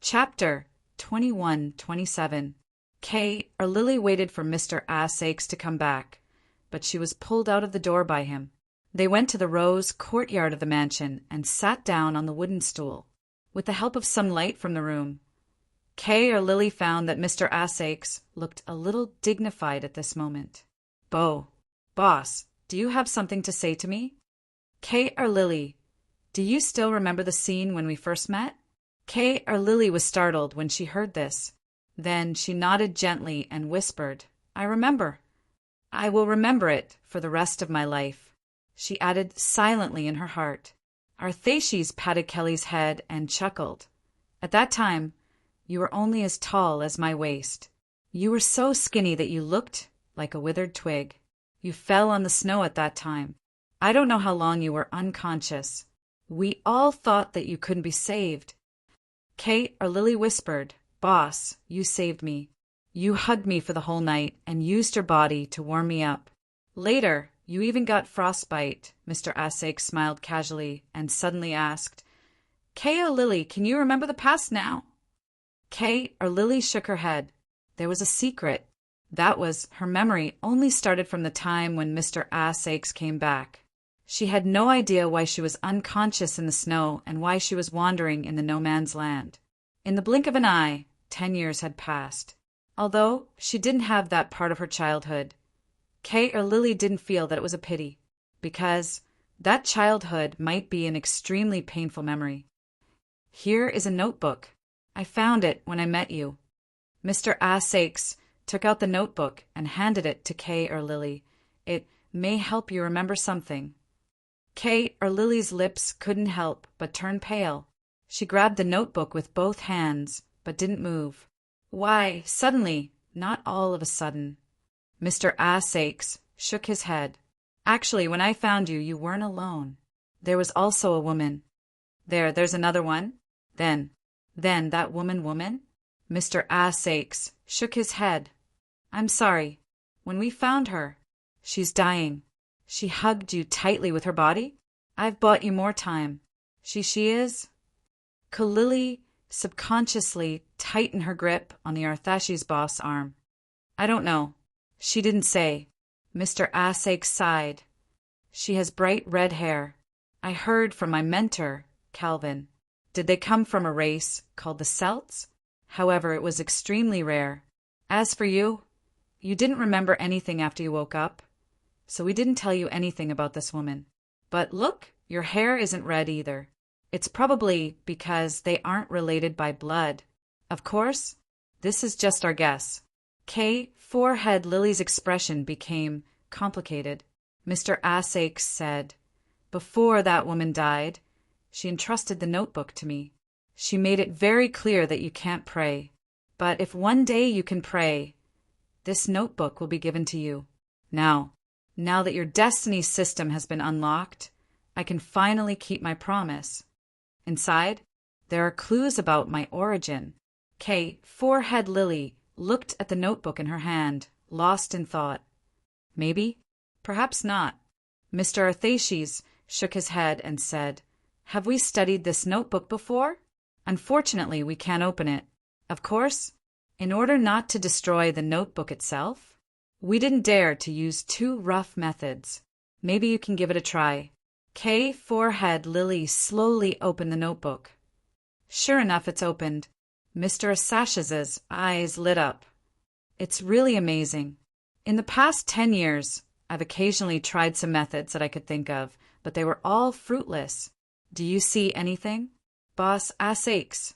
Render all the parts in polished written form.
Chapter 21-27. Kay or Lily waited for Mr. Aches to come back, but she was pulled out of the door by him. They went to the rose courtyard of the mansion and sat down on the wooden stool. With the help of some light from the room, Kay or Lily found that Mr. Aches looked a little dignified at this moment. Boss, do you have something to say to me? Kay or Lily, do you still remember the scene when we first met? Kay or Lily was startled when she heard this. Then she nodded gently and whispered, I remember. I will remember it for the rest of my life, she added silently in her heart. Arthaces patted Kelly's head and chuckled. At that time, you were only as tall as my waist. You were so skinny that you looked like a withered twig. You fell on the snow at that time. I don't know how long you were unconscious. We all thought that you couldn't be saved. Kay or Lily whispered, Boss, you saved me. You hugged me for the whole night and used your body to warm me up. Later, you even got frostbite. Mr. Aches smiled casually and suddenly asked, Kay or Lily, can you remember the past now? Kay or Lily shook her head. There was a secret. That was, her memory only started from the time when Mr. Aches came back. She had no idea why she was unconscious in the snow and why she was wandering in the no-man's land. In the blink of an eye, 10 years had passed. Although she didn't have that part of her childhood, Kay or Lily didn't feel that it was a pity, because that childhood might be an extremely painful memory. Here is a notebook. I found it when I met you. Mr. Aches took out the notebook and handed it to Kay or Lily. It may help you remember something. Kay or Lily's lips couldn't help but turn pale. She grabbed the notebook with both hands, but didn't move. Why, suddenly, not all of a sudden. Mr. Aches shook his head. Actually, when I found you, you weren't alone. There was also a woman. There's another one. Then that woman? Mr. Aches shook his head. I'm sorry. When we found her, she's dying. She hugged you tightly with her body? I've bought you more time. She is? Could Lily subconsciously tighten her grip on the Arthaces boss' arm? I don't know. She didn't say. Mr. Aches sighed. She has bright red hair. I heard from my mentor, Calvin. Did they come from a race called the Celts? However, it was extremely rare. As for you, you didn't remember anything after you woke up, so we didn't tell you anything about this woman. But look, your hair isn't red either. It's probably because they aren't related by blood. Of course, this is just our guess. Kay forehead Lily's expression became complicated. Mr. Aches said, Before that woman died, she entrusted the notebook to me. She made it very clear that you can't pray. But if one day you can pray, this notebook will be given to you. Now that your destiny system has been unlocked, I can finally keep my promise. Inside, there are clues about my origin. Kay, forehead Lily, looked at the notebook in her hand, lost in thought. Maybe, perhaps not. Mr. Arthaces shook his head and said, Have we studied this notebook before? Unfortunately, we can't open it. Of course, in order not to destroy the notebook itself, we didn't dare to use too rough methods. Maybe you can give it a try. Kay, forehead Lily slowly opened the notebook. Sure enough, it's opened. Mr. Asash's eyes lit up. It's really amazing. In the past 10 years, I've occasionally tried some methods that I could think of, but they were all fruitless. Do you see anything? Boss Aches.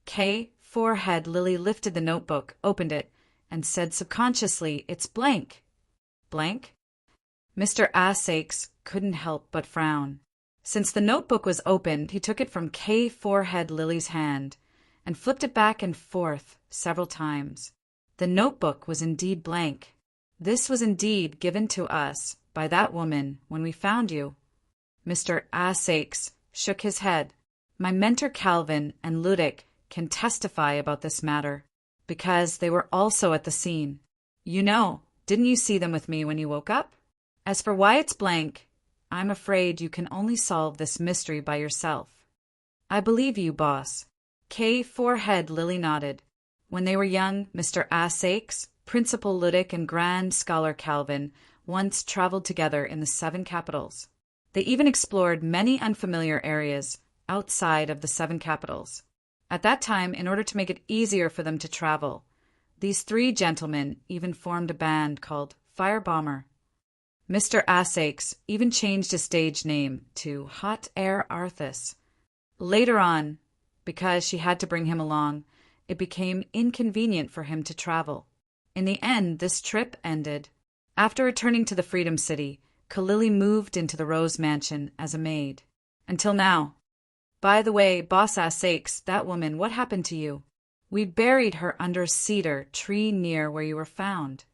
Kay, forehead Lily lifted the notebook, opened it, and said subconsciously, It's blank. Blank? Mr. Aches couldn't help but frown. Since the notebook was opened, he took it from Kay, forehead Lily's hand and flipped it back and forth several times. The notebook was indeed blank. This was indeed given to us by that woman when we found you. Mr. Aches shook his head. My mentor Calvin and Ludic can testify about this matter, because they were also at the scene. Didn't you see them with me when you woke up? As for why it's blank, I'm afraid you can only solve this mystery by yourself. I believe you, boss. K. Forehead Lily nodded. When they were young, Mr. Sakes, Principal Ludic, and Grand Scholar Calvin once traveled together in the 7 capitals. They even explored many unfamiliar areas outside of the 7 capitals. At that time, in order to make it easier for them to travel, these 3 gentlemen even formed a band called Fire Bomber. Mr. Sakes even changed his stage name to Hot Air Arthas. Later on, because she had to bring him along, it became inconvenient for him to travel. In the end, this trip ended. After returning to the Freedom City, Kalili moved into the Rose Mansion as a maid. Until now. By the way, Boss Sakes, that woman, what happened to you? We buried her under a cedar tree near where you were found.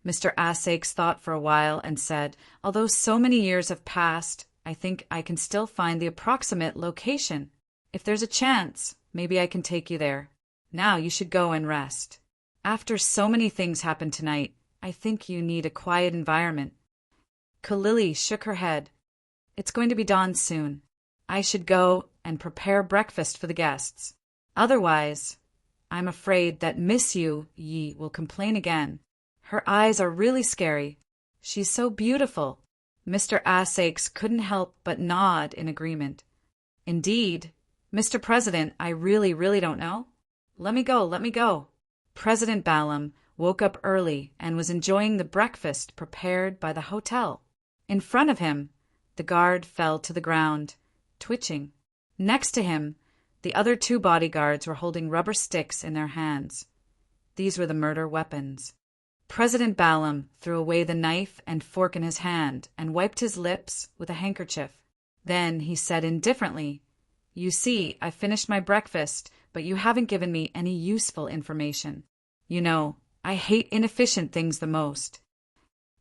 Mr. Sakes thought for a while and said, although so many years have passed, I think I can still find the approximate location. If there's a chance, maybe I can take you there. Now you should go and rest. After so many things happened tonight, I think you need a quiet environment. Kalili shook her head. It's going to be dawn soon. I should go and prepare breakfast for the guests. Otherwise, I'm afraid that Miss Yi will complain again. Her eyes are really scary. She's so beautiful. Mr. Sakes couldn't help but nod in agreement. Indeed. Mr. President, I really don't know. Let me go. President Balaam woke up early and was enjoying the breakfast prepared by the hotel. In front of him, the guard fell to the ground, twitching. Next to him, the other 2 bodyguards were holding rubber sticks in their hands. These were the murder weapons. President Balaam threw away the knife and fork in his hand and wiped his lips with a handkerchief. Then he said indifferently, You see, I finished my breakfast, but you haven't given me any useful information. You know, I hate inefficient things the most.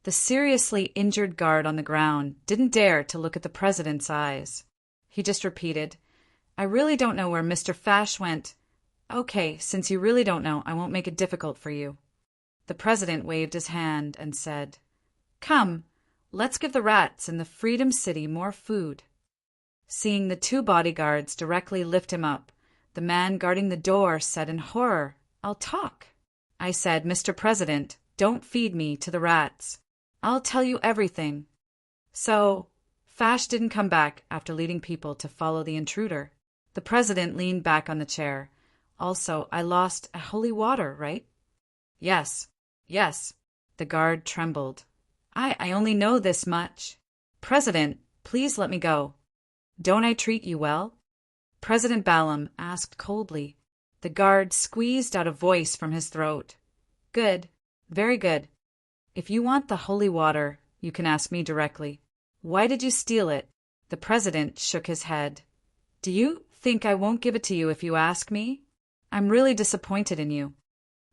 The seriously injured guard on the ground didn't dare to look at the president's eyes. He just repeated, I really don't know where Mr. Fash went. Okay, since you really don't know, I won't make it difficult for you. The president waved his hand and said, Come, let's give the rats in the Freedom City more food. Seeing the 2 bodyguards directly lift him up, the man guarding the door said in horror, I'll talk. I said, Mr. President, don't feed me to the rats. I'll tell you everything. So, Fash didn't come back after leading people to follow the intruder. The president leaned back on the chair. Also, I lost a holy water, right? Yes. The guard trembled. I only know this much. President, please let me go. Don't I treat you well? President Balaam asked coldly. The guard squeezed out a voice from his throat. Good. Very good. If you want the holy water, you can ask me directly. Why did you steal it? The president shook his head. Do you think I won't give it to you if you ask me? I'm really disappointed in you.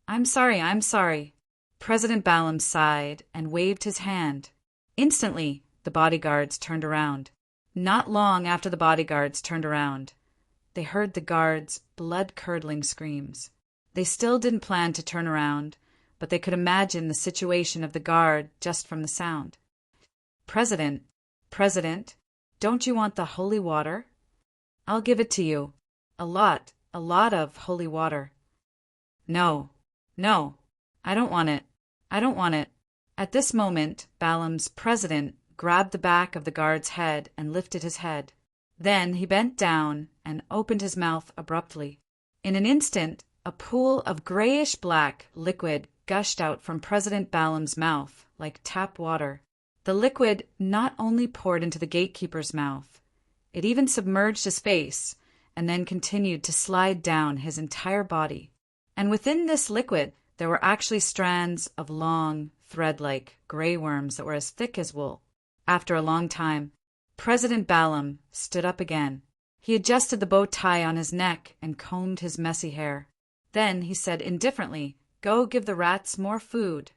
I'm sorry. President Balaam sighed and waved his hand. Instantly, the bodyguards turned around. Not long after the bodyguards turned around, they heard the guards' blood-curdling screams. They still didn't plan to turn around, but they could imagine the situation of the guard just from the sound. President, don't you want the holy water? I'll give it to you. A lot of holy water. No, I don't want it. At this moment, Balaam's president grabbed the back of the guard's head and lifted his head. Then he bent down and opened his mouth abruptly. In an instant, a pool of grayish-black liquid gushed out from President Balaam's mouth like tap water. The liquid not only poured into the gatekeeper's mouth, it even submerged his face and then continued to slide down his entire body. And within this liquid, there were actually strands of long, thread-like gray worms that were as thick as wool. After a long time, President Balaam stood up again. He adjusted the bow tie on his neck and combed his messy hair. Then he said indifferently, Go give the rats more food.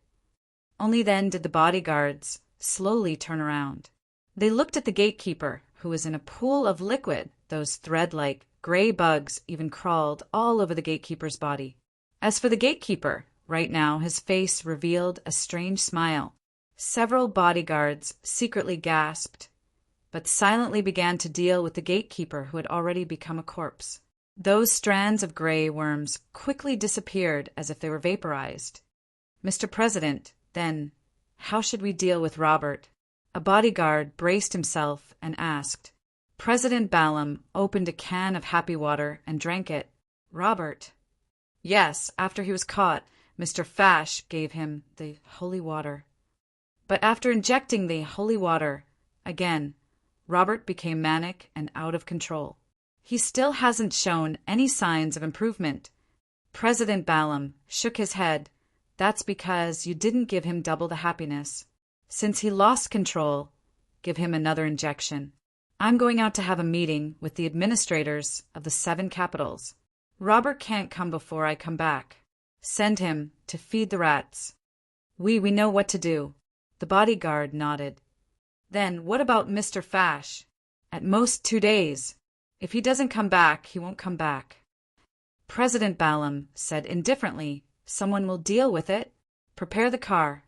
Only then did the bodyguards slowly turn around. They looked at the gatekeeper, who was in a pool of liquid. Those thread-like gray bugs even crawled all over the gatekeeper's body. As for the gatekeeper, right now his face revealed a strange smile. Several bodyguards secretly gasped, but silently began to deal with the gatekeeper who had already become a corpse. Those strands of gray worms quickly disappeared as if they were vaporized. Mr. President, then, how should we deal with Robert? A bodyguard braced himself and asked. President Ballum opened a can of happy water and drank it. Robert? Yes, after he was caught, Mr. Fash gave him the holy water. But after injecting the holy water, again, Robert became manic and out of control. He still hasn't shown any signs of improvement. President Ballum shook his head. That's because you didn't give him double the happiness. Since he lost control, give him another injection. I'm going out to have a meeting with the administrators of the 7 capitals. Robert can't come before I come back. Send him to feed the rats. We know what to do. The bodyguard nodded. Then what about Mr. Fash? At most 2 days. If he doesn't come back, he won't come back. President Ballum said indifferently, someone will deal with it. Prepare the car.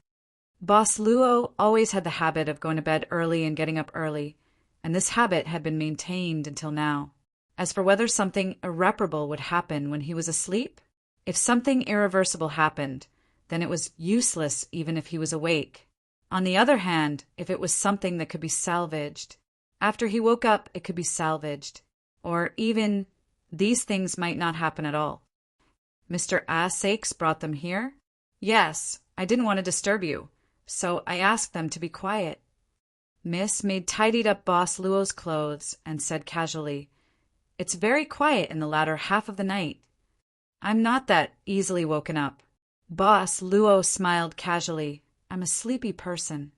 Boss Luo always had the habit of going to bed early and getting up early, and this habit had been maintained until now. As for whether something irreparable would happen when he was asleep, if something irreversible happened, then it was useless even if he was awake. On the other hand, if it was something that could be salvaged, after he woke up it could be salvaged. Or even, these things might not happen at all. Mr. Sakes brought them here? Yes, I didn't want to disturb you, so I asked them to be quiet. Miss Maid tidied up Boss Luo's clothes and said casually, It's very quiet in the latter half of the night. I'm not that easily woken up. Boss Luo smiled casually. I'm a sleepy person.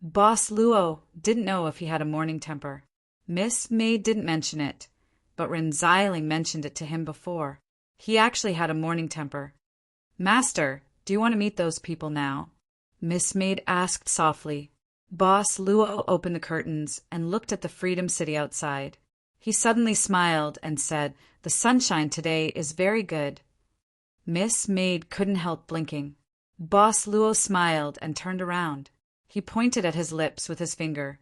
Boss Luo didn't know if he had a morning temper. Miss Maid didn't mention it, but Ren Xiling mentioned it to him before. He actually had a morning temper. Master, do you want to meet those people now? Miss Maid asked softly. Boss Luo opened the curtains and looked at the Freedom City outside. He suddenly smiled and said, The sunshine today is very good. Miss Maid couldn't help blinking. Boss Luo smiled and turned around. He pointed at his lips with his finger.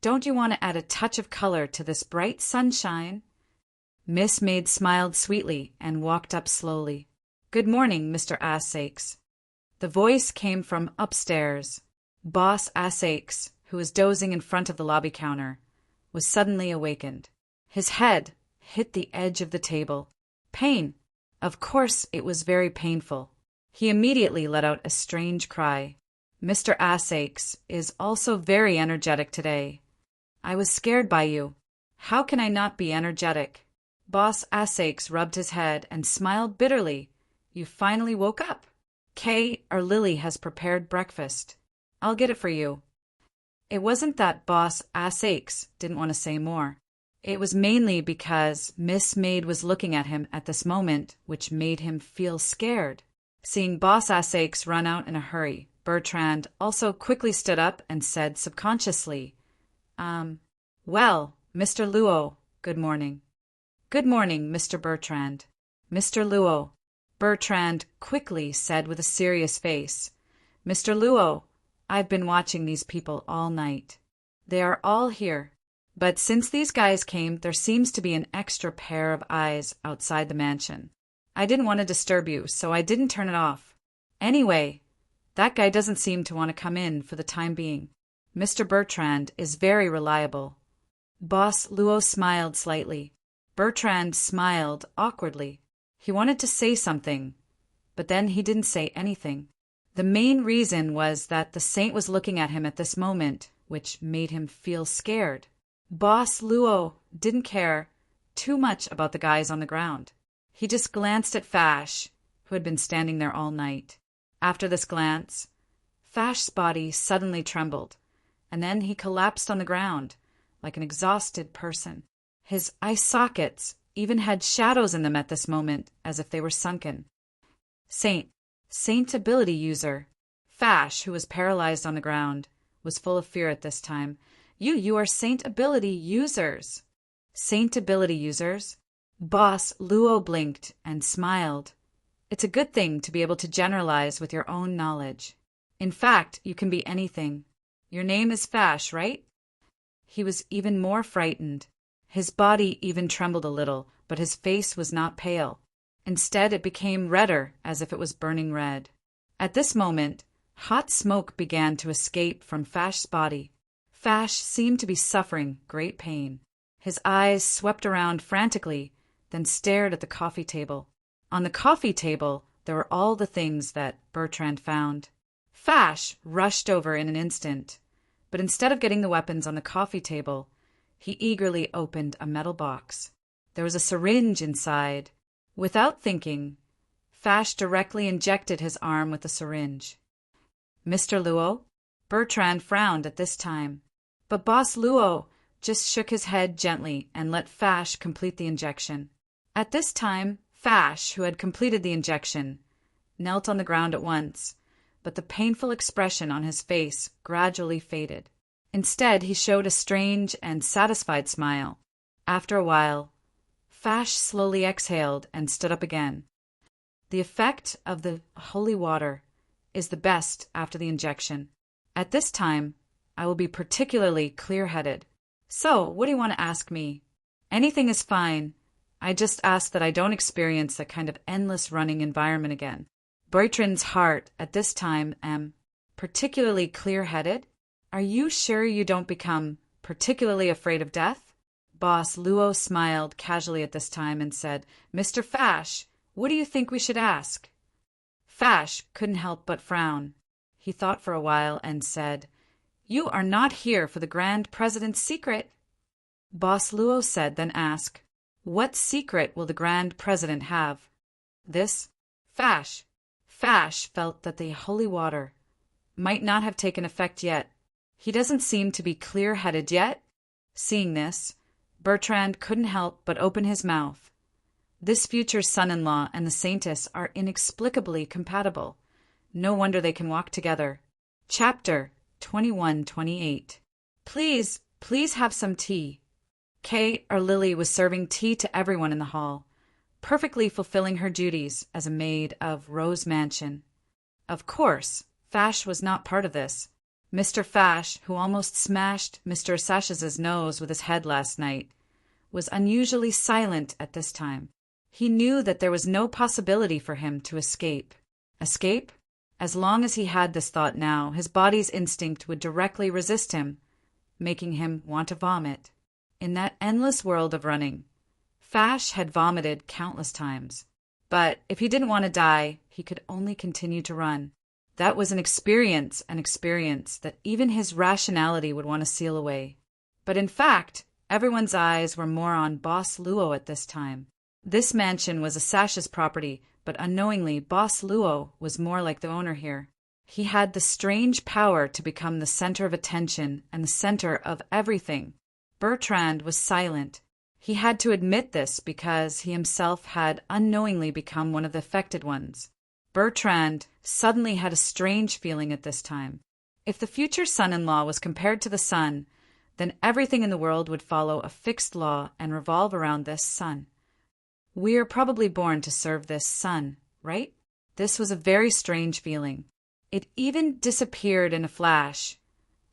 Don't you want to add a touch of color to this bright sunshine? Miss Maid smiled sweetly and walked up slowly. Good morning, Mr. Sakes. The voice came from upstairs. Boss Sakes, who was dozing in front of the lobby counter, was suddenly awakened. His head hit the edge of the table. Pain. Of course it was very painful. He immediately let out a strange cry. Mr. Sakes is also very energetic today. I was scared by you. How can I not be energetic? Boss Sakes rubbed his head and smiled bitterly. You finally woke up. Kay or Lily has prepared breakfast. I'll get it for you. It wasn't that Boss Sakes didn't want to say more. It was mainly because Miss Maid was looking at him at this moment, which made him feel scared. Seeing Boss Sakes run out in a hurry, Bertrand also quickly stood up and said subconsciously, Well, Mr. Luo, good morning. Good morning, Mr. Bertrand. Mr. Luo, Bertrand quickly said with a serious face. Mr. Luo, I've been watching these people all night. They are all here. But since these guys came, there seems to be an extra pair of eyes outside the mansion. I didn't want to disturb you, so I didn't turn it off. Anyway, that guy doesn't seem to want to come in for the time being. Mr. Bertrand is very reliable. Boss Luo smiled slightly. Bertrand smiled awkwardly. He wanted to say something, but then he didn't say anything. The main reason was that the saint was looking at him at this moment, which made him feel scared. Boss Luo didn't care too much about the guys on the ground. He just glanced at Fash, who had been standing there all night. After this glance, Fash's body suddenly trembled, and then he collapsed on the ground, like an exhausted person. His eye sockets even had shadows in them at this moment, as if they were sunken. Saint ability user. Fash, who was paralyzed on the ground, was full of fear at this time. You are Saint ability users. Saint ability users? Boss Luo blinked and smiled. It's a good thing to be able to generalize with your own knowledge. In fact, you can be anything. Your name is Fash, right? He was even more frightened. His body even trembled a little, but his face was not pale. Instead, it became redder, as if it was burning red. At this moment, hot smoke began to escape from Fash's body. Fash seemed to be suffering great pain. His eyes swept around frantically, then stared at the coffee table. On the coffee table, there were all the things that Bertrand found. Fash rushed over in an instant, but instead of getting the weapons on the coffee table, he eagerly opened a metal box. There was a syringe inside. Without thinking, Fash directly injected his arm with the syringe. "Mr. Luo?" Bertrand frowned at this time, but Boss Luo just shook his head gently and let Fash complete the injection. At this time, Fash, who had completed the injection, knelt on the ground at once, but the painful expression on his face gradually faded. Instead, he showed a strange and satisfied smile. After a while, Fash slowly exhaled and stood up again. The effect of the holy water is the best after the injection. At this time, I will be particularly clear-headed. So, what do you want to ask me? Anything is fine. I just ask that I don't experience that kind of endless running environment again. Bertrand's heart at this time particularly clear-headed? Are you sure you don't become particularly afraid of death? Boss Luo smiled casually at this time and said, "Mr. Fash, what do you think we should ask?" Fash couldn't help but frown. He thought for a while and said, "You are not here for the Grand President's secret." Boss Luo said, then asked, "What secret will the Grand President have?" This, Fash felt that the holy water might not have taken effect yet. He doesn't seem to be clear-headed yet. Seeing this, Bertrand couldn't help but open his mouth. This future son-in-law and the Saintess are inexplicably compatible. No wonder they can walk together. Chapter 21-28. Please have some tea. Kay or Lily was serving tea to everyone in the hall, perfectly fulfilling her duties as a maid of Rose Mansion. Of course, Fash was not part of this. Mr. Fash, who almost smashed Mr. Sash's nose with his head last night, was unusually silent at this time. He knew that there was no possibility for him to escape. Escape? As long as he had this thought now, his body's instinct would directly resist him, making him want to vomit. In that endless world of running, Fash had vomited countless times. But if he didn't want to die, he could only continue to run. That was an experience that even his rationality would want to seal away. But in fact, everyone's eyes were more on Boss Luo at this time. This mansion was a Sash's property, but unknowingly, Boss Luo was more like the owner here. He had the strange power to become the center of attention and the center of everything. Bertrand was silent. He had to admit this because he himself had unknowingly become one of the affected ones. Bertrand suddenly had a strange feeling at this time. If the future son-in-law was compared to the sun, then everything in the world would follow a fixed law and revolve around this sun. We are probably born to serve this sun, right? This was a very strange feeling. It even disappeared in a flash,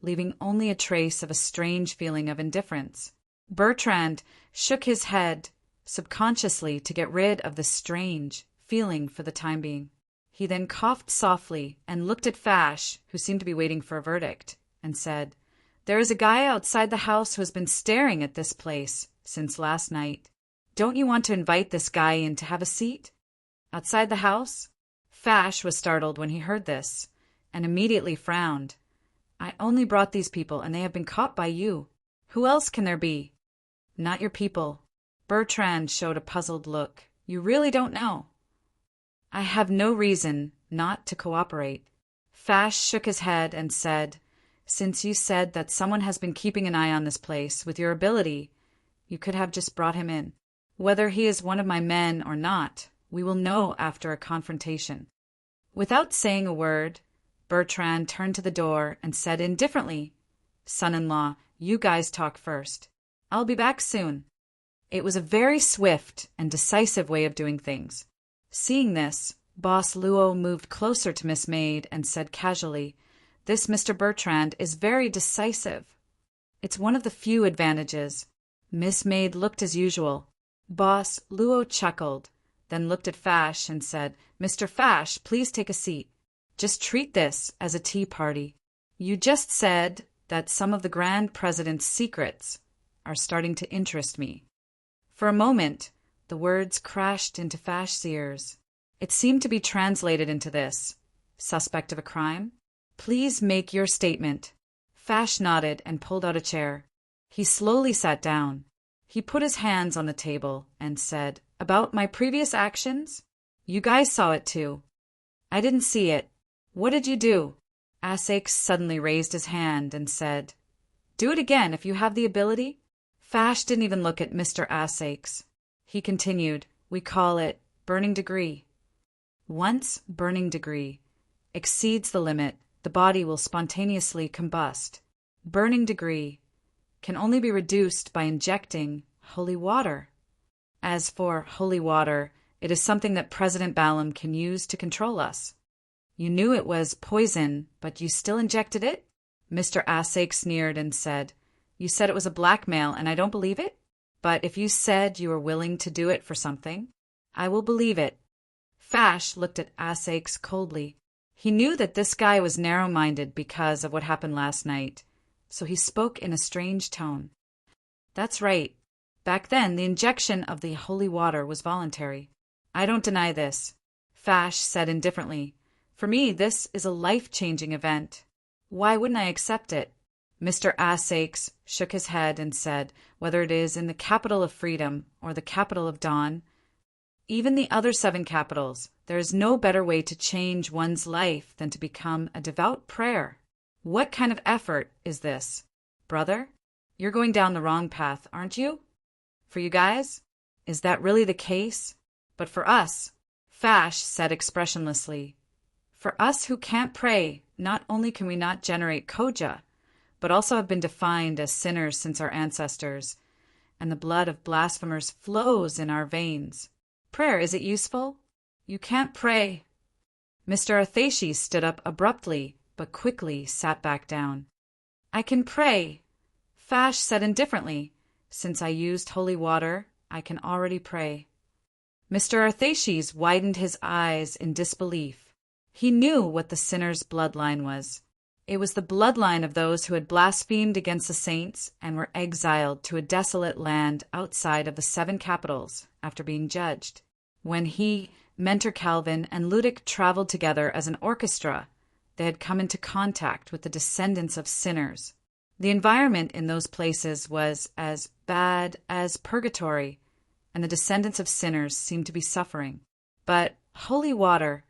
leaving only a trace of a strange feeling of indifference. Bertrand shook his head subconsciously to get rid of the strange feeling for the time being. He then coughed softly and looked at Fash, who seemed to be waiting for a verdict, and said, "There is a guy outside the house who has been staring at this place since last night. Don't you want to invite this guy in to have a seat?" Outside the house? Fash was startled when he heard this, and immediately frowned. "I only brought these people, and they have been caught by you. Who else can there be?" "Not your people." Bertrand showed a puzzled look. "You really don't know?" "I have no reason not to cooperate." Fash shook his head and said, "Since you said that someone has been keeping an eye on this place, with your ability, you could have just brought him in. Whether he is one of my men or not, we will know after a confrontation." Without saying a word, Bertrand turned to the door and said indifferently, "Son-in-law, you guys talk first. I'll be back soon." It was a very swift and decisive way of doing things. Seeing this, Boss Luo moved closer to Miss Maid and said casually, "This Mr. Bertrand is very decisive. It's one of the few advantages. Miss Maid looked as usual. Boss Luo chuckled, then looked at Fash and said, "Mr. Fash, please take a seat. Just treat this as a tea party. You just said that some of the Grand President's secrets are starting to interest me." For a moment, the words crashed into Fash's ears. It seemed to be translated into this: "Suspect of a crime? Please make your statement." Fash nodded and pulled out a chair. He slowly sat down. He put his hands on the table and said, "About my previous actions? You guys saw it too." "I didn't see it." "What did you do?" Asakes suddenly raised his hand and said, "Do it again if you have the ability." Fash didn't even look at Mr. Asakes. He continued, "We call it burning degree. Once burning degree exceeds the limit, the body will spontaneously combust. Burning degree can only be reduced by injecting holy water. As for holy water, it is something that President Balaam can use to control us." "You knew it was poison, but you still injected it?" Mr. Asake sneered and said, "You said it was a blackmail, and I don't believe it? But if you said you were willing to do it for something, I will believe it." Fash looked at Asakes coldly. He knew that this guy was narrow-minded because of what happened last night, so he spoke in a strange tone. "That's right. Back then, the injection of the holy water was voluntary. I don't deny this," Fash said indifferently. "For me, this is a life-changing event. Why wouldn't I accept it?" Mr. Asakes shook his head and said, "Whether it is in the capital of freedom or the capital of dawn, even the other 7 capitals, there is no better way to change one's life than to become a devout prayer. What kind of effort is this? Brother, you're going down the wrong path, aren't you? For you guys, is that really the case? But for us," Fash said expressionlessly, "for us who can't pray, not only can we not generate koja, but also have been defined as sinners since our ancestors, and the blood of blasphemers flows in our veins. Prayer, is it useful? You can't pray." Mr. Arthashi stood up abruptly, but quickly sat back down. "I can pray," Fash said indifferently. "Since I used holy water, I can already pray." Mr. Arthashis widened his eyes in disbelief. He knew what the sinner's bloodline was. It was the bloodline of those who had blasphemed against the saints and were exiled to a desolate land outside of the 7 capitals after being judged. When he, Mentor Calvin, and Ludic traveled together as an orchestra, they had come into contact with the descendants of sinners. The environment in those places was as bad as purgatory, and the descendants of sinners seemed to be suffering. But holy water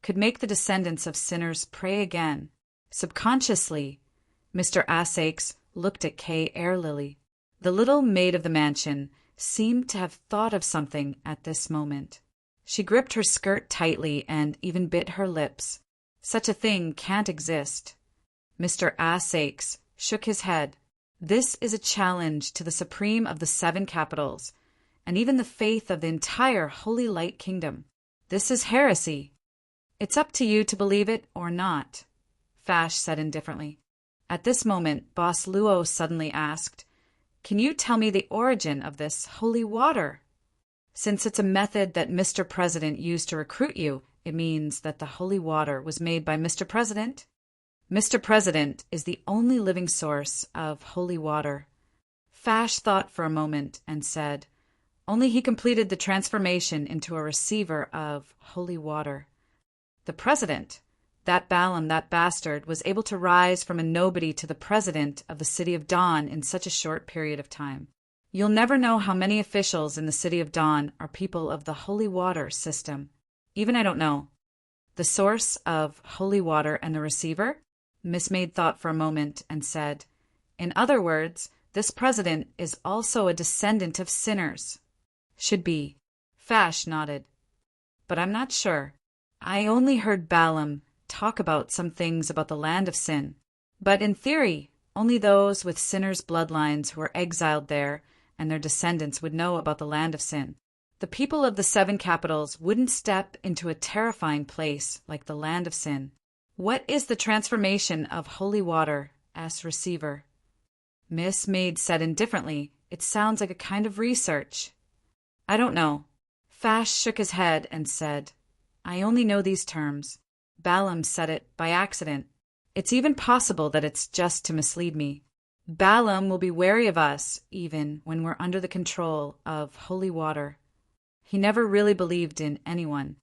could make the descendants of sinners pray again. Subconsciously, Mr. Asakes looked at Kay Airlily. The little maid of the mansion seemed to have thought of something at this moment. She gripped her skirt tightly and even bit her lips. Such a thing can't exist. Mr. Asakes shook his head. "This is a challenge to the supreme of the 7 capitals, and even the faith of the entire Holy Light Kingdom. This is heresy. It's up to you to believe it or not," Fash said indifferently. At this moment, Boss Luo suddenly asked, "Can you tell me the origin of this holy water? Since it's a method that Mr. President used to recruit you, it means that the holy water was made by Mr. President? Mr. President is the only living source of holy water." Fash thought for a moment and said, "Only he completed the transformation into a receiver of holy water. The President, that Balaam, that bastard, was able to rise from a nobody to the president of the City of Dawn in such a short period of time. You'll never know how many officials in the City of Dawn are people of the holy water system. Even I don't know. The source of holy water and the receiver?" Miss Maid thought for a moment and said, "In other words, this president is also a descendant of sinners." "Should be." Fash nodded. "But I'm not sure. I only heard Balaam talk about some things about the land of sin. But in theory, only those with sinners' bloodlines who were exiled there and their descendants would know about the land of sin. The people of the 7 capitals wouldn't step into a terrifying place like the land of sin." "What is the transformation of holy water?" asked Receiver. Miss Maid said indifferently, It sounds like a kind of research. I don't know. Fash shook his head and said, I only know these terms. Balaam said it by accident. It's even possible that it's just to mislead me. Balaam will be wary of us, even when we're under the control of holy water. He never really believed in anyone.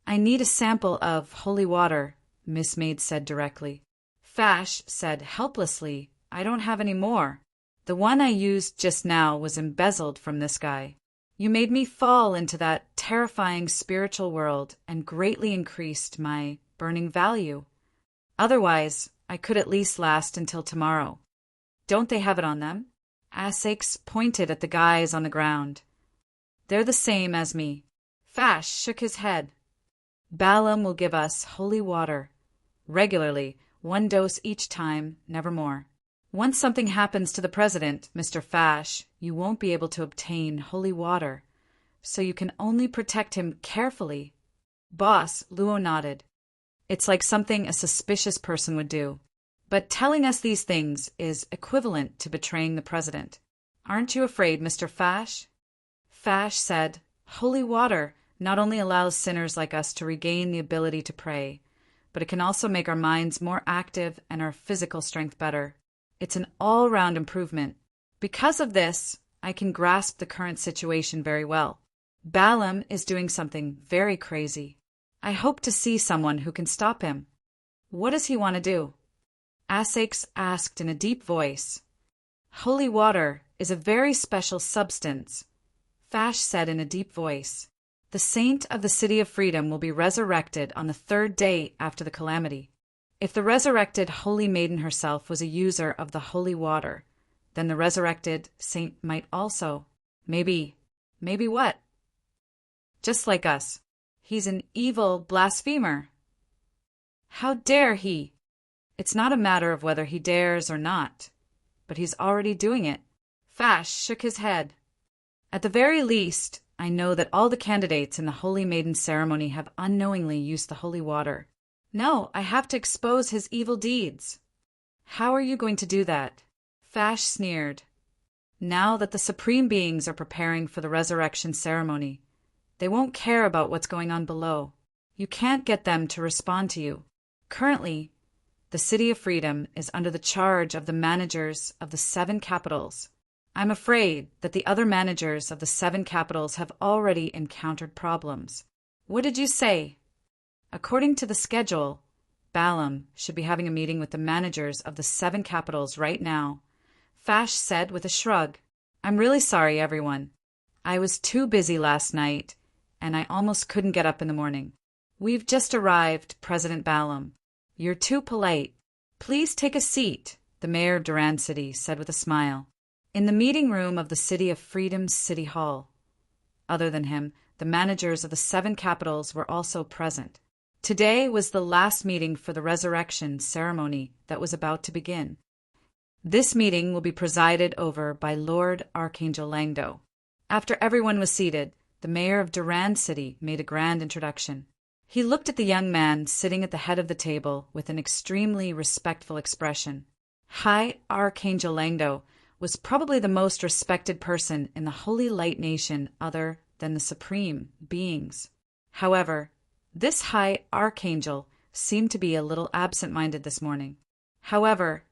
I need a sample of holy water, Miss Maid said directly. Fash said helplessly, I don't have any more. The one I used just now was embezzled from this guy. You made me fall into that terrifying spiritual world and greatly increased my burning value. Otherwise, I could at least last until tomorrow. Don't they have it on them? Asakes pointed at the guys on the ground. They're the same as me. Fash shook his head. Balaam will give us holy water. Regularly, 1 dose each time, never more. Once something happens to the president, Mr. Fash, you won't be able to obtain holy water, so you can only protect him carefully. Boss, Luo nodded. It's like something a suspicious person would do. But telling us these things is equivalent to betraying the president. Aren't you afraid, Mr. Fash? Fash said, holy water not only allows sinners like us to regain the ability to pray, but it can also make our minds more active and our physical strength better. It's an all-round improvement. Because of this, I can grasp the current situation very well. Balaam is doing something very crazy. I hope to see someone who can stop him. What does he want to do? Asakes asked in a deep voice. Holy water is a very special substance, Fash said in a deep voice. The saint of the City of Freedom will be resurrected on the 3rd day after the calamity. If the resurrected Holy Maiden herself was a user of the holy water, then the resurrected saint might also. Maybe what? Just like us. He's an evil blasphemer. How dare he? It's not a matter of whether he dares or not, but he's already doing it. Fash shook his head. At the very least, I know that all the candidates in the Holy Maiden ceremony have unknowingly used the holy water. No, I have to expose his evil deeds. How are you going to do that? Fash sneered. Now that the supreme beings are preparing for the resurrection ceremony, they won't care about what's going on below. You can't get them to respond to you. Currently, the City of Freedom is under the charge of the managers of the 7 capitals. I'm afraid that the other managers of the 7 capitals have already encountered problems. What did you say? According to the schedule, Balaam should be having a meeting with the managers of the 7 capitals right now. Fash said with a shrug. I'm really sorry, everyone. I was too busy last night, and I almost couldn't get up in the morning. We've just arrived, President Balaam. You're too polite. Please take a seat, the mayor of Duran City said with a smile. In the meeting room of the City of Freedom's City Hall. Other than him, the managers of the 7 capitals were also present. Today was the last meeting for the resurrection ceremony that was about to begin. This meeting will be presided over by Lord Archangel Langdo. After everyone was seated, the mayor of Duran City made a grand introduction. He looked at the young man sitting at the head of the table with an extremely respectful expression. High Archangel Langdo was probably the most respected person in the Holy Light Nation other than the supreme beings. However, this High Archangel seemed to be a little absent-minded this morning. However,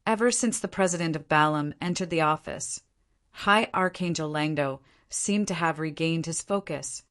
ever since the president of Balaam entered the office, High Archangel Langdo seemed to have regained his focus.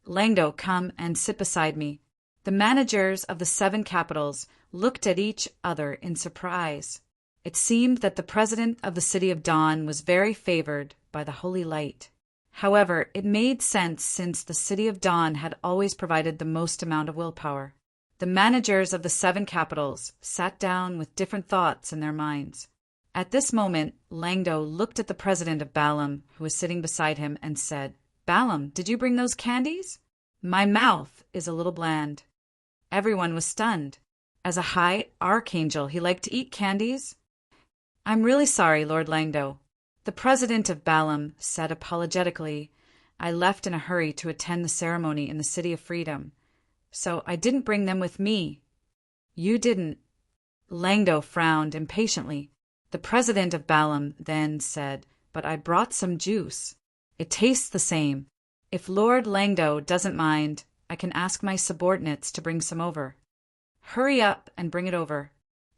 Langdo, come and sit beside me. The managers of the 7 capitals looked at each other in surprise. It seemed that the president of the City of Dawn was very favored by the holy light. However, it made sense since the City of Dawn had always provided the most amount of willpower. The managers of the 7 capitals sat down with different thoughts in their minds. At this moment, Langdo looked at the president of Balaam, who was sitting beside him, and said, Balaam, did you bring those candies? My mouth is a little bland. Everyone was stunned. As a high archangel, he liked to eat candies? I'm really sorry, Lord Langdo. The president of Balaam said apologetically, I left in a hurry to attend the ceremony in the City of Freedom, so I didn't bring them with me. You didn't. Langdo frowned impatiently. The president of Balaam then said, but I brought some juice. It tastes the same. If Lord Langdo doesn't mind, I can ask my subordinates to bring some over. Hurry up and bring it over.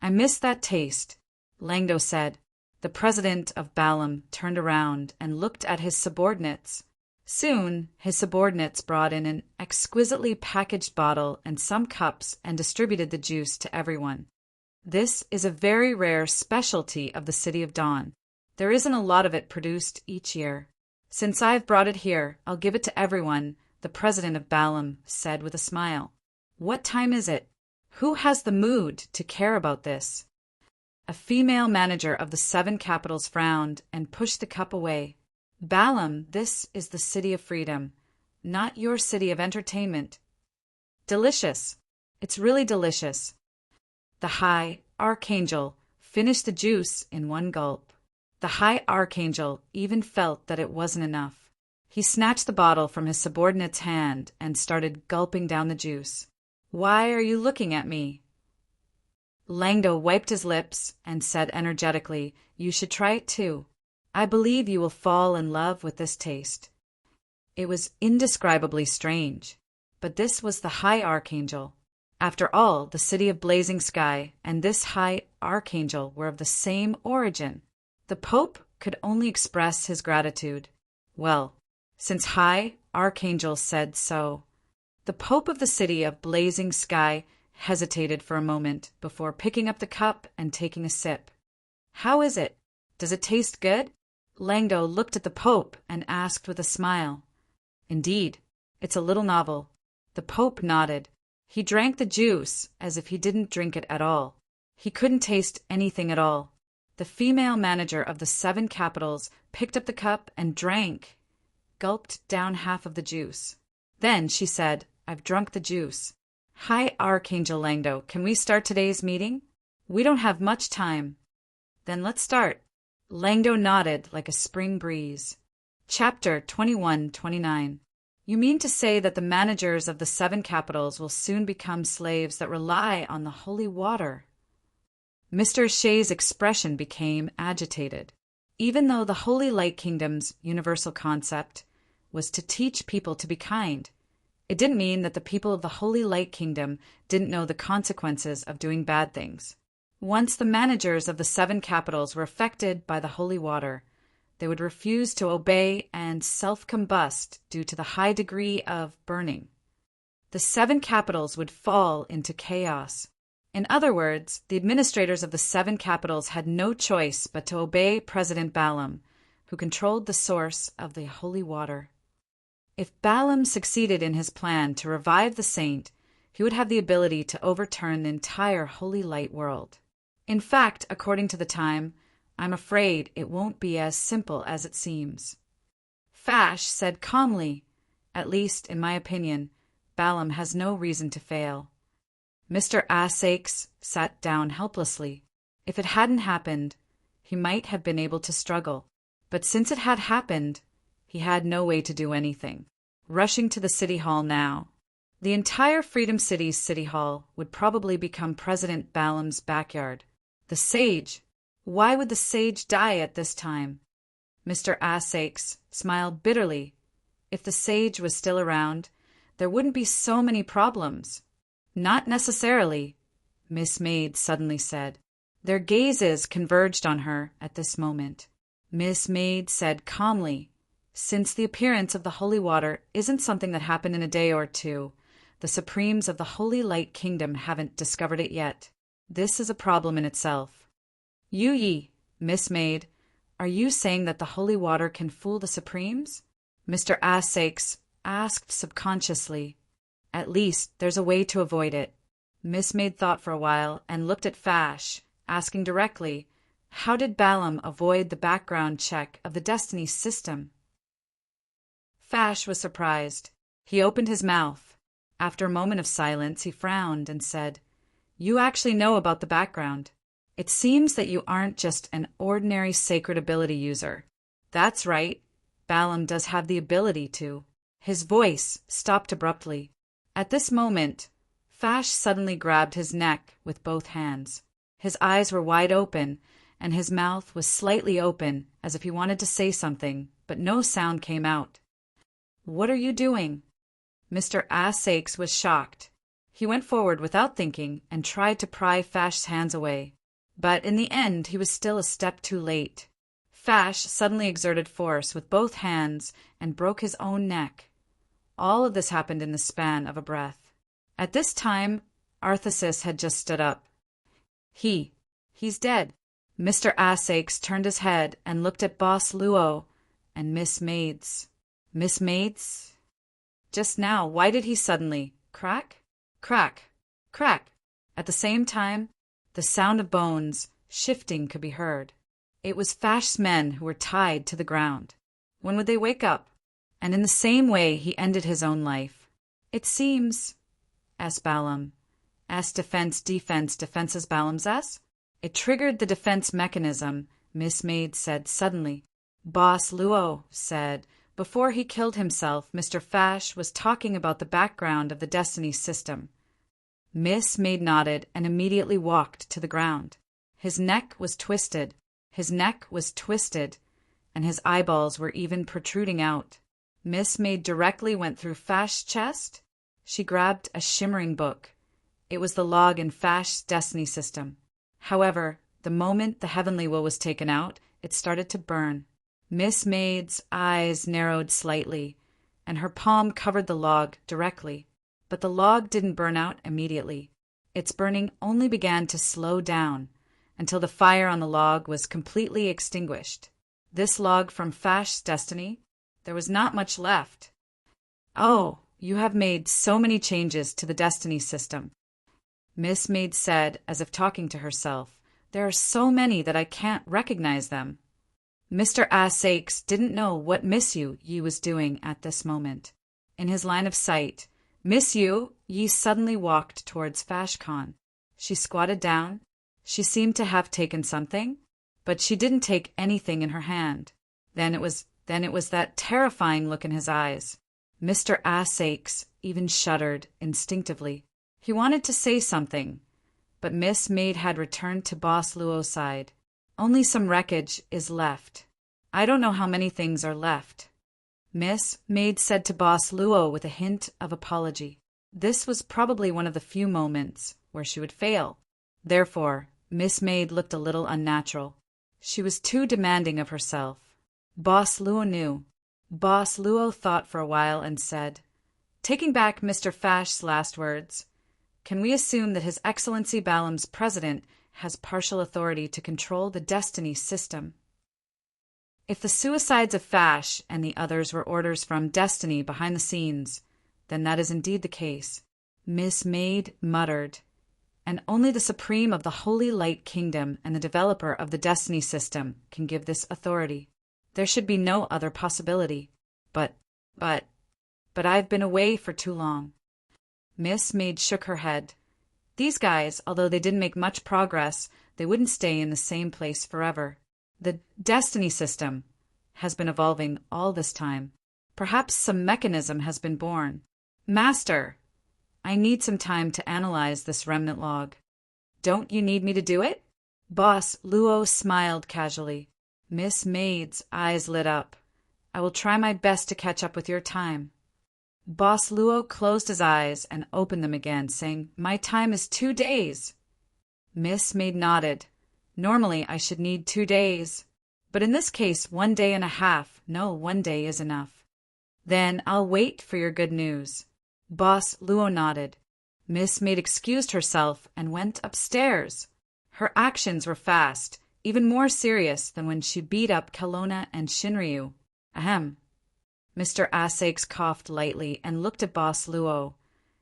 I miss that taste, Langdo said. The president of Balam turned around and looked at his subordinates. Soon, his subordinates brought in an exquisitely packaged bottle and some cups and distributed the juice to everyone. This is a very rare specialty of the City of Dawn. There isn't a lot of it produced each year. Since I've brought it here, I'll give it to everyone, the president of Balam said with a smile. What time is it? Who has the mood to care about this? A female manager of the 7 capitals frowned and pushed the cup away. Balam, this is the city of freedom, not your city of entertainment. Delicious. It's really delicious. The High Archangel finished the juice in one gulp. The High Archangel even felt that it wasn't enough. He snatched the bottle from his subordinate's hand and started gulping down the juice. Why are you looking at me? Langdo wiped his lips and said energetically, You should try it too. I believe you will fall in love with this taste. It was indescribably strange, but this was the High Archangel. After all, the city of blazing sky and this High Archangel were of the same origin. The Pope could only express his gratitude. Well, since High Archangel said so. The Pope of the city of blazing sky hesitated for a moment before picking up the cup and taking a sip. How is it? Does it taste good? Langdo looked at the Pope and asked with a smile. Indeed, it's a little novel. The Pope nodded. He drank the juice as if he didn't drink it at all. He couldn't taste anything at all. The female manager of the 7 capitals picked up the cup and drank, gulped down half of the juice. Then she said, I've drunk the juice. High Archangel Langdo, can we start today's meeting? We don't have much time. Then let's start. Langdo nodded like a spring breeze. Chapter 21-29. You mean to say that the managers of the 7 capitals will soon become slaves that rely on the holy water? Mr. Shea's expression became agitated. Even though the Holy Light Kingdom's universal concept was to teach people to be kind, it didn't mean that the people of the Holy Light Kingdom didn't know the consequences of doing bad things. Once the managers of the 7 capitals were affected by the holy water, they would refuse to obey and self-combust due to the high degree of burning. The 7 capitals would fall into chaos. In other words, the administrators of the 7 capitals had no choice but to obey President Balam, who controlled the source of the holy water. If Balam succeeded in his plan to revive the saint, he would have the ability to overturn the entire holy light world. In fact, according to the time, I'm afraid it won't be as simple as it seems. Fash said calmly, At least, in my opinion, Balam has no reason to fail. Mr. Asakes sat down helplessly. If it hadn't happened, he might have been able to struggle. But since it had happened, he had no way to do anything. Rushing to the city hall now. The entire Freedom City's city hall would probably become President Balam's backyard. The sage. Why would the sage die at this time? Mr. Asakes smiled bitterly. If the sage was still around, there wouldn't be so many problems. Not necessarily, Miss Maid suddenly said. Their gazes converged on her at this moment. Miss Maid said calmly, Since the appearance of the holy water isn't something that happened in a day or two, the Supremes of the Holy Light Kingdom haven't discovered it yet. This is a problem in itself. Yi, Miss Maid, are you saying that the holy water can fool the Supremes? Mr. Asakes asked subconsciously. At least there's a way to avoid it. Miss Maid thought for a while and looked at Fash, asking directly, How did Balam avoid the background check of the Destiny system? Fash was surprised. He opened his mouth. After a moment of silence, he frowned and said, You actually know about the background. It seems that you aren't just an ordinary sacred ability user. That's right. Balam does have the ability to. His voice stopped abruptly. At this moment, Fash suddenly grabbed his neck with both hands. His eyes were wide open, and his mouth was slightly open as if he wanted to say something, but no sound came out. "What are you doing?" Mr. Sakes was shocked. He went forward without thinking and tried to pry Fash's hands away. But in the end he was still a step too late. Fash suddenly exerted force with both hands and broke his own neck. All of this happened in the span of a breath. At this time, Arthesis had just stood up. He's dead." Mr. Sakes turned his head and looked at Boss Luo and Miss Maids. Miss Maids? Just now, why did he suddenly crack, crack, crack? At the same time, the sound of bones shifting could be heard. It was Fash's men who were tied to the ground. When would they wake up? And in the same way he ended his own life. It seems, S. Balam. S. Defense, defenses Balam's S. It triggered the defense mechanism, Miss Maid said suddenly. Boss Luo said, before he killed himself, Mr. Fash was talking about the background of the Destiny system. Miss Maid nodded and immediately walked to the ground. His neck was twisted, and his eyeballs were even protruding out. Miss Maid directly went through Fash's chest. She grabbed a shimmering book. It was the log in Fash's Destiny system. However, the moment the heavenly will was taken out, it started to burn. Miss Maid's eyes narrowed slightly, and her palm covered the log directly. But the log didn't burn out immediately. Its burning only began to slow down until the fire on the log was completely extinguished. This log from Fash's Destiny, there was not much left. "Oh, you have made so many changes to the Destiny system," Miss Maid said, as if talking to herself. "There are so many that I can't recognize them." Mr. Sakes didn't know what Miss Yi was doing at this moment. In his line of sight, Miss Yi suddenly walked towards Fashcon. She squatted down. She seemed to have taken something, but she didn't take anything in her hand. Then it was that terrifying look in his eyes. Mr. Sakes even shuddered instinctively. He wanted to say something, but Miss Maid had returned to Boss Luo's side. "Only some wreckage is left. I don't know how many things are left," Miss Maid said to Boss Luo with a hint of apology. This was probably one of the few moments where she would fail. Therefore, Miss Maid looked a little unnatural. She was too demanding of herself. Boss Luo knew. Boss Luo thought for a while and said, "Taking back Mr. Fash's last words, can we assume that His Excellency Balam's president has partial authority to control the Destiny system?" If the suicides of Fash and the others were orders from Destiny behind the scenes, then that is indeed the case, Miss Maid muttered. And only the Supreme of the Holy Light Kingdom and the developer of the Destiny system can give this authority. There should be no other possibility. But I've been away for too long. Miss Maid shook her head. These guys, although they didn't make much progress, they wouldn't stay in the same place forever. The Destiny system has been evolving all this time. Perhaps some mechanism has been born. Master, I need some time to analyze this remnant log. Don't you need me to do it? Boss Luo smiled casually. Miss Maid's eyes lit up. I will try my best to catch up with your time. Boss Luo closed his eyes and opened them again, saying, "My time is 2 days." Miss Maid nodded. "Normally I should need 2 days, but in this case 1 day and a half. No, 1 day is enough." "Then I'll wait for your good news." Boss Luo nodded. Miss Maid excused herself and went upstairs. Her actions were fast, even more serious than when she beat up Kelowna and Shinryu. Ahem. Mr. Sakes coughed lightly and looked at Boss Luo.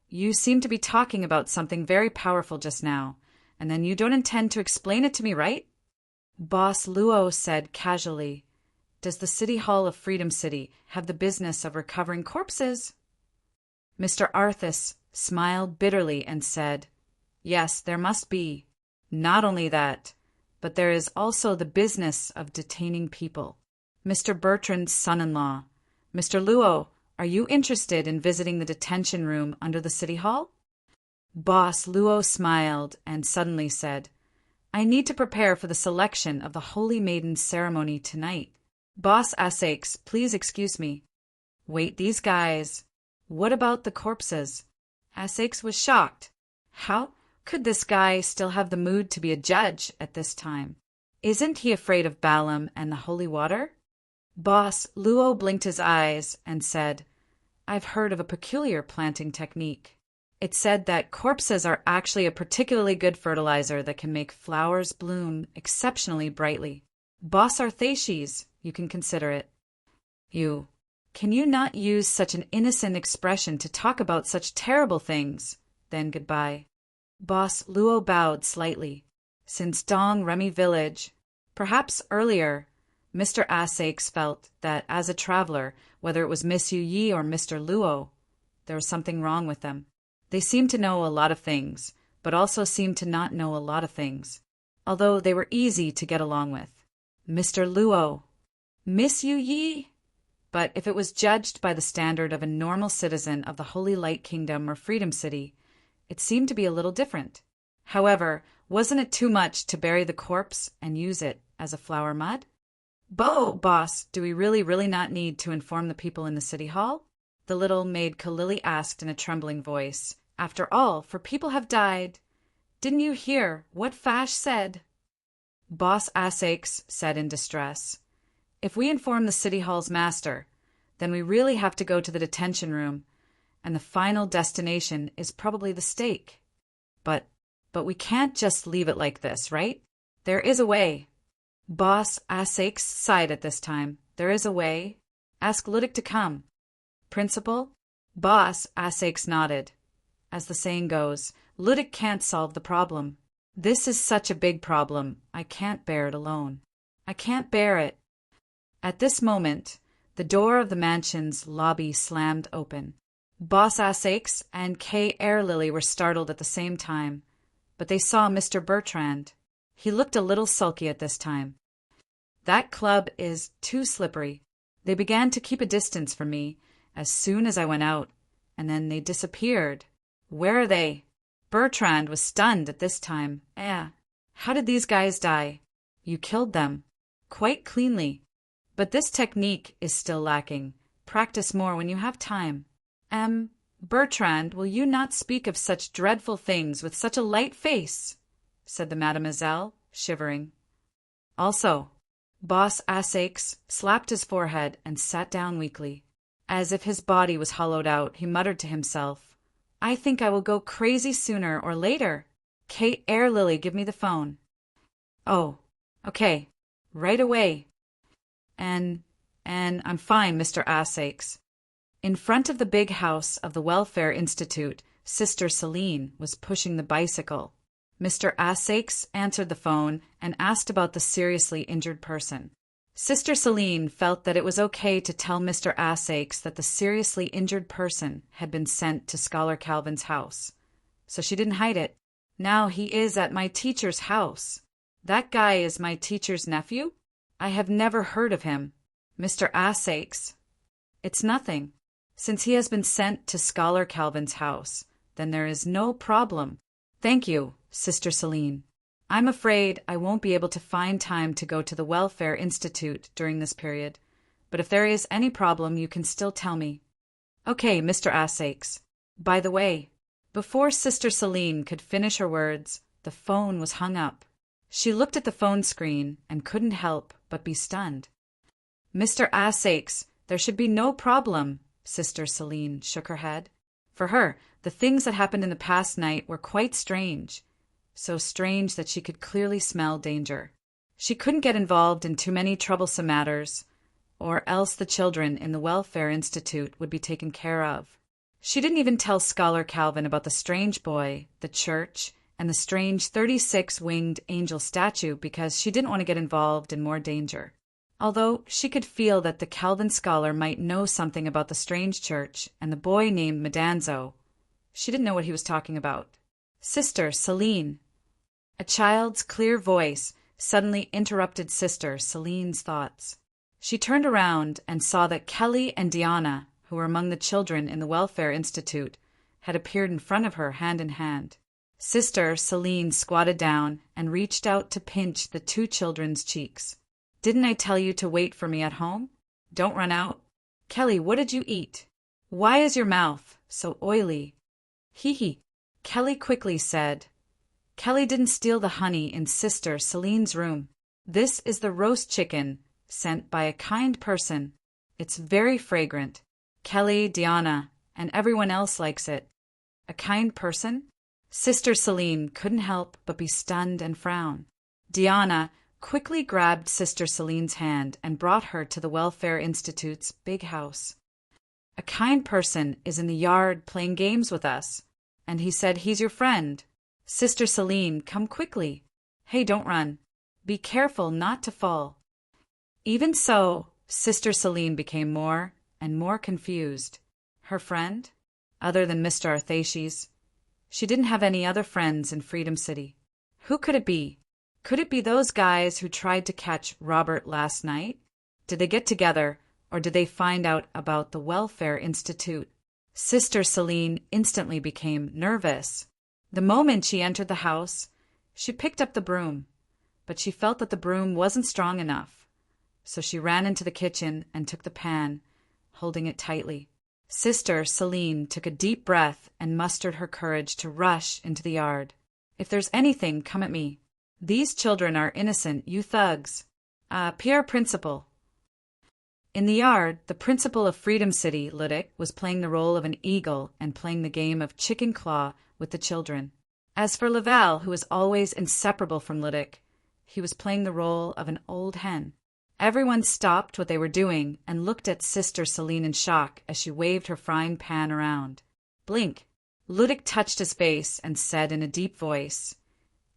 "You seem to be talking about something very powerful just now, and then you don't intend to explain it to me, right?" Boss Luo said casually, "Does the City Hall of Freedom City have the business of recovering corpses?" Mr. Arthas smiled bitterly and said, "Yes, there must be. Not only that, but there is also the business of detaining people." Mr. Bertrand's son-in-law, "Mr. Luo, are you interested in visiting the detention room under the City Hall?" Boss Luo smiled and suddenly said, I need to prepare for the selection of the Holy Maiden's ceremony tonight. Boss Asakes, please excuse me. Wait, these guys. What about the corpses? Asakes was shocked. How could this guy still have the mood to be a judge at this time? Isn't he afraid of Balaam and the holy water? Boss Luo blinked his eyes and said, I've heard of a peculiar planting technique. It's said that corpses are actually a particularly good fertilizer that can make flowers bloom exceptionally brightly. Boss Arthaces, you can consider it. Can you not use such an innocent expression to talk about such terrible things? Then goodbye. Boss Luo bowed slightly. Since Dong Remy village, perhaps earlier, Mr. Asakes felt that as a traveler, whether it was Miss Yu Yi or Mr. Luo, there was something wrong with them. They seemed to know a lot of things, but also seemed to not know a lot of things, although they were easy to get along with. Mr. Luo. Miss Yu Yi? But if it was judged by the standard of a normal citizen of the Holy Light Kingdom or Freedom City, it seemed to be a little different. However, wasn't it too much to bury the corpse and use it as a flower mud? Boss, do we really not need to inform the people in the city hall? The little maid Kalili asked in a trembling voice. After all, for people have died. Didn't you hear what Fash said? Boss Asakes said in distress. If we inform the city hall's master, then we really have to go to the detention room, and the final destination is probably the stake. But we can't just leave it like this, right? There is a way. Boss Asakes sighed at this time. There is a way. Ask Ludic to come. Principal? Boss Asakes nodded. As the saying goes, Ludic can't solve the problem. This is such a big problem, I can't bear it alone. I can't bear it. At this moment, the door of the mansion's lobby slammed open. Boss Asakes and Kay Airlily were startled at the same time, but they saw Mr. Bertrand. He looked a little sulky at this time. That club is too slippery. They began to keep a distance from me as soon as I went out, and then they disappeared. Where are they? Bertrand was stunned at this time. How did these guys die? You killed them. Quite cleanly. But this technique is still lacking. Practice more when you have time. Bertrand, will you not speak of such dreadful things with such a light face? Said the mademoiselle, shivering. Also, Boss Asakes slapped his forehead and sat down weakly. As if his body was hollowed out, he muttered to himself, I think I will go crazy sooner or later. Kate Airlily, give me the phone. Oh, okay. Right away. And I'm fine, Mr. Asakes. In front of the big house of the Welfare Institute, Sister Celine was pushing the bicycle. Mr. Asakes answered the phone and asked about the seriously injured person. Sister Celine felt that it was okay to tell Mr. Asakes that the seriously injured person had been sent to Scholar Calvin's house. So she didn't hide it. Now he is at my teacher's house. That guy is my teacher's nephew? I have never heard of him. Mr. Asakes. It's nothing. Since he has been sent to Scholar Calvin's house, then there is no problem. Thank you, Sister Celine. I'm afraid I won't be able to find time to go to the Welfare Institute during this period, but if there is any problem, you can still tell me. Okay, Mr. Asakes. By the way, before Sister Celine could finish her words, the phone was hung up. She looked at the phone screen and couldn't help but be stunned. Mr. Asakes, there should be no problem, Sister Celine shook her head. For her, the things that happened in the past night were quite strange. So strange that she could clearly smell danger. She couldn't get involved in too many troublesome matters, or else the children in the Welfare Institute would be taken care of. She didn't even tell Scholar Calvin about the strange boy, the church, and the strange 36-winged angel statue because she didn't want to get involved in more danger. Although she could feel that the Calvin scholar might know something about the strange church and the boy named Medanzo, she didn't know what he was talking about. Sister Celine. A child's clear voice suddenly interrupted Sister Celine's thoughts. She turned around and saw that Kelly and Diana, who were among the children in the Welfare Institute, had appeared in front of her hand in hand. Sister Celine squatted down and reached out to pinch the two children's cheeks. Didn't I tell you to wait for me at home? Don't run out. Kelly, what did you eat? Why is your mouth so oily? Hee hee, Kelly quickly said. Kelly didn't steal the honey in Sister Celine's room. This is the roast chicken sent by a kind person. It's very fragrant. Kelly, Diana, and everyone else likes it. A kind person? Sister Celine couldn't help but be stunned and frown. Diana quickly grabbed Sister Celine's hand and brought her to the Welfare Institute's big house. A kind person is in the yard playing games with us, and he said he's your friend. Sister Celine, come quickly. Hey, don't run. Be careful not to fall. Even so, Sister Celine became more and more confused. Her friend? Other than Mr. Arthaces. She didn't have any other friends in Freedom City. Who could it be? Could it be those guys who tried to catch Robert last night? Did they get together, or did they find out about the Welfare Institute? Sister Celine instantly became nervous. The moment she entered the house, she picked up the broom, but she felt that the broom wasn't strong enough. So she ran into the kitchen and took the pan, holding it tightly. Sister Celine took a deep breath and mustered her courage to rush into the yard. If there's anything, come at me. These children are innocent, you thugs. Pierre Principal. In the yard, the principal of Freedom City, Ludic, was playing the role of an eagle and playing the game of chicken claw with the children. As for Laval, who was always inseparable from Ludic, he was playing the role of an old hen. Everyone stopped what they were doing and looked at Sister Celine in shock as she waved her frying pan around. Blink. Ludic touched his face and said in a deep voice,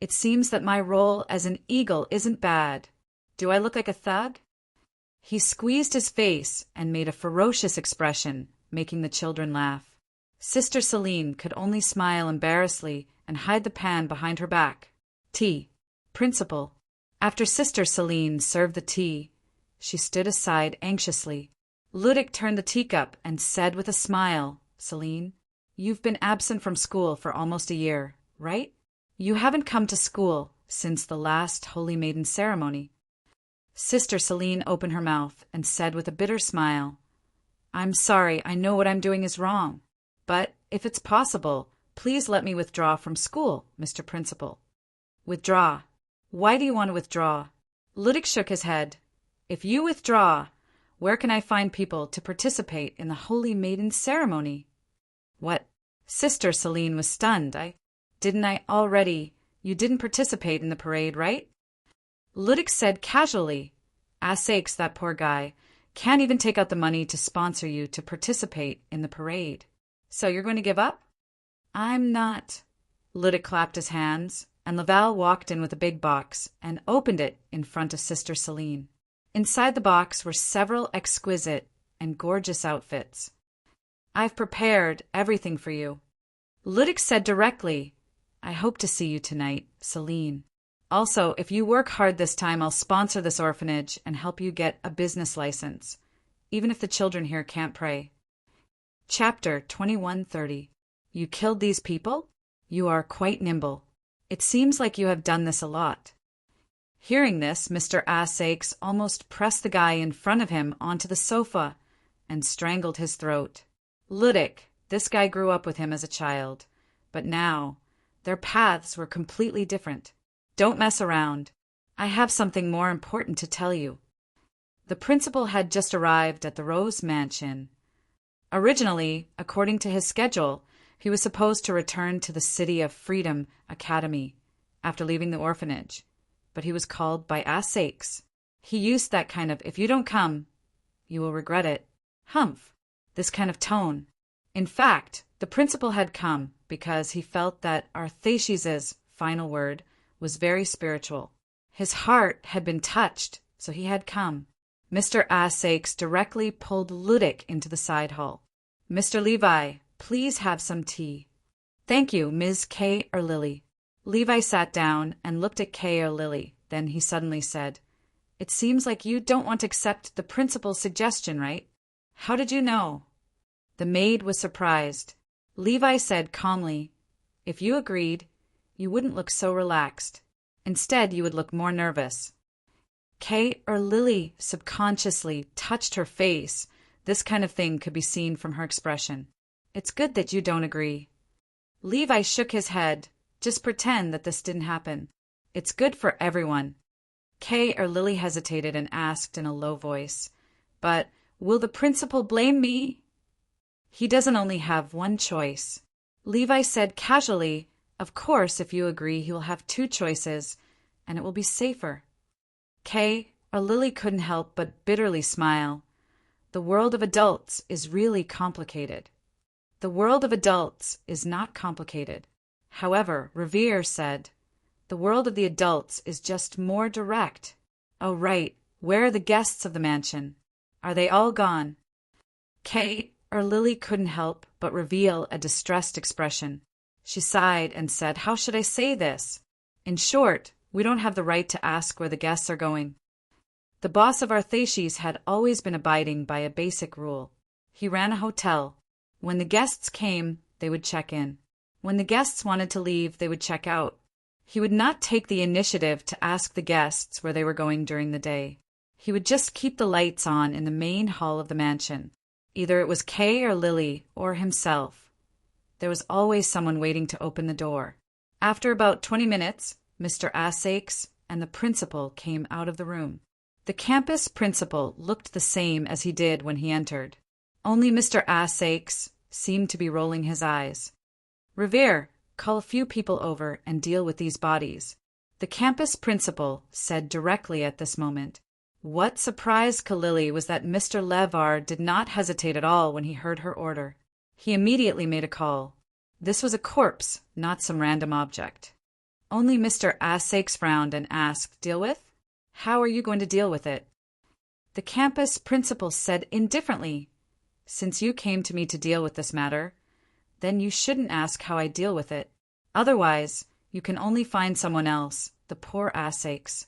"It seems that my role as an eagle isn't bad. Do I look like a thug?" He squeezed his face and made a ferocious expression, making the children laugh. Sister Celine could only smile embarrassedly and hide the pan behind her back. Tea. Principal. After Sister Celine served the tea, she stood aside anxiously. Ludic turned the teacup and said with a smile, "Celine, you've been absent from school for almost a year, right? You haven't come to school since the last Holy Maiden ceremony." Sister Celine opened her mouth and said with a bitter smile, "I'm sorry, I know what I'm doing is wrong. But if it's possible, please let me withdraw from school, Mr. Principal." Withdraw? Why do you want to withdraw? Ludic shook his head. If you withdraw, where can I find people to participate in the Holy Maiden ceremony? What? Sister Celine was stunned. You didn't participate in the parade, right? Ludic said casually, sakes, that poor guy can't even take out the money to sponsor you to participate in the parade. So you're going to give up? I'm not. Ludic clapped his hands, and Laval walked in with a big box and opened it in front of Sister Celine. Inside the box were several exquisite and gorgeous outfits. "I've prepared everything for you." Ludic said directly, "I hope to see you tonight, Celine. Also, if you work hard this time, I'll sponsor this orphanage and help you get a business license, even if the children here can't pray." Chapter 2130. You killed these people? You are quite nimble. It seems like you have done this a lot. Hearing this, Mr. Sakes almost pressed the guy in front of him onto the sofa and strangled his throat. Ludic, this guy grew up with him as a child, but now their paths were completely different. Don't mess around. I have something more important to tell you. The principal had just arrived at the Rose Mansion. Originally, according to his schedule, he was supposed to return to the City of Freedom Academy after leaving the orphanage, but he was called by sakes. He used that kind of, "if you don't come, you will regret it," humph, this kind of tone. In fact, the principal had come because he felt that Arthashes's final word was very spiritual. His heart had been touched, so he had come. Mr. Sakes directly pulled Ludic into the side hall. "Mr. Levi, please have some tea." "Thank you, Ms. Kay or Lily." Levi sat down and looked at Kay or Lily. Then he suddenly said, "It seems like you don't want to accept the principal's suggestion, right? How did you know?" The maid was surprised. Levi said calmly, "If you agreed, you wouldn't look so relaxed. Instead, you would look more nervous. Kay or Lily subconsciously touched her face. This kind of thing could be seen from her expression. It's good that you don't agree. Levi shook his head. Just pretend that this didn't happen. It's good for everyone. Kay or Lily hesitated and asked in a low voice, "But will the principal blame me?" "He doesn't only have one choice." Levi said casually, "Of course, if you agree, he will have two choices, and it will be safer." Kay or Lily couldn't help but bitterly smile. The world of adults is really complicated. The world of adults is not complicated. However, Revere said, the world of the adults is just more direct. Oh, right. Where are the guests of the mansion? Are they all gone? Kay or Lily couldn't help but reveal a distressed expression. She sighed and said, "How should I say this? In short, we don't have the right to ask where the guests are going." The boss of Arthashis had always been abiding by a basic rule. He ran a hotel. When the guests came, they would check in. When the guests wanted to leave, they would check out. He would not take the initiative to ask the guests where they were going during the day. He would just keep the lights on in the main hall of the mansion. Either it was Kay or Lily or himself. There was always someone waiting to open the door. After about 20 minutes, Mr. Assakes and the principal came out of the room. The campus principal looked the same as he did when he entered. Only Mr. Assakes seemed to be rolling his eyes. "Revere, call a few people over and deal with these bodies," the campus principal said directly at this moment. What surprised Kalili was that Mr. Levar did not hesitate at all when he heard her order. He immediately made a call. This was a corpse, not some random object. Only Mr. Assakes frowned and asked, "Deal with? How are you going to deal with it?" The campus principal said indifferently, "Since you came to me to deal with this matter, then you shouldn't ask how I deal with it. Otherwise, you can only find someone else, the poor Assakes."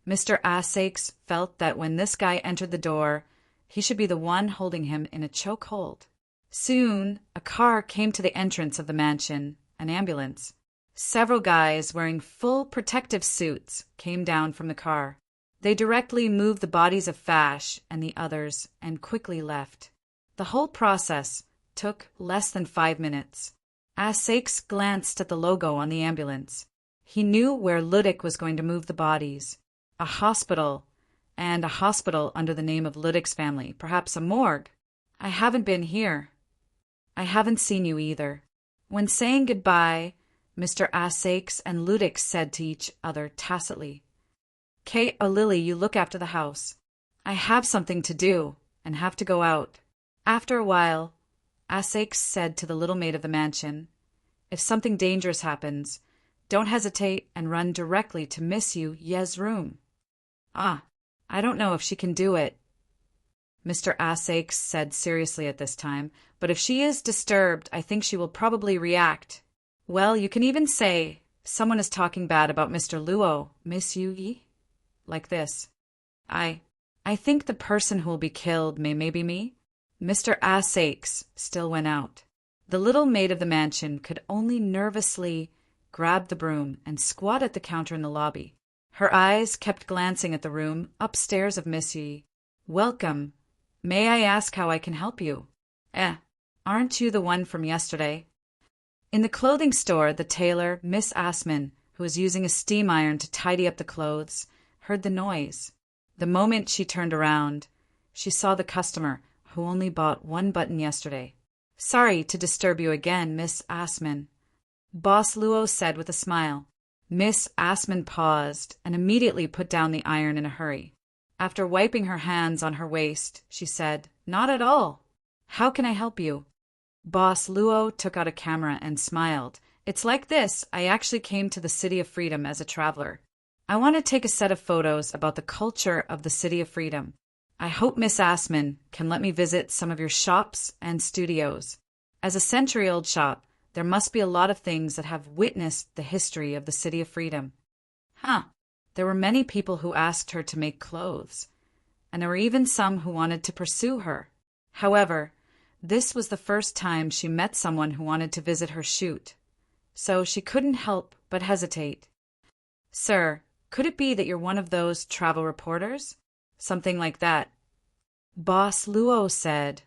Mr. Assakes felt that when this guy entered the door, he should be the one holding him in a chokehold. Soon, a car came to the entrance of the mansion, an ambulance. Several guys wearing full protective suits came down from the car. They directly moved the bodies of Fash and the others and quickly left. The whole process took less than 5 minutes. Assakes glanced at the logo on the ambulance. He knew where Ludic was going to move the bodies. A hospital, and a hospital under the name of Ludic's family, perhaps a morgue. "I haven't been here." "I haven't seen you either." When saying goodbye, Mr. Assakes and Ludic said to each other tacitly, "Kay or Lily, you look after the house. I have something to do and have to go out." After a while, Assakes said to the little maid of the mansion, "If something dangerous happens, don't hesitate and run directly to Miss Yu's room." "Ah, I don't know if she can do it," Mr. Assakes said seriously at this time, "but if she is disturbed, I think she will probably react. Well, you can even say, someone is talking bad about Mr. Luo, Miss Yu, like this. I think the person who will be killed may maybe me." Mr. Assakes still went out. The little maid of the mansion could only nervously grab the broom and squat at the counter in the lobby. Her eyes kept glancing at the room upstairs of Miss Yi. "Welcome. May I ask how I can help you?" Aren't you the one from yesterday?" In the clothing store, the tailor, Miss Asman, who was using a steam iron to tidy up the clothes, heard the noise. The moment she turned around, she saw the customer, who only bought one button yesterday. "Sorry to disturb you again, Miss Asman," Boss Luo said with a smile. Miss Asman paused and immediately put down the iron in a hurry. After wiping her hands on her waist, she said, "Not at all. How can I help you?" Boss Luo took out a camera and smiled. "It's like this. I actually came to the City of Freedom as a traveler. I want to take a set of photos about the culture of the City of Freedom. I hope Miss Asman can let me visit some of your shops and studios. As a century-old shop, there must be a lot of things that have witnessed the history of the City of Freedom." There were many people who asked her to make clothes, and there were even some who wanted to pursue her. However, this was the first time she met someone who wanted to visit her shoot, so she couldn't help but hesitate. Sir, could it be that you're one of those travel reporters? Something like that. Boss Luo said,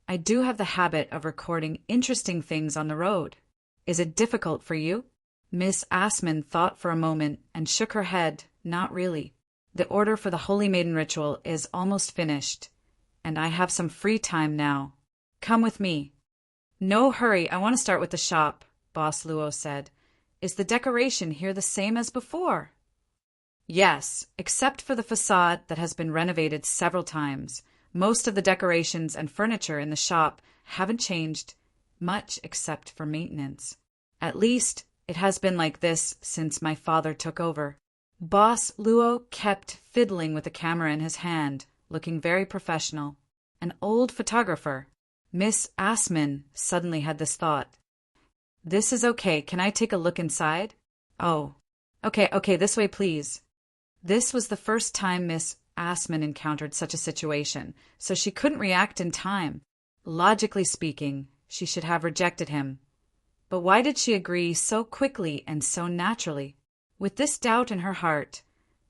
I do have the habit of recording interesting things on the road. Is it difficult for you? Miss Assman thought for a moment and shook her head. Not really. The order for the Holy Maiden ritual is almost finished, and I have some free time now. Come with me. No hurry, I want to start with the shop, Boss Luo said. Is the decoration here the same as before? Yes, except for the facade that has been renovated several times. Most of the decorations and furniture in the shop haven't changed much except for maintenance. At least, it has been like this since my father took over. Boss Luo kept fiddling with the camera in his hand, looking very professional. An old photographer. Miss Assman suddenly had this thought. This is okay. Can I take a look inside? Oh. Okay, this way, please. This was the first time Miss Assman encountered such a situation, so she couldn't react in time. Logically speaking, she should have rejected him. But why did she agree so quickly and so naturally? With this doubt in her heart,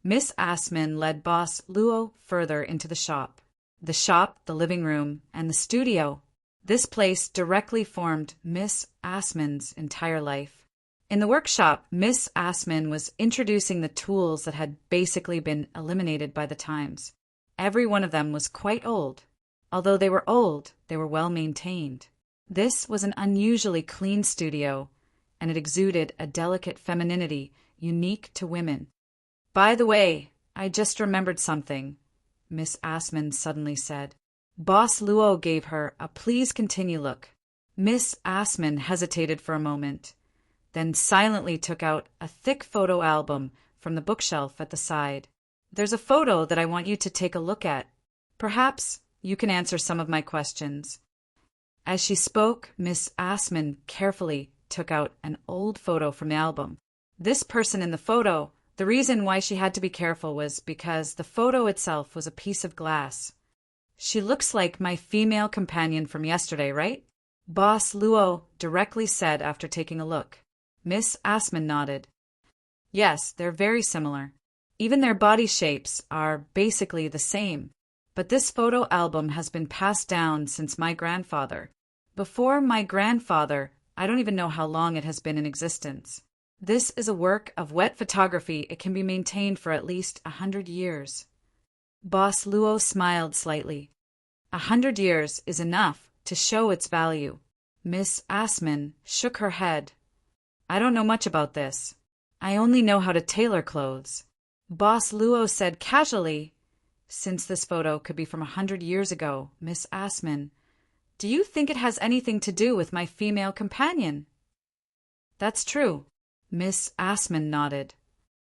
Miss Assman led Boss Luo further into the shop. The shop, the living room, and the studio. This place directly formed Miss Assman's entire life. In the workshop, Miss Assman was introducing the tools that had basically been eliminated by the times. Every one of them was quite old. Although they were old, they were well maintained. This was an unusually clean studio, and it exuded a delicate femininity unique to women. By the way, I just remembered something, Miss Assman suddenly said. Boss Luo gave her a please continue look. Miss Assman hesitated for a moment, then silently took out a thick photo album from the bookshelf at the side. There's a photo that I want you to take a look at. Perhaps you can answer some of my questions. As she spoke, Miss Assman carefully took out an old photo from the album. This person in the photo, the reason why she had to be careful was because the photo itself was a piece of glass. She looks like my female companion from yesterday, right? Boss Luo directly said after taking a look. Miss Assman nodded. Yes, they're very similar. Even their body shapes are basically the same. But this photo album has been passed down since my grandfather. Before my grandfather, I don't even know how long it has been in existence. This is a work of wet photography. It can be maintained for at least 100 years. Boss Luo smiled slightly. 100 years is enough to show its value. Miss Assman shook her head. I don't know much about this. I only know how to tailor clothes. Boss Luo said casually, since this photo could be from 100 years ago, Miss Assman, do you think it has anything to do with my female companion? That's true. Miss Assman nodded.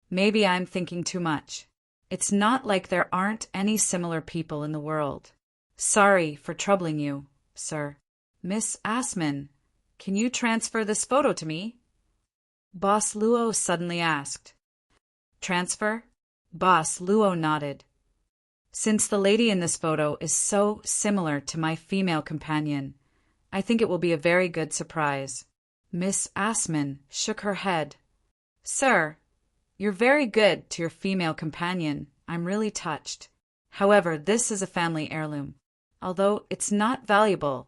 Maybe I'm thinking too much. It's not like there aren't any similar people in the world. Sorry for troubling you, sir. Miss Assman, can you transfer this photo to me? Boss Luo suddenly asked. Transfer? Boss Luo nodded. Since the lady in this photo is so similar to my female companion, I think it will be a very good surprise. Miss Assman shook her head. Sir, you're very good to your female companion. I'm really touched. However, this is a family heirloom. Although it's not valuable,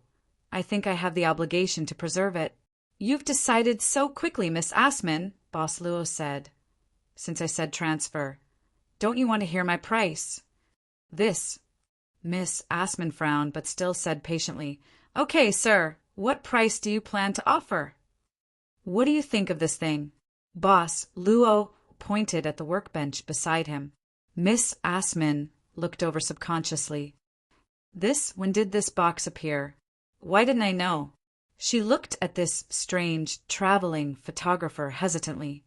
I think I have the obligation to preserve it. You've decided so quickly, Miss Assman, Boss Luo said. Since I said transfer, don't you want to hear my price? This. Miss Assman frowned, but still said patiently, Okay, sir, what price do you plan to offer? What do you think of this thing? Boss Luo pointed at the workbench beside him. Miss Assman looked over subconsciously. When did this box appear? Why didn't I know? She looked at this strange, traveling photographer hesitantly.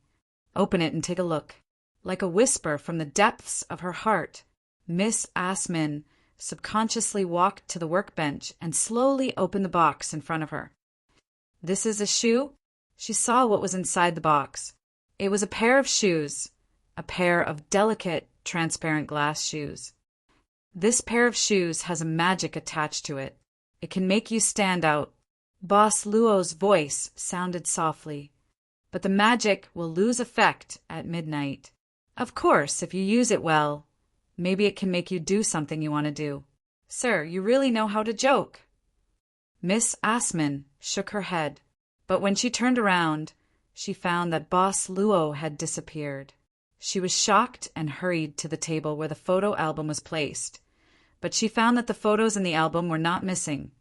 Open it and take a look. Like a whisper from the depths of her heart, Miss Assman subconsciously walked to the workbench and slowly opened the box in front of her. This is a shoe? She saw what was inside the box. It was a pair of shoes, a pair of delicate, transparent glass shoes. This pair of shoes has a magic attached to it. It can make you stand out. Boss Luo's voice sounded softly, but the magic will lose effect at midnight. Of course, if you use it well, maybe it can make you do something you want to do. Sir, you really know how to joke." Miss Assman shook her head, but when she turned around, she found that Boss Luo had disappeared. She was shocked and hurried to the table where the photo album was placed, but she found that the photos in the album were not missing,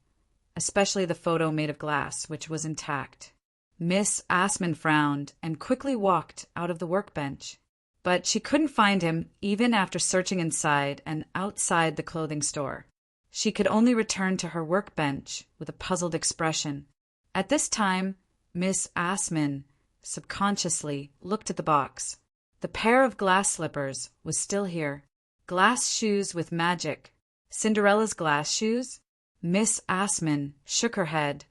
especially the photo made of glass, which was intact. Miss Assman frowned and quickly walked out of the workbench, but she couldn't find him even after searching inside and outside the clothing store. She could only return to her workbench with a puzzled expression. At this time, Miss Assman subconsciously looked at the box. The pair of glass slippers was still here. Glass shoes with magic. Cinderella's glass shoes? Miss Assman shook her head,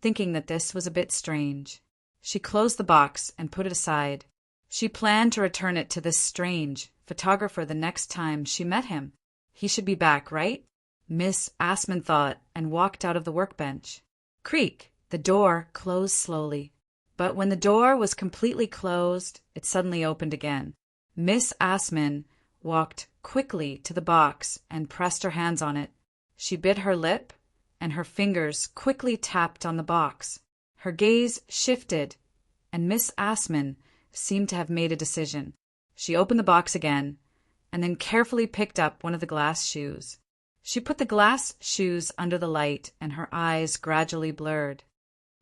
thinking that this was a bit strange. She closed the box and put it aside. She planned to return it to this strange photographer the next time she met him. He should be back, right? Miss Assman thought and walked out of the workbench. Creak! The door closed slowly. But when the door was completely closed, it suddenly opened again. Miss Assman walked quickly to the box and pressed her hands on it. She bit her lip, and her fingers quickly tapped on the box. Her gaze shifted, and Miss Assman seemed to have made a decision. She opened the box again, and then carefully picked up one of the glass shoes. She put the glass shoes under the light, and her eyes gradually blurred.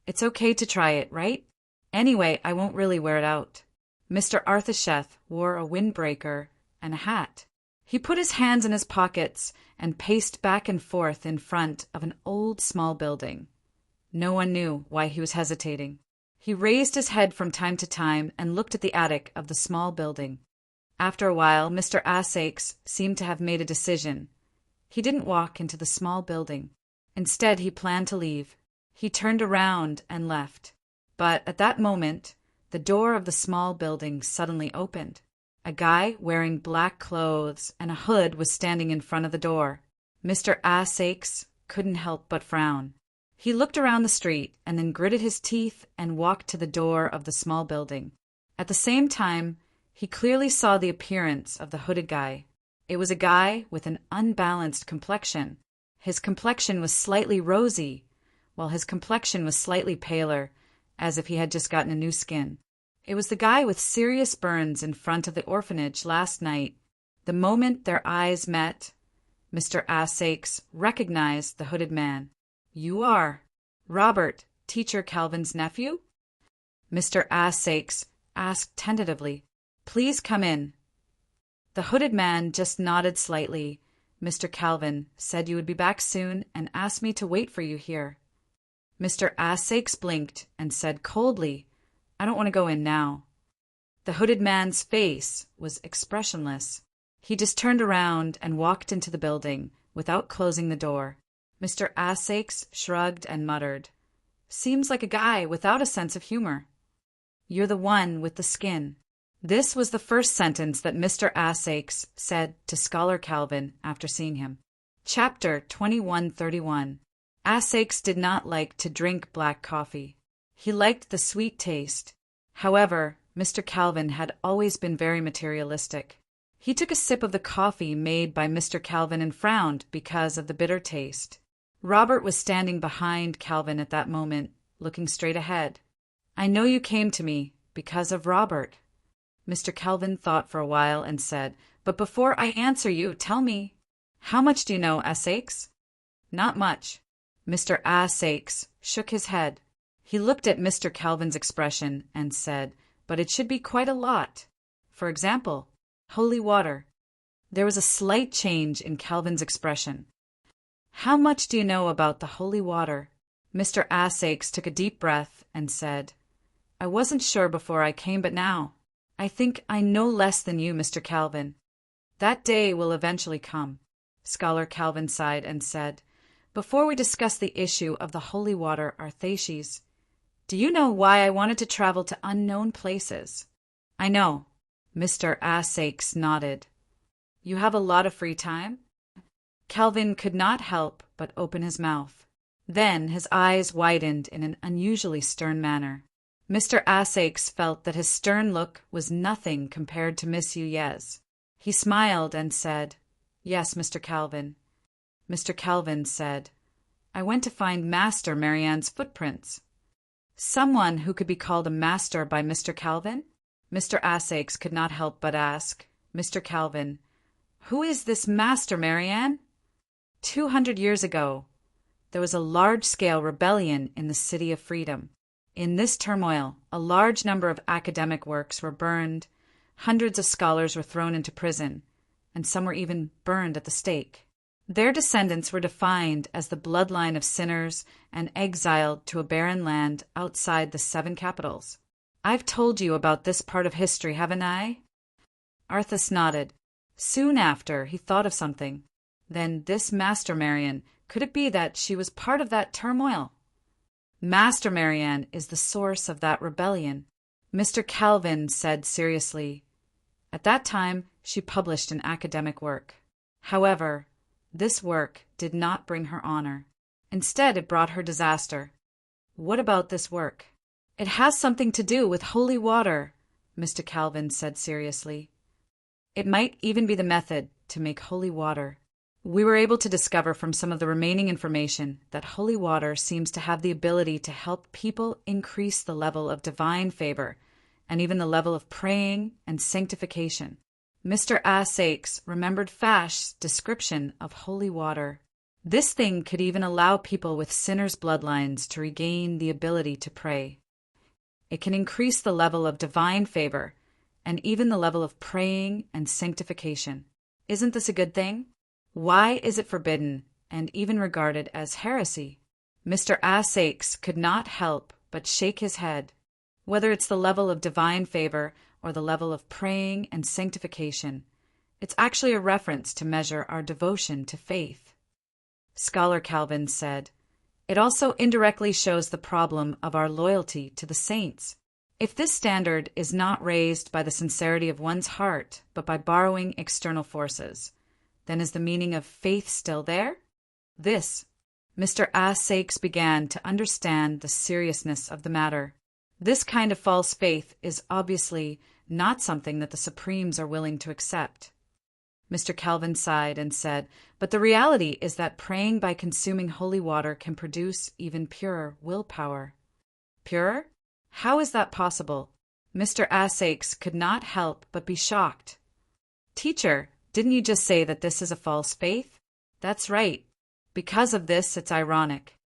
It's okay to try it, right? Anyway, I won't really wear it out. Mr. Arthasheth wore a windbreaker and a hat. He put his hands in his pockets and paced back and forth in front of an old small building. No one knew why he was hesitating. He raised his head from time to time and looked at the attic of the small building. After a while, Mr. Assakes seemed to have made a decision. He didn't walk into the small building. Instead, he planned to leave. He turned around and left. But at that moment, the door of the small building suddenly opened. A guy wearing black clothes and a hood was standing in front of the door. Mr. Assakes couldn't help but frown. He looked around the street and then gritted his teeth and walked to the door of the small building. At the same time, he clearly saw the appearance of the hooded guy. It was a guy with an unbalanced complexion. His complexion was slightly rosy, while his complexion was slightly paler, as if he had just gotten a new skin. It was the guy with serious burns in front of the orphanage last night. The moment their eyes met, Mr. Assakes recognized the hooded man. "You are Robert, Teacher Calvin's nephew?" Mr. Assakes asked tentatively. "Please come in." The hooded man just nodded slightly. "Mr. Calvin said you would be back soon and asked me to wait for you here." Mr. Assakes blinked and said coldly, "I don't want to go in now." The hooded man's face was expressionless. He just turned around and walked into the building without closing the door. Mr. Assakes shrugged and muttered, "Seems like a guy without a sense of humor." "You're the one with the skin." This was the first sentence that Mr. Assakes said to Scholar Calvin after seeing him. Chapter 2131. Assakes did not like to drink black coffee. He liked the sweet taste. However, Mr. Calvin had always been very materialistic. He took a sip of the coffee made by Mr. Calvin and frowned because of the bitter taste. Robert was standing behind Calvin at that moment, looking straight ahead. "I know you came to me because of Robert." Mr. Calvin thought for a while and said, "But before I answer you, tell me, how much do you know, Assakes?" "Not much." Mr. Assakes shook his head. He looked at Mr. Calvin's expression and said, "But it should be quite a lot. For example, holy water." There was a slight change in Calvin's expression. "How much do you know about the holy water?" Mr. Assakes took a deep breath and said, "I wasn't sure before I came, but now I think I know less than you, Mr. Calvin." "That day will eventually come." Scholar Calvin sighed and said, "Before we discuss the issue of the holy water, Arthashis, do you know why I wanted to travel to unknown places?" "I know." Mr. Assakes nodded. "You have a lot of free time?" Calvin could not help but open his mouth. Then his eyes widened in an unusually stern manner. Mr. Asakes felt that his stern look was nothing compared to Miss Yuyez. He smiled and said, "Yes, Mr. Calvin." Mr. Calvin said, "I went to find Master Marianne's footprints." Someone who could be called a master by Mr. Calvin? Mr. Asakes could not help but ask, "Mr. Calvin, who is this Master Marianne?" 200 years ago, there was a large-scale rebellion in the City of Freedom. In this turmoil, a large number of academic works were burned, hundreds of scholars were thrown into prison, and some were even burned at the stake. Their descendants were defined as the bloodline of sinners and exiled to a barren land outside the 7 capitals. I've told you about this part of history, haven't I? Arthas nodded. Soon after, he thought of something. Then this Master Marian, could it be that she was part of that turmoil? Master Marianne is the source of that rebellion, Mr. Calvin said seriously. At that time, she published an academic work. However, this work did not bring her honor. Instead, it brought her disaster. What about this work? It has something to do with holy water, Mr. Calvin said seriously. It might even be the method to make holy water. We were able to discover from some of the remaining information that holy water seems to have the ability to help people increase the level of divine favor and even the level of praying and sanctification. Mr. Asakes remembered Fash's description of holy water. This thing could even allow people with sinners' bloodlines to regain the ability to pray. It can increase the level of divine favor and even the level of praying and sanctification. Isn't this a good thing? Why is it forbidden and even regarded as heresy? Mr. Asakes could not help but shake his head. Whether it's the level of divine favor or the level of praying and sanctification, it's actually a reference to measure our devotion to faith. Scholar Calvin said, "It also indirectly shows the problem of our loyalty to the saints. If this standard is not raised by the sincerity of one's heart, but by borrowing external forces, then is the meaning of faith still there?" Mr. Asakes began to understand the seriousness of the matter. This kind of false faith is obviously not something that the Supremes are willing to accept. Mr. Calvin sighed and said, "But the reality is that praying by consuming holy water can produce even purer willpower." Purer? How is that possible? Mr. Asakes could not help but be shocked. "Teacher, didn't you just say that this is a false faith?" "That's right. Because of this, it's ironic."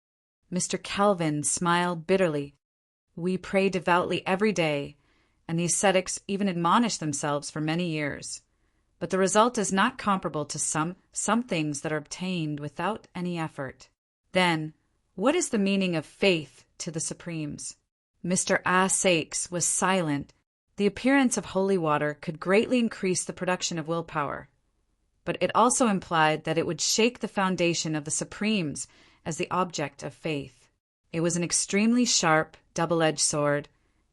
Mr. Calvin smiled bitterly. "We pray devoutly every day, and the ascetics even admonish themselves for many years. But the result is not comparable to some things that are obtained without any effort. Then, what is the meaning of faith to the Supremes?" Mr. Asakes was silent. The appearance of holy water could greatly increase the production of willpower, but it also implied that it would shake the foundation of the Supremes as the object of faith. It was an extremely sharp, double-edged sword,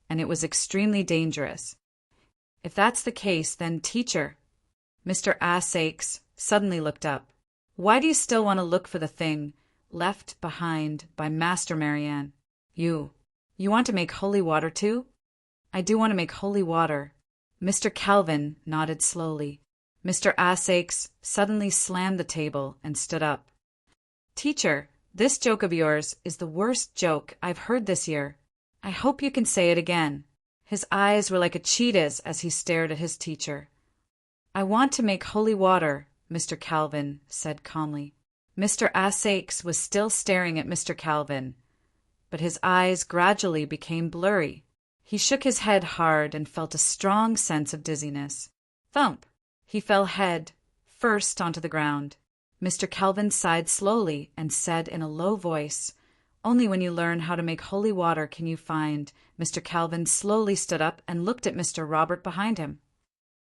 and it was extremely dangerous. If that's the case, then, teacher, Mr. Asakes suddenly looked up. "Why do you still want to look for the thing left behind by Master Marianne? You want to make holy water too?" "I do want to make holy water." Mr. Calvin nodded slowly. Mr. Asakes suddenly slammed the table and stood up. "Teacher, this joke of yours is the worst joke I've heard this year. I hope you can say it again." His eyes were like a cheetah's as he stared at his teacher. "I want to make holy water," Mr. Calvin said calmly. Mr. Asakes was still staring at Mr. Calvin, but his eyes gradually became blurry. He shook his head hard and felt a strong sense of dizziness. Thump! He fell head first onto the ground. Mr. Calvin sighed slowly and said in a low voice, "Only when you learn how to make holy water can you find." Mr. Calvin slowly stood up and looked at Mr. Robert behind him.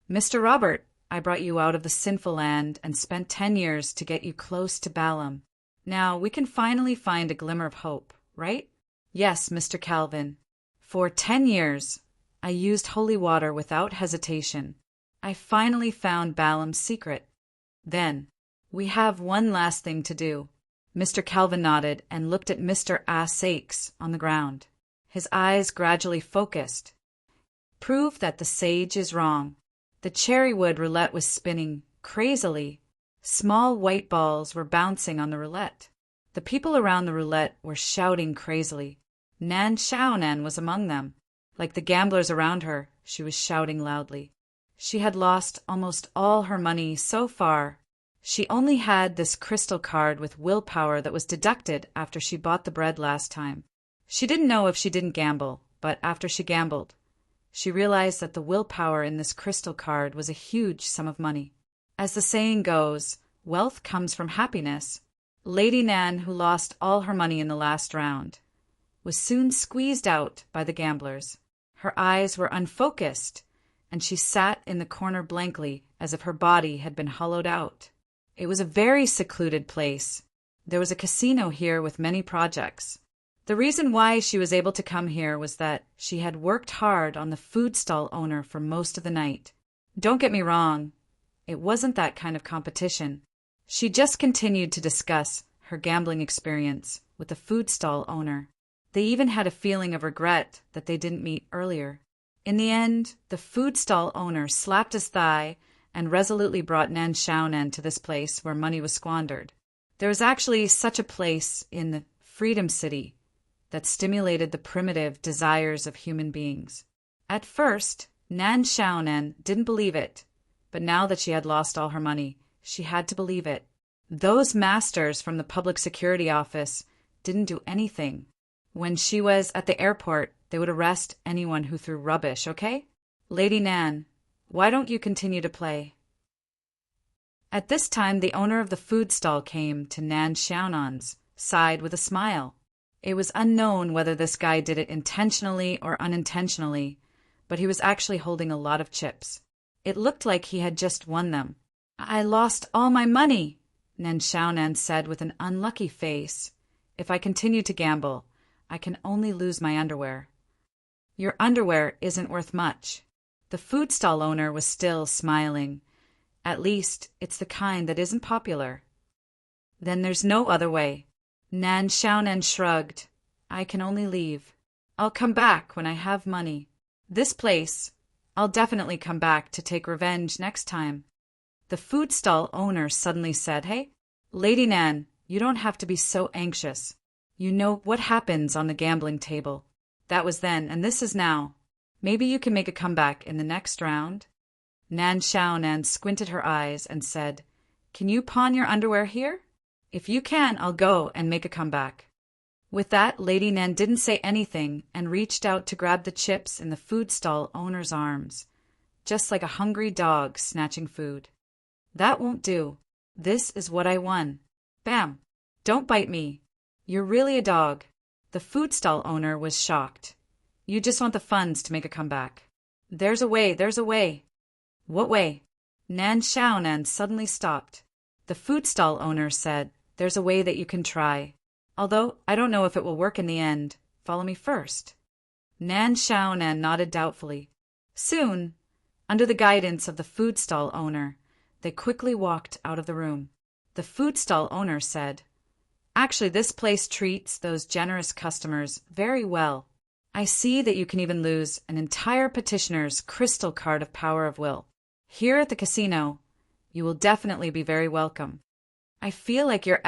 "Mr. Robert, I brought you out of the sinful land and spent 10 years to get you close to Balaam. Now we can finally find a glimmer of hope, right?" "Yes, Mr. Calvin. For 10 years, I used holy water without hesitation. I finally found Balaam's secret. Then, we have one last thing to do." Mr. Calvin nodded and looked at Mr. Asakes on the ground. His eyes gradually focused. Prove that the sage is wrong. The cherrywood roulette was spinning crazily. Small white balls were bouncing on the roulette. The people around the roulette were shouting crazily. Nan Xiaonan was among them. Like the gamblers around her, she was shouting loudly. She had lost almost all her money so far. She only had this crystal card with willpower that was deducted after she bought the bread last time. She didn't know if she didn't gamble, but after she gambled, she realized that the willpower in this crystal card was a huge sum of money. As the saying goes, wealth comes from happiness. Lady Nan, who lost all her money in the last round, was soon squeezed out by the gamblers. Her eyes were unfocused, and she sat in the corner blankly as if her body had been hollowed out. It was a very secluded place. There was a casino here with many projects. The reason why she was able to come here was that she had worked hard on the food stall owner for most of the night. Don't get me wrong, it wasn't that kind of competition. She just continued to discuss her gambling experience with the food stall owner. They even had a feeling of regret that they didn't meet earlier. In the end, the food stall owner slapped his thigh and resolutely brought Nan Xiaonan to this place where money was squandered. There was actually such a place in the Freedom City that stimulated the primitive desires of human beings. At first, Nan Xiaonan didn't believe it, but now that she had lost all her money, she had to believe it. Those masters from the public security office didn't do anything. When she was at the airport, they would arrest anyone who threw rubbish, okay? Lady Nan, why don't you continue to play? At this time, the owner of the food stall came to Nan Xiaonan's side with a smile. It was unknown whether this guy did it intentionally or unintentionally, but he was actually holding a lot of chips. It looked like he had just won them. I lost all my money, Nan Xiaonan said with an unlucky face. If I continue to gamble, I can only lose my underwear. Your underwear isn't worth much. The food stall owner was still smiling. At least, it's the kind that isn't popular. Then there's no other way. Nan Xiaonan shrugged. I can only leave. I'll come back when I have money. This place, I'll definitely come back to take revenge next time. The food stall owner suddenly said, Hey, Lady Nan, you don't have to be so anxious. You know what happens on the gambling table. That was then, and this is now. Maybe you can make a comeback in the next round? Nan Xiaonan squinted her eyes and said, Can you pawn your underwear here? If you can, I'll go and make a comeback. With that, Lady Nan didn't say anything and reached out to grab the chips in the food stall owner's arms, just like a hungry dog snatching food. That won't do. This is what I won. Bam! Don't bite me. You're really a dog. The food stall owner was shocked. You just want the funds to make a comeback. There's a way, there's a way. What way? Nan Xiaonan suddenly stopped. The food stall owner said, There's a way that you can try. Although I don't know if it will work in the end. Follow me first. Nan Xiaonan nodded doubtfully. Soon, under the guidance of the food stall owner, they quickly walked out of the room. The food stall owner said, Actually, this place treats those generous customers very well. I see that you can even lose an entire petitioner's crystal card of power of will. Here at the casino, you will definitely be very welcome. I feel like you're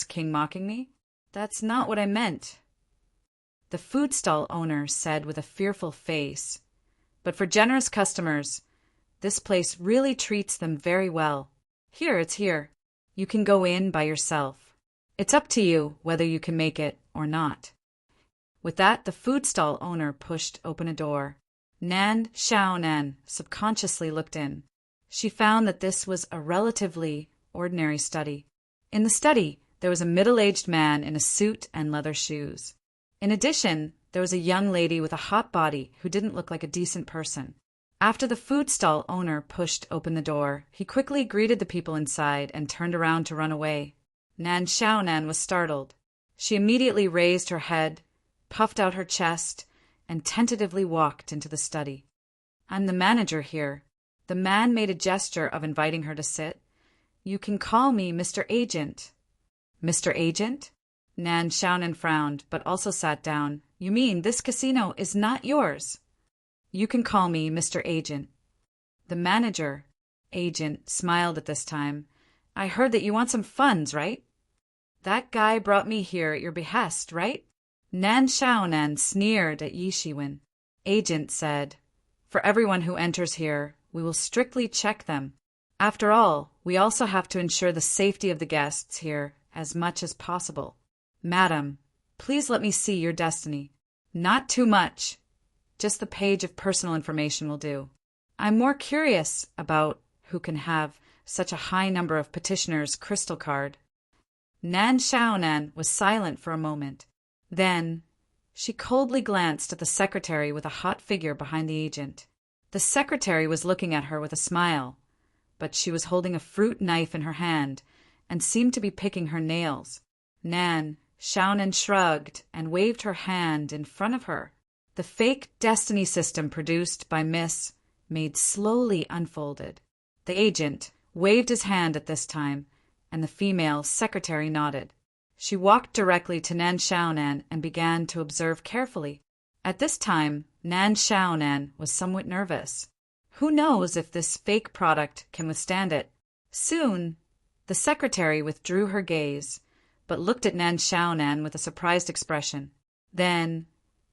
King mocking me. That's not what I meant. The food stall owner said with a fearful face, But for generous customers, this place really treats them very well. Here, it's here. You can go in by yourself. It's up to you whether you can make it or not. With that, the food stall owner pushed open a door. Nan Xiaonan subconsciously looked in. She found that this was a relatively ordinary study. In the study, there was a middle-aged man in a suit and leather shoes. In addition, there was a young lady with a hot body who didn't look like a decent person. After the food stall owner pushed open the door, he quickly greeted the people inside and turned around to run away. Nan Xiaonan was startled. She immediately raised her head, puffed out her chest, and tentatively walked into the study. I'm the manager here. The man made a gesture of inviting her to sit. You can call me Mr. Agent. Mr. Agent? Nan Xiaonan frowned, but also sat down. You mean this casino is not yours? You can call me Mr. Agent. The manager, agent, smiled at this time. I heard that you want some funds, right? That guy brought me here at your behest, right? Nan Xiaonan sneered at Yi Shiwen. Agent said, For everyone who enters here, we will strictly check them. After all, we also have to ensure the safety of the guests here as much as possible. Madam, please let me see your destiny. Not too much. Just the page of personal information will do. I'm more curious about who can have such a high number of petitioners' crystal card. Nan Xiaonan was silent for a moment. Then, she coldly glanced at the secretary with a hot figure behind the agent. The secretary was looking at her with a smile, but she was holding a fruit knife in her hand and seemed to be picking her nails. Nan Xiaonan shrugged and waved her hand in front of her. The fake destiny system produced by Miss Maid slowly unfolded. The agent waved his hand at this time, and the female secretary nodded. She walked directly to Nan Xiaonan and began to observe carefully. At this time, Nan Xiaonan was somewhat nervous. Who knows if this fake product can withstand it? Soon, the secretary withdrew her gaze, but looked at Nan Xiaonan with a surprised expression. Then,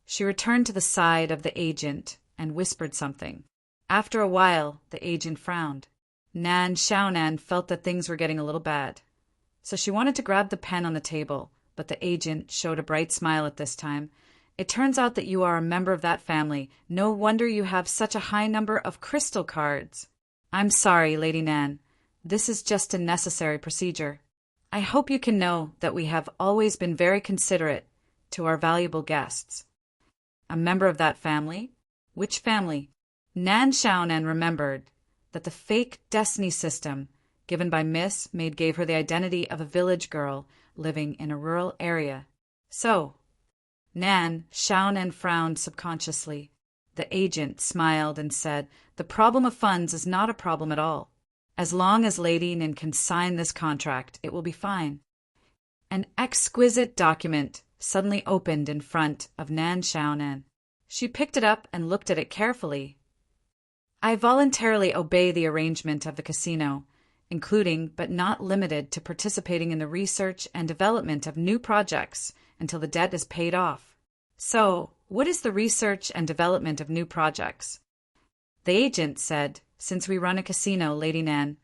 she returned to the side of the agent and whispered something. After a while, the agent frowned. Nan Xiaonan felt that things were getting a little bad, so she wanted to grab the pen on the table, but the agent showed a bright smile at this time. It turns out that you are a member of that family. No wonder you have such a high number of crystal cards. I'm sorry, Lady Nan. This is just a necessary procedure. I hope you can know that we have always been very considerate to our valuable guests. A member of that family? Which family? Nan Xiaonan remembered that the fake destiny system given by Miss Maid gave her the identity of a village girl living in a rural area. So, Nan Xiaonan frowned subconsciously. The agent smiled and said, The problem of funds is not a problem at all. As long as Lady Nan can sign this contract, it will be fine. An exquisite document suddenly opened in front of Nan Xiaonan. She picked it up and looked at it carefully. I voluntarily obey the arrangement of the casino, including but not limited to participating in the research and development of new projects until the debt is paid off. So, what is the research and development of new projects? The agent said, Since we run a casino, Lady Nan,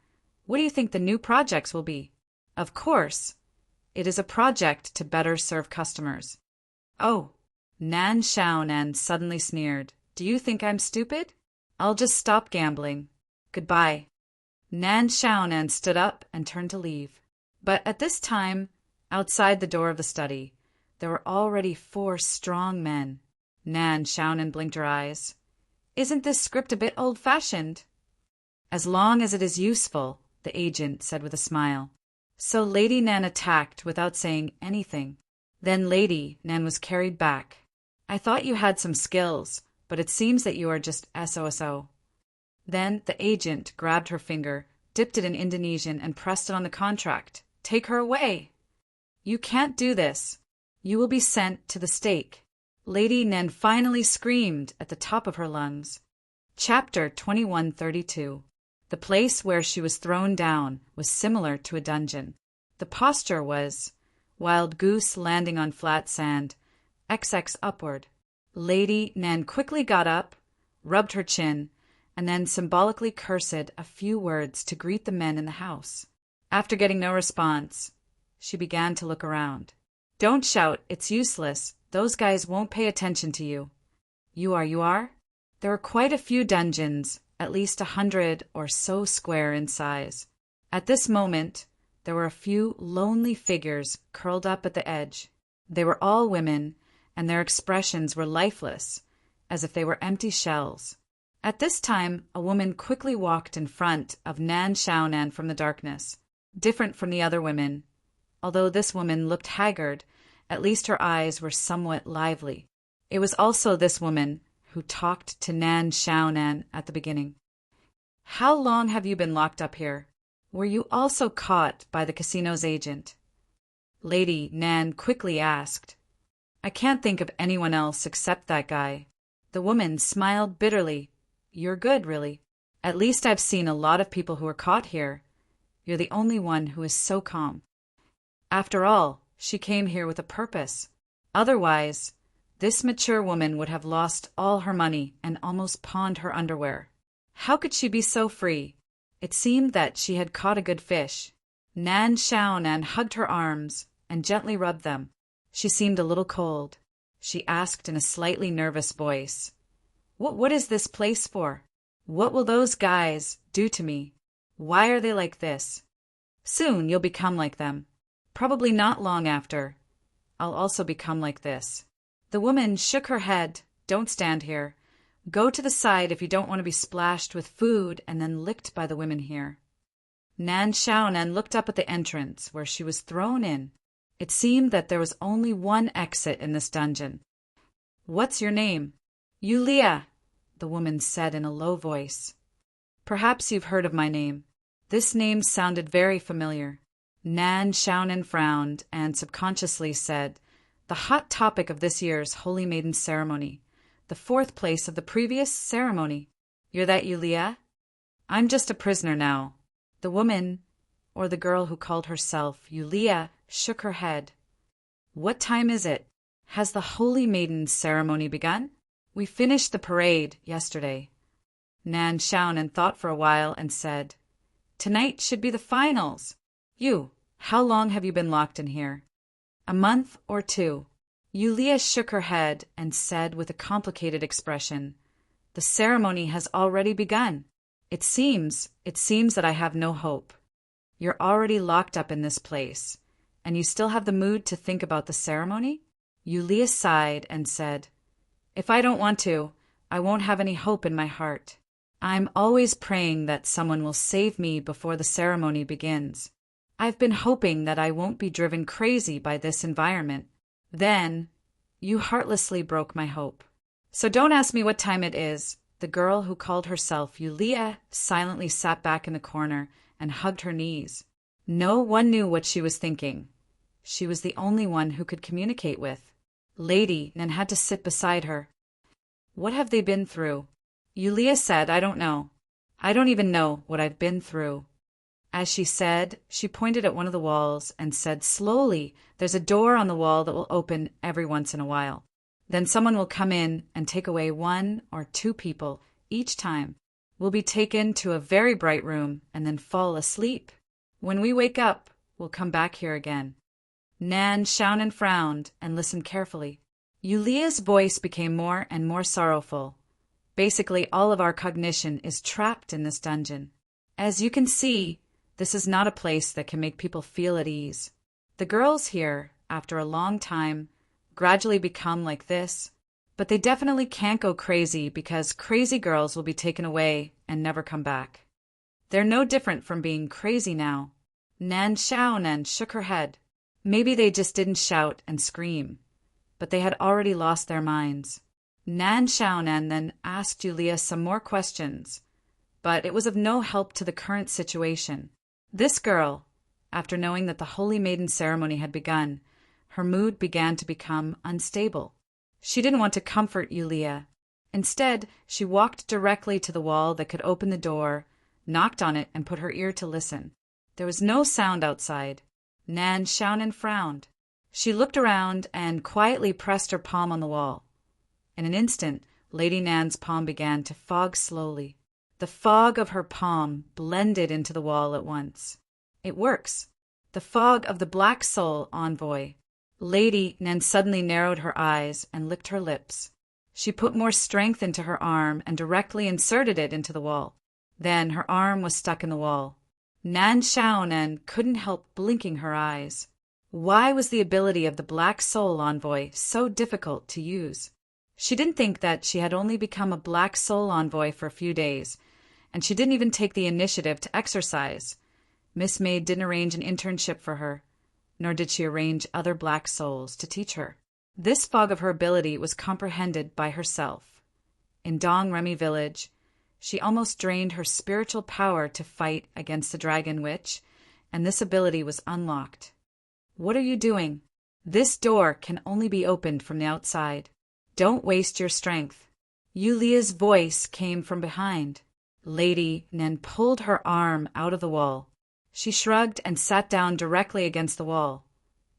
what do you think the new projects will be? Of course, it is a project to better serve customers. Oh, Nan Xiaonan suddenly sneered. Do you think I'm stupid? I'll just stop gambling. Goodbye. Nan Xiaonan stood up and turned to leave. But at this time, outside the door of the study, there were already 4 strong men. Nan Xiaonan blinked her eyes. Isn't this script a bit old-fashioned? As long as it is useful, the agent said with a smile. So Lady Nan attacked without saying anything. Then Lady Nan was carried back. I thought you had some skills, but it seems that you are just SOSO. Then the agent grabbed her finger, dipped it in Indonesian, and pressed it on the contract. Take her away. You can't do this. You will be sent to the stake. Lady Nan finally screamed at the top of her lungs. Chapter 2132. The place where she was thrown down was similar to a dungeon. The posture was wild goose landing on flat sand, XX upward. Lady Nan quickly got up, rubbed her chin, and then symbolically cursed a few words to greet the men in the house. After getting no response, she began to look around. Don't shout, it's useless. Those guys won't pay attention to you. You are? There are quite a few dungeons, at least 100 or so square in size. At this moment, there were a few lonely figures curled up at the edge. They were all women, and their expressions were lifeless, as if they were empty shells. At this time, a woman quickly walked in front of Nan Xiaonan from the darkness, different from the other women. Although this woman looked haggard, at least her eyes were somewhat lively. It was also this woman who talked to Nan Xiaonan at the beginning. How long have you been locked up here? Were you also caught by the casino's agent? Lady Nan quickly asked. I can't think of anyone else except that guy. The woman smiled bitterly. You're good, really. At least I've seen a lot of people who are caught here. You're the only one who is so calm. After all, she came here with a purpose. Otherwise, this mature woman would have lost all her money and almost pawned her underwear. How could she be so free? It seemed that she had caught a good fish. Nan Xiaonan hugged her arms and gently rubbed them. She seemed a little cold. She asked in a slightly nervous voice, What is this place for? What will those guys do to me? Why are they like this? Soon you'll become like them. Probably not long after. I'll also become like this. The woman shook her head. Don't stand here. Go to the side if you don't want to be splashed with food and then licked by the women here. Nan Xiaonan looked up at the entrance where she was thrown in. It seemed that there was only one exit in this dungeon. What's your name? Yulia, the woman said in a low voice. Perhaps you've heard of my name. This name sounded very familiar. Nan Xiaonan frowned and subconsciously said, the hot topic of this year's Holy Maiden ceremony, the fourth place of the previous ceremony. You're that Yulia? I'm just a prisoner now. The woman, or the girl who called herself Yulia, shook her head. What time is it? Has the Holy Maiden ceremony begun? We finished the parade yesterday. Nan Xiaonan thought for a while and said, Tonight should be the finals. How long have you been locked in here? A month or 2. Yulia shook her head and said with a complicated expression, The ceremony has already begun. It seems that I have no hope. You're already locked up in this place, and you still have the mood to think about the ceremony? Yulia sighed and said, If I don't want to, I won't have any hope in my heart. I'm always praying that someone will save me before the ceremony begins. I've been hoping that I won't be driven crazy by this environment. Then, you heartlessly broke my hope. So don't ask me what time it is. The girl who called herself Yulia silently sat back in the corner and hugged her knees. No one knew what she was thinking. She was the only one who could communicate with. Lady Nan had to sit beside her. What have they been through? Yulia said, I don't know. I don't even know what I've been through. As she said, she pointed at one of the walls and said slowly, There's a door on the wall that will open every once in a while. Then someone will come in and take away 1 or 2 people each time. We'll be taken to a very bright room and then fall asleep. When we wake up, we'll come back here again. Nan Xiaonan frowned and listened carefully. Yulia's voice became more and more sorrowful. Basically, all of our cognition is trapped in this dungeon. As you can see, this is not a place that can make people feel at ease. The girls here, after a long time, gradually become like this, but they definitely can't go crazy because crazy girls will be taken away and never come back. They're no different from being crazy now. Nan Xiaonan shook her head. Maybe they just didn't shout and scream, but they had already lost their minds. Nan Xiaonan then asked Yulia some more questions, but it was of no help to the current situation. This girl, after knowing that the Holy Maiden ceremony had begun, her mood began to become unstable. She didn't want to comfort Yulia. Instead, she walked directly to the wall that could open the door, knocked on it, and put her ear to listen. There was no sound outside. Nan Xiaonan frowned. She looked around and quietly pressed her palm on the wall. In an instant, Lady Nan's palm began to fog slowly. The fog of her palm blended into the wall at once. It works. The fog of the Black Soul envoy. Lady Nan suddenly narrowed her eyes and licked her lips. She put more strength into her arm and directly inserted it into the wall. Then her arm was stuck in the wall. Nan Xiaonan couldn't help blinking her eyes. Why was the ability of the Black Soul envoy so difficult to use? She didn't think that she had only become a Black Soul envoy for a few days, and she didn't even take the initiative to exercise. Miss Maid didn't arrange an internship for her, nor did she arrange other Black Souls to teach her. This fog of her ability was comprehended by herself. In Dong Remy village, she almost drained her spiritual power to fight against the Dragon Witch, and this ability was unlocked. What are you doing? This door can only be opened from the outside. Don't waste your strength. Yulia's voice came from behind. Lady Nan pulled her arm out of the wall. She shrugged and sat down directly against the wall,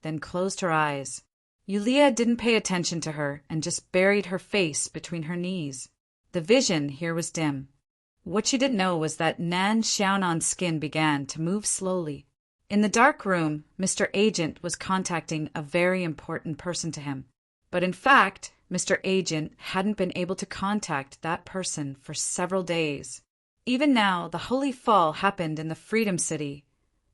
then closed her eyes. Yulia didn't pay attention to her and just buried her face between her knees. The vision here was dim. What she didn't know was that Nan Xiaonan's skin began to move slowly. In the dark room, Mr. Agent was contacting a very important person to him. But in fact, Mr. Agent hadn't been able to contact that person for several days. Even now, the Holy Fall happened in the Freedom City,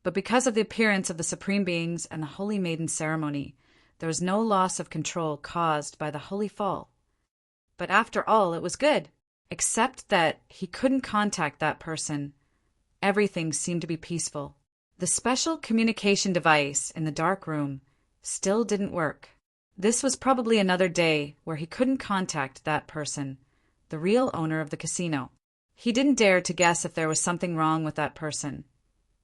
but because of the appearance of the Supreme Beings and the Holy Maiden ceremony, there was no loss of control caused by the Holy Fall. But after all, it was good, except that he couldn't contact that person. Everything seemed to be peaceful. The special communication device in the dark room still didn't work. This was probably another day where he couldn't contact that person, the real owner of the casino. He didn't dare to guess if there was something wrong with that person,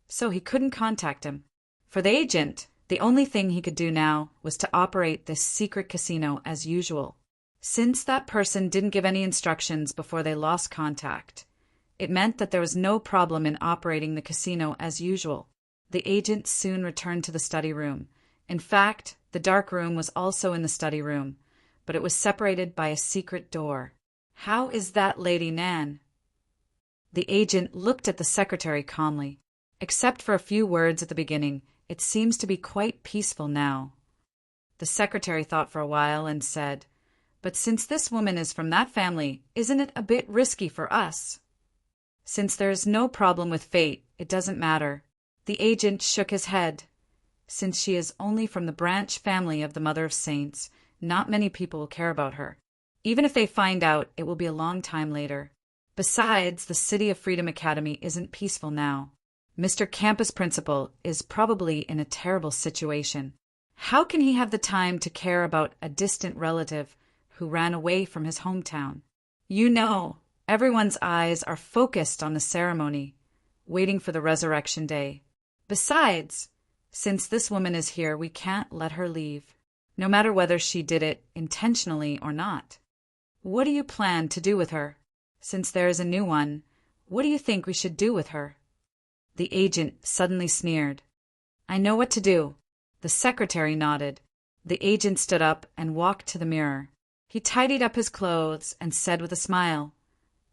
so he couldn't contact him. For the agent, the only thing he could do now was to operate this secret casino as usual. Since that person didn't give any instructions before they lost contact, it meant that there was no problem in operating the casino as usual. The agent soon returned to the study room. In fact, the dark room was also in the study room, but it was separated by a secret door. How is that, Lady Nan? The agent looked at the secretary calmly. Except for a few words at the beginning, it seems to be quite peaceful now. The secretary thought for a while and said, "But since this woman is from that family, isn't it a bit risky for us?" "Since there is no problem with fate, it doesn't matter." The agent shook his head. "Since she is only from the branch family of the Mother of Saints, not many people will care about her. Even if they find out, it will be a long time later. Besides, the City of Freedom Academy isn't peaceful now. Mr. Campus Principal is probably in a terrible situation. How can he have the time to care about a distant relative who ran away from his hometown? You know, everyone's eyes are focused on the ceremony, waiting for the resurrection day. Besides, since this woman is here, we can't let her leave, no matter whether she did it intentionally or not. What do you plan to do with her? Since there is a new one, what do you think we should do with her?" The agent suddenly sneered. "I know what to do." The secretary nodded. The agent stood up and walked to the mirror. He tidied up his clothes and said with a smile,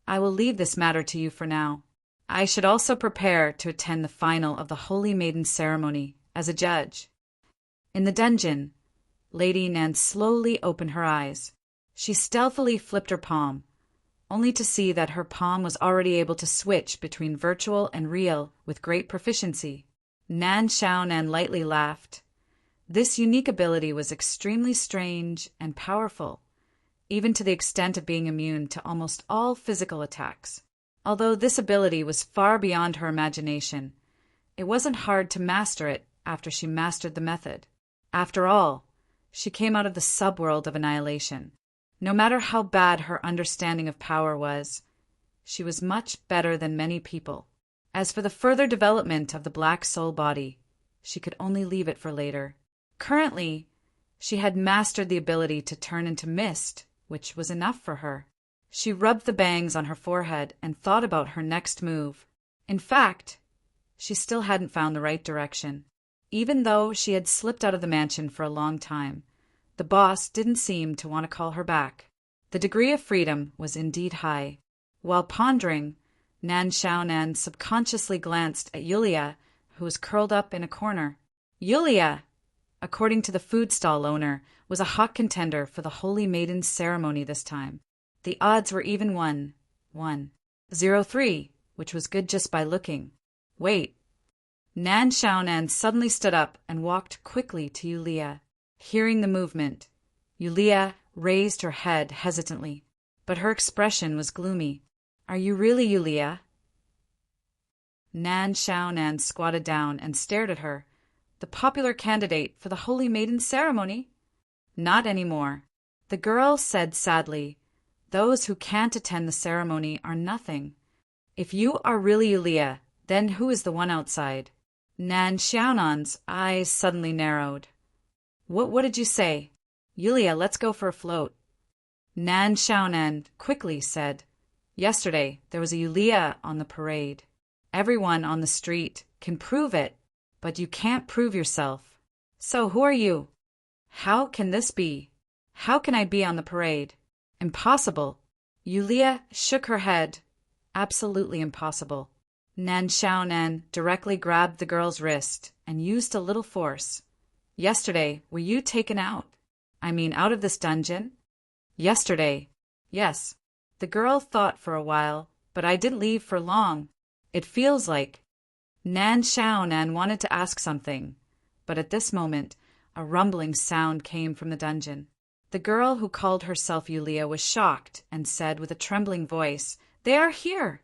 "I will leave this matter to you for now. I should also prepare to attend the final of the Holy Maiden ceremony as a judge." In the dungeon, Lady Nan slowly opened her eyes. She stealthily flipped her palm, only to see that her palm was already able to switch between virtual and real with great proficiency. Nan Xiaonan lightly laughed. This unique ability was extremely strange and powerful, even to the extent of being immune to almost all physical attacks. Although this ability was far beyond her imagination, it wasn't hard to master it after she mastered the method. After all, she came out of the subworld of annihilation. No matter how bad her understanding of power was, she was much better than many people. As for the further development of the black soul body, she could only leave it for later. Currently, she had mastered the ability to turn into mist, which was enough for her. She rubbed the bangs on her forehead and thought about her next move. In fact, she still hadn't found the right direction. Even though she had slipped out of the mansion for a long time, the boss didn't seem to want to call her back. The degree of freedom was indeed high. While pondering, Nan Xiaonan subconsciously glanced at Yulia, who was curled up in a corner. Yulia, according to the food stall owner, was a hot contender for the Holy Maiden ceremony this time. The odds were even 1-1-0-3, which was good just by looking. Wait. Nan Xiaonan suddenly stood up and walked quickly to Yulia. Hearing the movement, Yulia raised her head hesitantly, but her expression was gloomy. "Are you really Yulia?" Nan Xiaonan squatted down and stared at her. "The popular candidate for the Holy Maiden ceremony?" "Not anymore." The girl said sadly, "Those who can't attend the ceremony are nothing. If you are really Yulia, then who is the one outside?" Nan Xiaonan's eyes suddenly narrowed. What did you say? Yulia, let's go for a float. Nan Xiaonan quickly said, Yesterday there was a Yulia on the parade. Everyone on the street can prove it, but you can't prove yourself. So who are you? How can this be? How can I be on the parade? Impossible. Yulia shook her head. Absolutely impossible. Nan Xiaonan directly grabbed the girl's wrist and used a little force. Yesterday, were you taken out? Out of this dungeon? Yesterday. Yes. The girl thought for a while, but I didn't leave for long. It feels like. Nan Xiaonan wanted to ask something, but at this moment, a rumbling sound came from the dungeon. The girl who called herself Yulia was shocked and said with a trembling voice, They are here!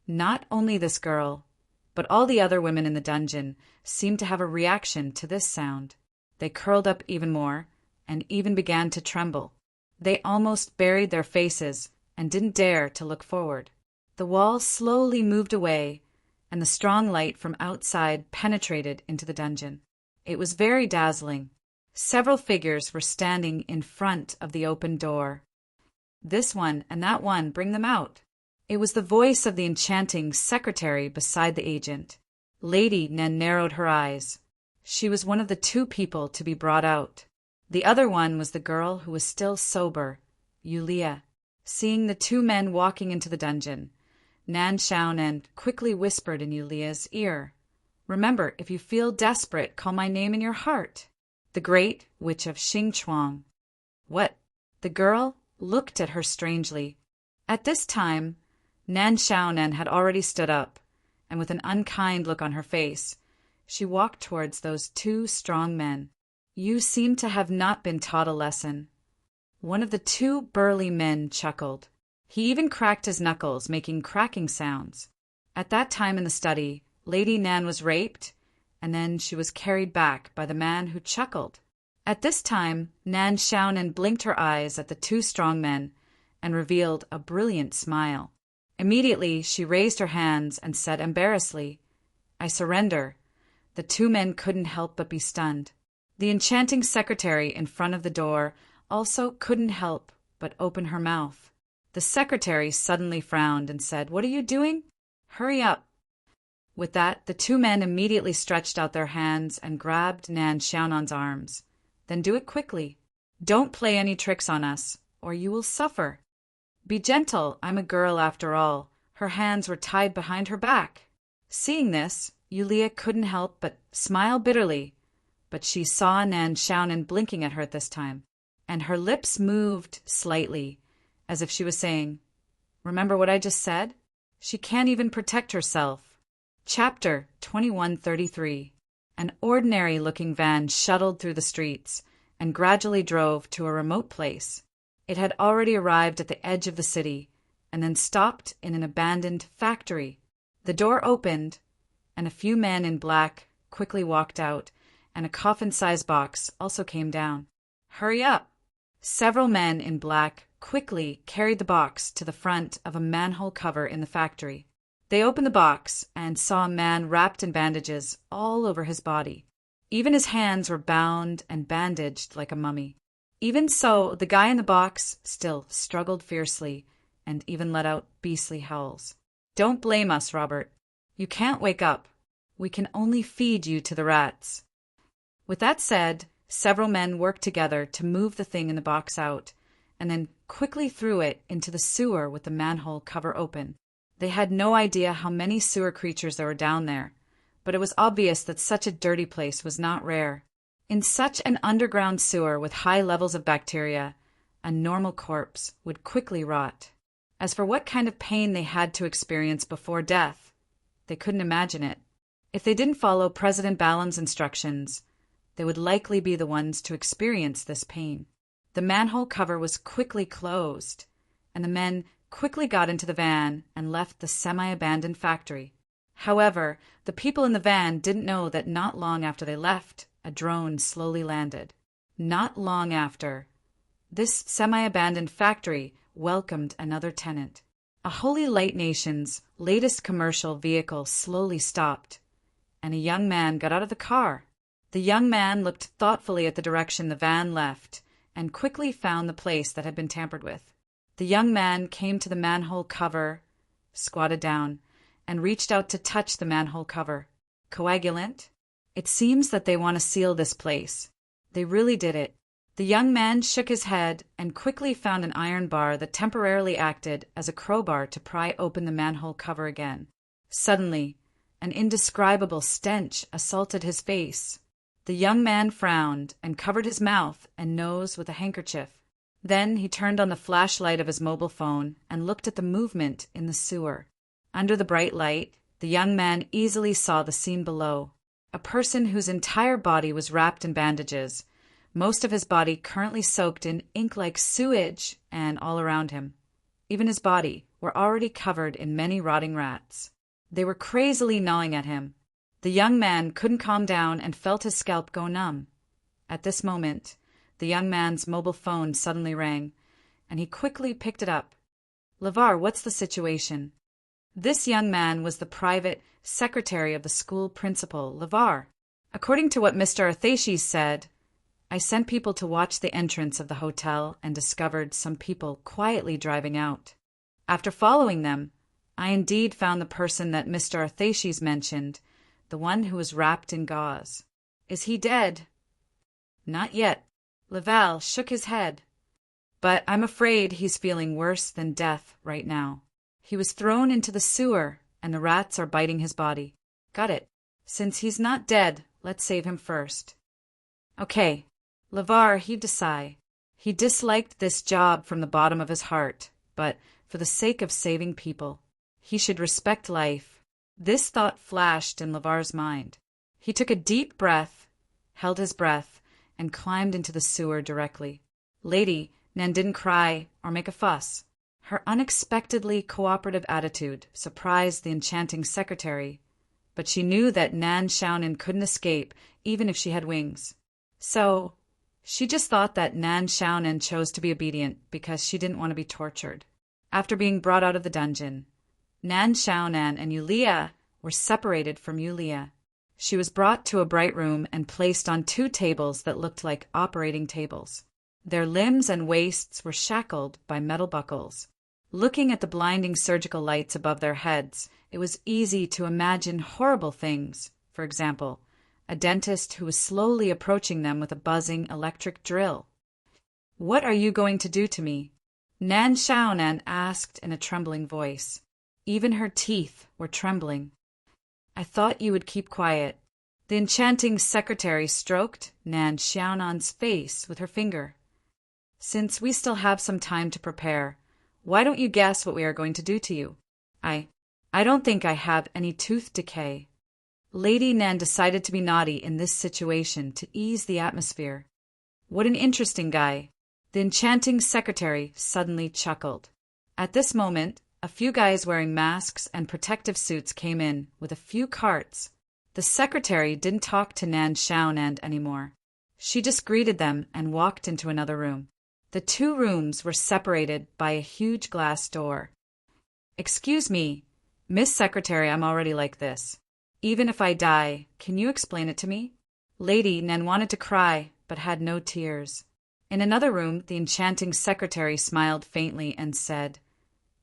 Not only this girl, but all the other women in the dungeon seemed to have a reaction to this sound. They curled up even more and even began to tremble. They almost buried their faces and didn't dare to look forward. The wall slowly moved away, and the strong light from outside penetrated into the dungeon. It was very dazzling. Several figures were standing in front of the open door. This one and that one, bring them out. It was the voice of the enchanting secretary beside the agent. Lady Nan narrowed her eyes. She was one of the two people to be brought out. The other one was the girl who was still sober, Yulia. Seeing the two men walking into the dungeon, Nan Xiaonan quickly whispered in Yulia's ear, Remember, if you feel desperate, call my name in your heart. The great witch of Xingchuang. What? The girl looked at her strangely. At this time, Nan Xiaonan had already stood up, and with an unkind look on her face, she walked towards those two strong men. You seem to have not been taught a lesson. One of the two burly men chuckled. He even cracked his knuckles, making cracking sounds. At that time in the study, Lady Nan was raped, and then she was carried back by the man who chuckled. At this time, Nan Xiaonan blinked her eyes at the two strong men and revealed a brilliant smile. Immediately, she raised her hands and said embarrassedly, I surrender. The two men couldn't help but be stunned. The enchanting secretary in front of the door also couldn't help but open her mouth. The secretary suddenly frowned and said, What are you doing? Hurry up. With that, the two men immediately stretched out their hands and grabbed Nan Xiaonan's arms. Then do it quickly. Don't play any tricks on us, or you will suffer. Be gentle, I'm a girl after all. Her hands were tied behind her back. Seeing this, Yulia couldn't help but smile bitterly, but she saw Nan Xiaonan blinking at her at this time, and her lips moved slightly, as if she was saying, Remember what I just said? She can't even protect herself. Chapter 2133. An ordinary-looking van shuttled through the streets and gradually drove to a remote place. It had already arrived at the edge of the city and then stopped in an abandoned factory. The door opened, and a few men in black quickly walked out, and a coffin-sized box also came down. Hurry up! Several men in black quickly carried the box to the front of a manhole cover in the factory. They opened the box and saw a man wrapped in bandages all over his body. Even his hands were bound and bandaged like a mummy. Even so, the guy in the box still struggled fiercely and even let out beastly howls. Don't blame us, Robert. You can't wake up. We can only feed you to the rats. With that said, several men worked together to move the thing in the box out, and then quickly threw it into the sewer with the manhole cover open. They had no idea how many sewer creatures there were down there, but it was obvious that such a dirty place was not rare. In such an underground sewer with high levels of bacteria, a normal corpse would quickly rot. As for what kind of pain they had to experience before death, they couldn't imagine it. If they didn't follow President Ballin's instructions, they would likely be the ones to experience this pain. The manhole cover was quickly closed, and the men quickly got into the van and left the semi-abandoned factory. However, the people in the van didn't know that not long after they left, a drone slowly landed. Not long after, this semi-abandoned factory welcomed another tenant. A Holy Light Nation's latest commercial vehicle slowly stopped, and a young man got out of the car. The young man looked thoughtfully at the direction the van left and quickly found the place that had been tampered with. The young man came to the manhole cover, squatted down, and reached out to touch the manhole cover. Coagulant? It seems that they want to seal this place. They really did it. The young man shook his head and quickly found an iron bar that temporarily acted as a crowbar to pry open the manhole cover again. Suddenly, an indescribable stench assaulted his face. The young man frowned and covered his mouth and nose with a handkerchief. Then he turned on the flashlight of his mobile phone and looked at the movement in the sewer. Under the bright light, the young man easily saw the scene below. A person whose entire body was wrapped in bandages, most of his body currently soaked in ink-like sewage, and all around him, even his body, were already covered in many rotting rats. They were crazily gnawing at him. The young man couldn't calm down and felt his scalp go numb. At this moment, the young man's mobile phone suddenly rang, and he quickly picked it up. "LeVar, what's the situation?" This young man was the private secretary of the school principal, LeVar. According to what Mr. Arthashes said, I sent people to watch the entrance of the hotel and discovered some people quietly driving out. After following them, I indeed found the person that Mr. Arthashes mentioned, the one who was wrapped in gauze. Is he dead? Not yet. Laval shook his head. But I'm afraid he's feeling worse than death right now. He was thrown into the sewer, and the rats are biting his body. Got it. Since he's not dead, let's save him first. Okay. LeVar heaved a sigh. He disliked this job from the bottom of his heart, but for the sake of saving people, he should respect life. This thought flashed in LeVar's mind. He took a deep breath, held his breath, and climbed into the sewer directly. Lady Nan didn't cry or make a fuss. Her unexpectedly cooperative attitude surprised the enchanting secretary, but she knew that Nan Xiaonan couldn't escape even if she had wings. So she just thought that Nan Xiaonan chose to be obedient because she didn't want to be tortured. After being brought out of the dungeon, Nan Xiaonan and Yulia were separated from Yulia. She was brought to a bright room and placed on 2 tables that looked like operating tables. Their limbs and waists were shackled by metal buckles. Looking at the blinding surgical lights above their heads, it was easy to imagine horrible things. For example, a dentist who was slowly approaching them with a buzzing electric drill. What are you going to do to me? Nan Xiaonan asked in a trembling voice. Even her teeth were trembling. I thought you would keep quiet. The enchanting secretary stroked Nan Xiaonan's face with her finger. Since we still have some time to prepare, why don't you guess what we are going to do to you? I don't think I have any tooth decay. Lady Nan decided to be naughty in this situation to ease the atmosphere. What an interesting guy. The enchanting secretary suddenly chuckled. At this moment, a few guys wearing masks and protective suits came in with a few carts. The secretary didn't talk to Nan Xiaonan anymore. She just greeted them and walked into another room. The 2 rooms were separated by a huge glass door. Excuse me, Miss Secretary, I'm already like this. Even if I die, can you explain it to me? Lady Nan wanted to cry, but had no tears. In another room, the enchanting secretary smiled faintly and said,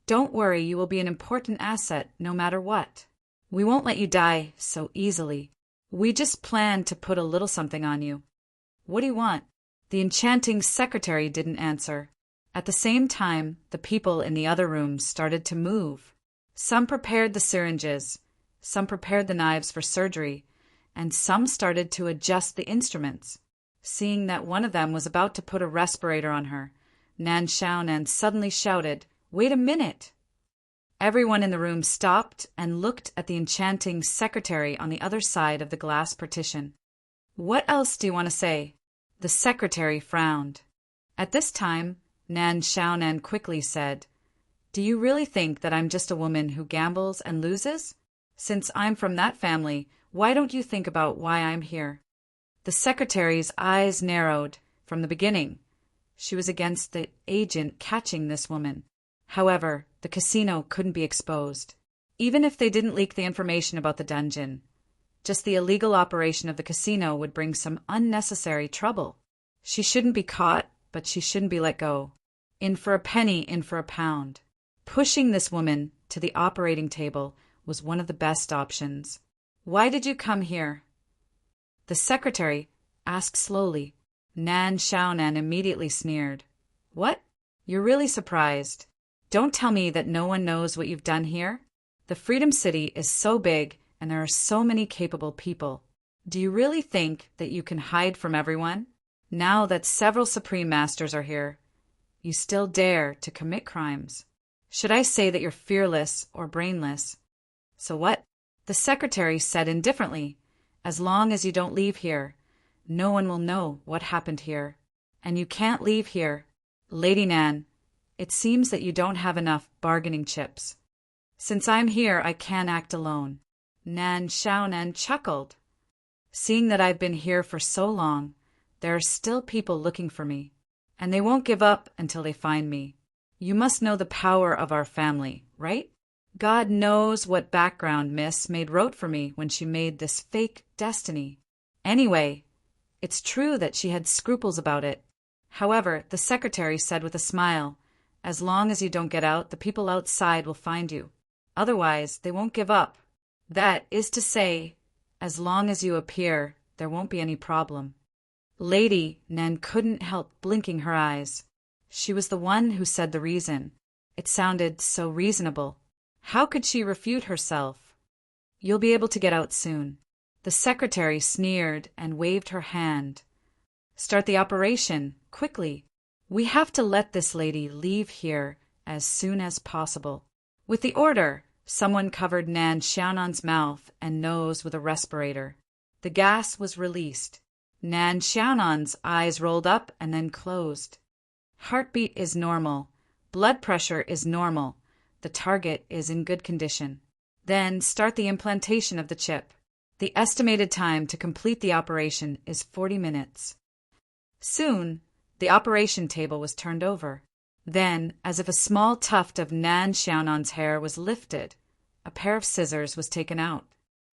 Don't worry, you will be an important asset no matter what. We won't let you die so easily. We just plan to put a little something on you. What do you want? The enchanting secretary didn't answer. At the same time, the people in the other rooms started to move. Some prepared the syringes, some prepared the knives for surgery, and some started to adjust the instruments. Seeing that one of them was about to put a respirator on her, Nan Xiaonan suddenly shouted, Wait a minute! Everyone in the room stopped and looked at the enchanting secretary on the other side of the glass partition. What else do you want to say? The secretary frowned. At this time, Nan Xiaonan quickly said, Do you really think that I'm just a woman who gambles and loses? Since I'm from that family, why don't you think about why I'm here? The secretary's eyes narrowed. From the beginning, she was against the agent catching this woman. However, the casino couldn't be exposed. Even if they didn't leak the information about the dungeon, Just the illegal operation of the casino would bring some unnecessary trouble. She shouldn't be caught, but she shouldn't be let go. In for a penny, in for a pound. Pushing this woman to the operating table was one of the best options. "Why did you come here?" the secretary asked slowly. Nan Xiaonan immediately sneered. "What? You're really surprised? Don't tell me that no one knows what you've done here? The Freedom City is so big and there are so many capable people. Do you really think that you can hide from everyone? Now that several Supreme Masters are here, you still dare to commit crimes. Should I say that you're fearless or brainless?" "So what?" the secretary said indifferently. "As long as you don't leave here, no one will know what happened here. And you can't leave here. Lady Nan, it seems that you don't have enough bargaining chips. Since I'm here, I can't act alone." Nan Xiaonan chuckled. "Seeing that I've been here for so long, there are still people looking for me, and they won't give up until they find me. You must know the power of our family, right? God knows what background Miss Maid wrote for me when she made this fake destiny. Anyway, it's true that she had scruples about it. However, the secretary said with a smile, as long as you don't get out, the people outside will find you. Otherwise, they won't give up. That is to say, as long as you appear, there won't be any problem." Lady Nan couldn't help blinking her eyes. She was the one who said the reason. It sounded so reasonable. How could she refute herself? "You'll be able to get out soon." The secretary sneered and waved her hand. "Start the operation, quickly. We have to let this lady leave here as soon as possible." With the order, someone covered Nan Xiaonan's mouth and nose with a respirator. The gas was released. Nan Xiaonan's eyes rolled up and then closed. Heartbeat is normal. Blood pressure is normal. The target is in good condition. Then start the implantation of the chip. The estimated time to complete the operation is 40 minutes. Soon, the operation table was turned over. Then, as if a small tuft of Nan Xiaonan's hair was lifted, a pair of scissors was taken out.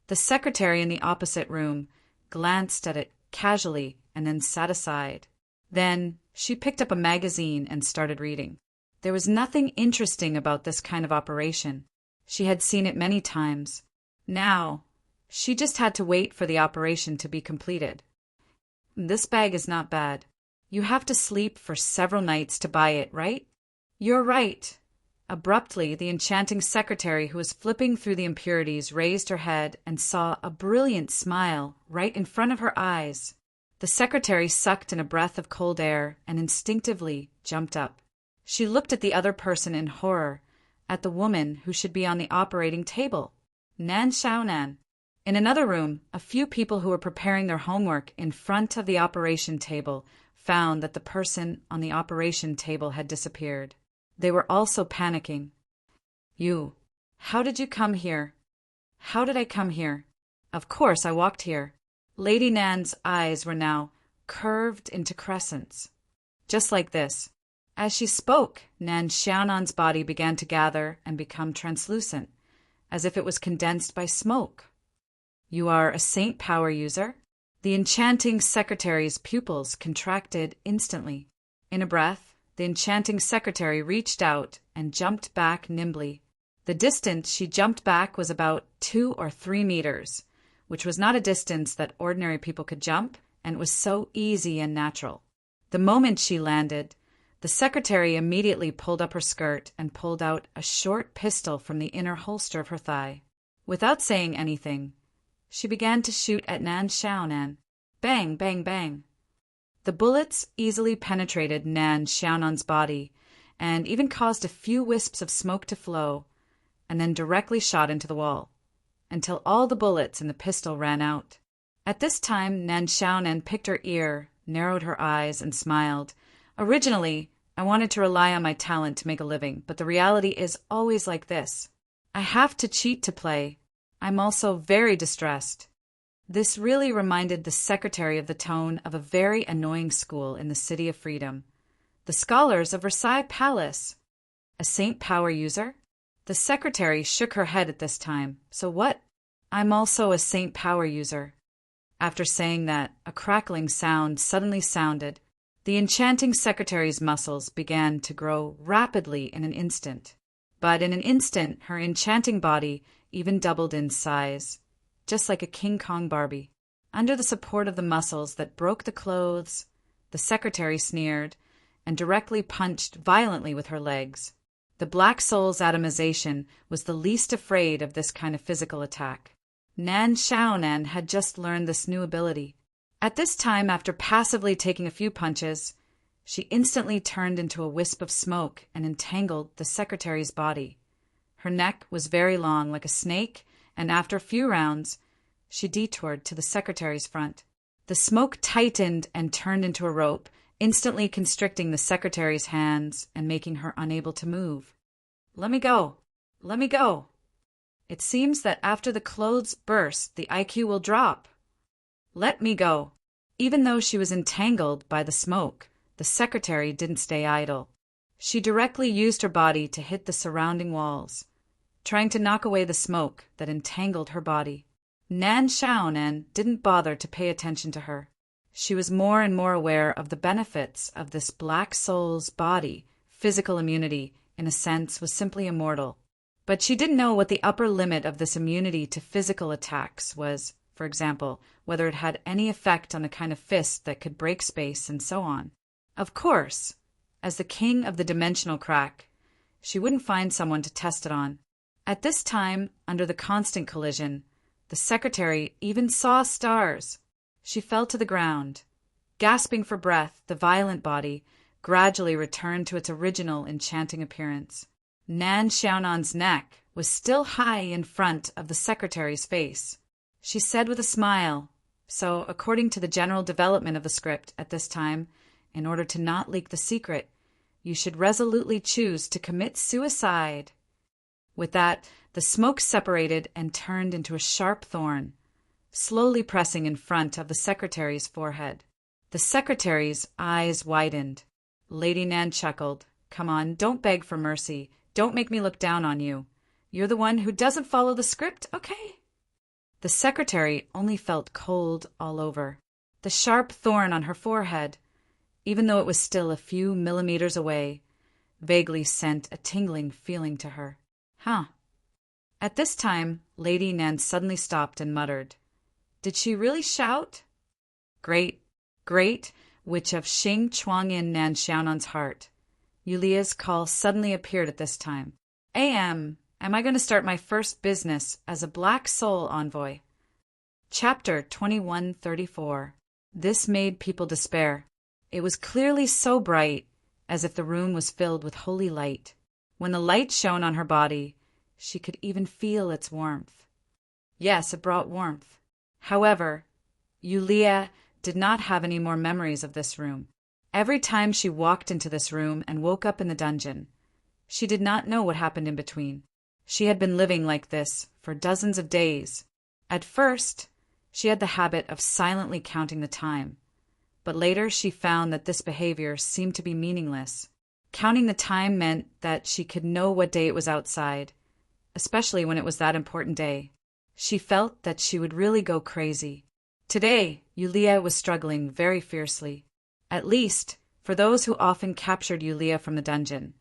The secretary in the opposite room glanced at it casually and then sat aside. Then she picked up a magazine and started reading. There was nothing interesting about this kind of operation. She had seen it many times. Now, she just had to wait for the operation to be completed. "This bag is not bad. You have to sleep for several nights to buy it, right?" "You're right." Abruptly, the enchanting secretary who was flipping through the impurities raised her head and saw a brilliant smile right in front of her eyes. The secretary sucked in a breath of cold air and instinctively jumped up. She looked at the other person in horror, at the woman who should be on the operating table, Nan Xiaonan. In another room, a few people who were preparing their homework in front of the operation table found that the person on the operation table had disappeared. They were also panicking. How did you come here?" "How did I come here? Of course I walked here." Lady Nan's eyes were now curved into crescents. "Just like this." As she spoke, Nan Xiaonan's body began to gather and become translucent, as if it was condensed by smoke. "You are a Saint Power user?" The enchanting secretary's pupils contracted instantly. In a breath, the enchanting secretary reached out and jumped back nimbly. The distance she jumped back was about 2 or 3 meters, which was not a distance that ordinary people could jump, and it was so easy and natural. The moment she landed, the secretary immediately pulled up her skirt and pulled out a short pistol from the inner holster of her thigh. Without saying anything, she began to shoot at Nan Xiaonan. Bang, bang, bang. The bullets easily penetrated Nan Xiaonan's body and even caused a few wisps of smoke to flow, and then directly shot into the wall, until all the bullets in the pistol ran out. At this time, Nan Xiaonan picked her ear, narrowed her eyes, and smiled. "Originally, I wanted to rely on my talent to make a living, but the reality is always like this. I have to cheat to play. I'm also very distressed." This really reminded the secretary of the tone of a very annoying school in the City of Freedom. The scholars of Versailles Palace. A Saint Power user? The secretary shook her head at this time. "So what?" I'm also a Saint Power user. After saying that, a crackling sound suddenly sounded. The enchanting secretary's muscles began to grow rapidly in an instant. But in an instant, her enchanting body even doubled in size, just like a King Kong Barbie. Under the support of the muscles that broke the clothes, the secretary sneered and directly punched violently with her legs. The Black Soul's atomization was the least afraid of this kind of physical attack. Nan Xiaonan had just learned this new ability. At this time, after passively taking a few punches, she instantly turned into a wisp of smoke and entangled the secretary's body. Her neck was very long, like a snake, and after a few rounds, she detoured to the secretary's front. The smoke tightened and turned into a rope, instantly constricting the secretary's hands and making her unable to move. "Let me go! Let me go! It seems that after the clothes burst, the IQ will drop. Let me go!" Even though she was entangled by the smoke, the secretary didn't stay idle. She directly used her body to hit the surrounding walls, trying to knock away the smoke that entangled her body. Nan Xiaonan didn't bother to pay attention to her. She was more and more aware of the benefits of this Black Soul's body. Physical immunity, in a sense, was simply immortal. But she didn't know what the upper limit of this immunity to physical attacks was, for example, whether it had any effect on the kind of fist that could break space and so on. Of course, as the king of the dimensional crack, she wouldn't find someone to test it on. At this time, under the constant collision, the secretary even saw stars. She fell to the ground. Gasping for breath, the violent body gradually returned to its original enchanting appearance. Nan Xiaonan's neck was still high in front of the secretary's face. She said with a smile, so according to the general development of the script at this time, in order to not leak the secret, you should resolutely choose to commit suicide. With that, the smoke separated and turned into a sharp thorn, slowly pressing in front of the secretary's forehead. The secretary's eyes widened. Lady Nan chuckled. "Come on, don't beg for mercy. Don't make me look down on you. You're the one who doesn't follow the script, okay?" The secretary only felt cold all over. The sharp thorn on her forehead, even though it was still a few millimeters away, vaguely sent a tingling feeling to her. At this time, Lady Nan suddenly stopped and muttered. Did she really shout? Great, witch of Xing Chuangyin Nan Xiaonan's heart. Yulia's call suddenly appeared at this time. Am I going to start my first business as a Black Soul envoy? Chapter 2134. This made people despair. It was clearly so bright, as if the room was filled with holy light. When the light shone on her body, she could even feel its warmth. Yes, it brought warmth. However, Yulia did not have any more memories of this room. Every time she walked into this room and woke up in the dungeon, she did not know what happened in between. She had been living like this for dozens of days. At first, she had the habit of silently counting the time, but later she found that this behavior seemed to be meaningless. Counting the time meant that she could know what day it was outside, especially when it was that important day. She felt that she would really go crazy. Today, Yulia was struggling very fiercely. At least, for those who often captured Yulia from the dungeon,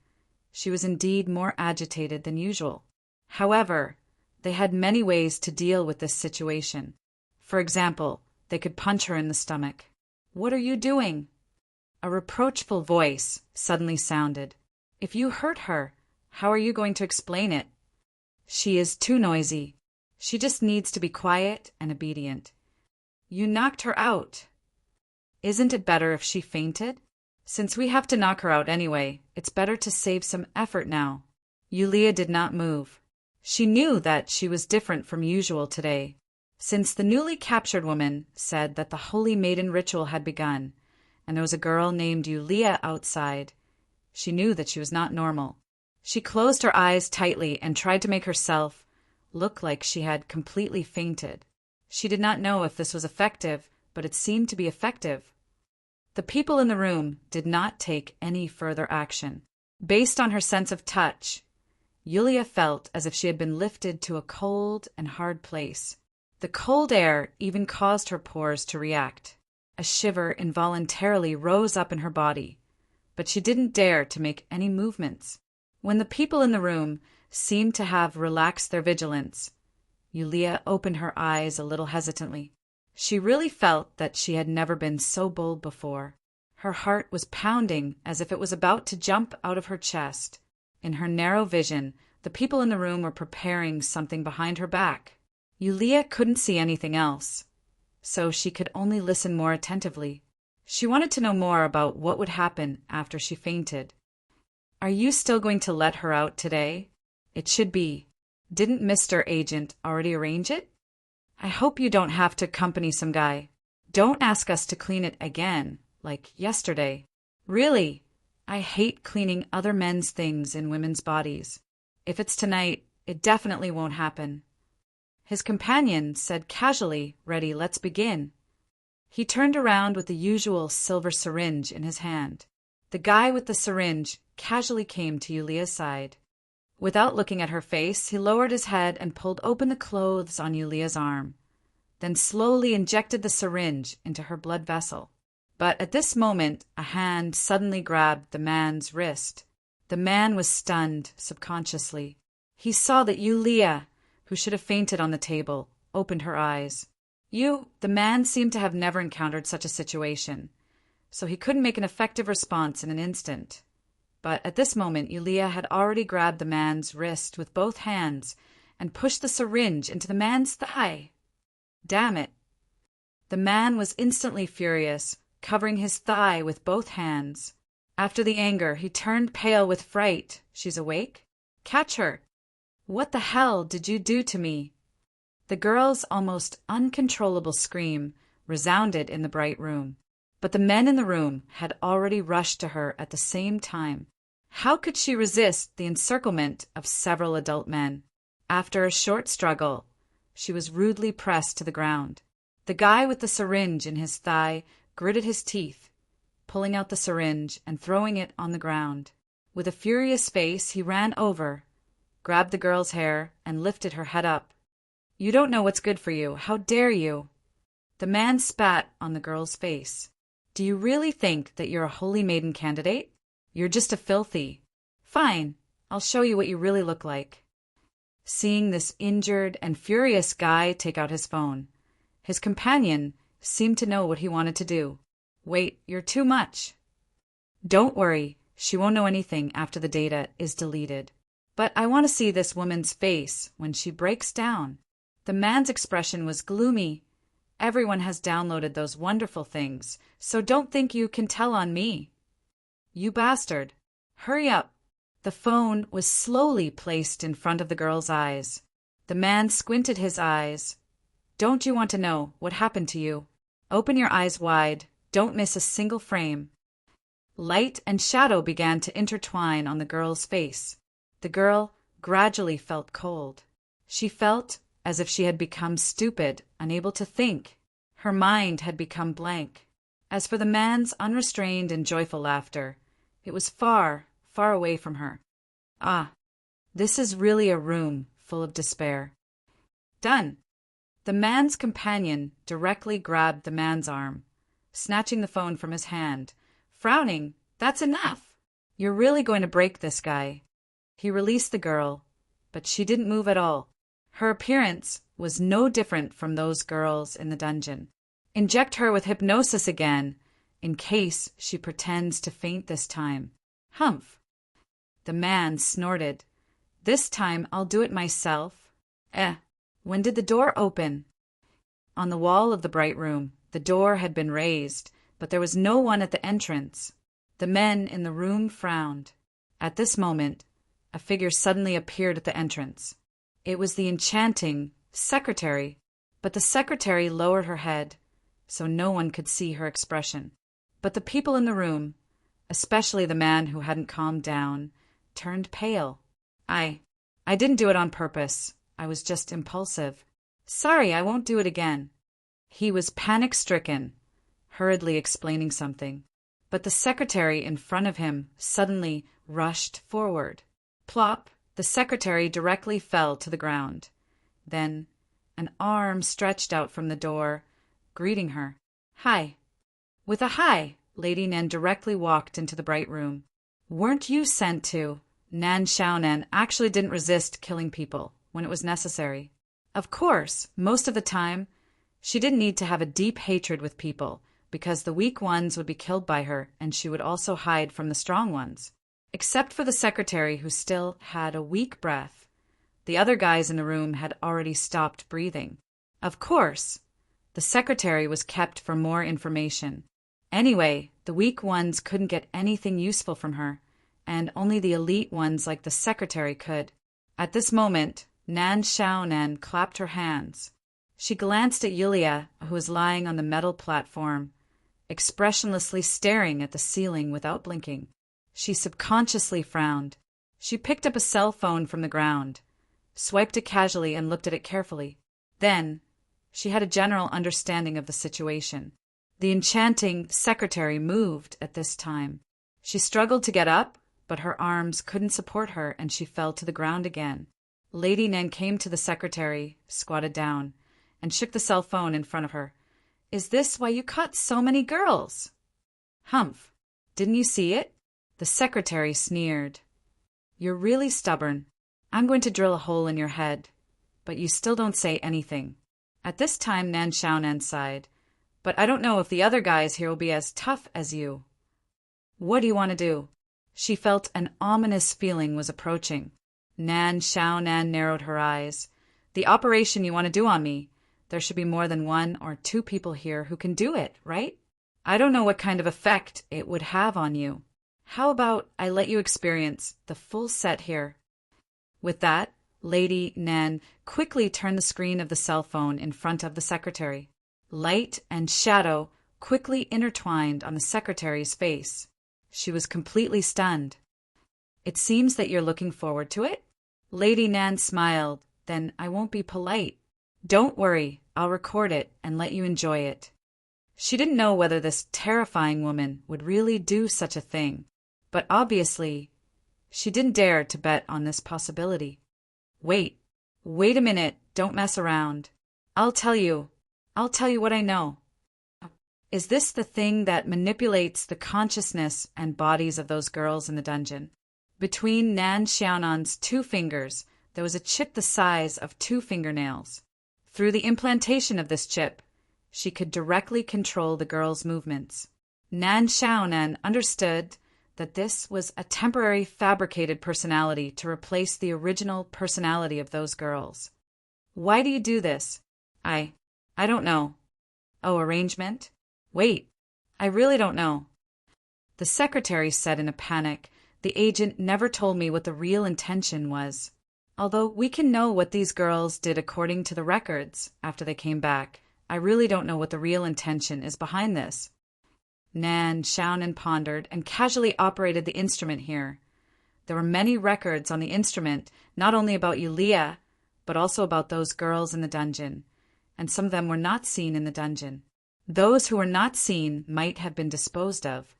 she was indeed more agitated than usual. However, they had many ways to deal with this situation. For example, they could punch her in the stomach. "What are you doing?" A reproachful voice suddenly sounded. "If you hurt her, how are you going to explain it? She is too noisy. She just needs to be quiet and obedient. You knocked her out. Isn't it better if she fainted? Since we have to knock her out anyway, it's better to save some effort now." Yulia did not move. She knew that she was different from usual today. Since the newly captured woman said that the Holy Maiden ritual had begun, and there was a girl named Yulia outside, she knew that she was not normal. She closed her eyes tightly and tried to make herself look like she had completely fainted. She did not know if this was effective, but it seemed to be effective. The people in the room did not take any further action. Based on her sense of touch, Yulia felt as if she had been lifted to a cold and hard place. The cold air even caused her pores to react. A shiver involuntarily rose up in her body, but she didn't dare to make any movements. When the people in the room seemed to have relaxed their vigilance, Yulia opened her eyes a little hesitantly. She really felt that she had never been so bold before. Her heart was pounding as if it was about to jump out of her chest. In her narrow vision, the people in the room were preparing something behind her back. Yulia couldn't see anything else, so she could only listen more attentively. She wanted to know more about what would happen after she fainted. "Are you still going to let her out today? It should be. Didn't Mr. Agent already arrange it? I hope you don't have to accompany some guy. Don't ask us to clean it again, like yesterday. Really, I hate cleaning other men's things in women's bodies. If it's tonight, it definitely won't happen." His companion said casually, "Ready, let's begin." He turned around with the usual silver syringe in his hand. The guy with the syringe casually came to Yulia's side. Without looking at her face, he lowered his head and pulled open the clothes on Yulia's arm, then slowly injected the syringe into her blood vessel. But at this moment, a hand suddenly grabbed the man's wrist. The man was stunned subconsciously. He saw that Yulia, who should have fainted on the table, opened her eyes. The man seemed to have never encountered such a situation, so he couldn't make an effective response in an instant. But at this moment, Yulia had already grabbed the man's wrist with both hands and pushed the syringe into the man's thigh. Damn it! The man was instantly furious, covering his thigh with both hands. After the anger, he turned pale with fright. "She's awake? Catch her! What the hell did you do to me?" The girl's almost uncontrollable scream resounded in the bright room. But the men in the room had already rushed to her at the same time. How could she resist the encirclement of several adult men? After a short struggle, she was rudely pressed to the ground. The guy with the syringe in his thigh gritted his teeth, pulling out the syringe and throwing it on the ground. With a furious face, he ran over, grabbed the girl's hair, and lifted her head up. "You don't know what's good for you. How dare you?" The man spat on the girl's face. "Do you really think that you're a holy maiden candidate? You're just a filthy. Fine, I'll show you what you really look like." Seeing this injured and furious guy take out his phone, his companion seemed to know what he wanted to do. "Wait, you're too much." "Don't worry, she won't know anything after the data is deleted. But I want to see this woman's face when she breaks down." The man's expression was gloomy. "Everyone has downloaded those wonderful things, so don't think you can tell on me." "You bastard. Hurry up." The phone was slowly placed in front of the girl's eyes. The man squinted his eyes. "Don't you want to know what happened to you? Open your eyes wide. Don't miss a single frame." Light and shadow began to intertwine on the girl's face. The girl gradually felt cold. She felt as if she had become stupid, unable to think. Her mind had become blank. As for the man's unrestrained and joyful laughter, it was far, far away from her. Ah, this is really a room full of despair. Done. The man's companion directly grabbed the man's arm, snatching the phone from his hand. Frowning, "That's enough! You're really going to break this guy." He released the girl, but she didn't move at all. Her appearance was no different from those girls in the dungeon. "Inject her with hypnosis again, in case she pretends to faint this time." "Humph." The man snorted. "This time I'll do it myself." When did the door open? On the wall of the bright room, the door had been raised, but there was no one at the entrance. The men in the room frowned. At this moment, a figure suddenly appeared at the entrance. It was the enchanting secretary, but the secretary lowered her head, so no one could see her expression. But the people in the room, especially the man who hadn't calmed down, turned pale. I didn't do it on purpose. I was just impulsive. Sorry, I won't do it again." He was panic-stricken, hurriedly explaining something, but the secretary in front of him suddenly rushed forward. Plop! The secretary directly fell to the ground. Then an arm stretched out from the door, greeting her. "Hi." With a hi, Lady Nan directly walked into the bright room. "Weren't you sent to?" Nan Xiaonan actually didn't resist killing people when it was necessary. Of course, most of the time, she didn't need to have a deep hatred with people, because the weak ones would be killed by her, and she would also hide from the strong ones. Except for the secretary, who still had a weak breath. The other guys in the room had already stopped breathing. Of course, the secretary was kept for more information. Anyway, the weak ones couldn't get anything useful from her, and only the elite ones like the secretary could. At this moment, Nan Xiaonan clapped her hands. She glanced at Yulia, who was lying on the metal platform, expressionlessly staring at the ceiling without blinking. She subconsciously frowned. She picked up a cell phone from the ground, swiped it casually and looked at it carefully. Then, she had a general understanding of the situation. The enchanting secretary moved at this time. She struggled to get up, but her arms couldn't support her and she fell to the ground again. Lady Nan came to the secretary, squatted down, and shook the cell phone in front of her. "Is this why you caught so many girls?" "Humph! Didn't you see it?" The secretary sneered. "You're really stubborn. I'm going to drill a hole in your head, but you still don't say anything." At this time Nan Xiaonan sighed. "But I don't know if the other guys here will be as tough as you." "What do you want to do?" She felt an ominous feeling was approaching. Nan Xiaonan narrowed her eyes. "The operation you want to do on me, there should be more than 1 or 2 people here who can do it, right? I don't know what kind of effect it would have on you. How about I let you experience the full set here?" With that, Lady Nan quickly turned the screen of the cell phone in front of the secretary. Light and shadow quickly intertwined on the secretary's face. She was completely stunned. "It seems that you're looking forward to it?" Lady Nan smiled. "Then I won't be polite. Don't worry, I'll record it and let you enjoy it." She didn't know whether this terrifying woman would really do such a thing, but obviously, she didn't dare to bet on this possibility. Wait a minute, don't mess around. I'll tell you what I know." "Is this the thing that manipulates the consciousness and bodies of those girls in the dungeon?" Between Nan Xiaonan's 2 fingers, there was a chip the size of 2 fingernails. Through the implantation of this chip, she could directly control the girls' movements. Nan Xiaonan understood that this was a temporary fabricated personality to replace the original personality of those girls. "Why do you do this?" I don't know." "Oh, arrangement?" "Wait, I really don't know." The secretary said in a panic, "The agent never told me what the real intention was. Although we can know what these girls did according to the records after they came back, I really don't know what the real intention is behind this." Nan Xiaonan pondered and casually operated the instrument here. There were many records on the instrument, not only about Yulia, but also about those girls in the dungeon, and some of them were not seen in the dungeon. Those who were not seen might have been disposed of.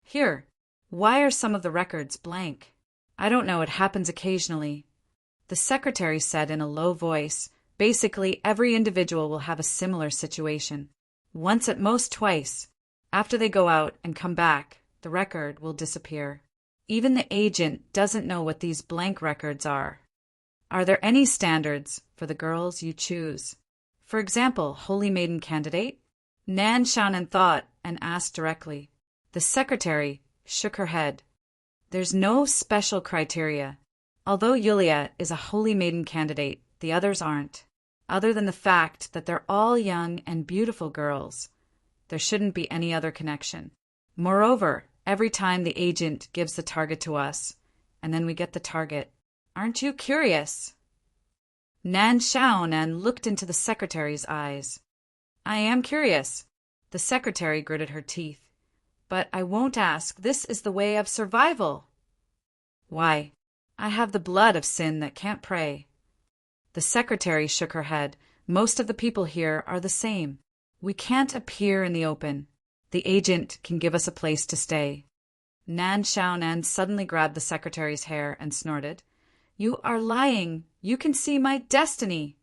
"Here, why are some of the records blank?" "I don't know, it happens occasionally." The secretary said in a low voice, "Basically, every individual will have a similar situation. Once at most twice. After they go out and come back, the record will disappear. Even the agent doesn't know what these blank records are." "Are there any standards for the girls you choose? For example, Holy Maiden candidate?" Nan Xiaonan thought and asked directly. The secretary shook her head. "There's no special criteria. Although Yulia is a Holy Maiden candidate, the others aren't. Other than the fact that they're all young and beautiful girls, there shouldn't be any other connection. Moreover, every time the agent gives the target to us, and then we get the target. Aren't you curious?" Nan Xiaonan looked into the secretary's eyes. "I am curious." The secretary gritted her teeth. "But I won't ask. This is the way of survival." "Why? I have the blood of sin that can't pray." The secretary shook her head. "Most of the people here are the same. We can't appear in the open. The agent can give us a place to stay." Nan Xiaonan suddenly grabbed the secretary's hair and snorted. You are lying. You can see my destiny.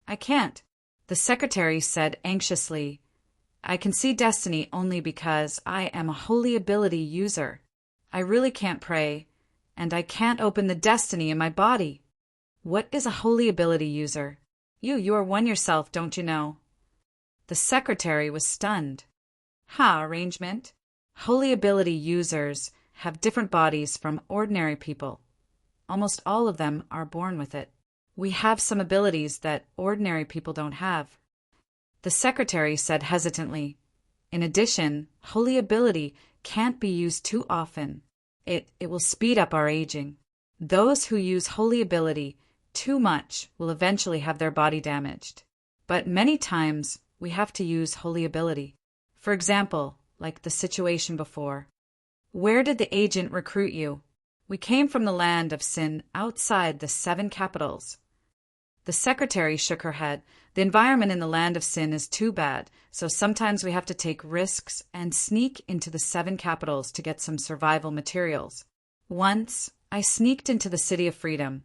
I can't, the secretary said anxiously. I can see destiny only because I am a holy ability user. I really can't pray, and I can't open the destiny in my body. What is a holy ability user? You are one yourself, don't you know? The secretary was stunned. Arrangement. Holy ability users have different bodies from ordinary people. Almost all of them are born with it. We have some abilities that ordinary people don't have. The secretary said hesitantly. In addition, holy ability can't be used too often. It will speed up our aging. Those who use holy ability too much will eventually have their body damaged. But many times we have to use holy ability. For example, like the situation before. Where did the agent recruit you? We came from the land of sin outside the 7 capitals. The secretary shook her head. The environment in the land of sin is too bad, so sometimes we have to take risks and sneak into the 7 capitals to get some survival materials. Once, I sneaked into the City of Freedom,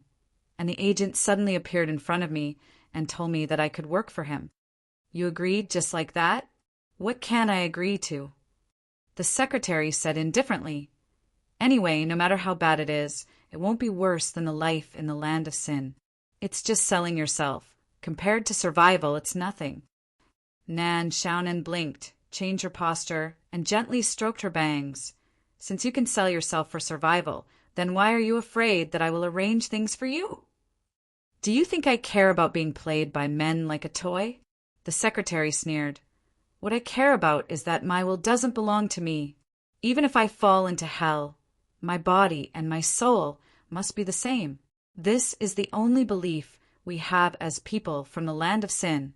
and the agent suddenly appeared in front of me and told me that I could work for him. You agreed just like that? What can I agree to? The secretary said indifferently. Anyway, no matter how bad it is, it won't be worse than the life in the land of sin. It's just selling yourself. Compared to survival, it's nothing. Nan Xiaonan blinked, changed her posture, and gently stroked her bangs. Since you can sell yourself for survival, then why are you afraid that I will arrange things for you? Do you think I care about being played by men like a toy? The secretary sneered. What I care about is that my will doesn't belong to me. Even if I fall into hell, my body and my soul must be the same. This is the only belief we have as people from the land of sin.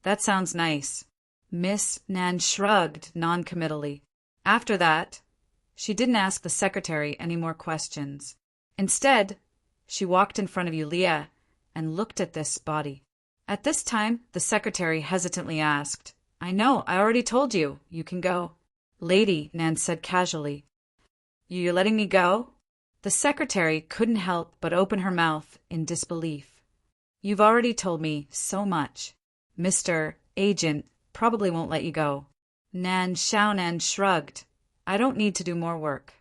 That sounds nice. Miss Nan shrugged noncommittally. After that, she didn't ask the secretary any more questions. Instead, she walked in front of Yulia and looked at this body. At this time, the secretary hesitantly asked, I know, I already told you. You can go. Lady, Nan said casually. You're letting me go? The secretary couldn't help but open her mouth in disbelief. You've already told me so much. Mr. Agent probably won't let you go. Nan Xiaonan shrugged. I don't need to do more work.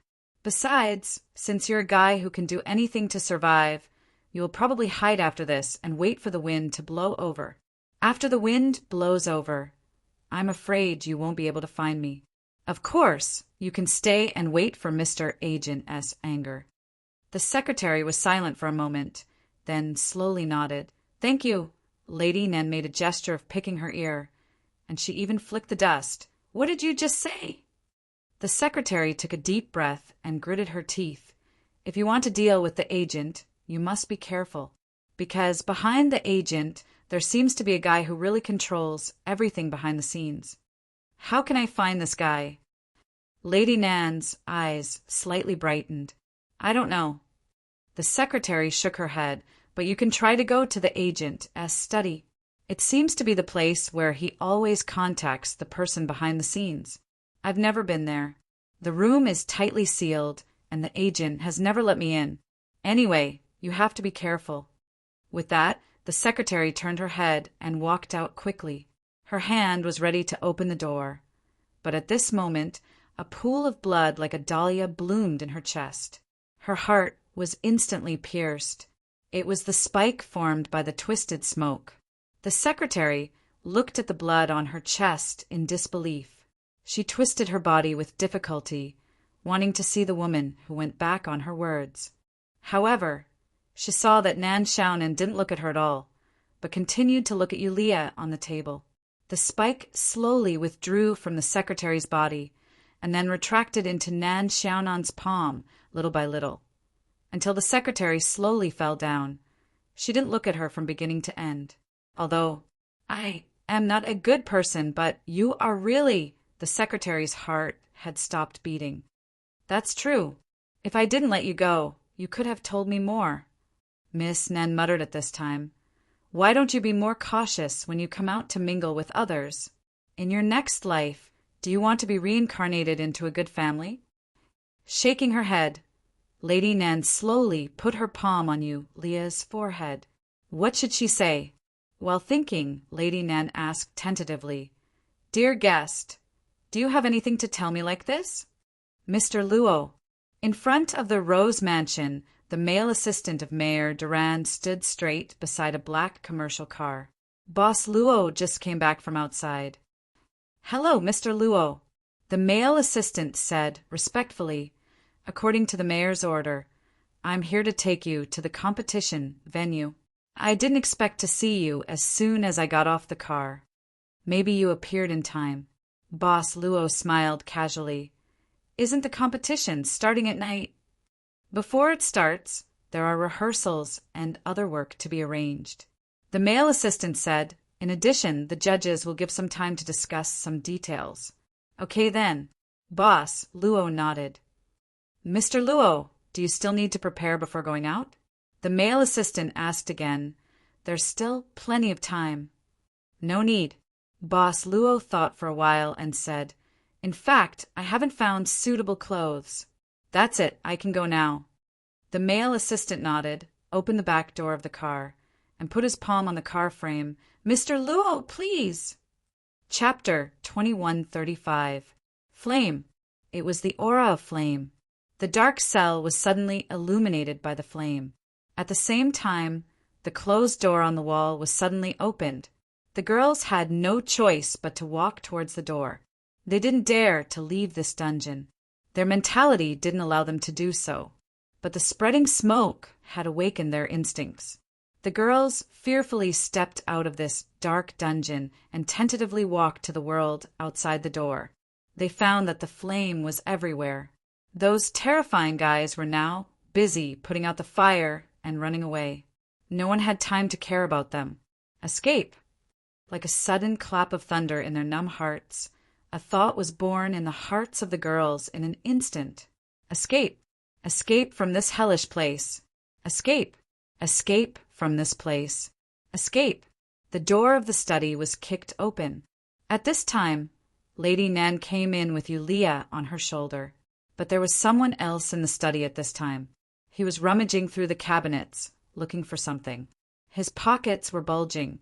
Besides, since you're a guy who can do anything to survive, you will probably hide after this and wait for the wind to blow over. After the wind blows over, I'm afraid you won't be able to find me. Of course, you can stay and wait for Mr. Agent's anger. The secretary was silent for a moment, then slowly nodded. Thank you. Lady Nan made a gesture of picking her ear, and she even flicked the dust. What did you just say? The secretary took a deep breath and gritted her teeth. If you want to deal with the agent, you must be careful, because behind the agent, there seems to be a guy who really controls everything behind the scenes. How can I find this guy? Lady Nan's eyes slightly brightened. I don't know. The secretary shook her head, but you can try to go to the agent's study. It seems to be the place where he always contacts the person behind the scenes. I've never been there. The room is tightly sealed, and the agent has never let me in. Anyway, you have to be careful. With that, the secretary turned her head and walked out quickly. Her hand was ready to open the door. But at this moment, a pool of blood like a dahlia bloomed in her chest. Her heart was instantly pierced. It was the spike formed by the twisted smoke. The secretary looked at the blood on her chest in disbelief. She twisted her body with difficulty, wanting to see the woman who went back on her words. However, she saw that Nan Xiaonan didn't look at her at all, but continued to look at Yulia on the table. The spike slowly withdrew from the secretary's body and then retracted into Nan Xiaonan's palm little by little, until the secretary slowly fell down. She didn't look at her from beginning to end. Although, I am not a good person, but you are really... The secretary's heart had stopped beating. That's true. If I didn't let you go, you could have told me more. Miss Nan muttered at this time. Why don't you be more cautious when you come out to mingle with others? In your next life, do you want to be reincarnated into a good family? Shaking her head, Lady Nan slowly put her palm on Yulia's forehead. What should she say? While thinking, Lady Nan asked tentatively, "Dear guest, do you have anything to tell me like this?" Mr. Luo. In front of the Rose Mansion, the male assistant of Mayor Durand stood straight beside a black commercial car. Boss Luo just came back from outside. "Hello, Mr. Luo," the male assistant said respectfully. "According to the mayor's order, I'm here to take you to the competition venue. I didn't expect to see you as soon as I got off the car. Maybe you appeared in time." Boss Luo smiled casually. "Isn't the competition starting at night?" "Before it starts, there are rehearsals and other work to be arranged," the male assistant said. "In addition, the judges will give some time to discuss some details." "Okay then." Boss Luo nodded. "Mr. Luo, do you still need to prepare before going out?" the male assistant asked again. "There's still plenty of time." "No need." Boss Luo thought for a while and said, "In fact, I haven't found suitable clothes." "That's it, I can go now." The male assistant nodded, opened the back door of the car, and put his palm on the car frame. "Mr. Luo, please!" Chapter 2135. Flame. It was the aura of flame. The dark cell was suddenly illuminated by the flame. At the same time, the closed door on the wall was suddenly opened. The girls had no choice but to walk towards the door. They didn't dare to leave this dungeon. Their mentality didn't allow them to do so. But the spreading smoke had awakened their instincts. The girls fearfully stepped out of this dark dungeon and tentatively walked to the world outside the door. They found that the flame was everywhere. Those terrifying guys were now busy putting out the fire and running away. No one had time to care about them. Escape. Like a sudden clap of thunder in their numb hearts, a thought was born in the hearts of the girls in an instant. Escape. Escape from this hellish place. Escape. Escape from this place. Escape. The door of the study was kicked open. At this time, Lady Nan came in with Yulia on her shoulder. But there was someone else in the study at this time. He was rummaging through the cabinets, looking for something. His pockets were bulging,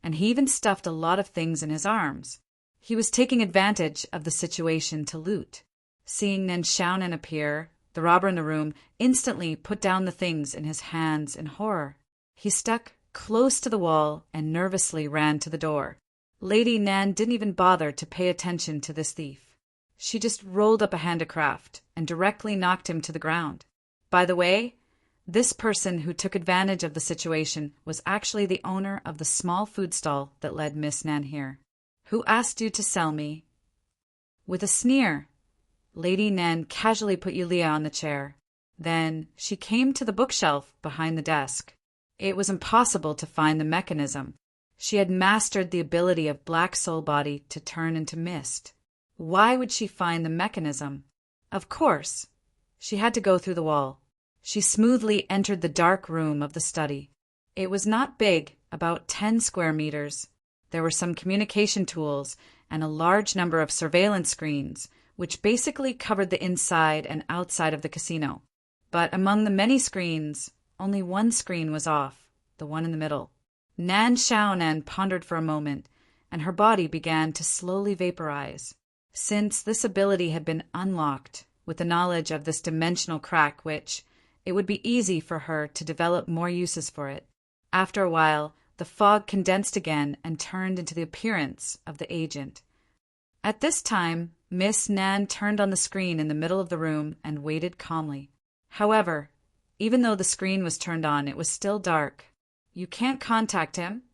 and he even stuffed a lot of things in his arms. He was taking advantage of the situation to loot. Seeing Nen Xiaonan appear, the robber in the room instantly put down the things in his hands in horror. He stuck close to the wall and nervously ran to the door. Lady Nan didn't even bother to pay attention to this thief. She just rolled up a handicraft and directly knocked him to the ground. By the way, this person who took advantage of the situation was actually the owner of the small food stall that led Miss Nan here. "Who asked you to sell me?" With a sneer, Lady Nan casually put Yulia on the chair. Then she came to the bookshelf behind the desk. It was impossible to find the mechanism. She had mastered the ability of Black Soul Body to turn into mist. Why would she find the mechanism? Of course, she had to go through the wall. She smoothly entered the dark room of the study. It was not big, about 10 square meters. There were some communication tools and a large number of surveillance screens, which basically covered the inside and outside of the casino. But among the many screens, only one screen was off, the one in the middle. Nan Xiaonan pondered for a moment, and her body began to slowly vaporize. Since this ability had been unlocked with the knowledge of this dimensional crack, it would be easy for her to develop more uses for it. After a while, the fog condensed again and turned into the appearance of the agent. At this time, Miss Nan turned on the screen in the middle of the room and waited calmly. However, even though the screen was turned on, it was still dark. "You can't contact him?"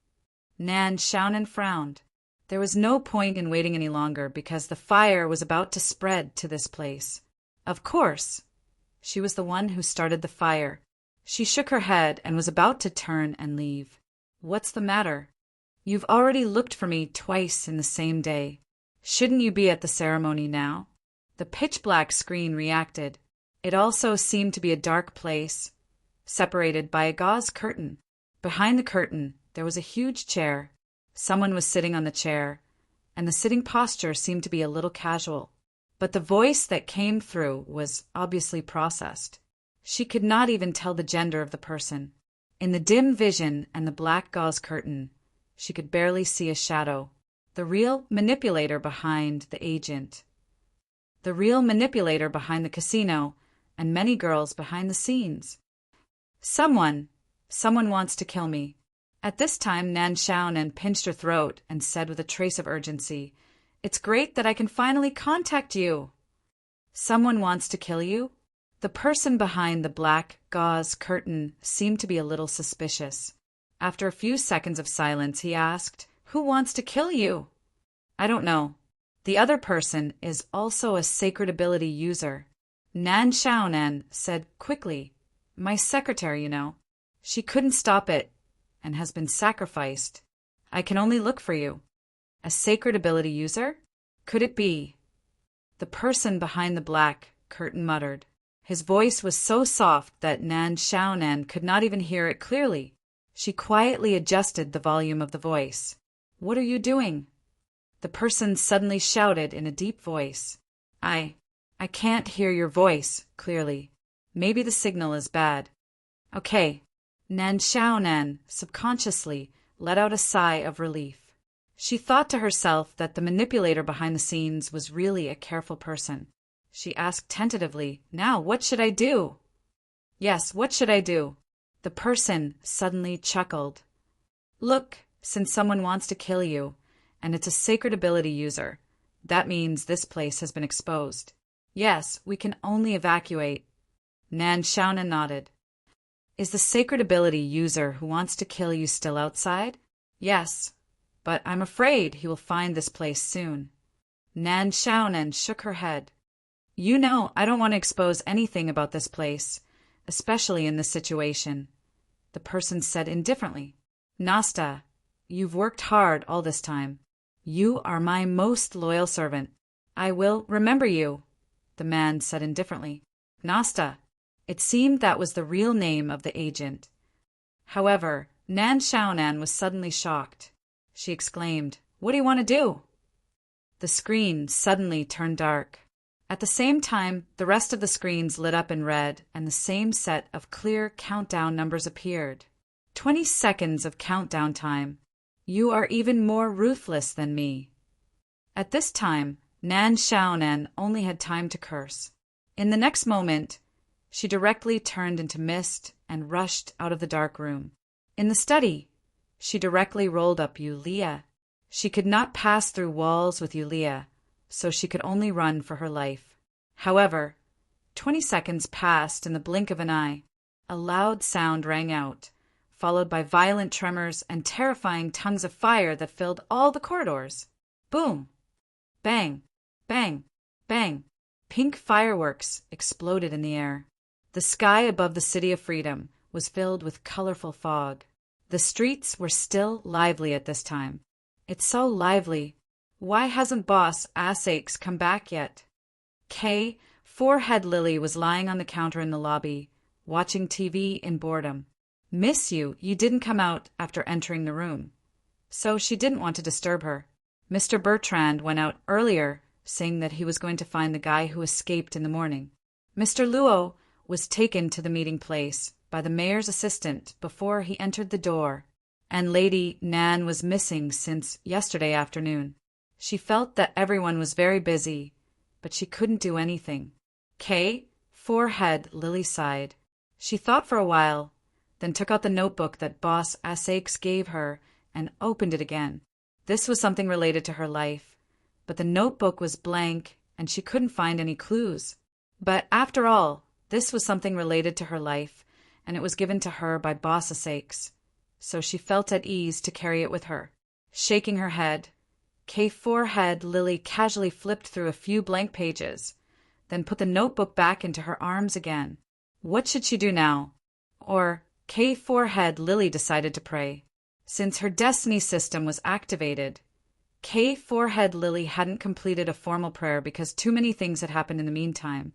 Nan Xiaonan frowned. There was no point in waiting any longer because the fire was about to spread to this place. Of course, she was the one who started the fire. She shook her head and was about to turn and leave. "What's the matter? You've already looked for me twice in the same day. Shouldn't you be at the ceremony now?" The pitch-black screen reacted. It also seemed to be a dark place, separated by a gauze curtain. Behind the curtain, there was a huge chair. Someone was sitting on the chair, and the sitting posture seemed to be a little casual. But the voice that came through was obviously processed. She could not even tell the gender of the person. In the dim vision and the black gauze curtain, she could barely see a shadow. The real manipulator behind the agent. The real manipulator behind the casino, and many girls behind the scenes. Someone wants to kill me. At this time, Nan Xiaonan pinched her throat and said with a trace of urgency, "It's great that I can finally contact you." Someone wants to kill you? The person behind the black gauze curtain seemed to be a little suspicious. After a few seconds of silence, he asked, "Who wants to kill you?" "I don't know. The other person is also a sacred ability user," Nan Xiaonan said quickly. "My secretary, you know. She couldn't stop it and has been sacrificed. I can only look for you." "A sacred ability user? Could it be?" The person behind the black curtain muttered. His voice was so soft that Nan Xiaonan could not even hear it clearly. She quietly adjusted the volume of the voice. "What are you doing?" The person suddenly shouted in a deep voice. I can't hear your voice clearly. Maybe the signal is bad." "Okay." Nan Xiaonan subconsciously let out a sigh of relief. She thought to herself that the manipulator behind the scenes was really a careful person. She asked tentatively, "Now, what should I do?" "Yes, what should I do?" The person suddenly chuckled. "Look, since someone wants to kill you, and it's a sacred ability user, that means this place has been exposed. Yes, we can only evacuate." Nan Xiaonan nodded. "Is the sacred ability user who wants to kill you still outside?" "Yes, but I'm afraid he will find this place soon." Nan Xiaonan shook her head. "You know, I don't want to expose anything about this place, especially in this situation," the person said indifferently. "Nasta, you've worked hard all this time. You are my most loyal servant. I will remember you," the man said indifferently. Nasta. It seemed that was the real name of the agent. However, Nan Xiaonan was suddenly shocked. She exclaimed, "What do you want to do?" The screen suddenly turned dark. At the same time, the rest of the screens lit up in red, and the same set of clear countdown numbers appeared. 20 seconds of countdown time. You are even more ruthless than me. At this time, Nan Xiaonan only had time to curse. In the next moment, she directly turned into mist and rushed out of the dark room. In the study, she directly rolled up Yulia. She could not pass through walls with Yulia, so she could only run for her life. However, 20 seconds passed in the blink of an eye. A loud sound rang out, followed by violent tremors and terrifying tongues of fire that filled all the corridors. Boom! Bang! Bang! Bang! Pink fireworks exploded in the air. The sky above the City of Freedom was filled with colorful fog. The streets were still lively at this time. It's so lively. Why hasn't Boss Ass-Aches come back yet? Forehead Lily was lying on the counter in the lobby, watching TV in boredom. "Miss you, you didn't come out after entering the room." So she didn't want to disturb her. Mr. Bertrand went out earlier, saying that he was going to find the guy who escaped in the morning. Mr. Luo was taken to the meeting place by the mayor's assistant before he entered the door, and Lady Nan was missing since yesterday afternoon. She felt that everyone was very busy, but she couldn't do anything. Forehead Lily sighed. She thought for a while, then took out the notebook that Boss Ass-Aches gave her and opened it again. This was something related to her life, but the notebook was blank and she couldn't find any clues. But after all, this was something related to her life, and it was given to her by Boss Ass-Aches, so she felt at ease to carry it with her. Shaking her head, Forehead Lily casually flipped through a few blank pages, then put the notebook back into her arms again. What should she do now? Or Forehead Lily decided to pray. Since her destiny system was activated, Forehead Lily hadn't completed a formal prayer because too many things had happened in the meantime,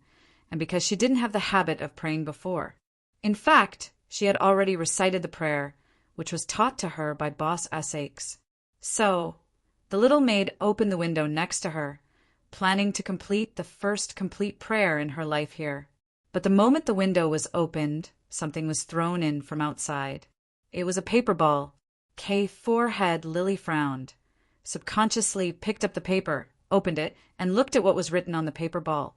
and because she didn't have the habit of praying before. In fact, she had already recited the prayer, which was taught to her by Boss Ass-Aches. So, the little maid opened the window next to her, planning to complete the first complete prayer in her life here. But the moment the window was opened, something was thrown in from outside. It was a paper ball. Kay's forehead Lily frowned, subconsciously picked up the paper, opened it, and looked at what was written on the paper ball.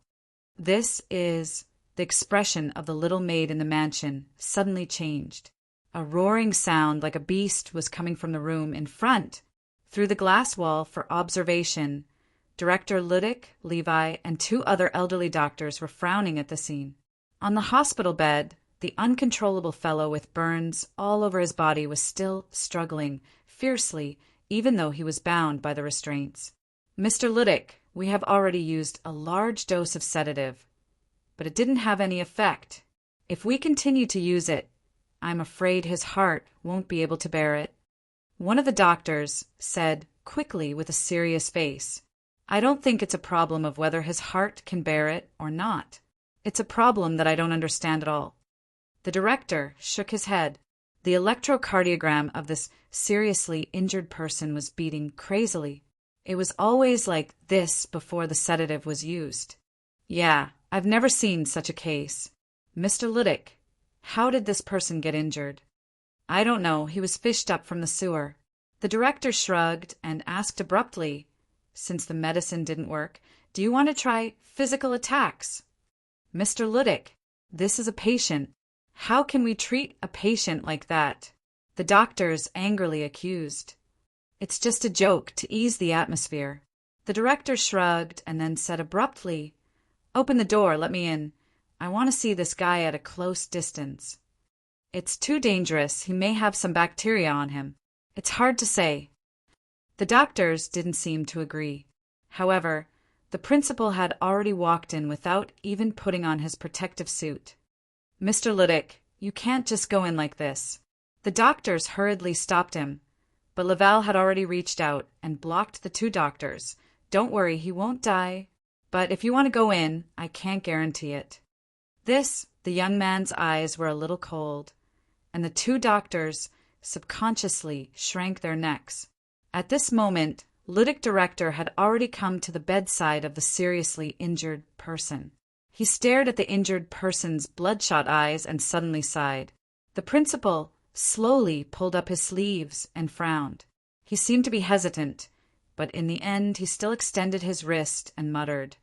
This is... The expression of the little maid in the mansion suddenly changed. A roaring sound like a beast was coming from the room in front. Through the glass wall for observation, Director Ludick, Levi, and 2 other elderly doctors were frowning at the scene. On the hospital bed, the uncontrollable fellow with burns all over his body was still struggling fiercely, even though he was bound by the restraints. "Mr. Ludick, we have already used a large dose of sedative, but it didn't have any effect. If we continue to use it, I'm afraid his heart won't be able to bear it." One of the doctors said quickly with a serious face, "I don't think it's a problem of whether his heart can bear it or not. It's a problem that I don't understand at all." The director shook his head. The electrocardiogram of this seriously injured person was beating crazily. It was always like this before the sedative was used. "Yeah, I've never seen such a case. Mr. Ludick, how did this person get injured?" "I don't know. He was fished up from the sewer." The director shrugged and asked abruptly, since the medicine didn't work, "Do you want to try physical attacks?" "Mr. Ludick, this is a patient. How can we treat a patient like that?" The doctors angrily accused. "It's just a joke to ease the atmosphere." The director shrugged and then said abruptly, "Open the door, let me in. I want to see this guy at a close distance." "It's too dangerous. He may have some bacteria on him. It's hard to say." The doctors didn't seem to agree. However, the principal had already walked in without even putting on his protective suit. "Mr. Ludick, you can't just go in like this." The doctors hurriedly stopped him, but Laval had already reached out and blocked the 2 doctors. "Don't worry, he won't die. But if you want to go in, I can't guarantee it." The young man's eyes were a little cold, and the 2 doctors subconsciously shrank their necks. At this moment, Ludick director had already come to the bedside of the seriously injured person. He stared at the injured person's bloodshot eyes and suddenly sighed. The principal slowly pulled up his sleeves and frowned. He seemed to be hesitant, but in the end he still extended his wrist and muttered,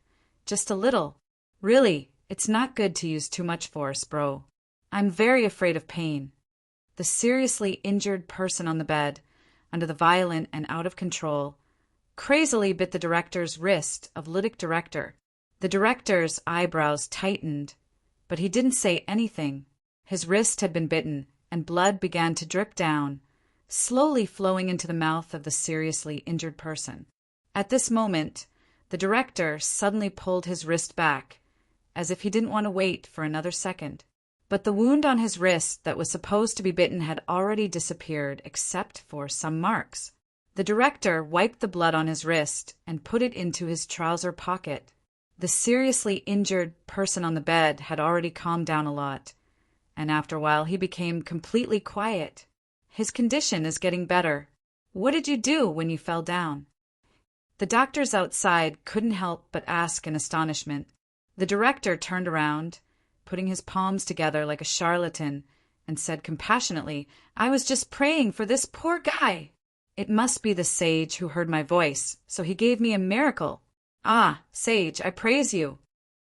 "Just a little. Really, it's not good to use too much force, bro. I'm very afraid of pain." The seriously injured person on the bed, under the violent and out of control, crazily bit the director's wrist of Ludick director. The director's eyebrows tightened, but he didn't say anything. His wrist had been bitten, and blood began to drip down, slowly flowing into the mouth of the seriously injured person. At this moment, the director suddenly pulled his wrist back, as if he didn't want to wait for another second. But the wound on his wrist that was supposed to be bitten had already disappeared, except for some marks. The director wiped the blood on his wrist and put it into his trouser pocket. The seriously injured person on the bed had already calmed down a lot, and after a while he became completely quiet. "His condition is getting better. What did you do when you fell down?" The doctors outside couldn't help but ask in astonishment. The director turned around, putting his palms together like a charlatan, and said compassionately, "I was just praying for this poor guy. It must be the sage who heard my voice, so he gave me a miracle. Ah, sage, I praise you.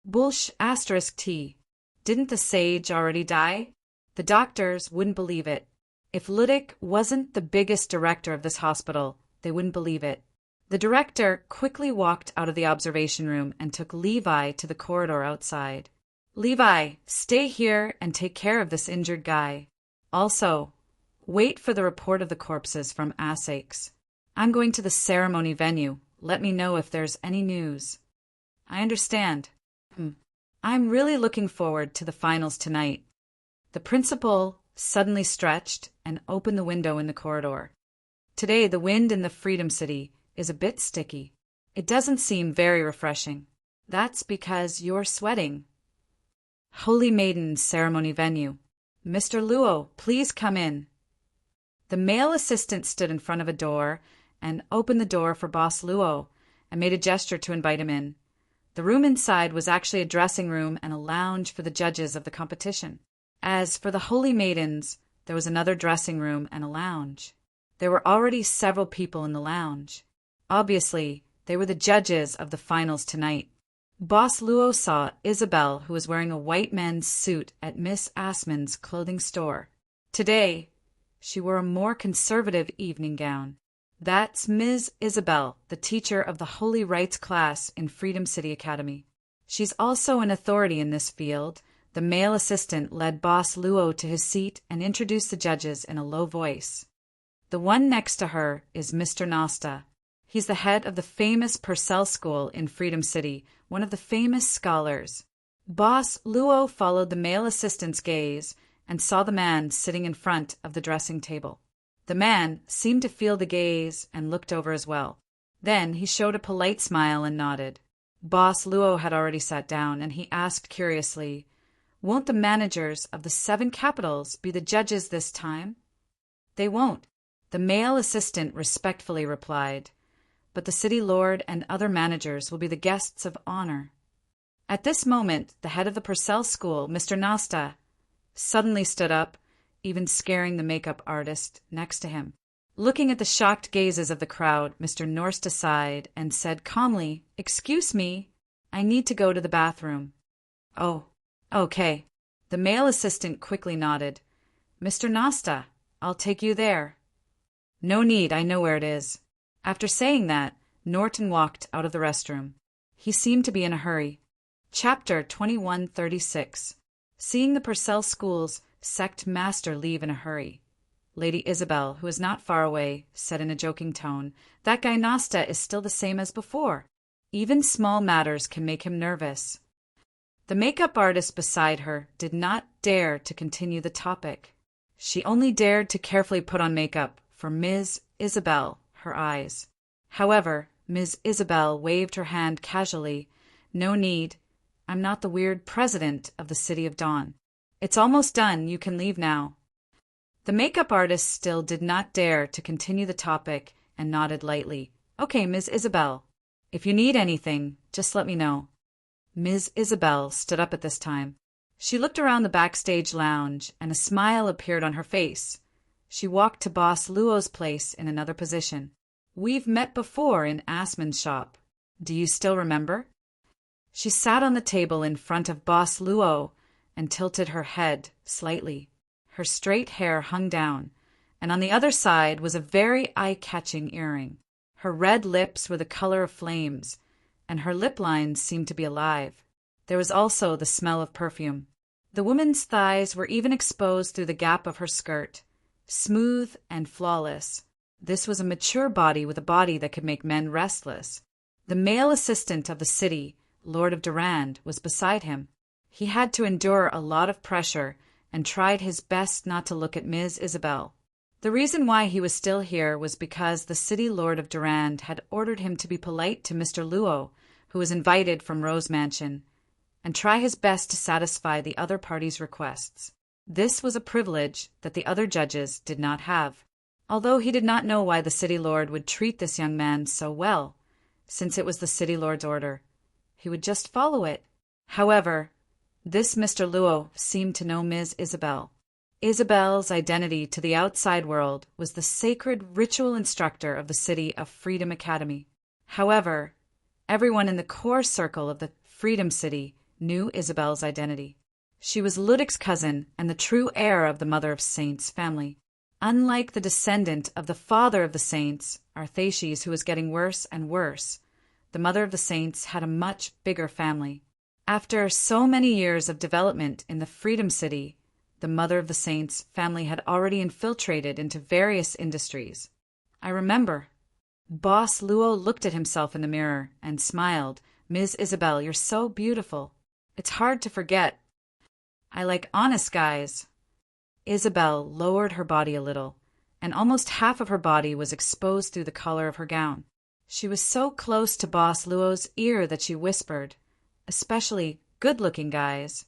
Bulsh *T. Didn't the sage already die?" The doctors wouldn't believe it. If Ludick wasn't the biggest director of this hospital, they wouldn't believe it. The director quickly walked out of the observation room and took Levi to the corridor outside. "Levi, stay here and take care of this injured guy. Also, wait for the report of the corpses from Asakes. I'm going to the ceremony venue. Let me know if there's any news." "I understand. I'm really looking forward to the finals tonight." The principal suddenly stretched and opened the window in the corridor. "Today the wind in the Freedom City is a bit sticky. It doesn't seem very refreshing. That's because you're sweating." "Holy Maiden ceremony venue. Mr. Luo, please come in." The male assistant stood in front of a door and opened the door for Boss Luo and made a gesture to invite him in. The room inside was actually a dressing room and a lounge for the judges of the competition. As for the holy maidens, there was another dressing room and a lounge. There were already several people in the lounge. Obviously, they were the judges of the finals tonight. Boss Luo saw Isabel, who was wearing a white men's suit at Miss Assman's clothing store. Today, she wore a more conservative evening gown. That's Ms. Isabel, the teacher of the Holy Rites class in Freedom City Academy. She's also an authority in this field. The male assistant led Boss Luo to his seat and introduced the judges in a low voice. The one next to her is Mr. Nasta. He's the head of the famous Purcell School in Freedom City, one of the famous scholars. Boss Luo followed the male assistant's gaze and saw the man sitting in front of the dressing table. The man seemed to feel the gaze and looked over as well. Then he showed a polite smile and nodded. Boss Luo had already sat down, and he asked curiously, "Won't the managers of the 7 capitals be the judges this time?" "They won't," the male assistant respectfully replied, "but the city lord and other managers will be the guests of honor." At this moment, the head of the Purcell School, Mr. Nasta, suddenly stood up, even scaring the makeup artist next to him. Looking at the shocked gazes of the crowd, Mr. Norsta sighed and said calmly, "Excuse me, I need to go to the bathroom." "Oh, okay." The male assistant quickly nodded. "Mr. Nasta, I'll take you there." "No need, I know where it is." After saying that, Norton walked out of the restroom. He seemed to be in a hurry. Chapter 2136. Seeing the Purcell School's sect master leave in a hurry. Lady Isabel, who was not far away, said in a joking tone, "That guy Nasta is still the same as before. Even small matters can make him nervous." The makeup artist beside her did not dare to continue the topic. She only dared to carefully put on makeup for Ms. Isabel, her eyes. However, Ms. Isabel waved her hand casually. "No need. I'm not the weird president of the City of Dawn. It's almost done. You can leave now." The makeup artist still did not dare to continue the topic and nodded lightly. "Okay, Ms. Isabel. If you need anything, just let me know." Ms. Isabel stood up at this time. She looked around the backstage lounge, and a smile appeared on her face. She walked to Boss Luo's place in another position. "We've met before in Assman's shop. Do you still remember?" She sat on the table in front of Boss Luo and tilted her head slightly. Her straight hair hung down, and on the other side was a very eye-catching earring. Her red lips were the color of flames, and her lip lines seemed to be alive. There was also the smell of perfume. The woman's thighs were even exposed through the gap of her skirt, smooth and flawless. This was a mature body with a body that could make men restless. The male assistant of the city, Lord of Durand, was beside him. He had to endure a lot of pressure and tried his best not to look at Ms. Isabel. The reason why he was still here was because the city Lord of Durand had ordered him to be polite to Mr. Luo, who was invited from Rose Mansion, and try his best to satisfy the other party's requests. This was a privilege that the other judges did not have. Although he did not know why the city lord would treat this young man so well, since it was the city lord's order, he would just follow it. However, this Mr. Luo seemed to know Ms. Isabel. Isabel's identity to the outside world was the sacred ritual instructor of the city of Freedom Academy. However, everyone in the core circle of the Freedom City knew Isabel's identity. She was Ludwig's cousin and the true heir of the Mother of Saints family. Unlike the descendant of the father of the saints, Arthaces, who was getting worse and worse, the Mother of the Saints had a much bigger family. After so many years of development in the Freedom City, the Mother of the Saints family had already infiltrated into various industries. I remember. Boss Luo looked at himself in the mirror and smiled. "Ms. Isabel, you're so beautiful. It's hard to forget. I like honest guys." Isabel lowered her body a little, and almost half of her body was exposed through the collar of her gown. She was so close to Boss Luo's ear that she whispered, "Especially good-looking guys."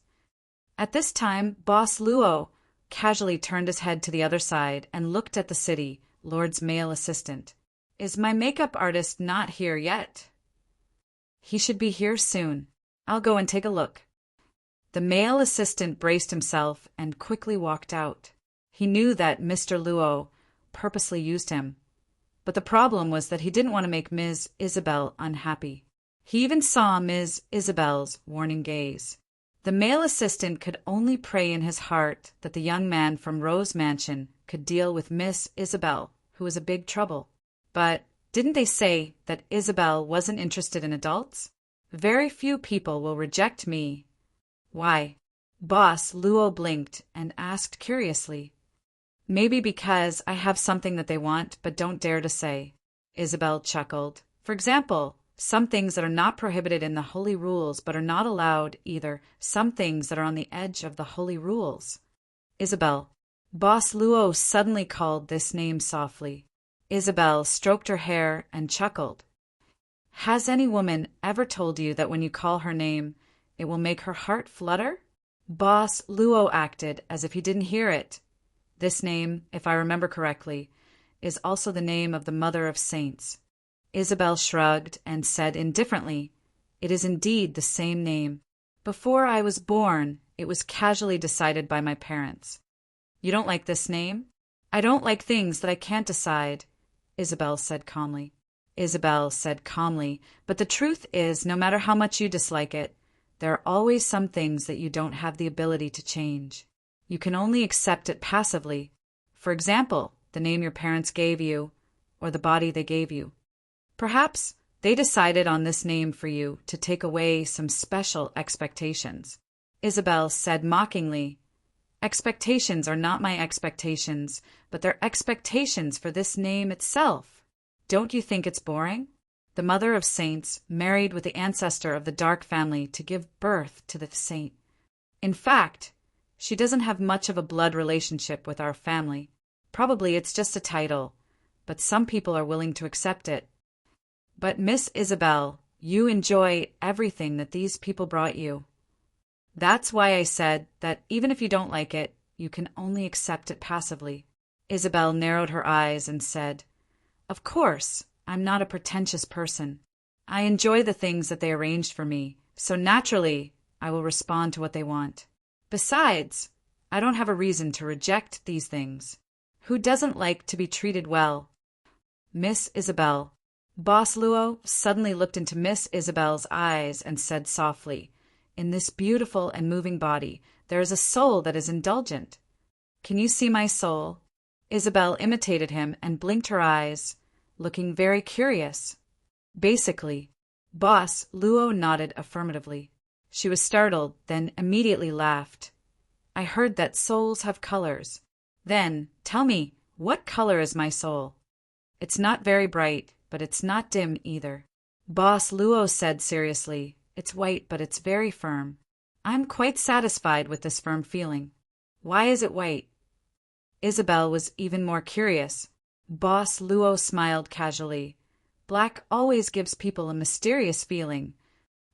At this time, Boss Luo casually turned his head to the other side and looked at the city lord's male assistant. "Is my makeup artist not here yet?" He should be here soon. I'll go and take a look. The male assistant braced himself and quickly walked out. He knew that Mr. Luo purposely used him, but the problem was that he didn't want to make Ms. Isabel unhappy. He even saw Ms. Isabel's warning gaze. The male assistant could only pray in his heart that the young man from Rose Mansion could deal with Miss Isabel, who was a big trouble. But didn't they say that Isabel wasn't interested in adults? Very few people will reject me. Why? Boss Luo blinked and asked curiously. Maybe because I have something that they want but don't dare to say. Isabel chuckled. For example, some things that are not prohibited in the holy rules but are not allowed either. Some things that are on the edge of the holy rules. Isabel. Boss Luo suddenly called this name softly. Isabel stroked her hair and chuckled. Has any woman ever told you that when you call her name, it will make her heart flutter? Boss Luo acted as if he didn't hear it. This name, if I remember correctly, is also the name of the Mother of Saints. Isabel shrugged and said indifferently, It is indeed the same name. Before I was born, it was casually decided by my parents. You don't like this name? I don't like things that I can't decide, Isabel said calmly. Isabel said calmly, but the truth is, no matter how much you dislike it, there are always some things that you don't have the ability to change. You can only accept it passively. For example, the name your parents gave you, or the body they gave you. Perhaps they decided on this name for you to take away some special expectations. Isabel said mockingly, Expectations are not my expectations, but they're expectations for this name itself. Don't you think it's boring? The Mother of Saints married with the ancestor of the Dark family to give birth to the saint. In fact, she doesn't have much of a blood relationship with our family. Probably it's just a title, but some people are willing to accept it. But Miss Isabel, you enjoy everything that these people brought you. That's why I said that even if you don't like it, you can only accept it passively. Isabel narrowed her eyes and said, Of course, I'm not a pretentious person. I enjoy the things that they arranged for me, so naturally I will respond to what they want. Besides, I don't have a reason to reject these things. Who doesn't like to be treated well? Miss Isabel. Boss Luo suddenly looked into Miss Isabel's eyes and said softly, In this beautiful and moving body, there is a soul that is indulgent. Can you see my soul? Isabel imitated him and blinked her eyes, looking very curious. Basically, Boss Luo nodded affirmatively. She was startled, then immediately laughed. I heard that souls have colors. Then, tell me, what color is my soul? It's not very bright, but it's not dim either. Boss Luo said seriously, It's white, but it's very firm. I'm quite satisfied with this firm feeling. Why is it white? Isabel was even more curious. Boss Luo smiled casually. Black always gives people a mysterious feeling.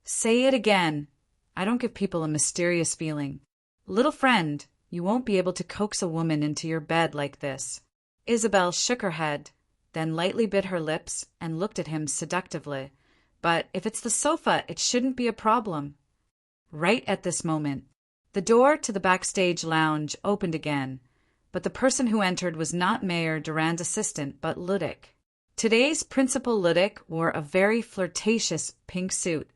Say it again. I don't give people a mysterious feeling. Little friend, you won't be able to coax a woman into your bed like this. Isabel shook her head, then lightly bit her lips and looked at him seductively. But if it's the sofa, it shouldn't be a problem. Right at this moment, the door to the backstage lounge opened again, but the person who entered was not Mayor Durand's assistant, but Ludic. Today's Principal Ludic wore a very flirtatious pink suit,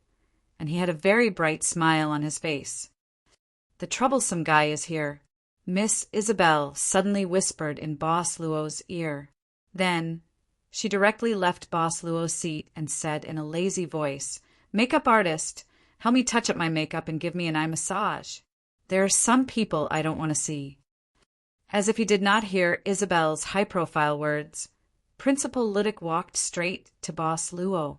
and he had a very bright smile on his face. The troublesome guy is here, Miss Isabel suddenly whispered in Boss Luo's ear. Then she directly left Boss Luo's seat and said in a lazy voice, Makeup artist, help me touch up my makeup and give me an eye massage. There are some people I don't want to see. As if he did not hear Isabel's high-profile words, Principal Ludic walked straight to Boss Luo.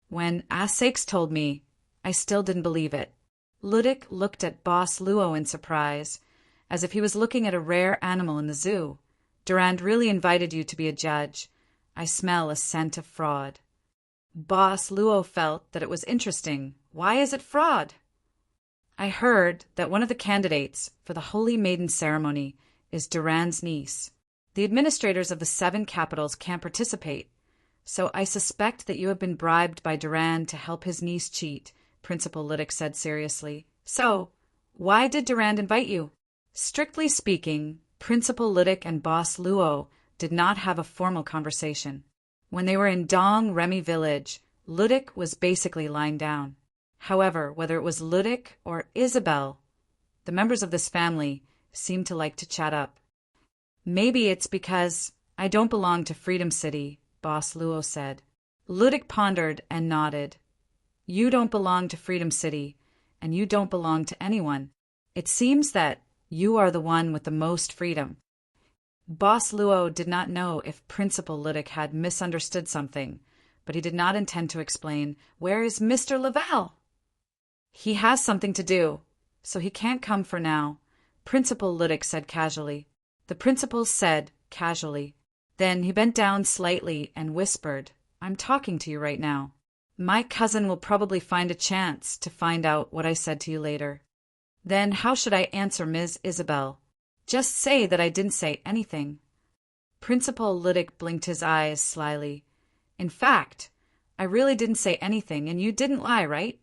When Asakes told me, I still didn't believe it. Ludic looked at Boss Luo in surprise, as if he was looking at a rare animal in the zoo. Durand really invited you to be a judge. I smell a scent of fraud. Boss Luo felt that it was interesting. Why is it fraud? I heard that one of the candidates for the Holy Maiden ceremony is Durand's niece. The administrators of the 7 capitals can't participate, So I suspect that you have been bribed by Durand to help his niece cheat, Principal Liddick said seriously. So, why did Durand invite you? Strictly speaking, Principal Liddick and Boss Luo did not have a formal conversation. When they were in Dong Remy village, Liddick was basically lying down. However, whether it was Liddick or Isabel, the members of this family seemed to like to chat up. Maybe it's because I don't belong to Freedom City, Boss Luo said. Liddick pondered and nodded. You don't belong to Freedom City, and you don't belong to anyone. It seems that you are the one with the most freedom. Boss Luo did not know if Principal Liddick had misunderstood something, but he did not intend to explain. Where is Mr. Laval? He has something to do, so he can't come for now, Principal Liddick said casually. The principal said casually. Then he bent down slightly and whispered, I'm talking to you right now. My cousin will probably find a chance to find out what I said to you later. Then how should I answer Ms. Isabel? Just say that I didn't say anything. Principal Liddick blinked his eyes slyly. In fact, I really didn't say anything, and you didn't lie, right?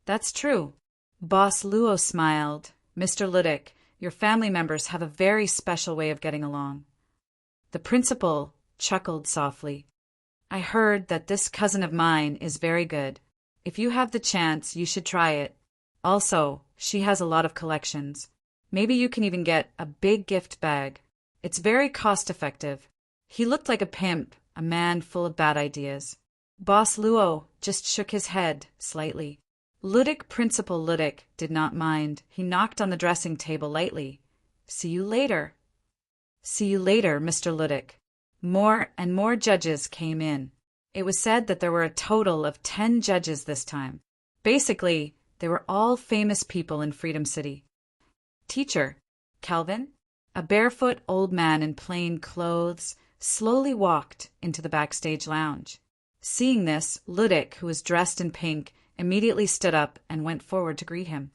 That's true. Boss Luo smiled. Mr. Liddick, your family members have a very special way of getting along. The principal chuckled softly. I heard that this cousin of mine is very good. If you have the chance, you should try it. Also, she has a lot of collections. Maybe you can even get a big gift bag. It's very cost-effective. He looked like a pimp, a man full of bad ideas. Boss Luo just shook his head slightly. Principal Liddick did not mind. He knocked on the dressing table lightly. See you later. See you later, Mr. Liddick. More and more judges came in. It was said that there were a total of 10 judges this time. Basically, they were all famous people in Freedom City. Teacher, Calvin, a barefoot old man in plain clothes, slowly walked into the backstage lounge. Seeing this, Liddick, who was dressed in pink, immediately stood up and went forward to greet him.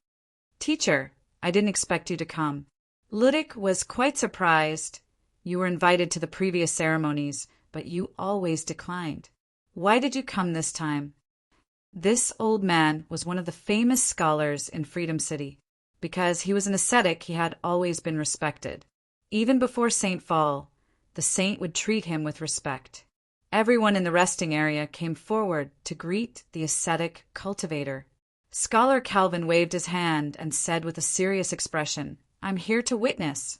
Teacher, I didn't expect you to come. Liddick was quite surprised. You were invited to the previous ceremonies, but you always declined. Why did you come this time? This old man was one of the famous scholars in Freedom City. Because he was an ascetic, he had always been respected. Even before St. Fall, the saint would treat him with respect. Everyone in the resting area came forward to greet the ascetic cultivator. Scholar Calvin waved his hand and said with a serious expression, I'm here to witness.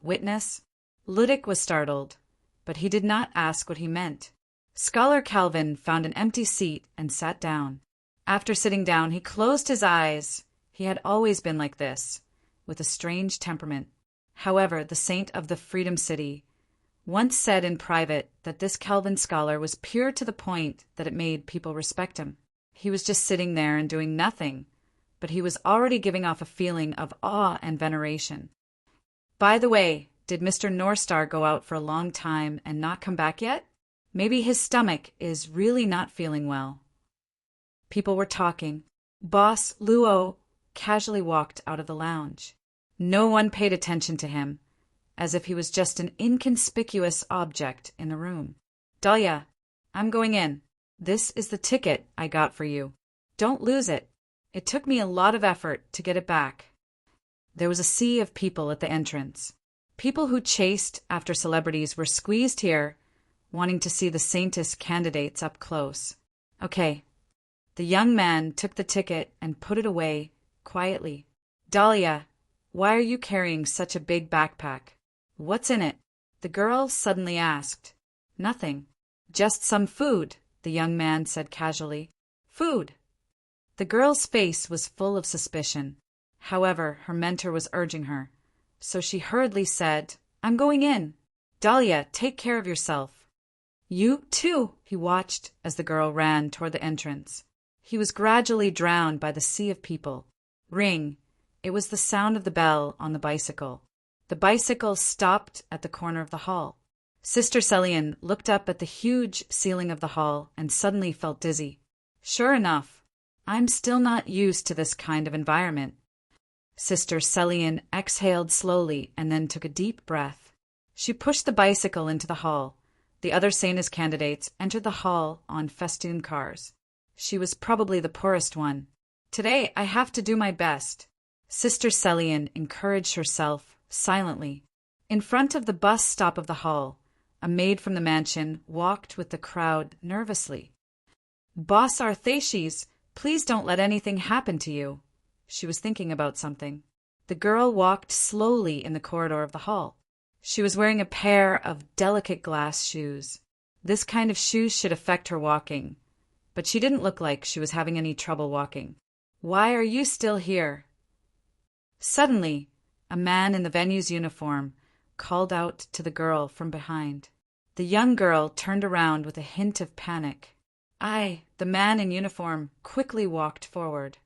Witness? Liddick was startled, but he did not ask what he meant. Scholar Calvin found an empty seat and sat down. After sitting down, he closed his eyes. He had always been like this, with a strange temperament. However, the saint of the Freedom City once said in private that this Calvin scholar was pure to the point that it made people respect him. He was just sitting there and doing nothing, but he was already giving off a feeling of awe and veneration. By the way, did Mr. Northstar go out for a long time and not come back yet? Maybe his stomach is really not feeling well. People were talking. Boss Luo casually walked out of the lounge. No one paid attention to him, as if he was just an inconspicuous object in the room. Dahlia, I'm going in. This is the ticket I got for you. Don't lose it. It took me a lot of effort to get it back. There was a sea of people at the entrance. People who chased after celebrities were squeezed here, wanting to see the saintess candidates up close. Okay. The young man took the ticket and put it away quietly. Dahlia, why are you carrying such a big backpack? What's in it? The girl suddenly asked. Nothing. Just some food, the young man said casually. Food. The girl's face was full of suspicion. However, her mentor was urging her, so she hurriedly said, I'm going in. Dahlia, take care of yourself. You, too, he watched as the girl ran toward the entrance. He was gradually drowned by the sea of people. Ring. It was the sound of the bell on the bicycle. The bicycle stopped at the corner of the hall. Sister Celian looked up at the huge ceiling of the hall and suddenly felt dizzy. Sure enough, I'm still not used to this kind of environment. Sister Celian exhaled slowly and then took a deep breath. She pushed the bicycle into the hall. The other Sanus candidates entered the hall on festooned cars. She was probably the poorest one. "Today I have to do my best," Sister Celian encouraged herself silently. In front of the bus stop of the hall, a maid from the mansion walked with the crowd nervously. "Boss Arthaces, please don't let anything happen to you." She was thinking about something. The girl walked slowly in the corridor of the hall. She was wearing a pair of delicate glass shoes. This kind of shoes should affect her walking, but she didn't look like she was having any trouble walking. "Why are you still here?" Suddenly, a man in the venue's uniform called out to the girl from behind. The young girl turned around with a hint of panic. The man in uniform quickly walked forward.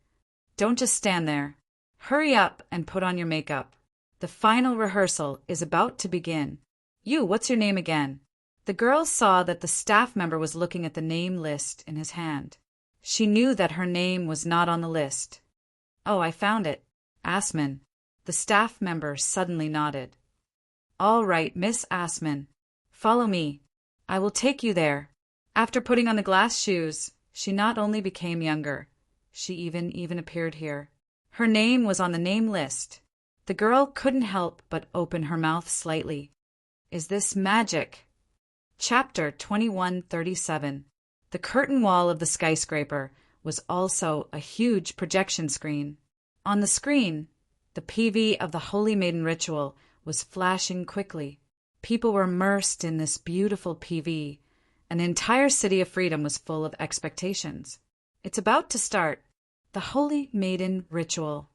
"Don't just stand there. Hurry up and put on your makeup. The final rehearsal is about to begin. What's your name again?" The girl saw that the staff member was looking at the name list in his hand. She knew that her name was not on the list. "Oh, I found it. Asman." The staff member suddenly nodded. "All right, Miss Asman. Follow me. I will take you there." After putting on the glass shoes, she not only became younger, she even appeared here. Her name was on the name list. The girl couldn't help but open her mouth slightly. Is this magic? Chapter 2137. The curtain wall of the skyscraper was also a huge projection screen. On the screen, the PV of the Holy Maiden ritual was flashing quickly. People were immersed in this beautiful PV, and the entire city of Freedom was full of expectations. It's about to start. The Holy Maiden ritual.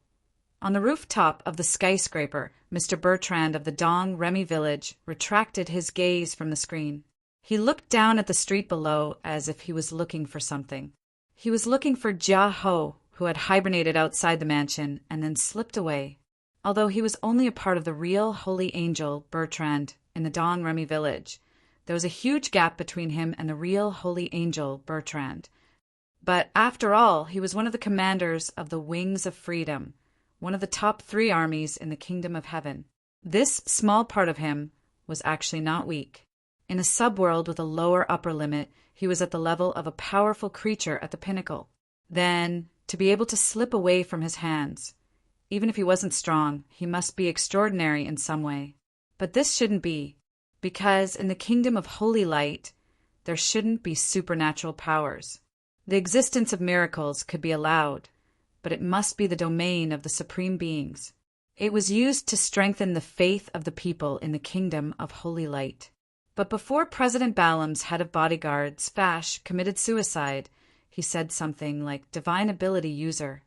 On the rooftop of the skyscraper, Mr. Bertrand of the Dong Remy village retracted his gaze from the screen. He looked down at the street below as if he was looking for something. He was looking for Jia Ho, who had hibernated outside the mansion and then slipped away. Although he was only a part of the real holy angel Bertrand in the Dong Remy village, there was a huge gap between him and the real holy angel Bertrand. But after all, he was one of the commanders of the Wings of Freedom, one of the top 3 armies in the Kingdom of Heaven. This small part of him was actually not weak. In a subworld with a lower upper limit, he was at the level of a powerful creature at the pinnacle. Then, to be able to slip away from his hands, even if he wasn't strong, he must be extraordinary in some way. But this shouldn't be, because in the Kingdom of Holy Light, there shouldn't be supernatural powers. The existence of miracles could be allowed, but it must be the domain of the supreme beings. It was used to strengthen the faith of the people in the Kingdom of Holy Light. But before President Balaam's head of bodyguards, Fash, committed suicide, he said something like divine ability user.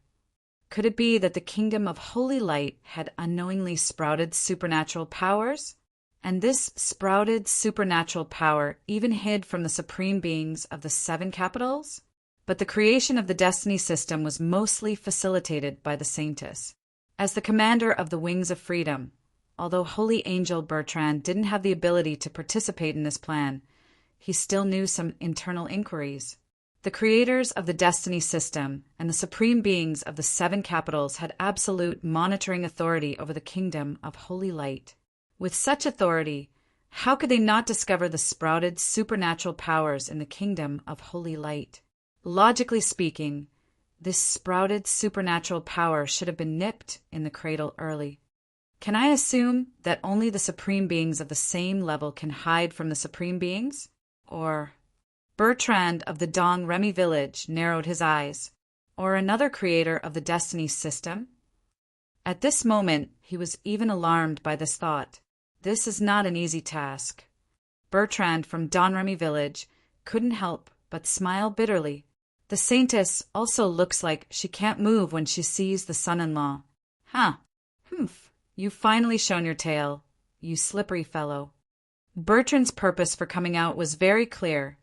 Could it be that the Kingdom of Holy Light had unknowingly sprouted supernatural powers? And this sprouted supernatural power even hid from the supreme beings of the 7 capitals? But the creation of the destiny system was mostly facilitated by the Saintess. As the commander of the Wings of Freedom, although Holy Angel Bertrand didn't have the ability to participate in this plan, he still knew some internal inquiries. The creators of the destiny system and the supreme beings of the 7 capitals had absolute monitoring authority over the Kingdom of Holy Light. With such authority, how could they not discover the sprouted supernatural powers in the Kingdom of Holy Light? Logically speaking, this sprouted supernatural power should have been nipped in the cradle early. Can I assume that only the supreme beings of the same level can hide from the supreme beings? Or Bertrand of the Dong Remy village narrowed his eyes. Or another creator of the destiny system? At this moment, he was even alarmed by this thought. This is not an easy task. Bertrand from Don Remy village couldn't help but smile bitterly. The Saintess also looks like she can't move when she sees the son-in-law. You've finally shown your tail, you slippery fellow. Bertrand's purpose for coming out was very clear,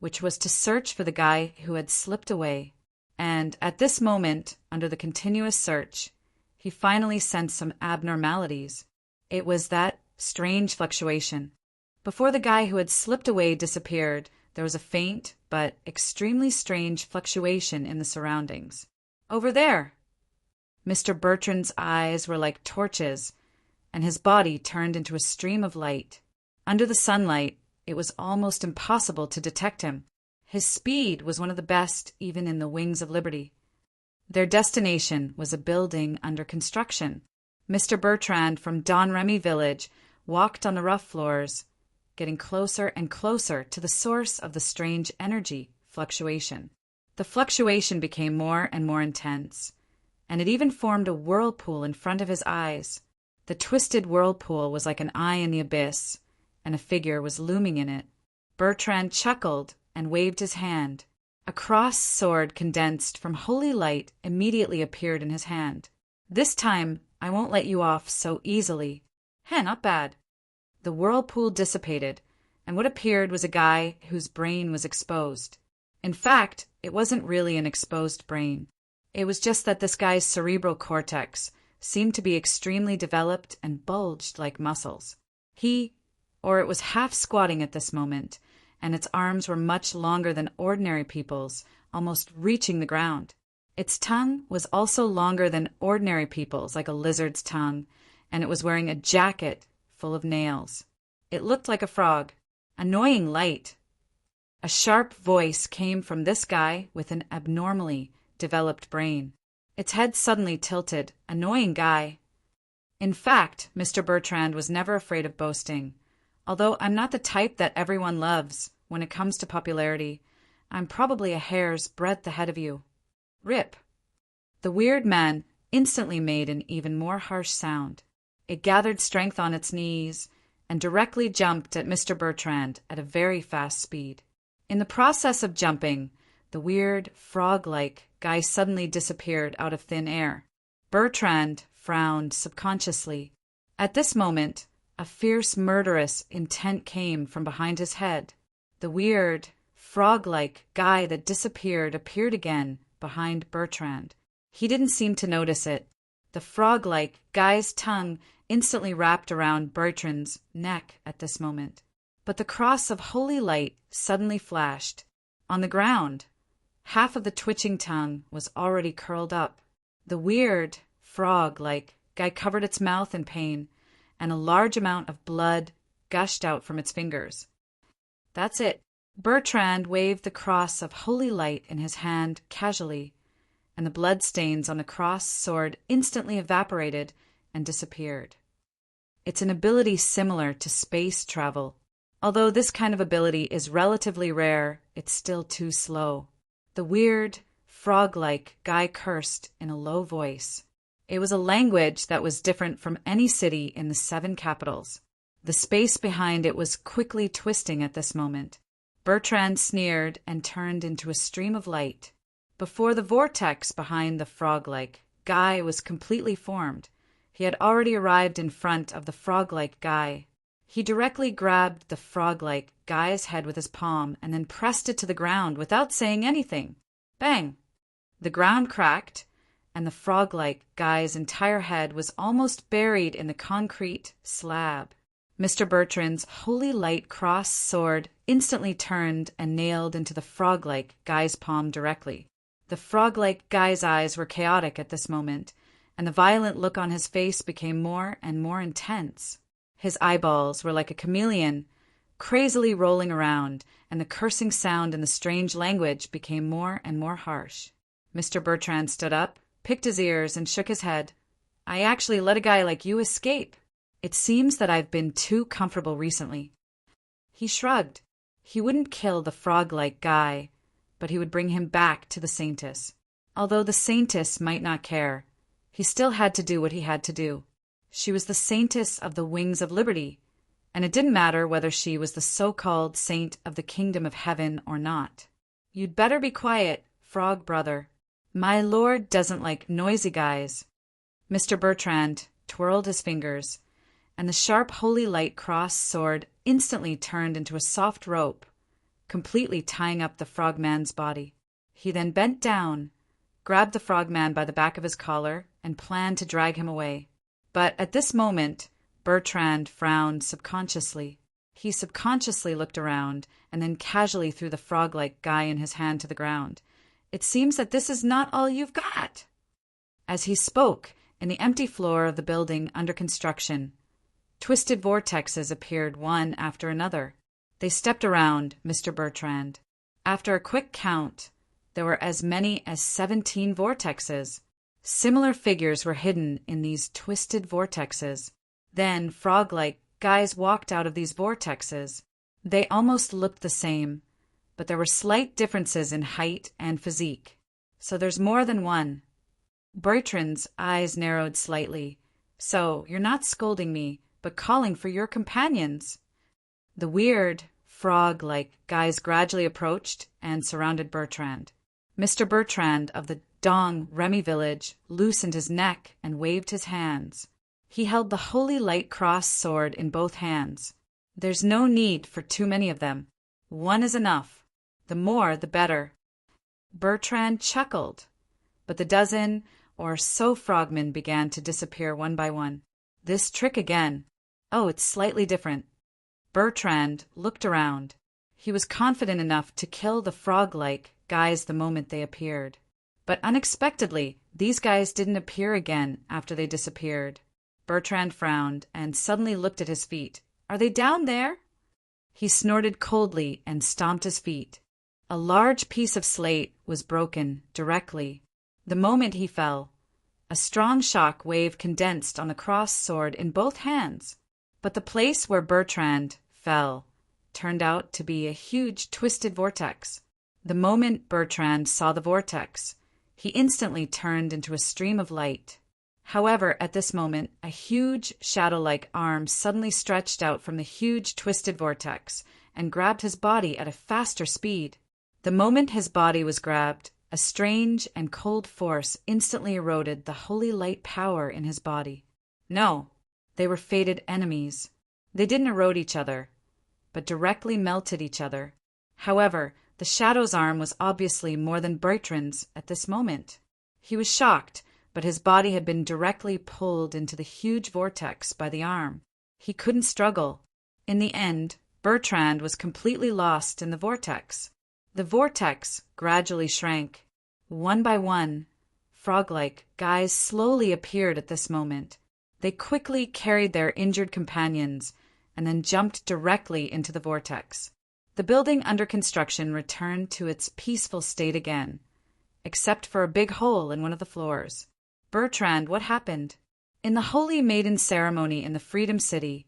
which was to search for the guy who had slipped away. And at this moment, under the continuous search, he finally sensed some abnormalities. It was that strange fluctuation. Before the guy who had slipped away disappeared, there was a faint but extremely strange fluctuation in the surroundings. Over there! Mr. Bertrand's eyes were like torches, and his body turned into a stream of light. Under the sunlight, it was almost impossible to detect him. His speed was one of the best, even in the wings of liberty. Their destination was a building under construction. Mr. Bertrand from Don Remy village walked on the rough floors, getting closer and closer to the source of the strange energy fluctuation. The fluctuation became more and more intense, and it even formed a whirlpool in front of his eyes. The twisted whirlpool was like an eye in the abyss, and a figure was looming in it. Bertrand chuckled and waved his hand. A cross sword condensed from holy light immediately appeared in his hand. "This time I won't let you off so easily." Not bad." The whirlpool dissipated, and what appeared was a guy whose brain was exposed. In fact, it wasn't really an exposed brain. It was just that this guy's cerebral cortex seemed to be extremely developed and bulged like muscles. It was half squatting at this moment, and its arms were much longer than ordinary people's, almost reaching the ground. Its tongue was also longer than ordinary people's, like a lizard's tongue, and it was wearing a jacket full of nails. It looked like a frog. Annoying light. A sharp voice came from this guy with an abnormally developed brain. Its head suddenly tilted. Annoying guy. In fact, Mr. Bertrand was never afraid of boasting. Although I'm not the type that everyone loves, when it comes to popularity, I'm probably a hair's breadth ahead of you. Rip. The weird man instantly made an even more harsh sound. It gathered strength on its knees and directly jumped at Mr. Bertrand at a very fast speed. In the process of jumping, the weird, frog-like guy suddenly disappeared out of thin air. Bertrand frowned subconsciously. At this moment, a fierce, murderous intent came from behind his head. The weird, frog-like guy that disappeared appeared again behind Bertrand. He didn't seem to notice it. The frog-like guy's tongue instantly wrapped around Bertrand's neck at this moment. But the cross of holy light suddenly flashed. On the ground, half of the twitching tongue was already curled up. The weird, frog-like guy covered its mouth in pain, and a large amount of blood gushed out from its fingers. That's it. Bertrand waved the cross of holy light in his hand casually, and the blood stains on the cross sword instantly evaporated and disappeared. It's an ability similar to space travel. Although this kind of ability is relatively rare, it's still too slow. The weird, frog-like guy cursed in a low voice. It was a language that was different from any city in the 7 capitals. The space behind it was quickly twisting at this moment. Bertrand sneered and turned into a stream of light. Before the vortex behind the frog-like guy was completely formed, he had already arrived in front of the frog-like guy. He directly grabbed the frog-like guy's head with his palm and then pressed it to the ground without saying anything. Bang! The ground cracked, and the frog-like guy's entire head was almost buried in the concrete slab. Mr. Bertrand's holy light cross sword instantly turned and nailed into the frog-like guy's palm directly. The frog-like guy's eyes were chaotic at this moment, and the violent look on his face became more and more intense. His eyeballs were like a chameleon, crazily rolling around, and the cursing sound in the strange language became more and more harsh. Mr. Bertrand stood up, picked his ears, and shook his head. "I actually let a guy like you escape. It seems that I've been too comfortable recently." He shrugged. He wouldn't kill the frog-like guy, but he would bring him back to the Saintess. Although the Saintess might not care, he still had to do what he had to do. She was the Saintess of the Wings of Liberty, and it didn't matter whether she was the so-called Saint of the Kingdom of Heaven or not. "You'd better be quiet, frog brother. My lord doesn't like noisy guys." Mr. Bertrand twirled his fingers, and the sharp holy light cross sword instantly turned into a soft rope, completely tying up the frogman's body. He then bent down, grabbed the frogman by the back of his collar, and planned to drag him away. But at this moment, Bertrand frowned subconsciously. He subconsciously looked around and then casually threw the frog-like guy in his hand to the ground. "It seems that this is not all you've got." As he spoke, in the empty floor of the building under construction, twisted vortexes appeared one after another. They stepped around Mr. Bertrand. After a quick count, there were as many as 17 vortexes. Similar figures were hidden in these twisted vortexes. Then, frog-like guys walked out of these vortexes. They almost looked the same, but there were slight differences in height and physique. So there's more than one. Bertrand's eyes narrowed slightly. So, you're not scolding me, but calling for your companions. The weird, frog-like guys gradually approached and surrounded Bertrand. Mr. Bertrand of the Dong Remy village loosened his neck and waved his hands. He held the holy light cross sword in both hands. There's no need for too many of them. One is enough. The more, the better. Bertrand chuckled, but the dozen or so frogmen began to disappear one by one. This trick again. Oh, it's slightly different. Bertrand looked around. He was confident enough to kill the frog-like guys the moment they appeared. But unexpectedly, these guys didn't appear again after they disappeared. Bertrand frowned and suddenly looked at his feet. Are they down there? He snorted coldly and stomped his feet. A large piece of slate was broken directly. The moment he fell, a strong shock wave condensed on the cross sword in both hands. But the place where Bertrand fell turned out to be a huge twisted vortex. The moment Bertrand saw the vortex, he instantly turned into a stream of light. However, at this moment, a huge shadow-like arm suddenly stretched out from the huge twisted vortex and grabbed his body at a faster speed. The moment his body was grabbed, a strange and cold force instantly eroded the holy light power in his body. No, they were fated enemies. They didn't erode each other, but directly melted each other. However, the shadow's arm was obviously more than Bertrand's at this moment. He was shocked, but his body had been directly pulled into the huge vortex by the arm. He couldn't struggle. In the end, Bertrand was completely lost in the vortex. The vortex gradually shrank. One by one, frog-like guys slowly appeared at this moment. They quickly carried their injured companions and then jumped directly into the vortex. The building under construction returned to its peaceful state again, except for a big hole in one of the floors. Bertrand, what happened? In the Holy Maiden ceremony in the Freedom City,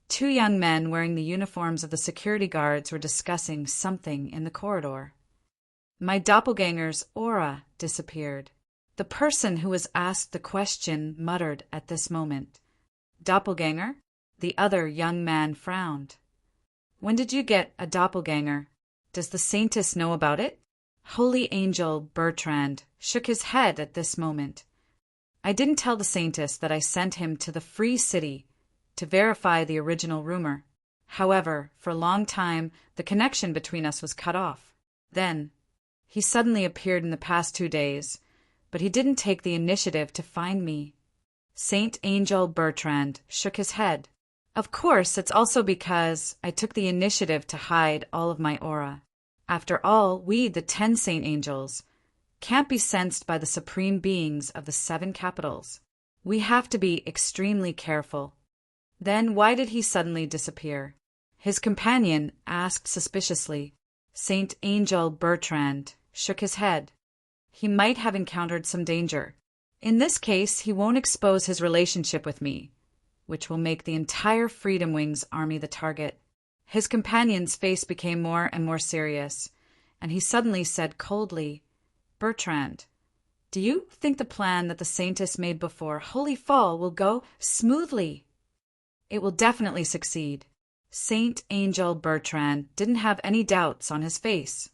two young men wearing the uniforms of the security guards were discussing something in the corridor. My doppelganger's aura disappeared. The person who was asked the question muttered at this moment. Doppelganger? The other young man frowned. When did you get a doppelganger? Does the saintess know about it? Holy Angel Bertrand shook his head at this moment. I didn't tell the saintess that I sent him to the Free City to verify the original rumor. However, for a long time, the connection between us was cut off. Then, he suddenly appeared in the past 2 days, but he didn't take the initiative to find me. Saint Angel Bertrand shook his head. Of course, it's also because I took the initiative to hide all of my aura. After all, we, the 10 Saint Angels, can't be sensed by the supreme beings of the 7 capitals. We have to be extremely careful. Then why did he suddenly disappear? His companion asked suspiciously. Saint Angel Bertrand shook his head. He might have encountered some danger. In this case, he won't expose his relationship with me, which will make the entire Freedom Wings army the target. His companion's face became more and more serious, and he suddenly said coldly, Bertrand, do you think the plan that the saintess made before Holy Fall will go smoothly? It will definitely succeed. Saint Angel Bertrand didn't have any doubts on his face.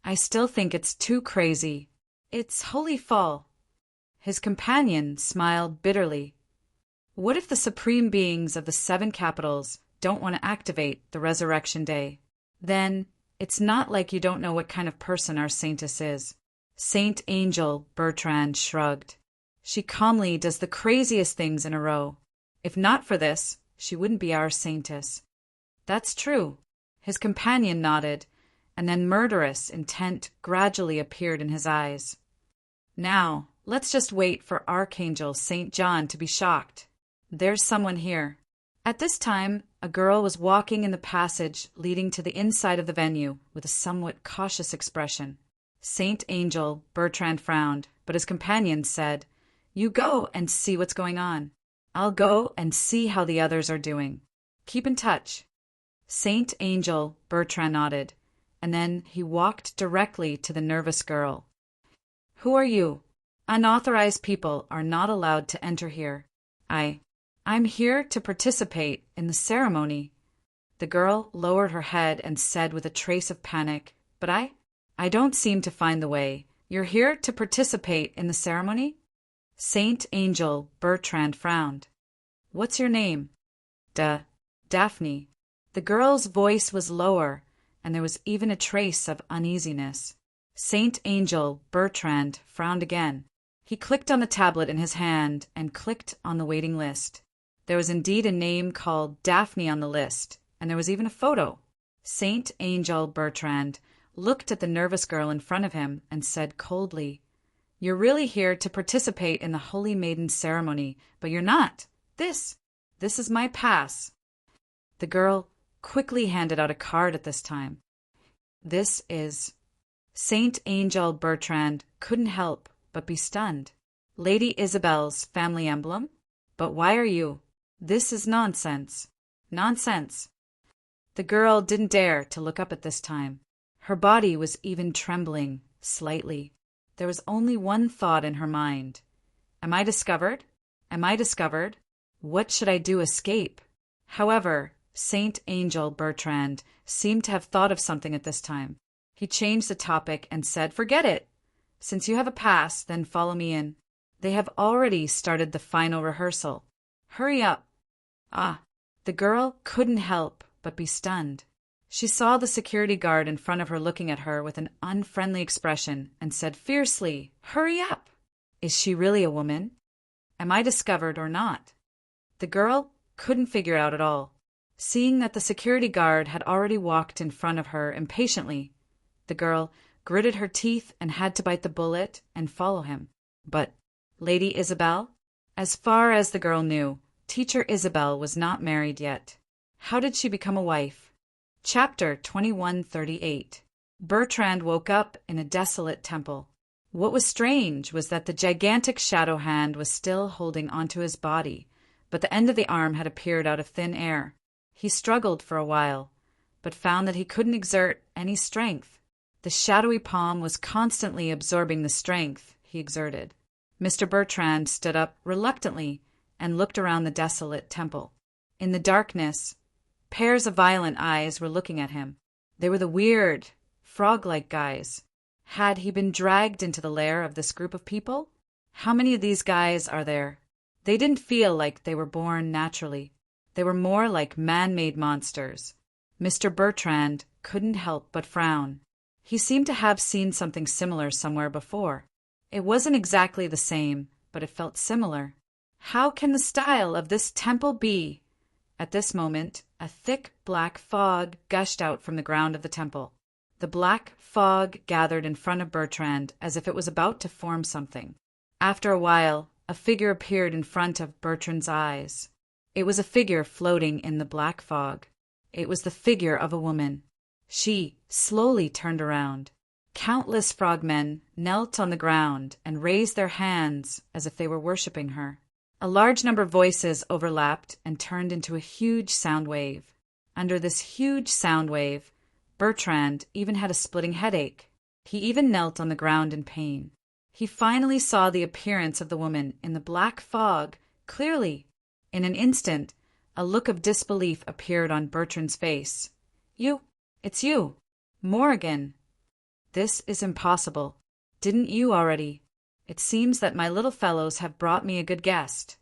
I still think it's too crazy. It's Holy Fall. His companion smiled bitterly. What if the supreme beings of the 7 capitals don't want to activate the Resurrection Day? Then it's not like you don't know what kind of person our saintess is. Saint Angel Bertrand shrugged. She calmly does the craziest things in a row. If not for this, she wouldn't be our saintess. That's true. His companion nodded, and then murderous intent gradually appeared in his eyes. Now, let's just wait for Archangel St. John to be shocked. There's someone here. At this time, a girl was walking in the passage leading to the inside of the venue with a somewhat cautious expression. Saint Angel Bertrand frowned, but his companion said, "You go and see what's going on. I'll go and see how the others are doing. Keep in touch." Saint Angel Bertrand nodded, and then he walked directly to the nervous girl. "Who are you? Unauthorized people are not allowed to enter here. I'm here to participate in the ceremony." The girl lowered her head and said with a trace of panic, "But I don't seem to find the way. You're here to participate in the ceremony?" Saint Angel Bertrand frowned. "What's your name?" Daphne." The girl's voice was lower, and there was even a trace of uneasiness. Saint Angel Bertrand frowned again. He clicked on the tablet in his hand and clicked on the waiting list. There was indeed a name called Daphne on the list, and there was even a photo. Saint Angel Bertrand looked at the nervous girl in front of him and said coldly, "You're really here to participate in the Holy Maiden ceremony, but you're not. This is my pass." The girl quickly handed out a card at this time. "This is—" Saint Angel Bertrand couldn't help but be stunned. "Lady Isabel's family emblem? But why are you—" "This is nonsense." "Nonsense." The girl didn't dare to look up at this time. Her body was even trembling, slightly. There was only one thought in her mind. "Am I discovered? Am I discovered? What should I do escape?" However, Saint Angel Bertrand seemed to have thought of something at this time. He changed the topic and said, "Forget it. Since you have a pass, then follow me in. They have already started the final rehearsal. Hurry up." The girl couldn't help but be stunned. She saw the security guard in front of her looking at her with an unfriendly expression and said fiercely, "Hurry up! Is she really a woman? Am I discovered or not?" The girl couldn't figure it out at all. Seeing that the security guard had already walked in front of her impatiently, the girl gritted her teeth and had to bite the bullet and follow him. But Lady Isabel? As far as the girl knew, Teacher Isabel was not married yet. How did she become a wife? Chapter 2138. Bertrand woke up in a desolate temple. What was strange was that the gigantic shadow hand was still holding onto his body, but the end of the arm had appeared out of thin air. He struggled for a while, but found that he couldn't exert any strength. The shadowy palm was constantly absorbing the strength he exerted. Mr. Bertrand stood up reluctantly and looked around the desolate temple. In the darkness, pairs of violent eyes were looking at him. They were the weird, frog-like guys. Had he been dragged into the lair of this group of people? How many of these guys are there? They didn't feel like they were born naturally. They were more like man-made monsters. Mr. Bertrand couldn't help but frown. He seemed to have seen something similar somewhere before. It wasn't exactly the same, but it felt similar. How can the style of this temple be? At this moment, a thick black fog gushed out from the ground of the temple. The black fog gathered in front of Bertrand as if it was about to form something. After a while, a figure appeared in front of Bertrand's eyes. It was a figure floating in the black fog. It was the figure of a woman. She slowly turned around. Countless frogmen knelt on the ground and raised their hands as if they were worshipping her. A large number of voices overlapped and turned into a huge sound wave. Under this huge sound wave, Bertrand even had a splitting headache. He even knelt on the ground in pain. He finally saw the appearance of the woman in the black fog clearly. In an instant, a look of disbelief appeared on Bertrand's face. It's you, Morrigan." "This is impossible. Didn't you already? It seems that my little fellows have brought me a good guest.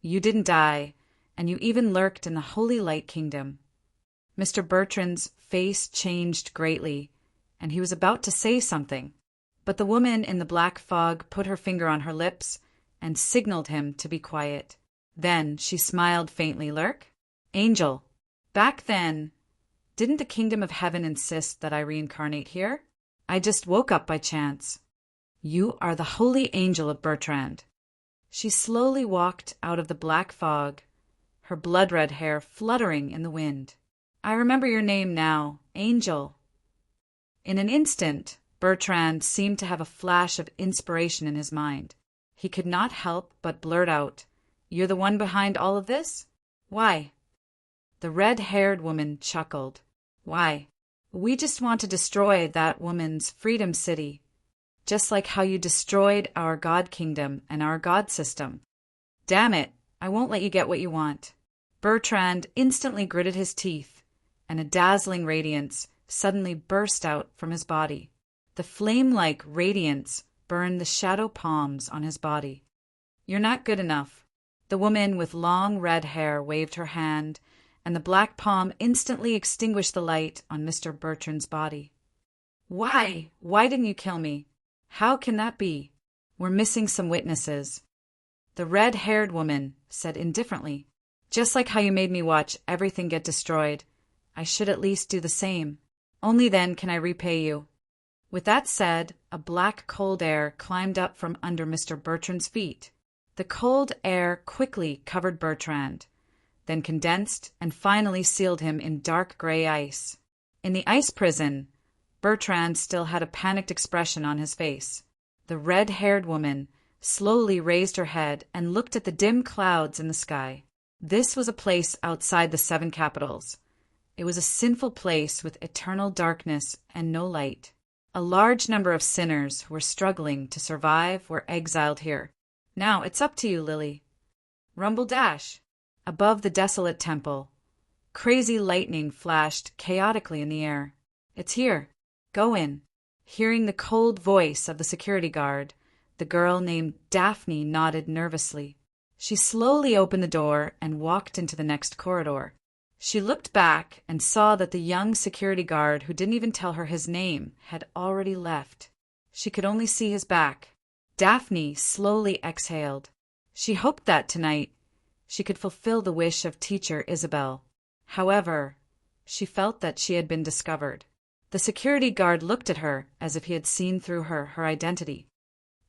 You didn't die, and you even lurked in the Holy Light Kingdom." Mr. Bertrand's face changed greatly, and he was about to say something. But the woman in the black fog put her finger on her lips and signaled him to be quiet. Then she smiled faintly. "Lurk? Angel. Back then, didn't the kingdom of heaven insist that I reincarnate here? I just woke up by chance. You are the holy angel of Bertrand." She slowly walked out of the black fog. her blood-red hair fluttering in the wind. "I remember your name now, Angel." In an instant, Bertrand seemed to have a flash of inspiration in his mind. He could not help but blurt out, "You're the one behind all of this? Why?" The red-haired woman chuckled. "Why, we just want to destroy that woman's Freedom City, just like how you destroyed our God Kingdom and our God system. Damn it, I won't let you get what you want." Bertrand instantly gritted his teeth, and a dazzling radiance suddenly burst out from his body. The flame-like radiance burned the shadow palms on his body. "You're not good enough." The woman with long red hair waved her hand, and the black palm instantly extinguished the light on Mr. Bertrand's body. "Why? Why didn't you kill me? How can that be? We're missing some witnesses." The red-haired woman said indifferently, "Just like how you made me watch everything get destroyed, I should at least do the same. Only then can I repay you." With that said, a black cold air climbed up from under Mr. Bertrand's feet. The cold air quickly covered Bertrand, then condensed and finally sealed him in dark gray ice. In the ice prison, Bertrand still had a panicked expression on his face. The red-haired woman slowly raised her head and looked at the dim clouds in the sky. This was a place outside the 7 capitals. It was a sinful place with eternal darkness and no light. A large number of sinners who were struggling to survive were exiled here. "Now it's up to you, Lily." Rumble dash. Above the desolate temple, crazy lightning flashed chaotically in the air. "It's here. Go in." Hearing the cold voice of the security guard, the girl named Daphne nodded nervously. She slowly opened the door and walked into the next corridor. She looked back and saw that the young security guard who didn't even tell her his name had already left. She could only see his back. Daphne slowly exhaled. She hoped that tonight she could fulfill the wish of teacher Isabel. However, she felt that she had been discovered. The security guard looked at her as if he had seen through her identity.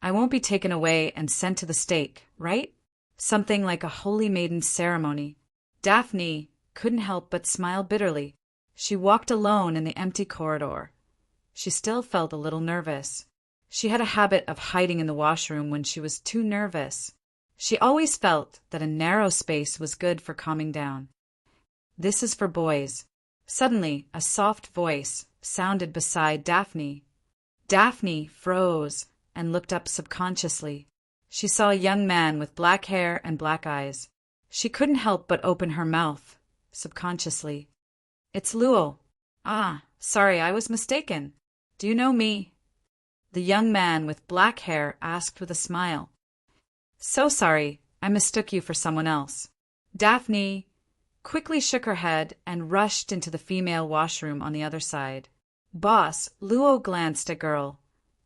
"I won't be taken away and sent to the stake, right? Something like a holy maiden ceremony." Daphne couldn't help but smile bitterly. She walked alone in the empty corridor. She still felt a little nervous. She had a habit of hiding in the washroom when she was too nervous. She always felt that a narrow space was good for calming down. "This is for boys." Suddenly, a soft voice sounded beside Daphne. Daphne froze and looked up subconsciously. She saw a young man with black hair and black eyes. She couldn't help but open her mouth, subconsciously. "It's Luo." "Ah, sorry, I was mistaken. Do you know me?" The young man with black hair asked with a smile. "So sorry, I mistook you for someone else." Daphne quickly shook her head and rushed into the female washroom on the other side. Boss Luo glanced at girl,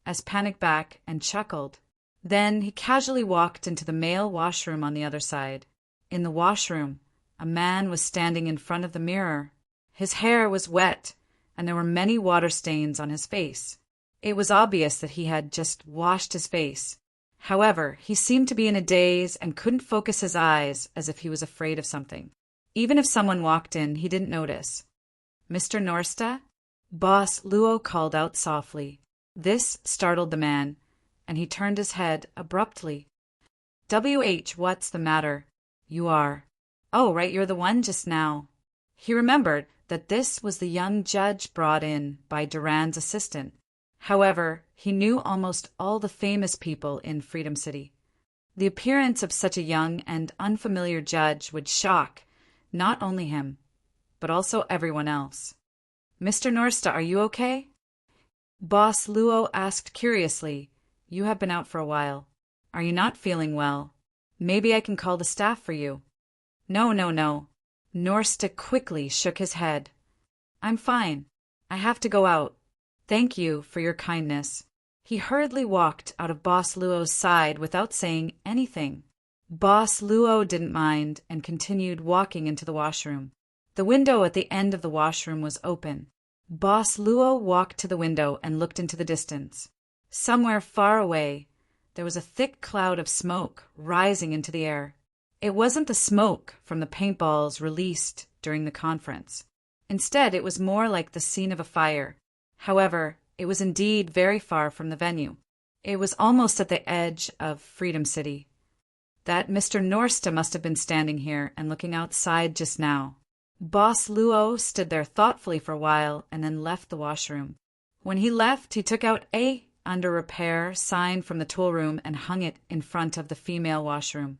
as panicked back and chuckled. Then he casually walked into the male washroom on the other side. In the washroom, a man was standing in front of the mirror. His hair was wet, and there were many water stains on his face. It was obvious that he had just washed his face. However, he seemed to be in a daze and couldn't focus his eyes, as if he was afraid of something. Even if someone walked in, he didn't notice. "Mr. Norsta?" Boss Luo called out softly. This startled the man, and he turned his head abruptly. "WH, what's the matter? You are. Oh, right, you're the one just now." He remembered that this was the young judge brought in by Duran's assistant. However, he knew almost all the famous people in Freedom City. The appearance of such a young and unfamiliar judge would shock not only him, but also everyone else. "Mr. Norsta, are you okay?" Boss Luo asked curiously. "You have been out for a while. Are you not feeling well? Maybe I can call the staff for you." No. Norsta quickly shook his head. "I'm fine. I have to go out. Thank you for your kindness." He hurriedly walked out of Boss Luo's side without saying anything. Boss Luo didn't mind and continued walking into the washroom. The window at the end of the washroom was open. Boss Luo walked to the window and looked into the distance. Somewhere far away, there was a thick cloud of smoke rising into the air. It wasn't the smoke from the paintballs released during the conference. Instead, it was more like the scene of a fire. However, it was indeed very far from the venue. It was almost at the edge of Freedom City. That Mr. Norsta must have been standing here and looking outside just now. Boss Luo stood there thoughtfully for a while and then left the washroom. When he left, he took out a under repair sign from the tool room and hung it in front of the female washroom.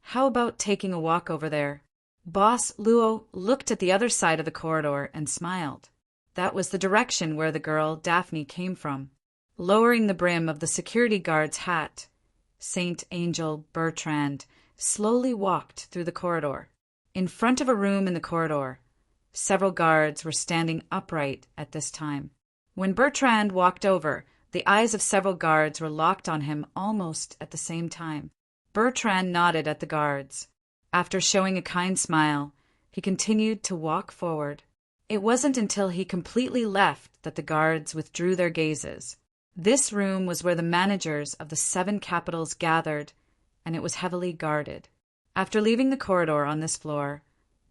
How about taking a walk over there? Boss Luo looked at the other side of the corridor and smiled. That was the direction where the girl, Daphne, came from. Lowering the brim of the security guard's hat, Saint Angel Bertrand slowly walked through the corridor. In front of a room in the corridor, several guards were standing upright at this time. When Bertrand walked over, the eyes of several guards were locked on him almost at the same time. Bertrand nodded at the guards. After showing a kind smile, he continued to walk forward. It wasn't until he completely left that the guards withdrew their gazes. This room was where the managers of the 7 capitals gathered, and it was heavily guarded. After leaving the corridor on this floor,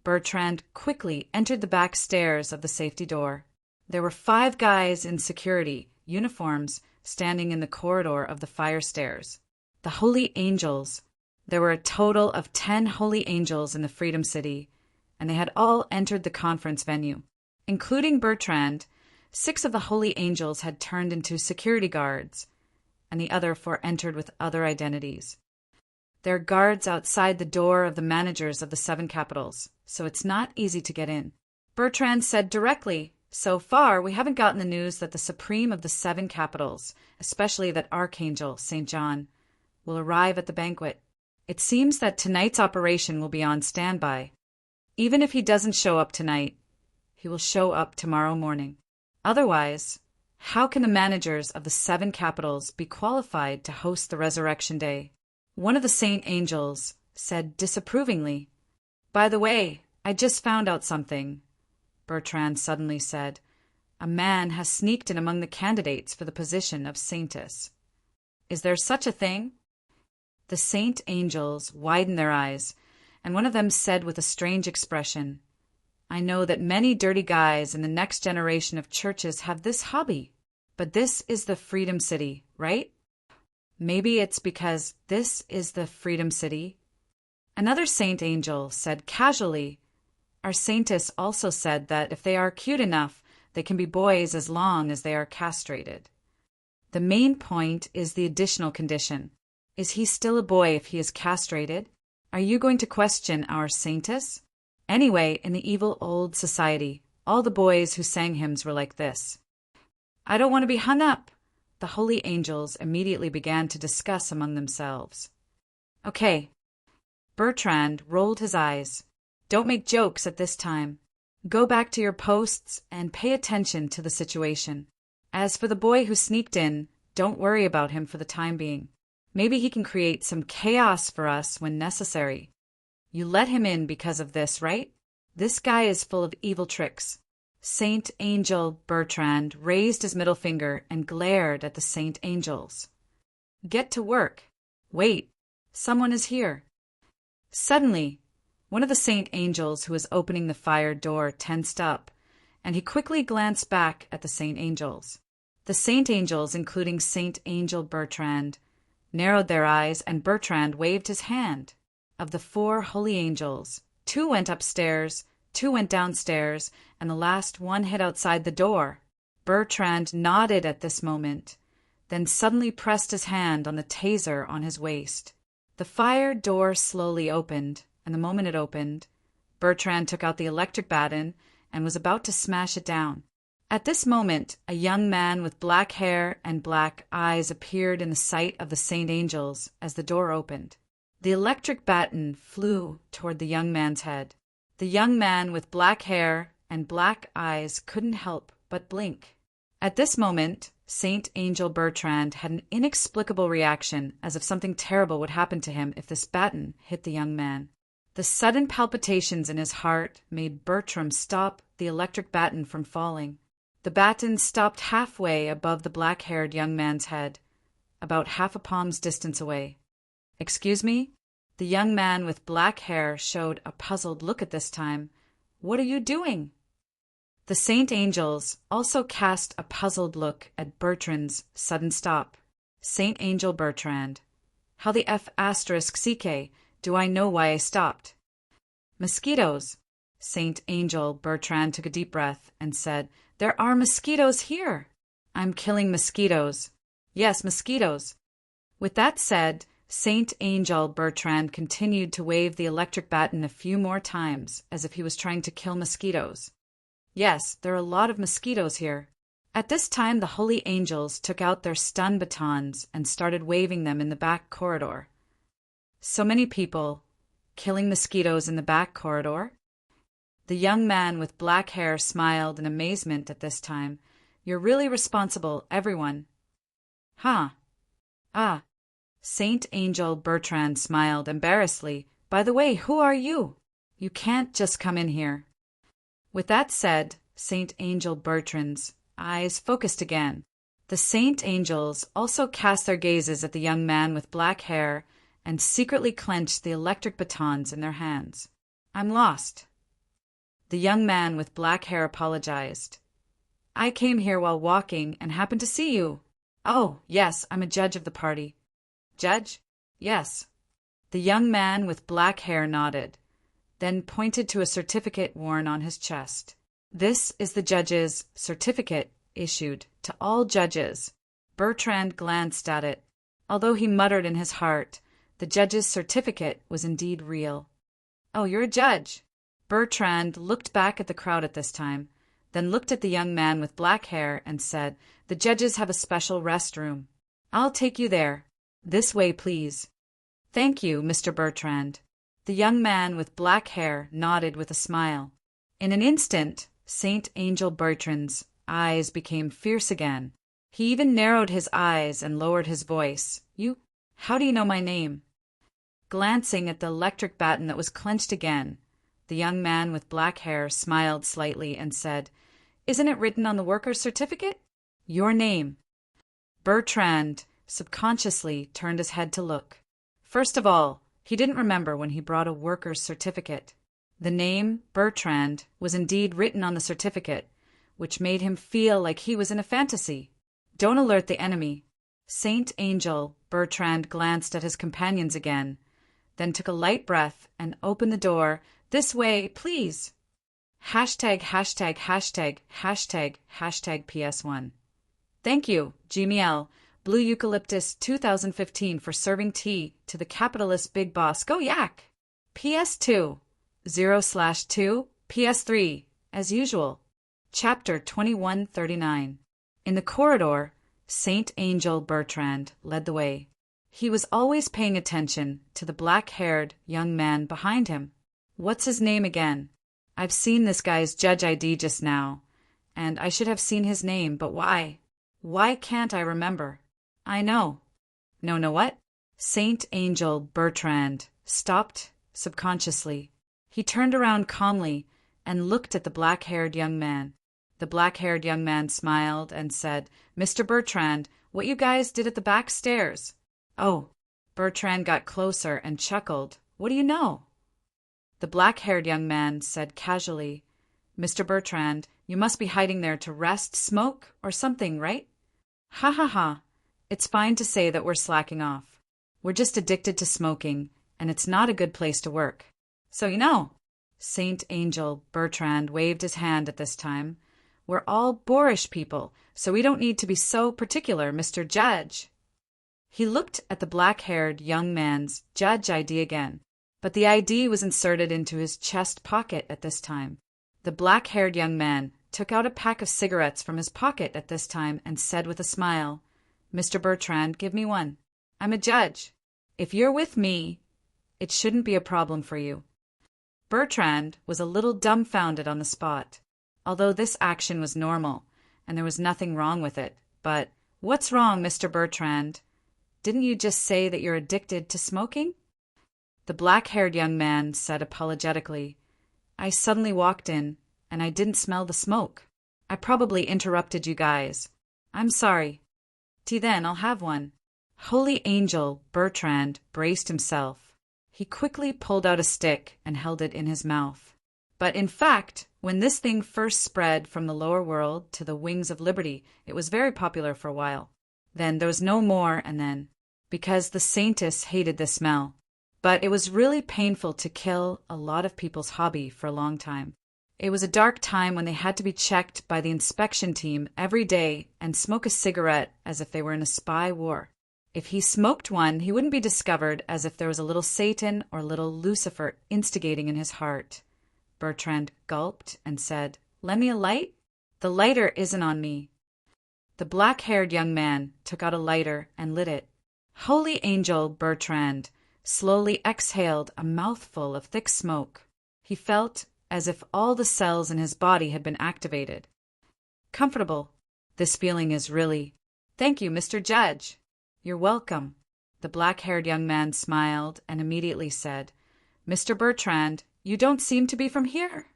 Bertrand quickly entered the back stairs of the safety door. There were 5 guys in security uniforms standing in the corridor of the fire stairs. The Holy Angels. There were a total of 10 Holy Angels in the Freedom City, and they had all entered the conference venue. Including Bertrand, 6 of the Holy Angels had turned into security guards, and the other 4 entered with other identities. There are guards outside the door of the managers of the 7 capitals, so it's not easy to get in. Bertrand said directly, "So far, we haven't gotten the news that the Supreme of the 7 capitals, especially that Archangel, St. John, will arrive at the banquet. It seems that tonight's operation will be on standby. Even if he doesn't show up tonight, he will show up tomorrow morning. Otherwise, how can the managers of the 7 capitals be qualified to host the Resurrection Day?" One of the Saint Angels said disapprovingly, "By the way, I just found out something," Bertrand suddenly said. "A man has sneaked in among the candidates for the position of Saintess." "Is there such a thing?" The Saint Angels widened their eyes, and one of them said with a strange expression, "I know that many dirty guys in the next generation of churches have this hobby, but this is the Freedom City, right? Maybe it's because this is the Freedom City." Another Saint Angel said casually, "Our Saintess also said that if they are cute enough, they can be boys as long as they are castrated. The main point is the additional condition. Is he still a boy if he is castrated? Are you going to question our Saintess?" Anyway, in the evil old society, all the boys who sang hymns were like this. "I don't want to be hung up." The Holy Angels immediately began to discuss among themselves. "Okay." Bertrand rolled his eyes. "Don't make jokes at this time. Go back to your posts and pay attention to the situation. As for the boy who sneaked in, don't worry about him for the time being. Maybe he can create some chaos for us when necessary. You let him in because of this, right? This guy is full of evil tricks." Saint Angel Bertrand raised his middle finger and glared at the Saint Angels. "Get to work. Wait, someone is here." Suddenly, one of the Saint Angels who was opening the fire door tensed up, and he quickly glanced back at the Saint Angels. The Saint Angels, including Saint Angel Bertrand, narrowed their eyes, and Bertrand waved his hand. Of the 4 Holy Angels, 2 went upstairs, 2 went downstairs, and the last one hid outside the door. Bertrand nodded at this moment, then suddenly pressed his hand on the taser on his waist. The fire door slowly opened, and the moment it opened, Bertrand took out the electric baton and was about to smash it down. At this moment, a young man with black hair and black eyes appeared in the sight of the Saint Angels as the door opened. The electric baton flew toward the young man's head. The young man with black hair and black eyes couldn't help but blink. At this moment, Saint Angel Bertrand had an inexplicable reaction, as if something terrible would happen to him if this baton hit the young man. The sudden palpitations in his heart made Bertram stop the electric baton from falling. The baton stopped halfway above the black-haired young man's head, about half a palm's distance away. "Excuse me?" The young man with black hair showed a puzzled look at this time. What are you doing? The Saint Angels also cast a puzzled look at Bertrand's sudden stop. Saint Angel Bertrand. How the F asterisk CK do I know why I stopped? Mosquitoes. Saint Angel Bertrand took a deep breath and said, There are mosquitoes here. I'm killing mosquitoes. Yes, mosquitoes. With that said, Saint Angel Bertrand continued to wave the electric baton a few more times, as if he was trying to kill mosquitoes. Yes, there are a lot of mosquitoes here. At this time, the holy angels took out their stun batons and started waving them in the back corridor. So many people killing mosquitoes in the back corridor? The young man with black hair smiled in amazement at this time. You're really responsible, everyone. Huh. Ah. Saint Angel Bertrand smiled embarrassedly. By the way, who are you? You can't just come in here. With that said, Saint Angel Bertrand's eyes focused again. The Saint Angels also cast their gazes at the young man with black hair and secretly clenched the electric batons in their hands. I'm lost. The young man with black hair apologized. I came here while walking and happened to see you. Oh, yes, I'm a judge of the party. Judge? Yes. The young man with black hair nodded, then pointed to a certificate worn on his chest. This is the judge's certificate issued to all judges. Bertrand glanced at it. Although he muttered in his heart, the judge's certificate was indeed real. Oh, you're a judge. Bertrand looked back at the crowd at this time, then looked at the young man with black hair and said, The judges have a special restroom. I'll take you there. This way, please. Thank you, Mr. Bertrand. The young man with black hair nodded with a smile. In an instant, Saint Angel Bertrand's eyes became fierce again. He even narrowed his eyes and lowered his voice. How do you know my name? Glancing at the electric baton that was clenched again, the young man with black hair smiled slightly and said, Isn't it written on the worker's certificate? Your name. Bertrand subconsciously turned his head to look. First of all, he didn't remember when he brought a worker's certificate. The name, Bertrand, was indeed written on the certificate, which made him feel like he was in a fantasy. Don't alert the enemy. Saint Angel Bertrand glanced at his companions again, then took a light breath and opened the door. This way, please. Hashtag PS1. Thank you, GML. Blue Eucalyptus 2015 for serving tea to the capitalist big boss. Go yak! PS2, 0/2, PS3, as usual. Chapter 2139. In the corridor, Saint Angel Bertrand led the way. He was always paying attention to the black-haired young man behind him. What's his name again? I've seen this guy's judge ID just now, and I should have seen his name, but why? Why can't I remember? I know. No, what? Saint Angel Bertrand stopped subconsciously. He turned around calmly and looked at the black-haired young man. The black-haired young man smiled and said, Mr. Bertrand, what you guys did at the back stairs? Oh. Bertrand got closer and chuckled. What do you know? The black-haired young man said casually, Mr. Bertrand, you must be hiding there to rest, smoke, or something, right? Ha ha ha. It's fine to say that we're slacking off. We're just addicted to smoking, and it's not a good place to work. So you know. Saint Angel Bertrand waved his hand at this time. We're all boorish people, so we don't need to be so particular, Mr. Judge. He looked at the black-haired young man's judge ID again, but the ID was inserted into his chest pocket at this time. The black-haired young man took out a pack of cigarettes from his pocket at this time and said with a smile, Mr. Bertrand, give me one. I'm a judge. If you're with me, it shouldn't be a problem for you. Bertrand was a little dumbfounded on the spot, although this action was normal, and there was nothing wrong with it. But, what's wrong, Mr. Bertrand? Didn't you just say that you're addicted to smoking? The black-haired young man said apologetically, I suddenly walked in, and I didn't smell the smoke. I probably interrupted you guys. I'm sorry. Then I'll have one. Holy Angel Bertrand braced himself. He quickly pulled out a stick and held it in his mouth. But in fact, when this thing first spread from the lower world to the wings of liberty, it was very popular for a while. Then there was no more, and then, because the saintess hated the smell. But it was really painful to kill a lot of people's hobby for a long time. It was a dark time when they had to be checked by the inspection team every day and smoke a cigarette as if they were in a spy war. If he smoked one, he wouldn't be discovered, as if there was a little Satan or little Lucifer instigating in his heart. Bertrand gulped and said, "Lend me a light?" "The lighter isn't on me." The black-haired young man took out a lighter and lit it. Holy angel, Bertrand slowly exhaled a mouthful of thick smoke. He felt as if all the cells in his body had been activated. Comfortable. This feeling is really— "Thank you, Mr. Judge." "You're welcome." The black-haired young man smiled and immediately said, "Mr. Bertrand, you don't seem to be from here."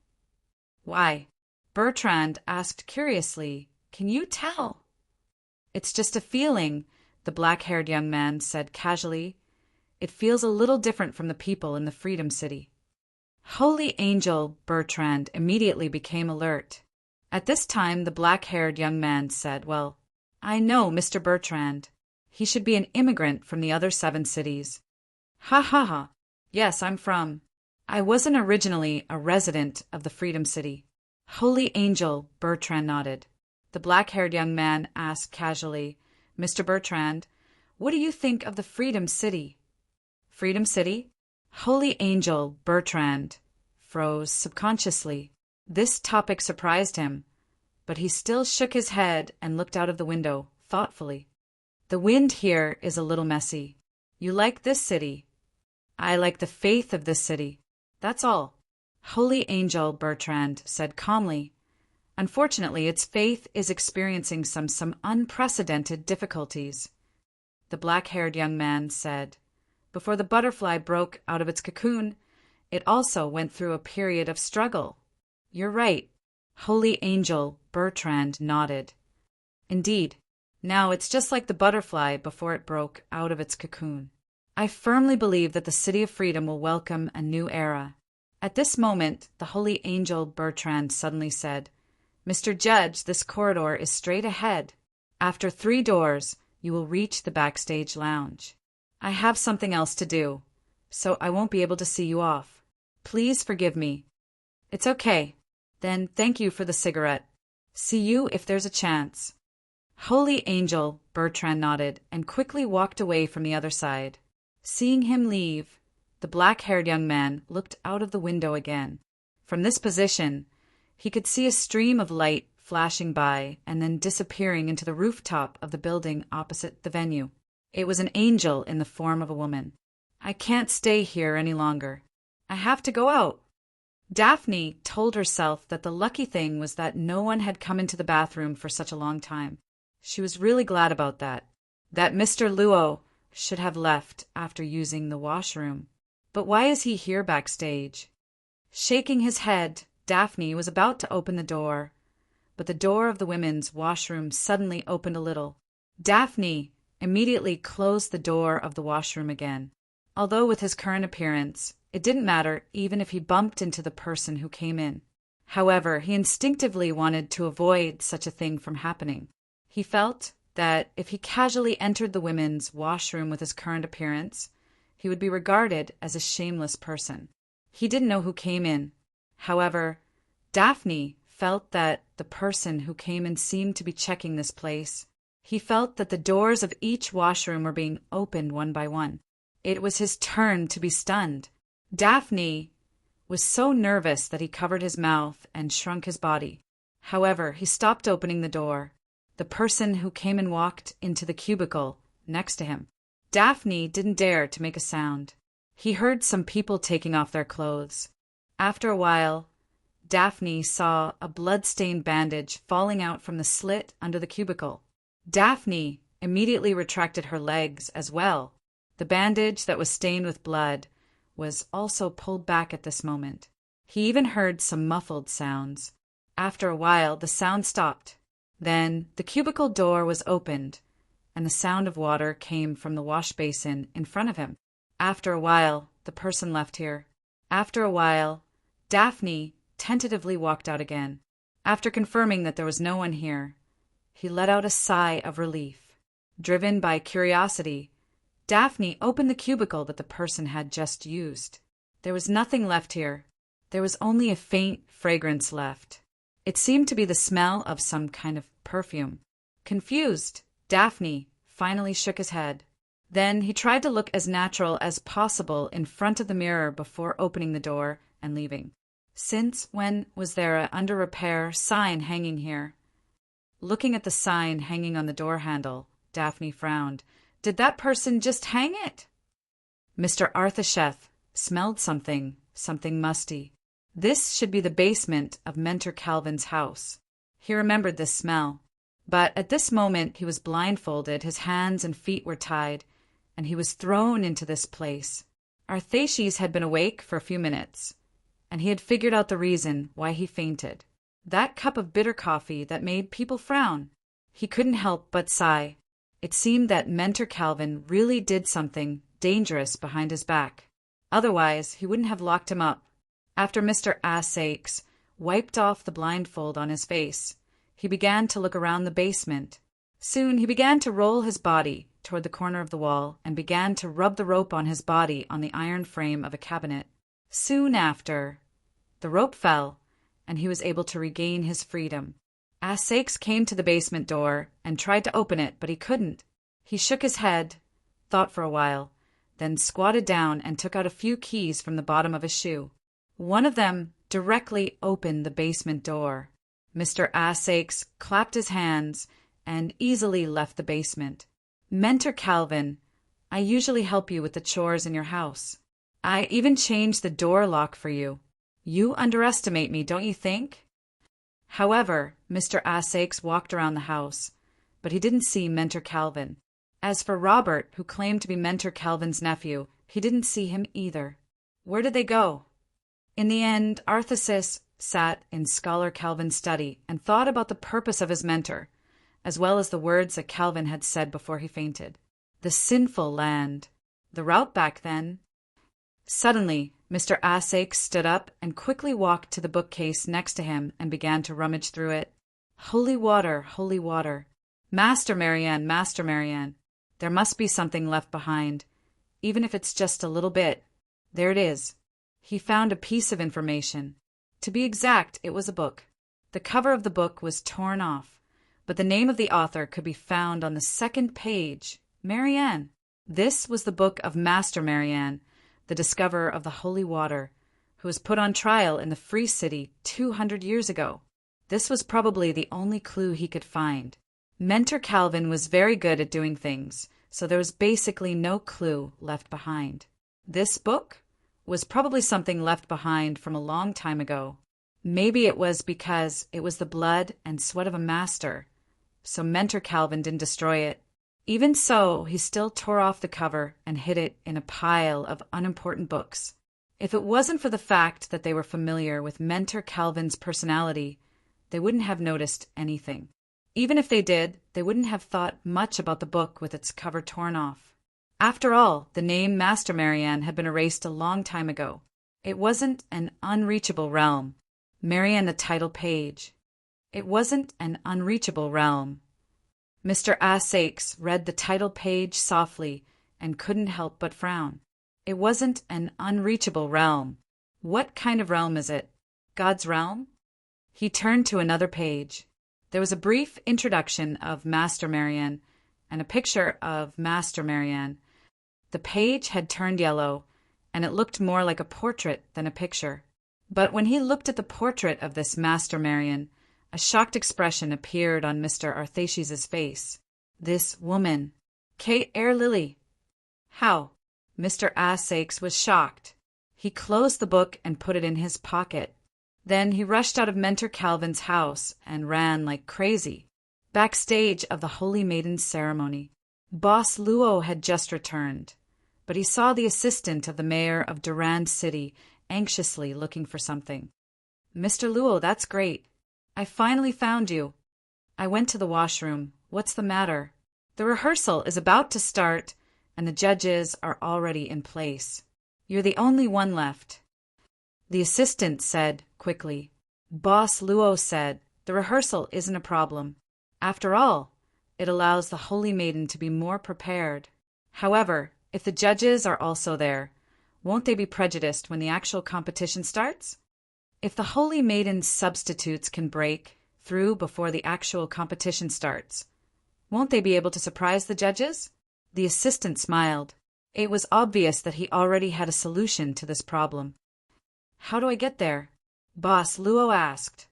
"Why?" Bertrand asked curiously. "Can you tell?" "It's just a feeling," the black-haired young man said casually. "It feels a little different from the people in the Freedom City." Holy angel, Bertrand immediately became alert. At this time the black-haired young man said, "Well, I know Mr. Bertrand. He should be an immigrant from the other 7 cities." "Ha ha ha. Yes, I wasn't originally a resident of the Freedom City." Holy angel, Bertrand nodded. The black-haired young man asked casually, "Mr. Bertrand, what do you think of the Freedom City?" "Freedom City?" Holy angel, Bertrand froze subconsciously. This topic surprised him, but he still shook his head and looked out of the window thoughtfully. "The wind here is a little messy. You like this city?" "I like the faith of this city. That's all." Holy angel, Bertrand said calmly. "Unfortunately, its faith is experiencing some unprecedented difficulties." The black-haired young man said, "Before the butterfly broke out of its cocoon, it also went through a period of struggle." "You're right." Holy angel, Bertrand nodded. "Indeed. Now it's just like the butterfly before it broke out of its cocoon. I firmly believe that the City of Freedom will welcome a new era." At this moment, the holy angel Bertrand suddenly said, "Mr. Judge, this corridor is straight ahead. After 3 doors, you will reach the backstage lounge. I have something else to do, so I won't be able to see you off. Please forgive me." "It's okay. Then thank you for the cigarette. See you if there's a chance." Holy angel, Bertrand nodded and quickly walked away from the other side. Seeing him leave, the black-haired young man looked out of the window again. From this position, he could see a stream of light flashing by and then disappearing into the rooftop of the building opposite the venue. It was an angel in the form of a woman. "I can't stay here any longer. I have to go out." Daphne told herself that the lucky thing was that no one had come into the bathroom for such a long time. She was really glad about that Mr. Luo should have left after using the washroom. But why is he here backstage? Shaking his head, Daphne was about to open the door, but the door of the women's washroom suddenly opened a little. Daphne immediately closed the door of the washroom again. Although with his current appearance, it didn't matter even if he bumped into the person who came in. However, he instinctively wanted to avoid such a thing from happening. He felt that if he casually entered the women's washroom with his current appearance, he would be regarded as a shameless person. He didn't know who came in. However, Daphne felt that the person who came in seemed to be checking this place. He felt that the doors of each washroom were being opened one by one. It was his turn to be stunned. Daphne was so nervous that he covered his mouth and shrunk his body. However, he stopped opening the door. The person who came and walked into the cubicle next to him. Daphne didn't dare to make a sound. He heard some people taking off their clothes. After a while, Daphne saw a blood-stained bandage falling out from the slit under the cubicle. Daphne immediately retracted her legs as well. The bandage that was stained with blood was also pulled back at this moment. He even heard some muffled sounds. After a while, the sound stopped. Then the cubicle door was opened, and the sound of water came from the wash basin in front of him. After a while, the person left here. After a while, Daphne tentatively walked out again. After confirming that there was no one here, he let out a sigh of relief. Driven by curiosity, Daphne opened the cubicle that the person had just used. There was nothing left here. There was only a faint fragrance left. It seemed to be the smell of some kind of perfume. Confused, Daphne finally shook his head. Then he tried to look as natural as possible in front of the mirror before opening the door and leaving. Since when was there a under repair sign hanging here? Looking at the sign hanging on the door handle, Daphne frowned. Did that person just hang it? Mr. Arthasheth smelled something musty. This should be the basement of Mentor Calvin's house. He remembered this smell. But at this moment he was blindfolded, his hands and feet were tied, and he was thrown into this place. Arthasheth had been awake for a few minutes, and he had figured out the reason why he fainted. That cup of bitter coffee that made people frown. He couldn't help but sigh. It seemed that Mentor Calvin really did something dangerous behind his back. Otherwise, he wouldn't have locked him up. After Mr. Assakes wiped off the blindfold on his face, he began to look around the basement. Soon he began to roll his body toward the corner of the wall and began to rub the rope on his body on the iron frame of a cabinet. Soon after, the rope fell, and he was able to regain his freedom. Assakes came to the basement door and tried to open it, but he couldn't. He shook his head, thought for a while, then squatted down and took out a few keys from the bottom of his shoe. One of them directly opened the basement door. Mr. Assakes clapped his hands and easily left the basement. Mentor Calvin, I usually help you with the chores in your house. I even changed the door lock for you. You underestimate me, don't you think? However, Mr. Assakes walked around the house, but he didn't see Mentor Calvin. As for Robert, who claimed to be Mentor Calvin's nephew, he didn't see him either. Where did they go? In the end, Arthasheth sat in Scholar Calvin's study and thought about the purpose of his mentor, as well as the words that Calvin had said before he fainted. The sinful land. The route back then. Suddenly, Mr. Assakes stood up and quickly walked to the bookcase next to him and began to rummage through it. Holy water, holy water. Master Marianne, Master Marianne. There must be something left behind, even if it's just a little bit. There it is. He found a piece of information. To be exact, it was a book. The cover of the book was torn off, but the name of the author could be found on the second page. Marianne. This was the book of Master Marianne, the discoverer of the holy water, who was put on trial in the Free City 200 years ago. This was probably the only clue he could find. Mentor Calvin was very good at doing things, so there was basically no clue left behind. This book was probably something left behind from a long time ago. Maybe it was because it was the blood and sweat of a master, so Mentor Calvin didn't destroy it. Even so, he still tore off the cover and hid it in a pile of unimportant books. If it wasn't for the fact that they were familiar with Mentor Calvin's personality, they wouldn't have noticed anything. Even if they did, they wouldn't have thought much about the book with its cover torn off. After all, the name Master Marianne had been erased a long time ago. It wasn't an unreachable realm. Marianne, the title page. It wasn't an unreachable realm. Mr. Assakes read the title page softly and couldn't help but frown. It wasn't an unreachable realm. What kind of realm is it? God's realm? He turned to another page. There was a brief introduction of Master Marianne and a picture of Master Marianne. The page had turned yellow, and it looked more like a portrait than a picture. But when he looked at the portrait of this Master Marianne, a shocked expression appeared on Mr. Arthasheth's face. This woman, Kate Eyre Lily. How? Mr. Assakes was shocked. He closed the book and put it in his pocket. Then he rushed out of Mentor Calvin's house and ran like crazy. Backstage of the Holy Maiden's ceremony, Boss Luo had just returned, but he saw the assistant of the mayor of Durand City anxiously looking for something. Mr. Luo, that's great. I finally found you. I went to the washroom. What's the matter? The rehearsal is about to start, and the judges are already in place. You're the only one left. The assistant said quickly. Boss Luo said, the rehearsal isn't a problem. After all, it allows the Holy Maiden to be more prepared. However, if the judges are also there, won't they be prejudiced when the actual competition starts? If the Holy Maiden's substitutes can break through before the actual competition starts, won't they be able to surprise the judges? The assistant smiled. It was obvious that he already had a solution to this problem. How do I get there? Boss Luo asked.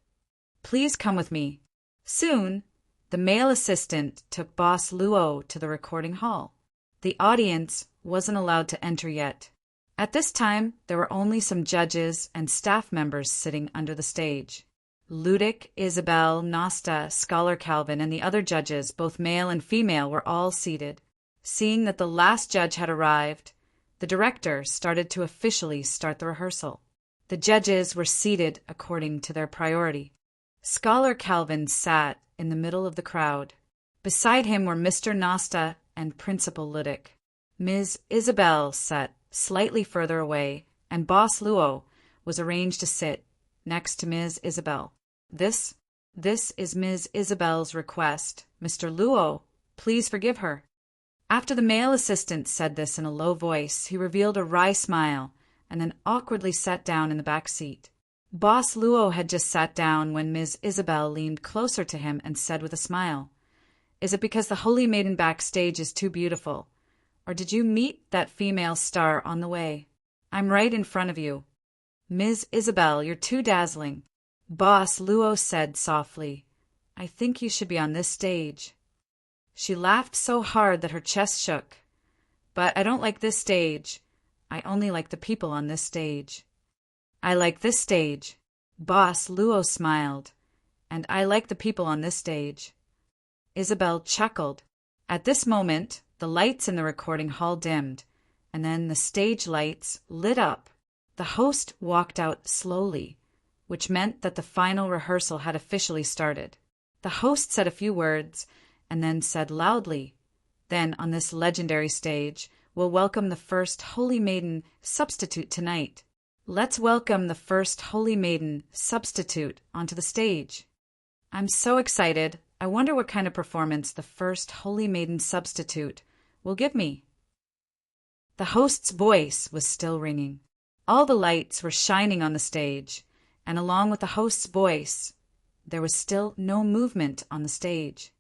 Please come with me. Soon, the male assistant took Boss Luo to the recording hall. The audience wasn't allowed to enter yet. At this time, there were only some judges and staff members sitting under the stage. Ludic, Isabel, Nasta, Scholar Calvin, and the other judges, both male and female, were all seated. Seeing that the last judge had arrived, the director started to officially start the rehearsal. The judges were seated according to their priority. Scholar Calvin sat in the middle of the crowd. Beside him were Mr. Nasta and Principal Ludic. Ms. Isabel sat slightly further away, and Boss Luo was arranged to sit next to Ms. Isabel. This is Ms. Isabel's request. Mr. Luo, please forgive her. After the male assistant said this in a low voice, he revealed a wry smile and then awkwardly sat down in the back seat. Boss Luo had just sat down when Ms. Isabel leaned closer to him and said with a smile, Is it because the Holy Maiden backstage is too beautiful? Or did you meet that female star on the way? I'm right in front of you. Ms. Isabel, you're too dazzling. Boss Luo said softly, I think you should be on this stage. She laughed so hard that her chest shook. But I don't like this stage. I only like the people on this stage. I like this stage. Boss Luo smiled. And I like the people on this stage. Isabel chuckled. At this moment, the lights in the recording hall dimmed, and then the stage lights lit up. The host walked out slowly, which meant that the final rehearsal had officially started. The host said a few words, and then said loudly, Then, on this legendary stage, we'll welcome the first Holy Maiden substitute tonight. Let's welcome the first Holy Maiden substitute onto the stage. I'm so excited. I wonder what kind of performance the first Holy Maiden substitute will give me. The host's voice was still ringing. All the lights were shining on the stage, and along with the host's voice, there was still no movement on the stage.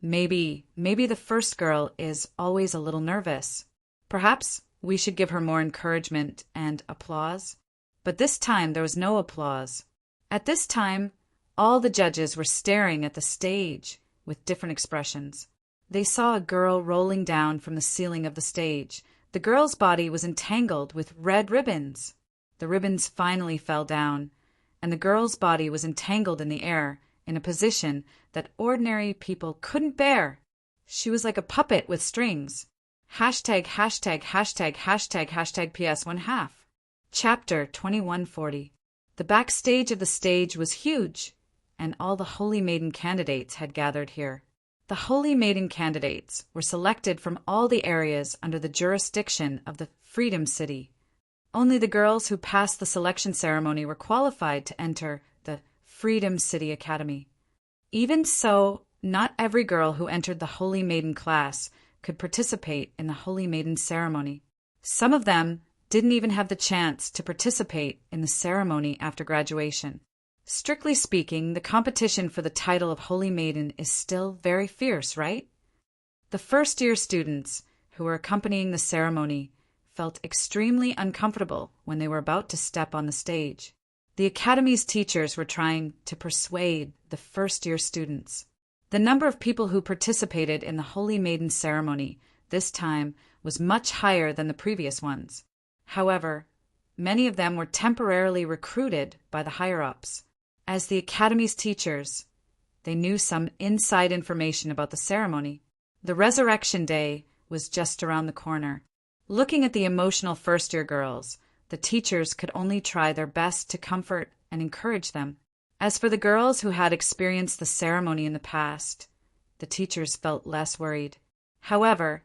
Maybe the first girl is always a little nervous. Perhaps we should give her more encouragement and applause. But this time there was no applause. At this time, all the judges were staring at the stage with different expressions. They saw a girl rolling down from the ceiling of the stage. The girl's body was entangled with red ribbons. The ribbons finally fell down, and the girl's body was entangled in the air in a position that ordinary people couldn't bear. She was like a puppet with strings. Hashtag PS1/2. Chapter 2140. The backstage of the stage was huge, and all the Holy Maiden candidates had gathered here. The Holy Maiden candidates were selected from all the areas under the jurisdiction of the Freedom City. Only the girls who passed the selection ceremony were qualified to enter the Freedom City Academy. Even so, not every girl who entered the Holy Maiden class could participate in the Holy Maiden ceremony. Some of them didn't even have the chance to participate in the ceremony after graduation. Strictly speaking, the competition for the title of Holy Maiden is still very fierce, right? The first-year students who were accompanying the ceremony felt extremely uncomfortable when they were about to step on the stage. The Academy's teachers were trying to persuade the first-year students. The number of people who participated in the Holy Maiden ceremony this time was much higher than the previous ones. However, many of them were temporarily recruited by the higher-ups. As the Academy's teachers, they knew some inside information about the ceremony. The Resurrection Day was just around the corner. Looking at the emotional first-year girls, the teachers could only try their best to comfort and encourage them. As for the girls who had experienced the ceremony in the past, the teachers felt less worried. However,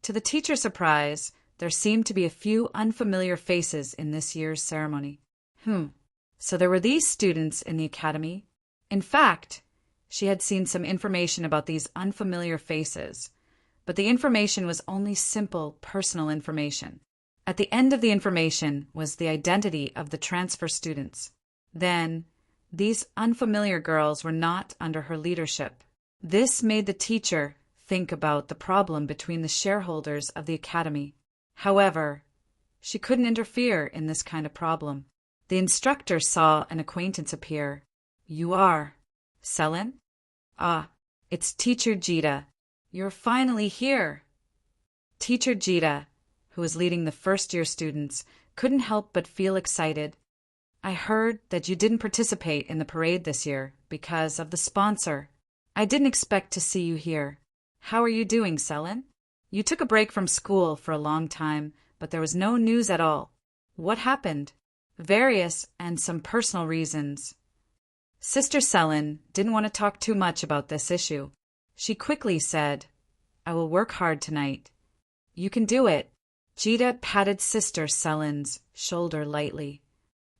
to the teacher's surprise, There seemed to be a few unfamiliar faces in this year's ceremony. So there were these students in the academy. In fact, she had seen some information about these unfamiliar faces, but the information was only simple personal information. At the end of the information was the identity of the transfer students. Then, these unfamiliar girls were not under her leadership. This made the teacher think about the problem between the shareholders of the academy. However, she couldn't interfere in this kind of problem. The instructor saw an acquaintance appear. "You are Selin? Ah, it's Teacher Jita. You're finally here." Teacher Jita, who was leading the first-year students, couldn't help but feel excited. "I heard that you didn't participate in the parade this year because of the sponsor. I didn't expect to see you here. How are you doing, Selin? You took a break from school for a long time, but there was no news at all. What happened?" "Various and some personal reasons." Sister Selin didn't want to talk too much about this issue. She quickly said, "I will work hard tonight." "You can do it." Jita patted Sister Selin's shoulder lightly.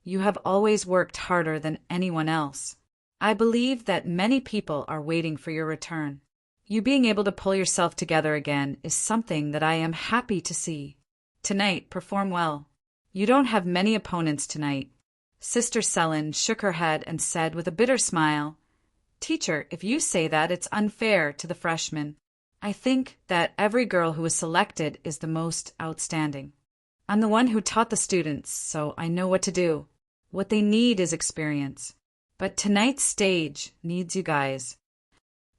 "You have always worked harder than anyone else. I believe that many people are waiting for your return. You being able to pull yourself together again is something that I am happy to see. Tonight, perform well. You don't have many opponents tonight." Sister Selin shook her head and said with a bitter smile, "Teacher, if you say that, it's unfair to the freshmen. I think that every girl who was selected is the most outstanding. I'm the one who taught the students, so I know what to do. What they need is experience. But tonight's stage needs you guys."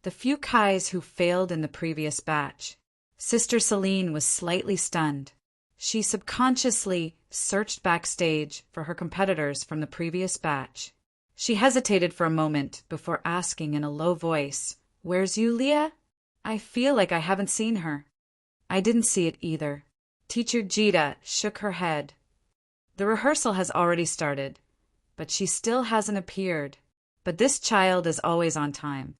The few Kais who failed in the previous batch. Sister Celine was slightly stunned. She subconsciously searched backstage for her competitors from the previous batch. She hesitated for a moment before asking in a low voice, "Where's Yulia? I feel like I haven't seen her." "I didn't see it either." Teacher Jita shook her head. "The rehearsal has already started, but she still hasn't appeared. But this child is always on time.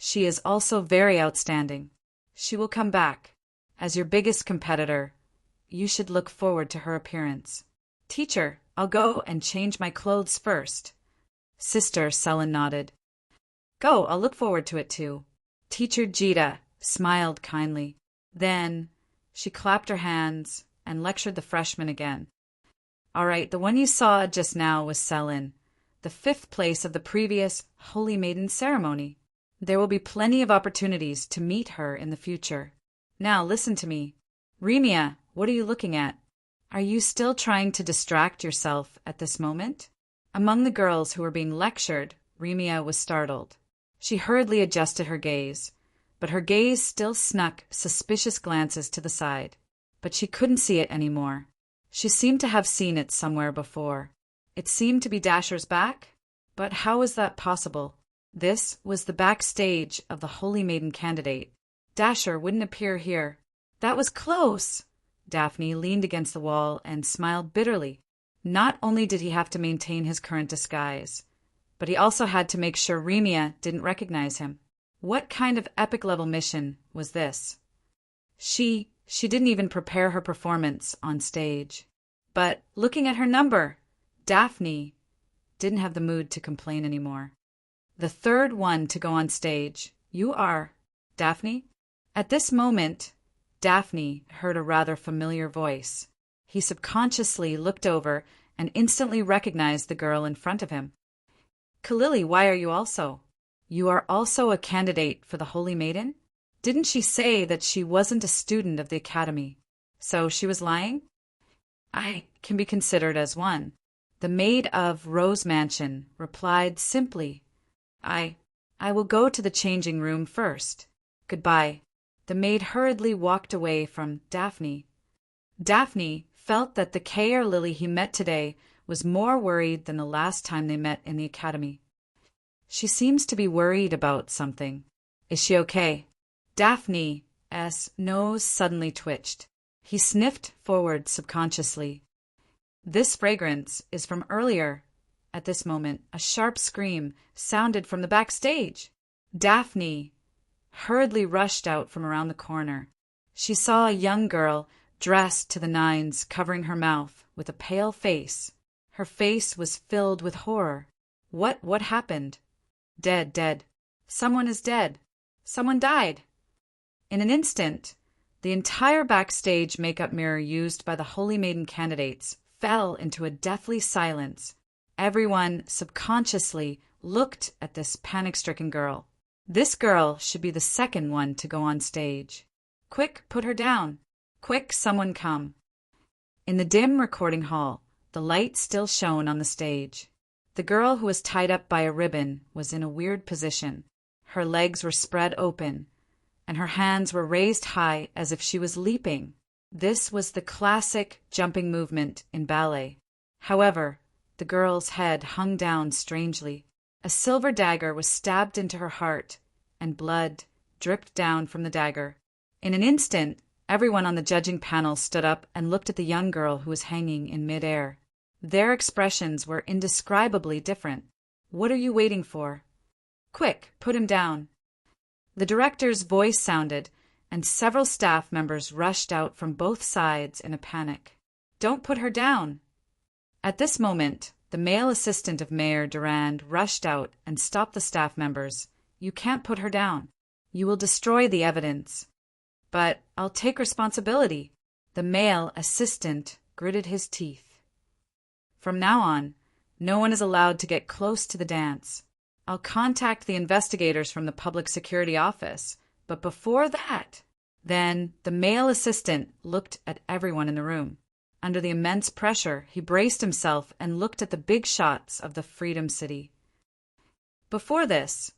She is also very outstanding. She will come back. As your biggest competitor, you should look forward to her appearance." "Teacher, I'll go and change my clothes first." Sister Selin nodded. "Go, I'll look forward to it too." Teacher Jita smiled kindly. Then she clapped her hands and lectured the freshmen again. "All right, the one you saw just now was Selin, the 5th place of the previous Holy Maiden ceremony. There will be plenty of opportunities to meet her in the future. Now listen to me. Remia, what are you looking at? Are you still trying to distract yourself at this moment?" Among the girls who were being lectured, Remia was startled. She hurriedly adjusted her gaze, but her gaze still snuck suspicious glances to the side. But she couldn't see it anymore. She seemed to have seen it somewhere before. It seemed to be Dasher's back? But how was that possible? This was the backstage of the Holy Maiden candidate. Dasher wouldn't appear here. That was close! Daphne leaned against the wall and smiled bitterly. Not only did he have to maintain his current disguise, but he also had to make sure Remia didn't recognize him. What kind of epic-level mission was this? She didn't even prepare her performance on stage. But looking at her number, Daphne didn't have the mood to complain anymore. "The 3rd one to go on stage. You are, Daphne?" At this moment, Daphne heard a rather familiar voice. He subconsciously looked over and instantly recognized the girl in front of him. "Kalili, why are you also? You are also a candidate for the Holy Maiden? Didn't she say that she wasn't a student of the academy? So she was lying?" "I can be considered as one." The maid of Rose Mansion replied simply, I will go to the changing room first. Goodbye." The maid hurriedly walked away from Daphne. Daphne felt that the Kay Lily he met today was more worried than the last time they met in the academy. She seems to be worried about something. Is she okay? Daphne's nose suddenly twitched. He sniffed forward subconsciously. This fragrance is from earlier. At this moment, a sharp scream sounded from the backstage. Daphne hurriedly rushed out from around the corner. She saw a young girl dressed to the nines, covering her mouth, with a pale face. Her face was filled with horror. What happened? Dead, dead. Someone is dead. Someone died. In an instant, the entire backstage makeup mirror used by the Holy Maiden candidates fell into a deathly silence. Everyone subconsciously looked at this panic-stricken girl. This girl should be the second one to go on stage. Quick, put her down. Quick, someone come. In the dim recording hall, the light still shone on the stage. The girl who was tied up by a ribbon was in a weird position. Her legs were spread open, and her hands were raised high as if she was leaping. This was the classic jumping movement in ballet. However, the girl's head hung down strangely. A silver dagger was stabbed into her heart, and blood dripped down from the dagger. In an instant, everyone on the judging panel stood up and looked at the young girl who was hanging in midair. Their expressions were indescribably different. What are you waiting for? Quick, put him down. The director's voice sounded, and several staff members rushed out from both sides in a panic. Don't put her down. At this moment, the male assistant of Mayor Durand rushed out and stopped the staff members. You can't put her down. You will destroy the evidence. But I'll take responsibility. The male assistant gritted his teeth. From now on, no one is allowed to get close to the dance. I'll contact the investigators from the public security office, but before that... Then the male assistant looked at everyone in the room. Under the immense pressure, he braced himself and looked at the big shots of the Freedom City. Before this,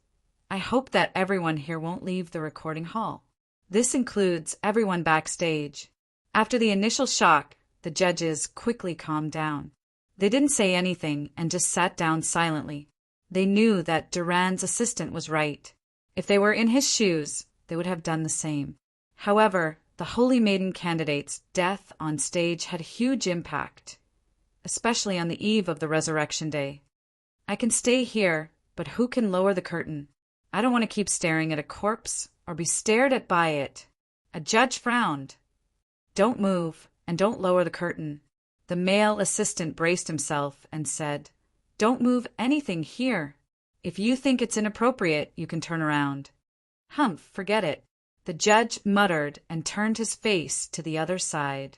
I hope that everyone here won't leave the recording hall. This includes everyone backstage. After the initial shock, the judges quickly calmed down. They didn't say anything and just sat down silently. They knew that Durand's assistant was right. If they were in his shoes, they would have done the same. However, the Holy Maiden candidate's death on stage had a huge impact, especially on the eve of the Resurrection Day. I can stay here, but who can lower the curtain? I don't want to keep staring at a corpse or be stared at by it. A judge frowned. Don't move and don't lower the curtain. The male assistant braced himself and said, Don't move anything here. If you think it's inappropriate, you can turn around. Humph, forget it. The judge muttered and turned his face to the other side.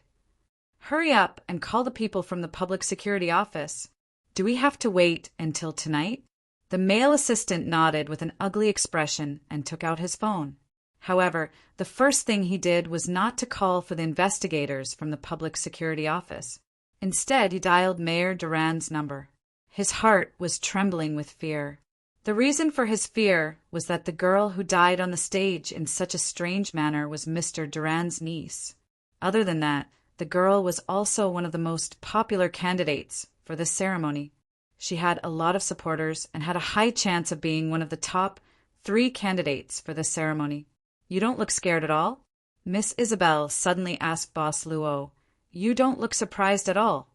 Hurry up and call the people from the public security office. Do we have to wait until tonight? The male assistant nodded with an ugly expression and took out his phone. However, the first thing he did was not to call for the investigators from the public security office. Instead, he dialed Mayor Durand's number. His heart was trembling with fear. The reason for his fear was that the girl who died on the stage in such a strange manner was Mr. Durand's niece. Other than that, the girl was also one of the most popular candidates for this ceremony. She had a lot of supporters and had a high chance of being one of the top 3 candidates for this ceremony. You don't look scared at all? Miss Isabel suddenly asked Boss Luo. You don't look surprised at all.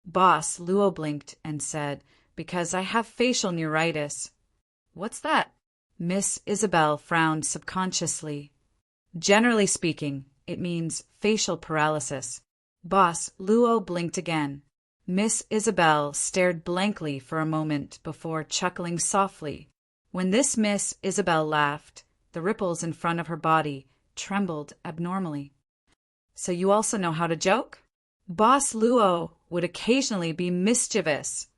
Boss Luo blinked and said, Because I have facial neuritis. What's that? Miss Isabel frowned subconsciously. Generally speaking, it means facial paralysis. Boss Luo blinked again. Miss Isabel stared blankly for a moment before chuckling softly. When this Miss Isabel laughed, the ripples in front of her body trembled abnormally. So you also know how to joke? Boss Luo would occasionally be mischievous.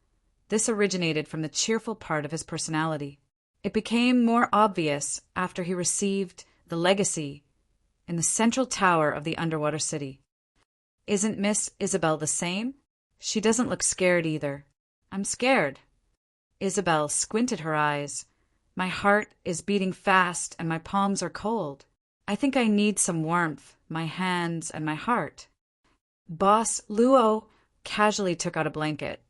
This originated from the cheerful part of his personality. It became more obvious after he received the legacy in the central tower of the underwater city. Isn't Miss Isabel the same? She doesn't look scared either. I'm scared. Isabel squinted her eyes. My heart is beating fast and my palms are cold. I think I need some warmth, my hands and my heart. Boss Luo casually took out a blanket.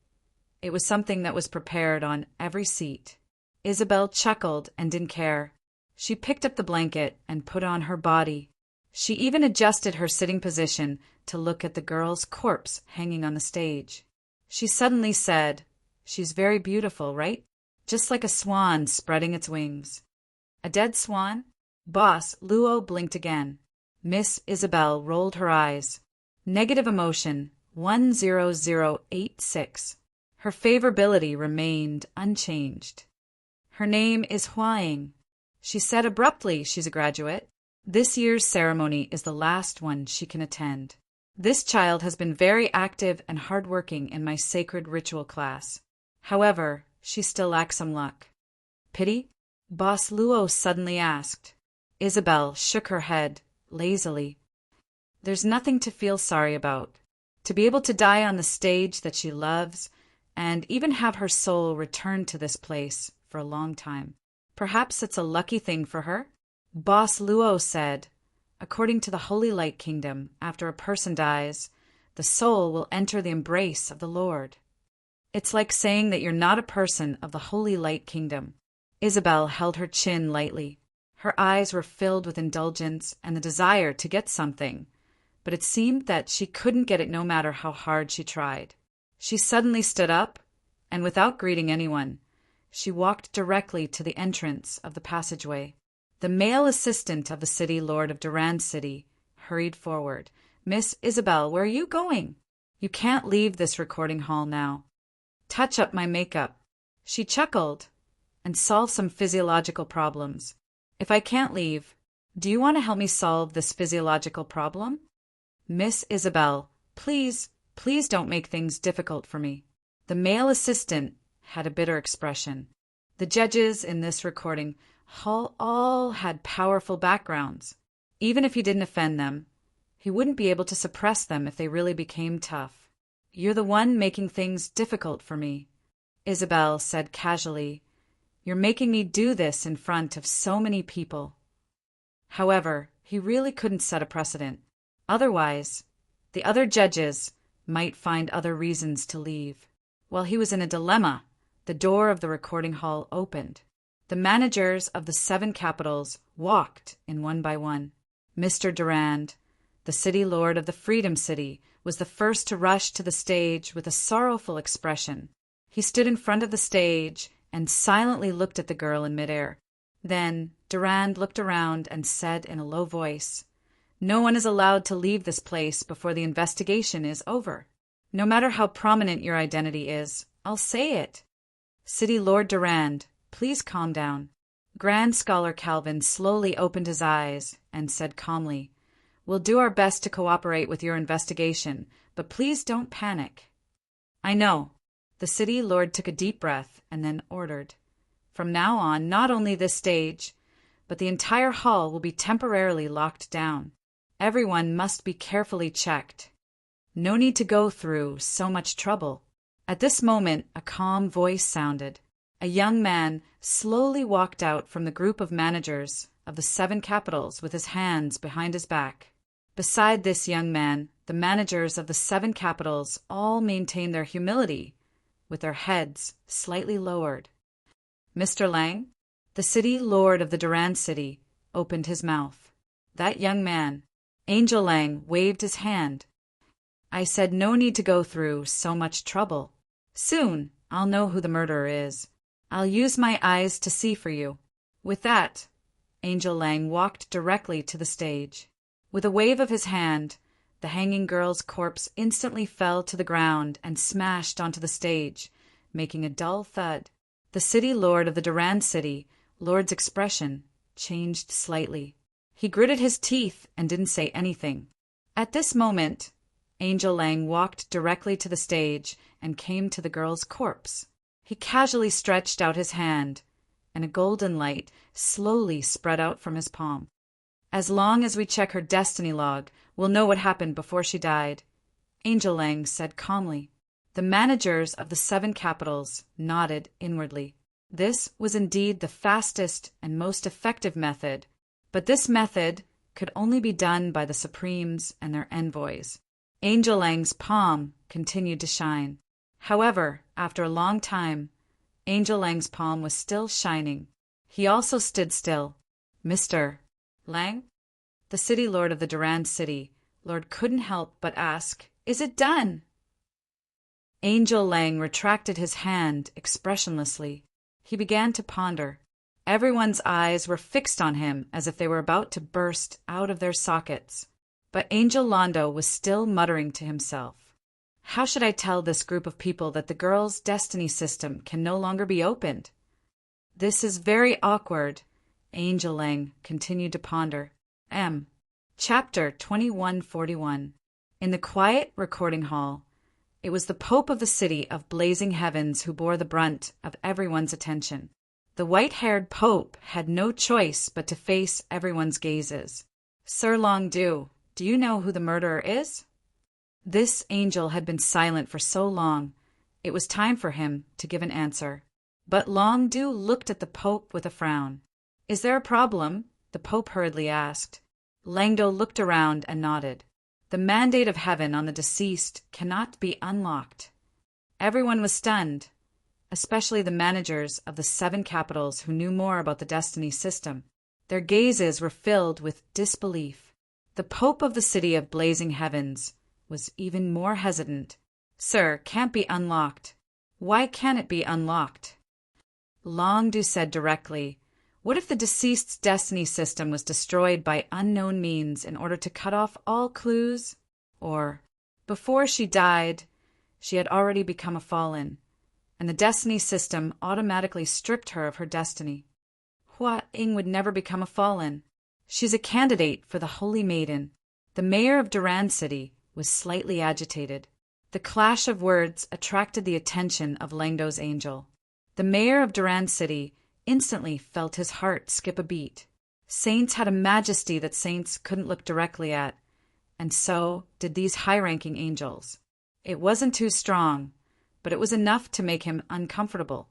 It was something that was prepared on every seat. Isabel chuckled and didn't care. She picked up the blanket and put on her body. She even adjusted her sitting position to look at the girl's corpse hanging on the stage. She suddenly said, She's very beautiful, right? Just like a swan spreading its wings. A dead swan? Boss Luo blinked again. Miss Isabel rolled her eyes. Negative emotion 10086. Her favorability remained unchanged. Her name is Huang. She said abruptly she's a graduate. This year's ceremony is the last one she can attend. This child has been very active and hardworking in my sacred ritual class. However, she still lacks some luck. Pity? Boss Luo suddenly asked. Isabel shook her head, lazily. There's nothing to feel sorry about. To be able to die on the stage that she loves, and even have her soul return to this place for a long time. Perhaps it's a lucky thing for her? Boss Luo said, according to the Holy Light Kingdom, after a person dies, the soul will enter the embrace of the Lord. It's like saying that you're not a person of the Holy Light Kingdom. Isabel held her chin lightly. Her eyes were filled with indulgence and the desire to get something, but it seemed that she couldn't get it no matter how hard she tried. She suddenly stood up, and without greeting anyone, she walked directly to the entrance of the passageway. The male assistant of the city lord of Durand City hurried forward. Miss Isabel, where are you going? You can't leave this recording hall now. Touch up my makeup. She chuckled and solve some physiological problems. If I can't leave, do you want to help me solve this physiological problem? Miss Isabel, please don't make things difficult for me. The male assistant had a bitter expression. The judges in this recording all had powerful backgrounds. Even if he didn't offend them, he wouldn't be able to suppress them if they really became tough. You're the one making things difficult for me, Isabel said casually. You're making me do this in front of so many people. However, he really couldn't set a precedent. Otherwise, the other judges might find other reasons to leave. While he was in a dilemma, the door of the recording hall opened. The managers of the 7 capitals walked in one by one. Mr. Durand, the city lord of the Freedom City, was the first to rush to the stage with a sorrowful expression. He stood in front of the stage and silently looked at the girl in midair. Then Durand looked around and said in a low voice, No one is allowed to leave this place before the investigation is over. No matter how prominent your identity is, I'll say it. City Lord Durand, please calm down. Grand Scholar Calvin slowly opened his eyes and said calmly, We'll do our best to cooperate with your investigation, but please don't panic. I know. The city lord took a deep breath and then ordered. From now on, not only this stage, but the entire hall will be temporarily locked down. Everyone must be carefully checked. No need to go through so much trouble. At this moment, a calm voice sounded. A young man slowly walked out from the group of managers of the 7 capitals with his hands behind his back. Beside this young man, the managers of the 7 capitals all maintained their humility, with their heads slightly lowered. Mr. Lang, the city lord of the Durand City, opened his mouth. That young man, Angel Lang, waved his hand. I said no need to go through so much trouble. Soon I'll know who the murderer is. I'll use my eyes to see for you. With that, Angel Lang walked directly to the stage. With a wave of his hand, the hanging girl's corpse instantly fell to the ground and smashed onto the stage, making a dull thud. The city lord of the Durand City, Lord's expression, changed slightly. He gritted his teeth and didn't say anything. At this moment, Angel Lang walked directly to the stage and came to the girl's corpse. He casually stretched out his hand, and a golden light slowly spread out from his palm. As long as we check her destiny log, we'll know what happened before she died, Angel Lang said calmly. The managers of the 7 capitals nodded inwardly. This was indeed the fastest and most effective method, but this method could only be done by the Supremes and their envoys. Angel Lang's palm continued to shine. However, after a long time, Angel Lang's palm was still shining. He also stood still. Mr. Lang? The city lord of the Durand City, Lord couldn't help but ask, Is it done? Angel Lang retracted his hand expressionlessly. He began to ponder. Everyone's eyes were fixed on him as if they were about to burst out of their sockets. But Angel Londo was still muttering to himself. How should I tell this group of people that the girl's destiny system can no longer be opened? This is very awkward, Angel Lang continued to ponder. Chapter 2141. In the quiet recording hall, it was the Pope of the city of blazing heavens who bore the brunt of everyone's attention. The white-haired Pope had no choice but to face everyone's gazes. Sir Longdu, do you know who the murderer is? This angel had been silent for so long, it was time for him to give an answer. But Longdu looked at the Pope with a frown. Is there a problem? The Pope hurriedly asked. Langdo looked around and nodded. The mandate of heaven on the deceased cannot be unlocked. Everyone was stunned, especially the managers of the 7 capitals who knew more about the destiny system. Their gazes were filled with disbelief. The Pope of the city of blazing heavens was even more hesitant. Sir, can't be unlocked. Why can't it be unlocked? Longdu said directly, what if the deceased's destiny system was destroyed by unknown means in order to cut off all clues? Or, before she died, she had already become a fallen, and the destiny system automatically stripped her of her destiny. Hua Ying would never become a fallen. She's a candidate for the Holy Maiden. The mayor of Duran City was slightly agitated. The clash of words attracted the attention of Langdo's angel. The mayor of Duran City instantly felt his heart skip a beat. Saints had a majesty that saints couldn't look directly at, and so did these high-ranking angels. It wasn't too strong, but it was enough to make him uncomfortable.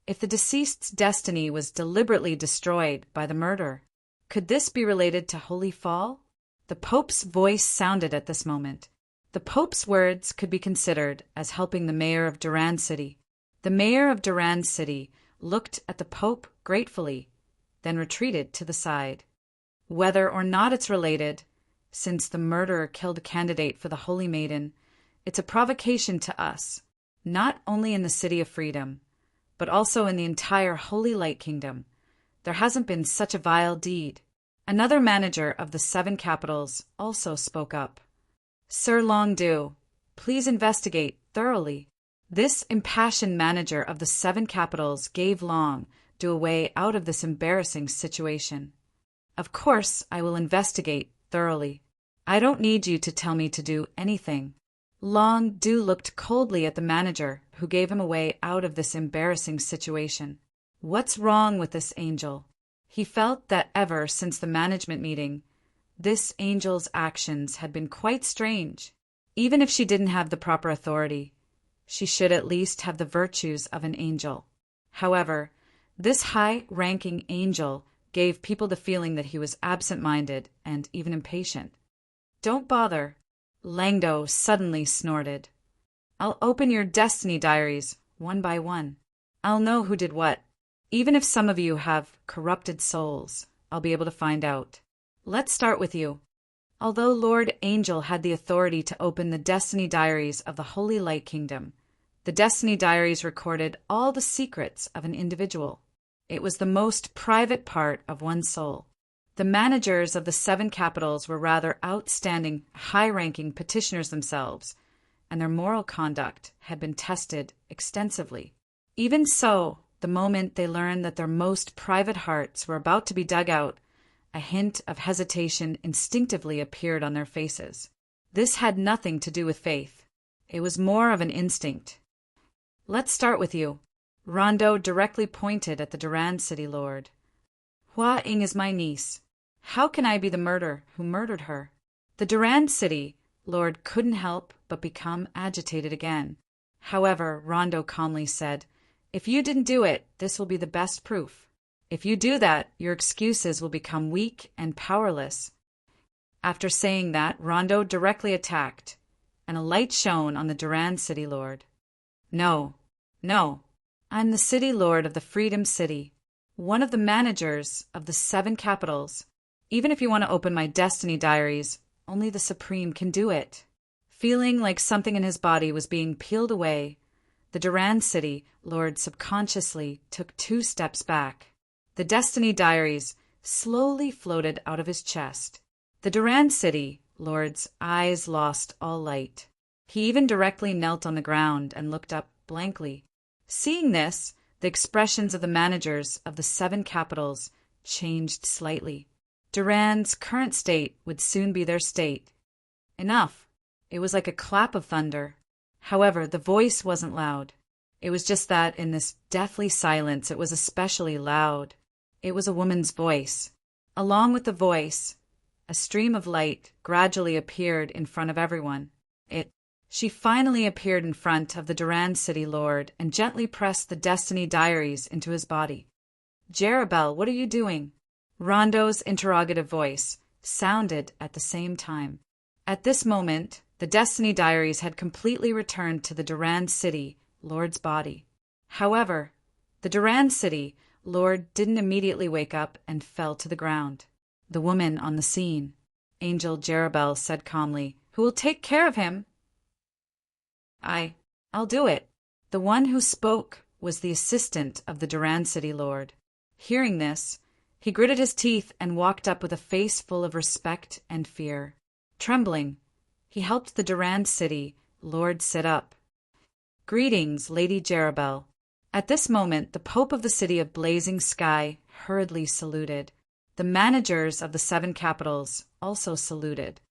If the deceased's destiny was deliberately destroyed by the murder, could this be related to Holy Fall? The Pope's voice sounded at this moment. The Pope's words could be considered as helping the mayor of Duran City. The mayor of Duran City looked at the Pope gratefully, then retreated to the side. Whether or not it's related, since the murderer killed a candidate for the Holy Maiden, it's a provocation to us, not only in the City of Freedom, but also in the entire Holy Light Kingdom. There hasn't been such a vile deed. Another manager of the 7 capitals also spoke up. Sir Longdu, please investigate thoroughly. This impassioned manager of the 7 capitals gave Longdu a way out of this embarrassing situation. Of course, I will investigate thoroughly. I don't need you to tell me to do anything. Longdu looked coldly at the manager, who gave him a way out of this embarrassing situation. What's wrong with this angel? He felt that ever since the management meeting, this angel's actions had been quite strange. Even if she didn't have the proper authority, she should at least have the virtues of an angel. However, this high-ranking angel gave people the feeling that he was absent-minded and even impatient. Don't bother, Langdo suddenly snorted. I'll open your destiny diaries one by one. I'll know who did what. Even if some of you have corrupted souls, I'll be able to find out. Let's start with you. Although Lord Angel had the authority to open the destiny diaries of the Holy Light Kingdom, the destiny diaries recorded all the secrets of an individual. It was the most private part of one's soul. The managers of the 7 capitals were rather outstanding, high-ranking petitioners themselves, and their moral conduct had been tested extensively. Even so, the moment they learned that their most private hearts were about to be dug out, a hint of hesitation instinctively appeared on their faces. This had nothing to do with faith. It was more of an instinct. Let's start with you. Rondo directly pointed at the Duran City Lord. Hua Ying is my niece. How can I be the murderer who murdered her? The Duran City Lord couldn't help but become agitated again. However, Rondo calmly said, if you didn't do it, this will be the best proof. If you do that, your excuses will become weak and powerless. After saying that, Rondo directly attacked, and a light shone on the Duran City Lord. No, I'm the City Lord of the Freedom City, one of the managers of the 7 capitals. Even if you want to open my destiny diaries, only the Supreme can do it. Feeling like something in his body was being peeled away, the Duran City Lord subconsciously took 2 steps back. The destiny diaries slowly floated out of his chest. The Duran City Lord's eyes lost all light. He even directly knelt on the ground and looked up blankly. Seeing this, the expressions of the managers of the 7 capitals changed slightly. Durand's current state would soon be their state. Enough. It was like a clap of thunder. However, the voice wasn't loud. It was just that in this deathly silence it was especially loud. It was a woman's voice. Along with the voice, a stream of light gradually appeared in front of everyone. She finally appeared in front of the Durand City Lord and gently pressed the Destiny Diaries into his body. "Jarabel, what are you doing?" Rondo's interrogative voice sounded at the same time. At this moment, the Destiny Diaries had completely returned to the Durand City Lord's body. However, the Durand City Lord didn't immediately wake up and fell to the ground. The woman on the scene, Angel Jarabel, said calmly, "Who will take care of him?" I'll do it." The one who spoke was the assistant of the Durand City Lord. Hearing this, he gritted his teeth and walked up with a face full of respect and fear. Trembling, he helped the Durand City Lord sit up. "Greetings, Lady Jarabel." At this moment, the Pope of the City of Blazing Sky hurriedly saluted. The managers of the 7 capitals also saluted.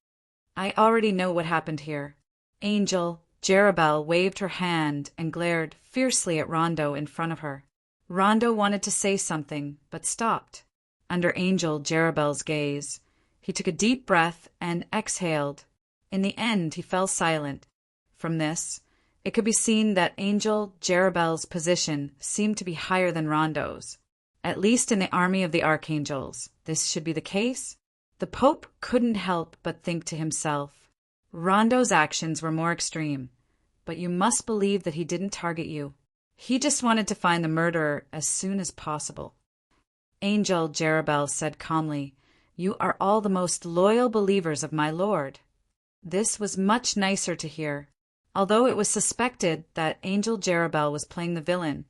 "I already know what happened here." Angel Jarabel waved her hand and glared fiercely at Rondo in front of her. Rondo wanted to say something, but stopped. Under Angel Jarabel's gaze, he took a deep breath and exhaled. In the end, he fell silent. From this, it could be seen that Angel Jarabel's position seemed to be higher than Rondo's. At least in the army of the archangels, this should be the case. The Pope couldn't help but think to himself, Rondo's actions were more extreme, but you must believe that he didn't target you. He just wanted to find the murderer as soon as possible. Angel Jarabel said calmly, "You are all the most loyal believers of my Lord." This was much nicer to hear. Although it was suspected that Angel Jarabel was playing the villain,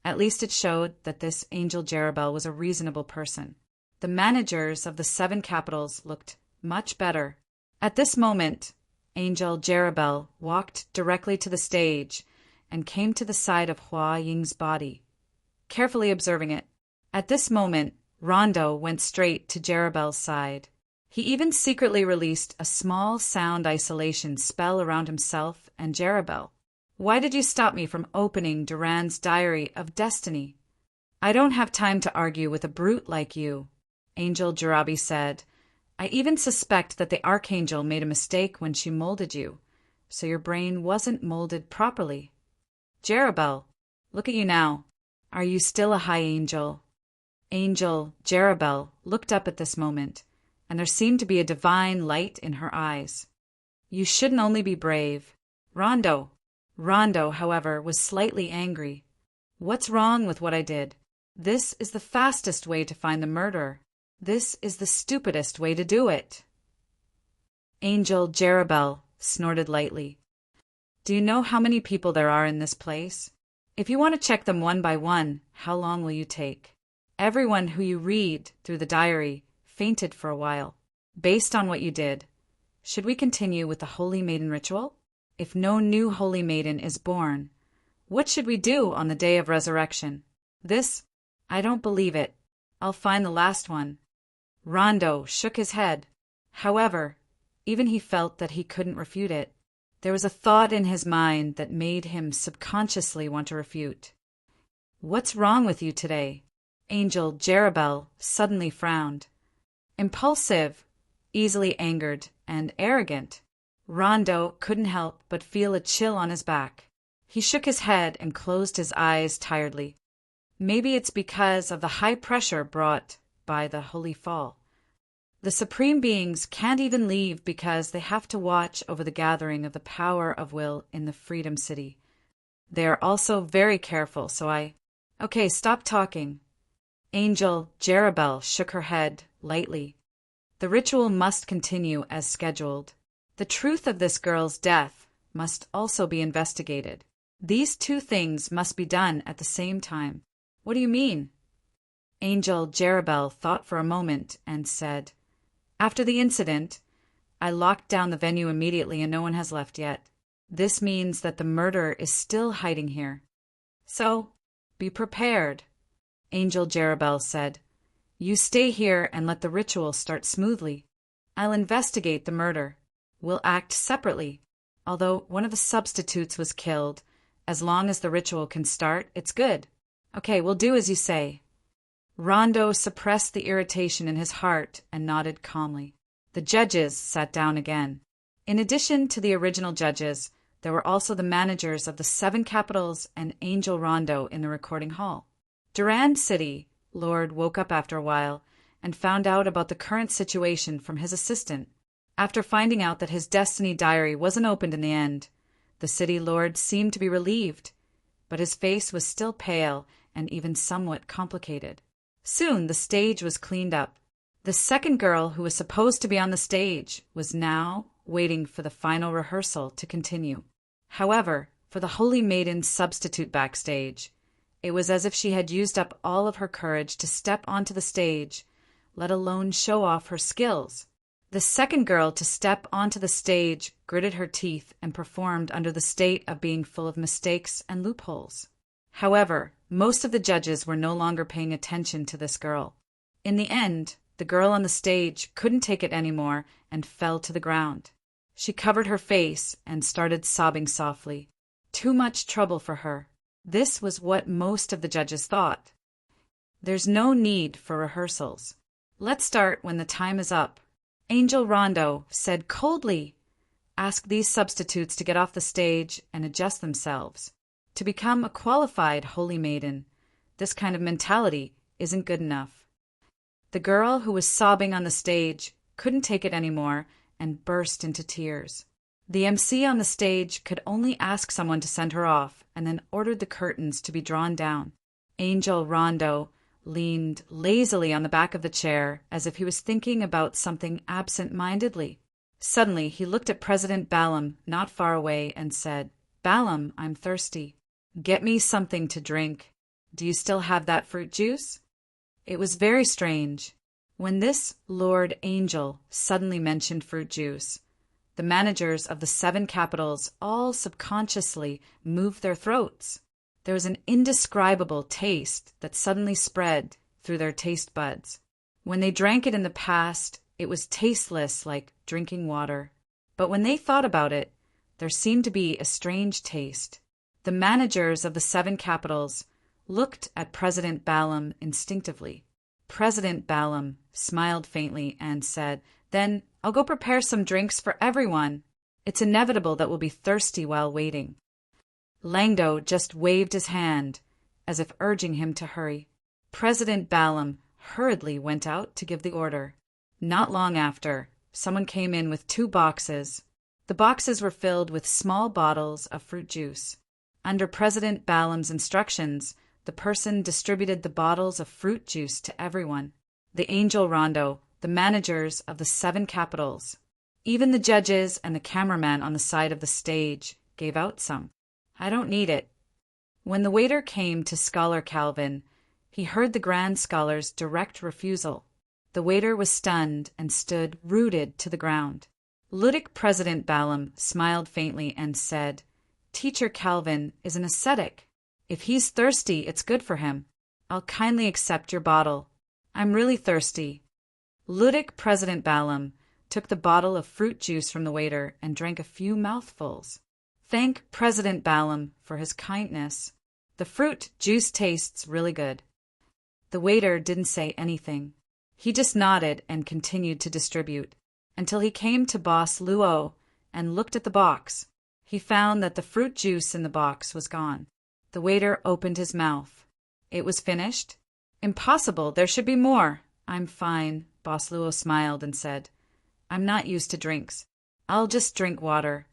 at least it showed that this Angel Jarabel was a reasonable person. The managers of the 7 capitals looked much better. At this moment, Angel Jarabel walked directly to the stage and came to the side of Hua Ying's body, carefully observing it. At this moment, Rondo went straight to Jarabel's side. He even secretly released a small sound isolation spell around himself and Jarabel. "Why did you stop me from opening Durand's Diary of Destiny?" "I don't have time to argue with a brute like you," Angel Jarabi said. "I even suspect that the Archangel made a mistake when she molded you, so your brain wasn't molded properly. Jarabel, look at you now. Are you still a high angel?" Angel Jarabel looked up at this moment, and there seemed to be a divine light in her eyes. "You shouldn't only be brave." Rondo, however, was slightly angry. "What's wrong with what I did? This is the fastest way to find the murderer. This is the stupidest way to do it." Angel Jarabel snorted lightly. "Do you know how many people there are in this place? If you want to check them one by one, how long will you take? Everyone who you read through the diary fainted for a while. Based on what you did, should we continue with the Holy Maiden ritual? If no new Holy Maiden is born, what should we do on the day of resurrection? I don't believe it. I'll find the last one." Rondo shook his head. However, even he felt that he couldn't refute it. There was a thought in his mind that made him subconsciously want to refute. "What's wrong with you today?" Angel Jarabel suddenly frowned. Impulsive, easily angered, and arrogant, Rondo couldn't help but feel a chill on his back. He shook his head and closed his eyes tiredly. Maybe it's because of the high pressure brought by the holy fall. The supreme beings can't even leave because they have to watch over the gathering of the power of will in the Freedom City. They are also very careful, so Okay, stop talking. Angel Jarabel shook her head lightly. The ritual must continue as scheduled. The truth of this girl's death must also be investigated. These 2 things must be done at the same time. What do you mean? Angel Jarabel thought for a moment and said, "After the incident, I locked down the venue immediately and no one has left yet. This means that the murderer is still hiding here. So, be prepared, Angel Jerabel said. You stay here and let the ritual start smoothly. I'll investigate the murder. We'll act separately. Although one of the substitutes was killed, as long as the ritual can start, it's good. Okay, we'll do as you say. Rondo suppressed the irritation in his heart and nodded calmly. The judges sat down again. In addition to the original judges, there were also the managers of the 7 capitals and Angel Rondo in the recording hall. Durand City, Lord woke up after a while and found out about the current situation from his assistant. After finding out that his destiny diary wasn't opened in the end, the city lord seemed to be relieved, but his face was still pale and even somewhat complicated. Soon the stage was cleaned up. The second girl who was supposed to be on the stage was now waiting for the final rehearsal to continue. However, for the Holy Maiden's substitute backstage, it was as if she had used up all of her courage to step onto the stage, let alone show off her skills. The second girl to step onto the stage gritted her teeth and performed under the state of being full of mistakes and loopholes. However, most of the judges were no longer paying attention to this girl. In the end, the girl on the stage couldn't take it anymore and fell to the ground. She covered her face and started sobbing softly. Too much trouble for her. This was what most of the judges thought. There's no need for rehearsals. Let's start when the time is up. Angel Rondo said coldly, ask these substitutes to get off the stage and adjust themselves. To become a qualified Holy Maiden, this kind of mentality isn't good enough. The girl who was sobbing on the stage couldn't take it anymore and burst into tears. The MC on the stage could only ask someone to send her off and then ordered the curtains to be drawn down. Angel Rondo leaned lazily on the back of the chair as if he was thinking about something absent-mindedly. Suddenly, he looked at President Balaam not far away and said, Balaam, I'm thirsty. Get me something to drink. Do you still have that fruit juice? It was very strange. When this Lord Angel suddenly mentioned fruit juice, the managers of the 7 capitals all subconsciously moved their throats. There was an indescribable taste that suddenly spread through their taste buds. When they drank it in the past, it was tasteless like drinking water. But when they thought about it, there seemed to be a strange taste. The managers of the 7 capitals looked at President Balaam instinctively. President Balaam smiled faintly and said, Then I'll go prepare some drinks for everyone. It's inevitable that we'll be thirsty while waiting. Langdo just waved his hand, as if urging him to hurry. President Balaam hurriedly went out to give the order. Not long after, someone came in with 2 boxes. The boxes were filled with small bottles of fruit juice. Under President Balaam's instructions, the person distributed the bottles of fruit juice to everyone. The Angel Rondo, the managers of the 7 capitals. Even the judges and the cameraman on the side of the stage gave out some. I don't need it. When the waiter came to Scholar Calvin, he heard the Grand Scholar's direct refusal. The waiter was stunned and stood rooted to the ground. Ludic President Balaam smiled faintly and said, Teacher Calvin is an ascetic. If he's thirsty, it's good for him. I'll kindly accept your bottle. I'm really thirsty. Ludic President Balaam took the bottle of fruit juice from the waiter and drank a few mouthfuls. Thank President Balaam for his kindness. The fruit juice tastes really good. The waiter didn't say anything. He just nodded and continued to distribute, until he came to Boss Luo and looked at the box. He found that the fruit juice in the box was gone. The waiter opened his mouth. It was finished? Impossible, there should be more. I'm fine, Boss Luo smiled and said. I'm not used to drinks. I'll just drink water.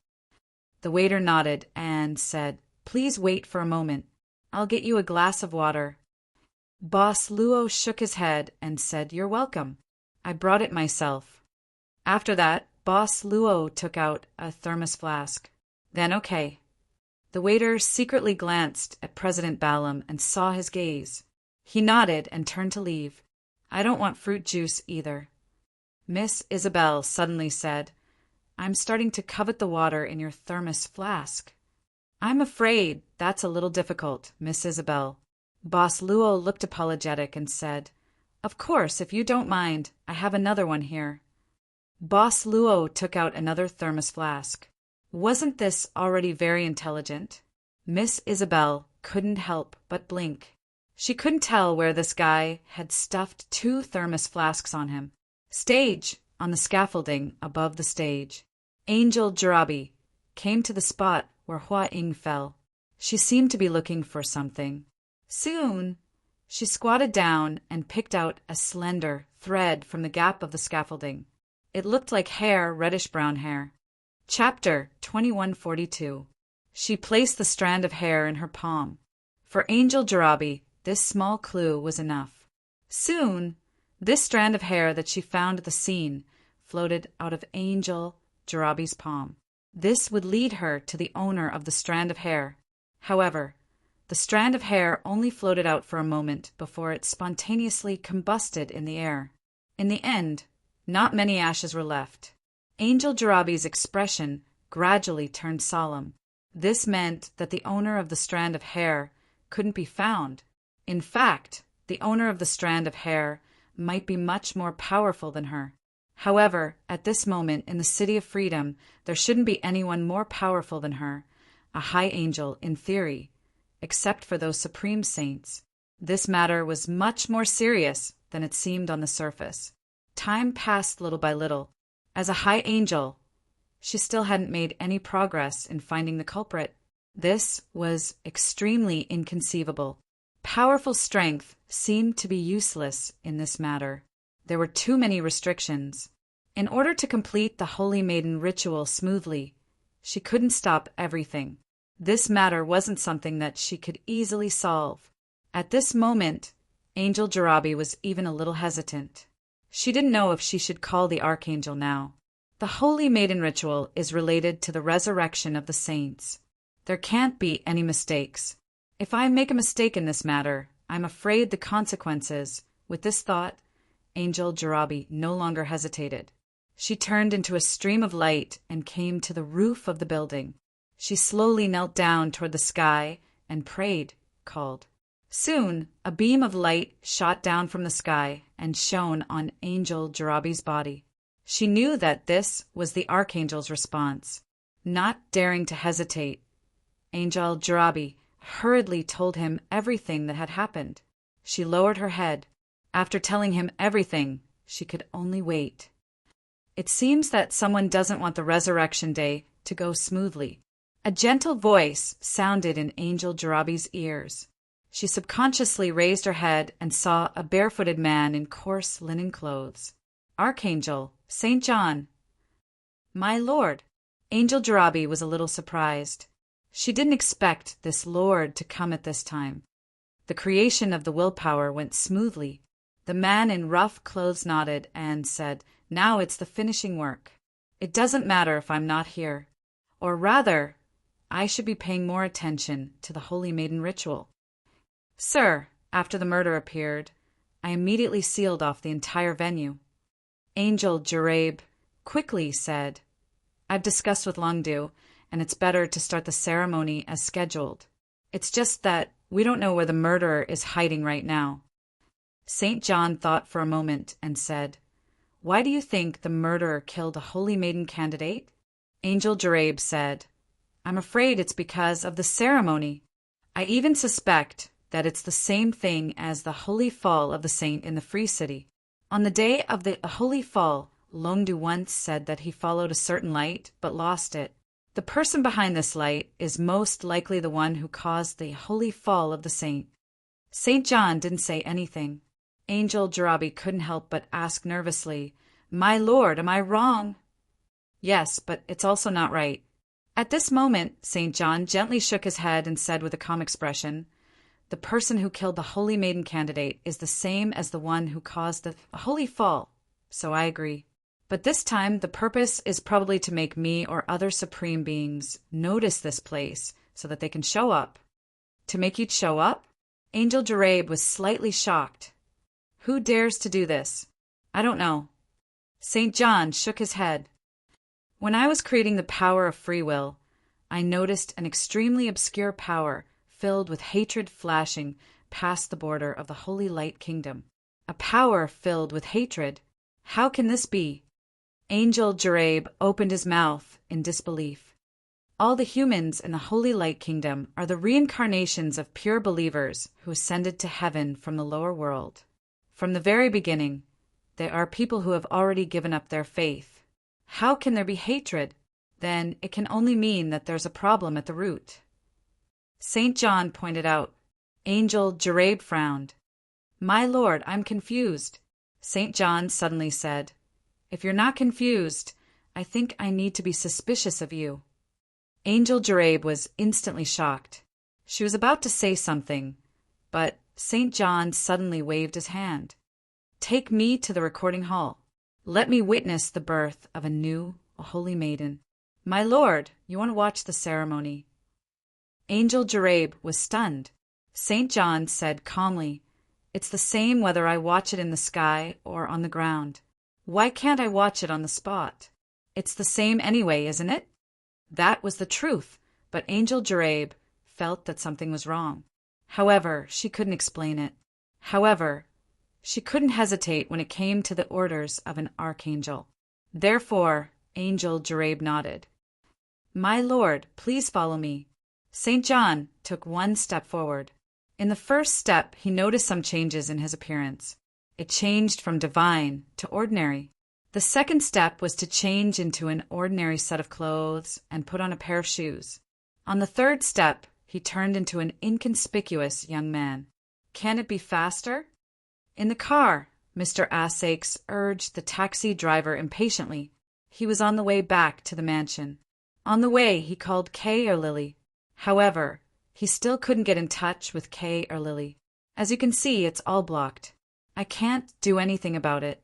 The waiter nodded and said, Please wait for a moment. I'll get you a glass of water. Boss Luo shook his head and said, You're welcome. I brought it myself. After that, Boss Luo took out a thermos flask. Then okay. The waiter secretly glanced at President Balaam and saw his gaze. He nodded and turned to leave. I don't want fruit juice either. Miss Isabel suddenly said, I'm starting to covet the water in your thermos flask. I'm afraid that's a little difficult, Miss Isabel. Boss Luo looked apologetic and said, Of course, if you don't mind, I have another one here. Boss Luo took out another thermos flask. Wasn't this already very intelligent? Miss Isabel couldn't help but blink. She couldn't tell where this guy had stuffed 2 thermos flasks on him. Stage, on the scaffolding above the stage. Angel Jarabi came to the spot where Hua Ying fell. She seemed to be looking for something. Soon, she squatted down and picked out a slender thread from the gap of the scaffolding. It looked like hair, reddish-brown hair. Chapter 2142. She placed the strand of hair in her palm. For Angel Jarabi, this small clue was enough. Soon, this strand of hair that she found at the scene floated out of Angel Jarabi's palm. This would lead her to the owner of the strand of hair. However, the strand of hair only floated out for a moment before it spontaneously combusted in the air. In the end, not many ashes were left. Angel Jarabi's expression gradually turned solemn. This meant that the owner of the strand of hair couldn't be found. In fact, the owner of the strand of hair might be much more powerful than her. However, at this moment in the City of Freedom, there shouldn't be anyone more powerful than her, a high angel in theory, except for those supreme saints. This matter was much more serious than it seemed on the surface. Time passed little by little. As a high angel, she still hadn't made any progress in finding the culprit. This was extremely inconceivable. Powerful strength seemed to be useless in this matter. There were too many restrictions. In order to complete the Holy Maiden ritual smoothly, she couldn't stop everything. This matter wasn't something that she could easily solve. At this moment, Angel Jarabi was even a little hesitant. She didn't know if she should call the Archangel now. The Holy Maiden ritual is related to the resurrection of the saints. There can't be any mistakes. If I make a mistake in this matter, I'm afraid the consequences. With this thought, Angel Jarabi no longer hesitated. She turned into a stream of light and came to the roof of the building. She slowly knelt down toward the sky and prayed, called. Soon, a beam of light shot down from the sky and shone on Angel Jarabi's body. She knew that this was the Archangel's response. Not daring to hesitate, Angel Jarabi hurriedly told him everything that had happened. She lowered her head. After telling him everything, she could only wait. It seems that someone doesn't want the resurrection day to go smoothly. A gentle voice sounded in Angel Jarabi's ears. She subconsciously raised her head and saw a barefooted man in coarse linen clothes. Archangel, St. John. My lord. Angel Jarabi was a little surprised. She didn't expect this lord to come at this time. The creation of the willpower went smoothly. The man in rough clothes nodded and said, Now it's the finishing work. It doesn't matter if I'm not here. Or rather, I should be paying more attention to the Holy Maiden ritual. Sir, after the murder appeared, I immediately sealed off the entire venue. Angel Jarabe quickly said, I've discussed with Longdu, and it's better to start the ceremony as scheduled. It's just that we don't know where the murderer is hiding right now. St. John thought for a moment and said, Why do you think the murderer killed a Holy Maiden candidate? Angel Jarabe said, I'm afraid it's because of the ceremony. I even suspect that it's the same thing as the Holy Fall of the Saint in the Free City. On the day of the Holy Fall, Longdu once said that he followed a certain light but lost it. The person behind this light is most likely the one who caused the Holy Fall of the Saint. St. John didn't say anything. Angel Jarabi couldn't help but ask nervously, My lord, am I wrong? Yes, but it's also not right. At this moment, St. John gently shook his head and said with a calm expression, The person who killed the Holy Maiden candidate is the same as the one who caused the Holy Fall, so I agree. But this time, the purpose is probably to make me or other supreme beings notice this place so that they can show up. To make you show up? Angel Jarabe was slightly shocked. Who dares to do this? I don't know. St. John shook his head. When I was creating the power of free will, I noticed an extremely obscure power filled with hatred flashing past the border of the holy light kingdom. A power filled with hatred? How can this be? Angel Jarabe opened his mouth in disbelief. All the humans in the holy light kingdom are the reincarnations of pure believers who ascended to heaven from the lower world. From the very beginning, they are people who have already given up their faith. How can there be hatred? Then it can only mean that there's a problem at the root. St. John pointed out. Angel Jarabe frowned. My lord, I'm confused. St. John suddenly said, If you're not confused, I think I need to be suspicious of you. Angel Jarabe was instantly shocked. She was about to say something, but St. John suddenly waved his hand. Take me to the recording hall. Let me witness the birth of a holy maiden. My lord, you want to watch the ceremony? Angel Jarabe was stunned. St. John said calmly, It's the same whether I watch it in the sky or on the ground. Why can't I watch it on the spot? It's the same anyway, isn't it? That was the truth, but Angel Jarabe felt that something was wrong. However, she couldn't explain it. However, she couldn't hesitate when it came to the orders of an archangel. Therefore, Angel Jarabe nodded. My lord, please follow me. St. John took one step forward. In the first step, he noticed some changes in his appearance. It changed from divine to ordinary. The second step was to change into an ordinary set of clothes and put on a pair of shoes. On the third step, he turned into an inconspicuous young man. Can it be faster? In the car, Mr. Assakes urged the taxi driver impatiently. He was on the way back to the mansion. On the way, he called Kay or Lily. However, he still couldn't get in touch with Kay or Lily. As you can see, it's all blocked. I can't do anything about it.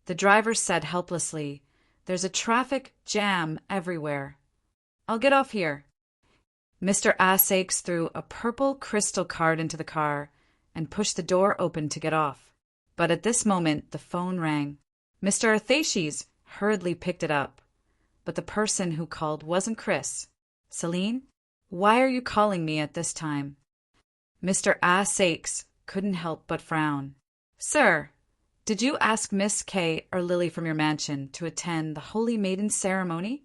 The driver said helplessly, There's a traffic jam everywhere. I'll get off here. Mr. Assakes threw a purple crystal card into the car and pushed the door open to get off. But at this moment, the phone rang. Mr. Arthashes hurriedly picked it up. But the person who called wasn't Chris. Celine? Why are you calling me at this time? Mr. Assakes couldn't help but frown. Sir, did you ask Miss Kay or Lily from your mansion to attend the Holy Maiden ceremony?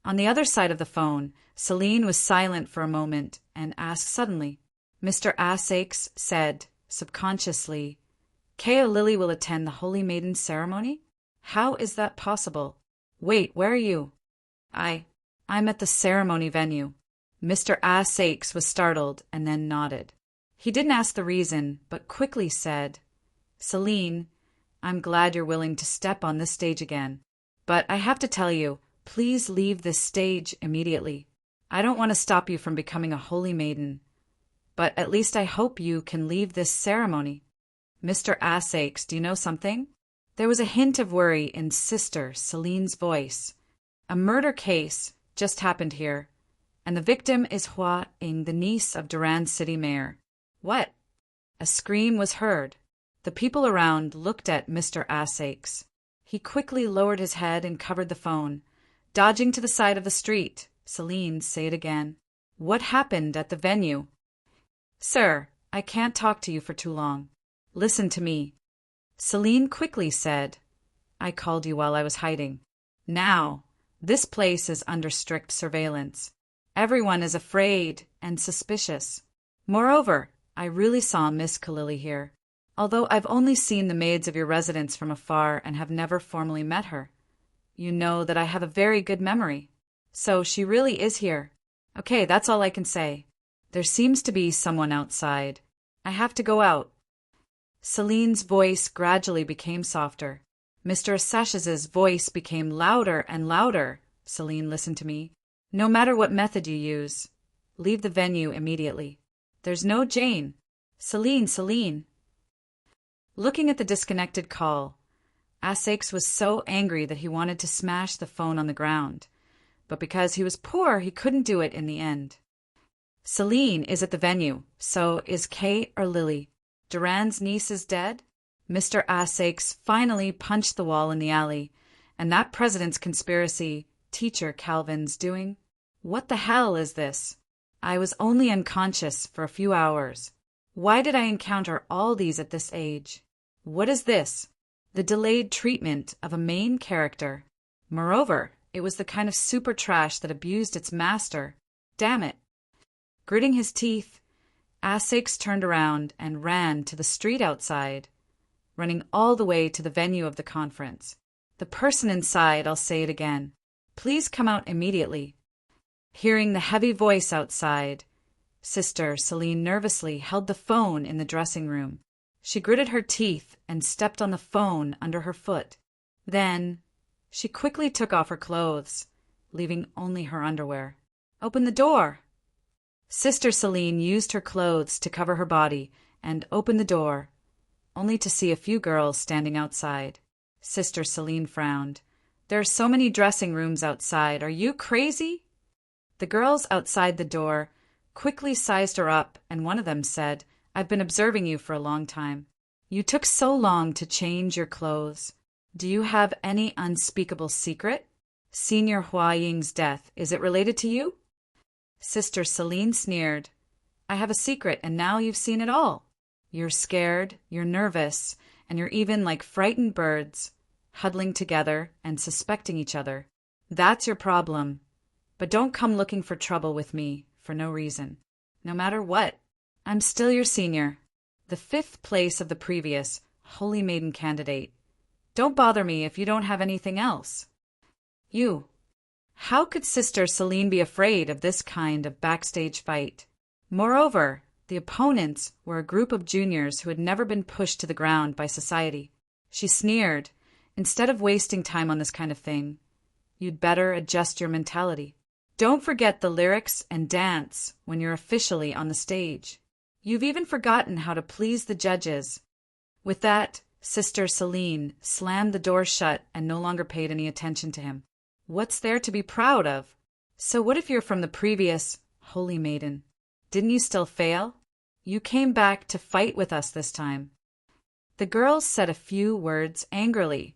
On the other side of the phone, Celine was silent for a moment and asked suddenly. Mr. Assakes said, subconsciously, Kay or Lily will attend the Holy Maiden ceremony? How is that possible? Wait, where are you? I'm at the ceremony venue. Mr. Assakes was startled and then nodded. He didn't ask the reason, but quickly said, Celine, I'm glad you're willing to step on this stage again. But I have to tell you, please leave this stage immediately. I don't want to stop you from becoming a holy maiden. But at least I hope you can leave this ceremony. Mr. Assakes, do you know something? There was a hint of worry in Sister Celine's voice. A murder case just happened here, and the victim is Hua Ing, the niece of Duran's city mayor. What? A scream was heard. The people around looked at Mr. Assakes. He quickly lowered his head and covered the phone. Dodging to the side of the street, Celine said again, What happened at the venue? Sir, I can't talk to you for too long. Listen to me. Celine quickly said, I called you while I was hiding. Now, this place is under strict surveillance. Everyone is afraid and suspicious. Moreover, I really saw Miss Kalili here, although I've only seen the maids of your residence from afar and have never formally met her. You know that I have a very good memory. So she really is here. Okay, that's all I can say. There seems to be someone outside. I have to go out. Celine's voice gradually became softer. Mr. Assaches's voice became louder and louder. Celine, listen to me. No matter what method you use, leave the venue immediately. There's no Jane. Celine. Looking at the disconnected call, Assakes was so angry that he wanted to smash the phone on the ground. But because he was poor, he couldn't do it in the end. Celine is at the venue, so is Kay or Lily. Duran's niece is dead? Mr. Assakes finally punched the wall in the alley And that president's conspiracy teacher Calvin's doing? What the hell is this? I was only unconscious for a few hours. Why did I encounter all these at this age? What is this? The delayed treatment of a main character. Moreover, it was the kind of super trash that abused its master. Damn it. Gritting his teeth, Essex turned around and ran to the street outside, running all the way to the venue of the conference. The person inside, I'll say it again. Please come out immediately. Hearing the heavy voice outside, Sister Celine nervously held the phone in the dressing room. She gritted her teeth and stepped on the phone under her foot. Then she quickly took off her clothes, leaving only her underwear. Open the door! Sister Celine used her clothes to cover her body and opened the door, only to see a few girls standing outside. Sister Celine frowned. There are so many dressing rooms outside. Are you crazy? The girls outside the door quickly sized her up, and one of them said, I've been observing you for a long time. You took so long to change your clothes. Do you have any unspeakable secret? Senior Hua Ying's death, is it related to you? Sister Celine sneered. I have a secret, and now you've seen it all. You're scared, you're nervous, and you're even like frightened birds, huddling together and suspecting each other. That's your problem. But don't come looking for trouble with me for no reason. No matter what, I'm still your senior, the 5th place of the previous Holy Maiden candidate. Don't bother me if you don't have anything else. You. How could Sister Celine be afraid of this kind of backstage fight? Moreover, the opponents were a group of juniors who had never been pushed to the ground by society. She sneered, instead of wasting time on this kind of thing, you'd better adjust your mentality. Don't forget the lyrics and dance when you're officially on the stage. You've even forgotten how to please the judges. With that, Sister Celine slammed the door shut and no longer paid any attention to him. What's there to be proud of? So what if you're from the previous Holy Maiden? Didn't you still fail? You came back to fight with us this time. The girls said a few words angrily,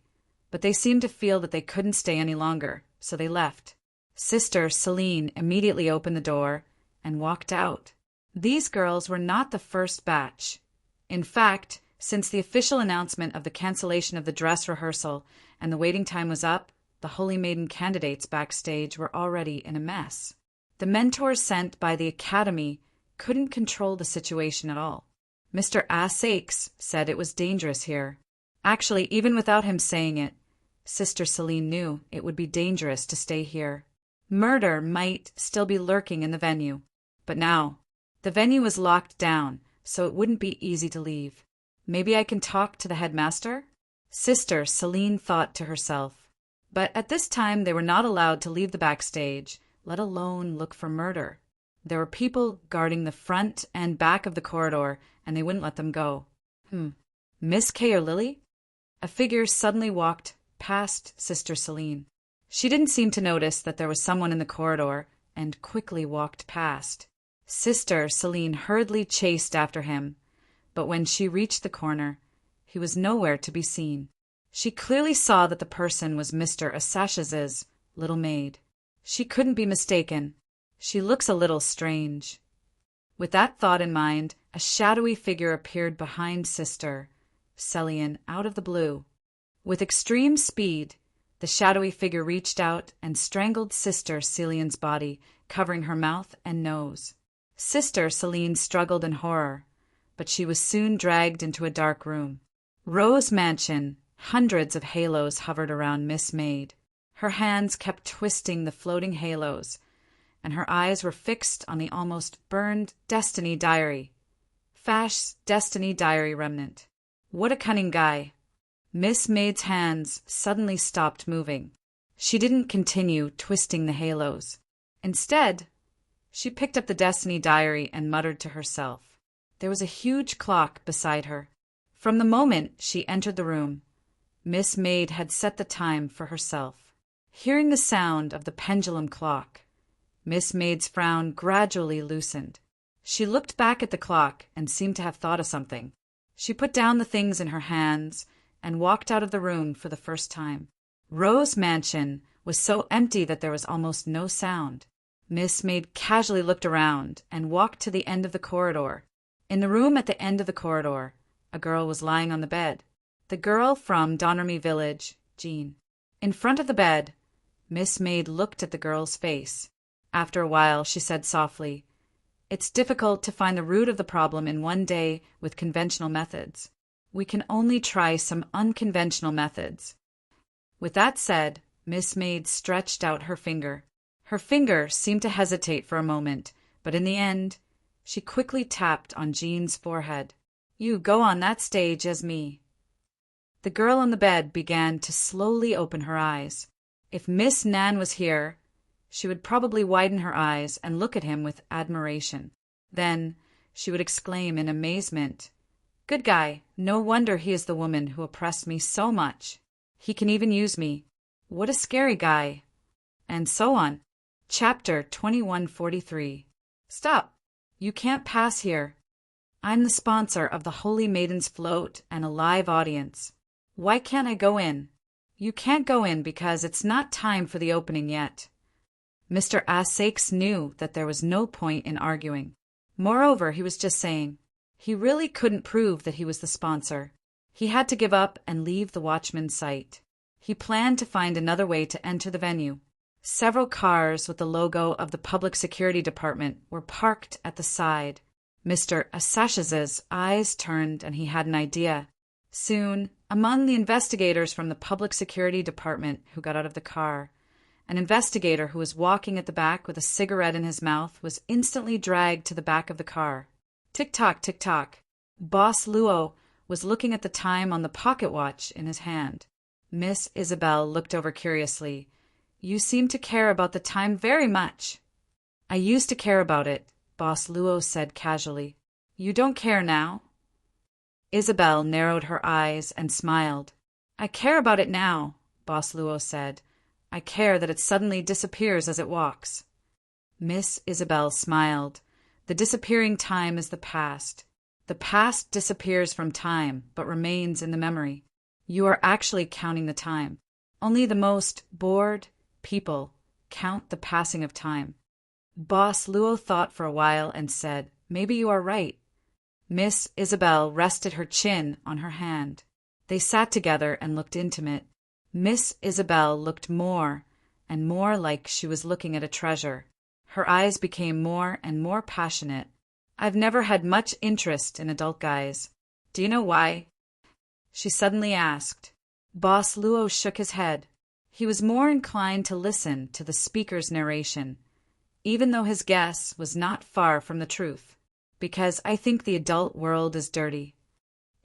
but they seemed to feel that they couldn't stay any longer, so they left. Sister Celine immediately opened the door and walked out. These girls were not the first batch. In fact, since the official announcement of the cancellation of the dress rehearsal and the waiting time was up, the Holy Maiden candidates backstage were already in a mess. The mentors sent by the academy couldn't control the situation at all. Mr. Essex said it was dangerous here. Actually, even without him saying it, Sister Celine knew it would be dangerous to stay here. Murder might still be lurking in the venue. But now, the venue was locked down, so it wouldn't be easy to leave. Maybe I can talk to the headmaster? Sister Celine thought to herself. But at this time they were not allowed to leave the backstage, let alone look for murder. There were people guarding the front and back of the corridor, and they wouldn't let them go. Miss Kay or Lily? A figure suddenly walked past Sister Celine. She didn't seem to notice that there was someone in the corridor, and quickly walked past. Sister Celine hurriedly chased after him, but when she reached the corner, he was nowhere to be seen. She clearly saw that the person was Mr. Assash's little maid. She couldn't be mistaken. She looks a little strange. With that thought in mind, a shadowy figure appeared behind Sister Celine out of the blue. With extreme speed, the shadowy figure reached out and strangled Sister Celine's body, covering her mouth and nose. Sister Celine struggled in horror, but she was soon dragged into a dark room. Rose Mansion. Hundreds of halos hovered around Miss Maid. Her hands kept twisting the floating halos, and her eyes were fixed on the almost burned Destiny Diary. Fash's Destiny Diary remnant. What a cunning guy. Miss Maid's hands suddenly stopped moving. She didn't continue twisting the halos. Instead, she picked up the Destiny Diary and muttered to herself. There was a huge clock beside her. From the moment she entered the room, Miss Maid had set the time for herself. Hearing the sound of the pendulum clock, Miss Maid's frown gradually loosened. She looked back at the clock and seemed to have thought of something. She put down the things in her hands and walked out of the room for the first time. Rose Mansion was so empty that there was almost no sound. Miss Maid casually looked around and walked to the end of the corridor. In the room at the end of the corridor, a girl was lying on the bed. The girl from Donnermy Village, Jean. In front of the bed, Miss Maid looked at the girl's face. After a while, she said softly, "It's difficult to find the root of the problem in one day with conventional methods. We can only try some unconventional methods." With that said, Miss Maid stretched out her finger. Her finger seemed to hesitate for a moment, but in the end, she quickly tapped on Jean's forehead. "You go on that stage as me." The girl on the bed began to slowly open her eyes. If Miss Nan was here, she would probably widen her eyes and look at him with admiration. Then she would exclaim in amazement, "Good guy, no wonder he is the woman who oppressed me so much. He can even use me. What a scary guy." And so on. Chapter 2143. "Stop! You can't pass here. I'm the sponsor of the Holy Maiden's Float and a live audience. Why can't I go in?" "You can't go in because it's not time for the opening yet." Mr. Assakes knew that there was no point in arguing. Moreover, he was just saying. He really couldn't prove that he was the sponsor. He had to give up and leave the watchman's sight. He planned to find another way to enter the venue. Several cars with the logo of the Public Security Department were parked at the side. Mr. Assakes's eyes turned and he had an idea. Soon, among the investigators from the Public Security Department who got out of the car, an investigator who was walking at the back with a cigarette in his mouth was instantly dragged to the back of the car. Tick-tock, tick-tock. Boss Luo was looking at the time on the pocket watch in his hand. Miss Isabel looked over curiously. "You seem to care about the time very much." "I used to care about it," Boss Luo said casually. "You don't care now?" Isabel narrowed her eyes and smiled. "I care about it now," Boss Luo said. "I care that it suddenly disappears as it walks." Miss Isabel smiled. "The disappearing time is the past. The past disappears from time, but remains in the memory. You are actually counting the time. Only the most bored people count the passing of time." Boss Luo thought for a while and said, "Maybe you are right." Miss Isabel rested her chin on her hand. They sat together and looked intimate. Miss Isabel looked more and more like she was looking at a treasure. Her eyes became more and more passionate. "I've never had much interest in adult guys. Do you know why?" she suddenly asked. Boss Luo shook his head. He was more inclined to listen to the speaker's narration, even though his guess was not far from the truth. "Because I think the adult world is dirty."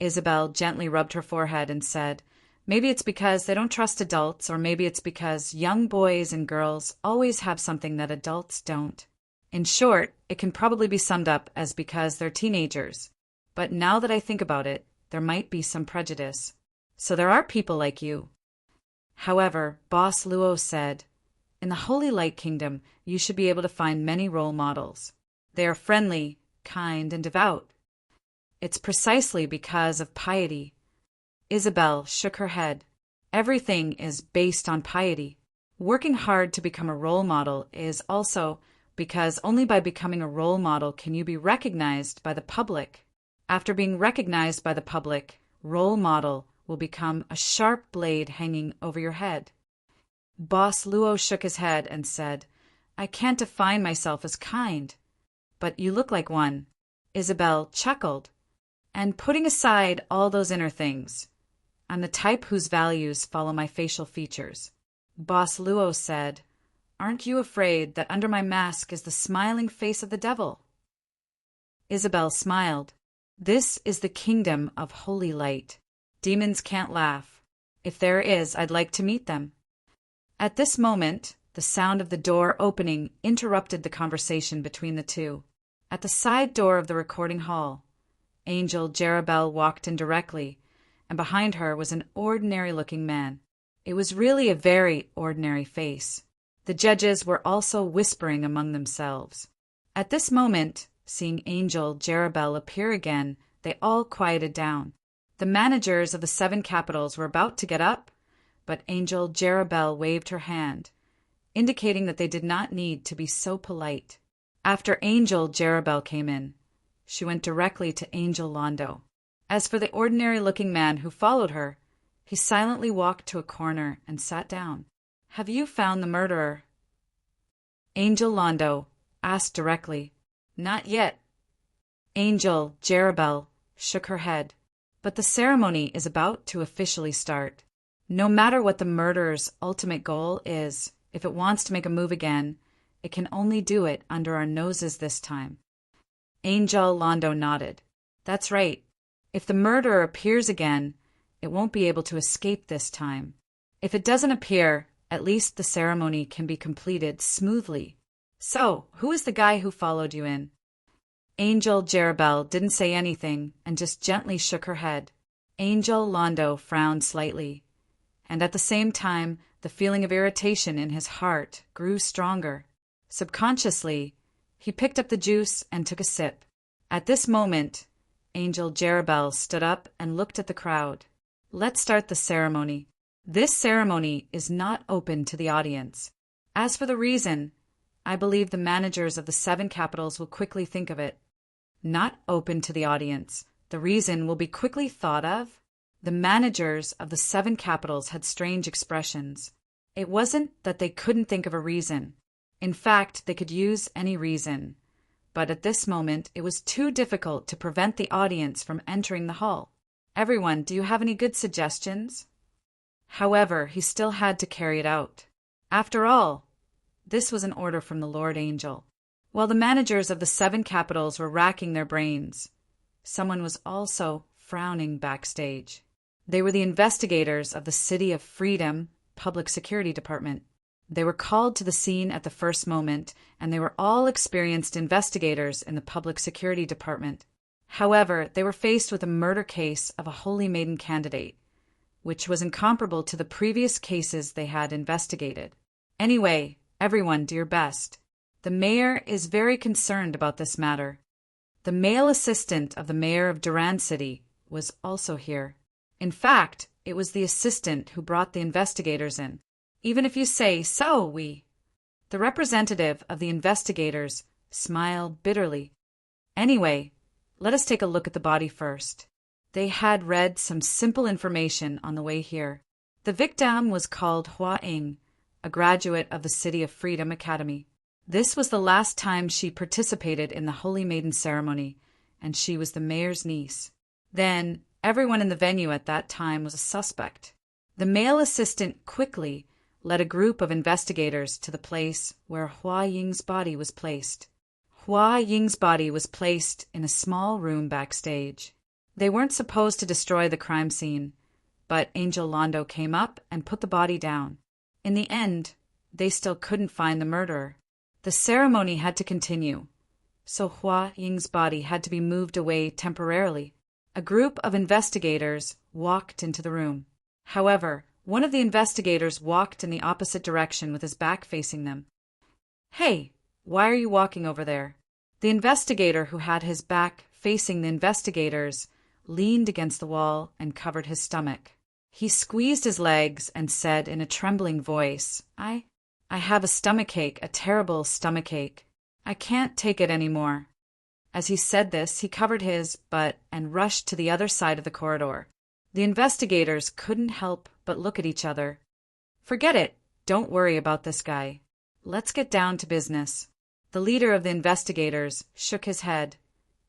Isabel gently rubbed her forehead and said, "Maybe it's because they don't trust adults, or maybe it's because young boys and girls always have something that adults don't. In short, it can probably be summed up as because they're teenagers. But now that I think about it, there might be some prejudice. So there are people like you." However, Boss Luo said, "In the Holy Light Kingdom, you should be able to find many role models. They are friendly, kind, and devout. It's precisely because of piety." Isabel shook her head. "Everything is based on piety. Working hard to become a role model is also because only by becoming a role model can you be recognized by the public. After being recognized by the public, role model will become a sharp blade hanging over your head." Boss Luo shook his head and said, "I can't define myself as kind." "But you look like one." Isabel chuckled. "And putting aside all those inner things, I'm the type whose values follow my facial features." Boss Luo said, "Aren't you afraid that under my mask is the smiling face of the devil?" Isabel smiled. "This is the kingdom of holy light. Demons can't laugh. If there is, I'd like to meet them." At this moment, the sound of the door opening interrupted the conversation between the two. At the side door of the recording hall, Angel Jerabel walked in directly, and behind her was an ordinary-looking man. It was really a very ordinary face. The judges were also whispering among themselves. At this moment, seeing Angel Jerabel appear again, they all quieted down. The managers of the 7 capitals were about to get up, but Angel Jarabel waved her hand, indicating that they did not need to be so polite. After Angel Jarabel came in, she went directly to Angel Londo. As for the ordinary-looking man who followed her, he silently walked to a corner and sat down. "Have you found the murderer?" Angel Londo asked directly. "Not yet." Angel Jarabel shook her head. "But the ceremony is about to officially start. No matter what the murderer's ultimate goal is, if it wants to make a move again, it can only do it under our noses this time." Angel Londo nodded. "That's right. If the murderer appears again, it won't be able to escape this time. If it doesn't appear, at least the ceremony can be completed smoothly. So, who is the guy who followed you in?" Angel Jarabel didn't say anything and just gently shook her head. Angel Londo frowned slightly, and at the same time, the feeling of irritation in his heart grew stronger. Subconsciously, he picked up the juice and took a sip. At this moment, Angel Jarabel stood up and looked at the crowd. "Let's start the ceremony. This ceremony is not open to the audience. As for the reason, I believe the managers of the 7 capitals will quickly think of it. Not open to the audience. The reason will be quickly thought of." The managers of the 7 capitals had strange expressions. It wasn't that they couldn't think of a reason. In fact, they could use any reason. But at this moment, it was too difficult to prevent the audience from entering the hall. "Everyone, do you have any good suggestions?" However, he still had to carry it out. After all, this was an order from the Lord Angel. While the managers of the 7 capitals were racking their brains, someone was also frowning backstage. They were the investigators of the City of Freedom Public Security Department. They were called to the scene at the first moment, and they were all experienced investigators in the Public Security Department. However, they were faced with a murder case of a Holy Maiden candidate, which was incomparable to the previous cases they had investigated. "Anyway, everyone, do your best. The mayor is very concerned about this matter." The male assistant of the mayor of Duran City was also here. In fact, it was the assistant who brought the investigators in. "Even if you say so, The representative of the investigators smiled bitterly. "Anyway, let us take a look at the body first." They had read some simple information on the way here. The victim was called Hua Ing, a graduate of the City of Freedom Academy. This was the last time she participated in the Holy Maiden ceremony, and she was the mayor's niece. Then, everyone in the venue at that time was a suspect. The male assistant quickly led a group of investigators to the place where Hua Ying's body was placed. Hua Ying's body was placed in a small room backstage. They weren't supposed to destroy the crime scene, but Angel Londo came up and put the body down. In the end, they still couldn't find the murderer. The ceremony had to continue, so Hua Ying's body had to be moved away temporarily. A group of investigators walked into the room. However, one of the investigators walked in the opposite direction with his back facing them. "Hey, why are you walking over there?" The investigator who had his back facing the investigators leaned against the wall and covered his stomach. He squeezed his legs and said in a trembling voice, I have a stomachache, a terrible stomachache. I can't take it anymore." As he said this, he covered his butt and rushed to the other side of the corridor. The investigators couldn't help but look at each other. "Forget it. Don't worry about this guy. Let's get down to business." The leader of the investigators shook his head.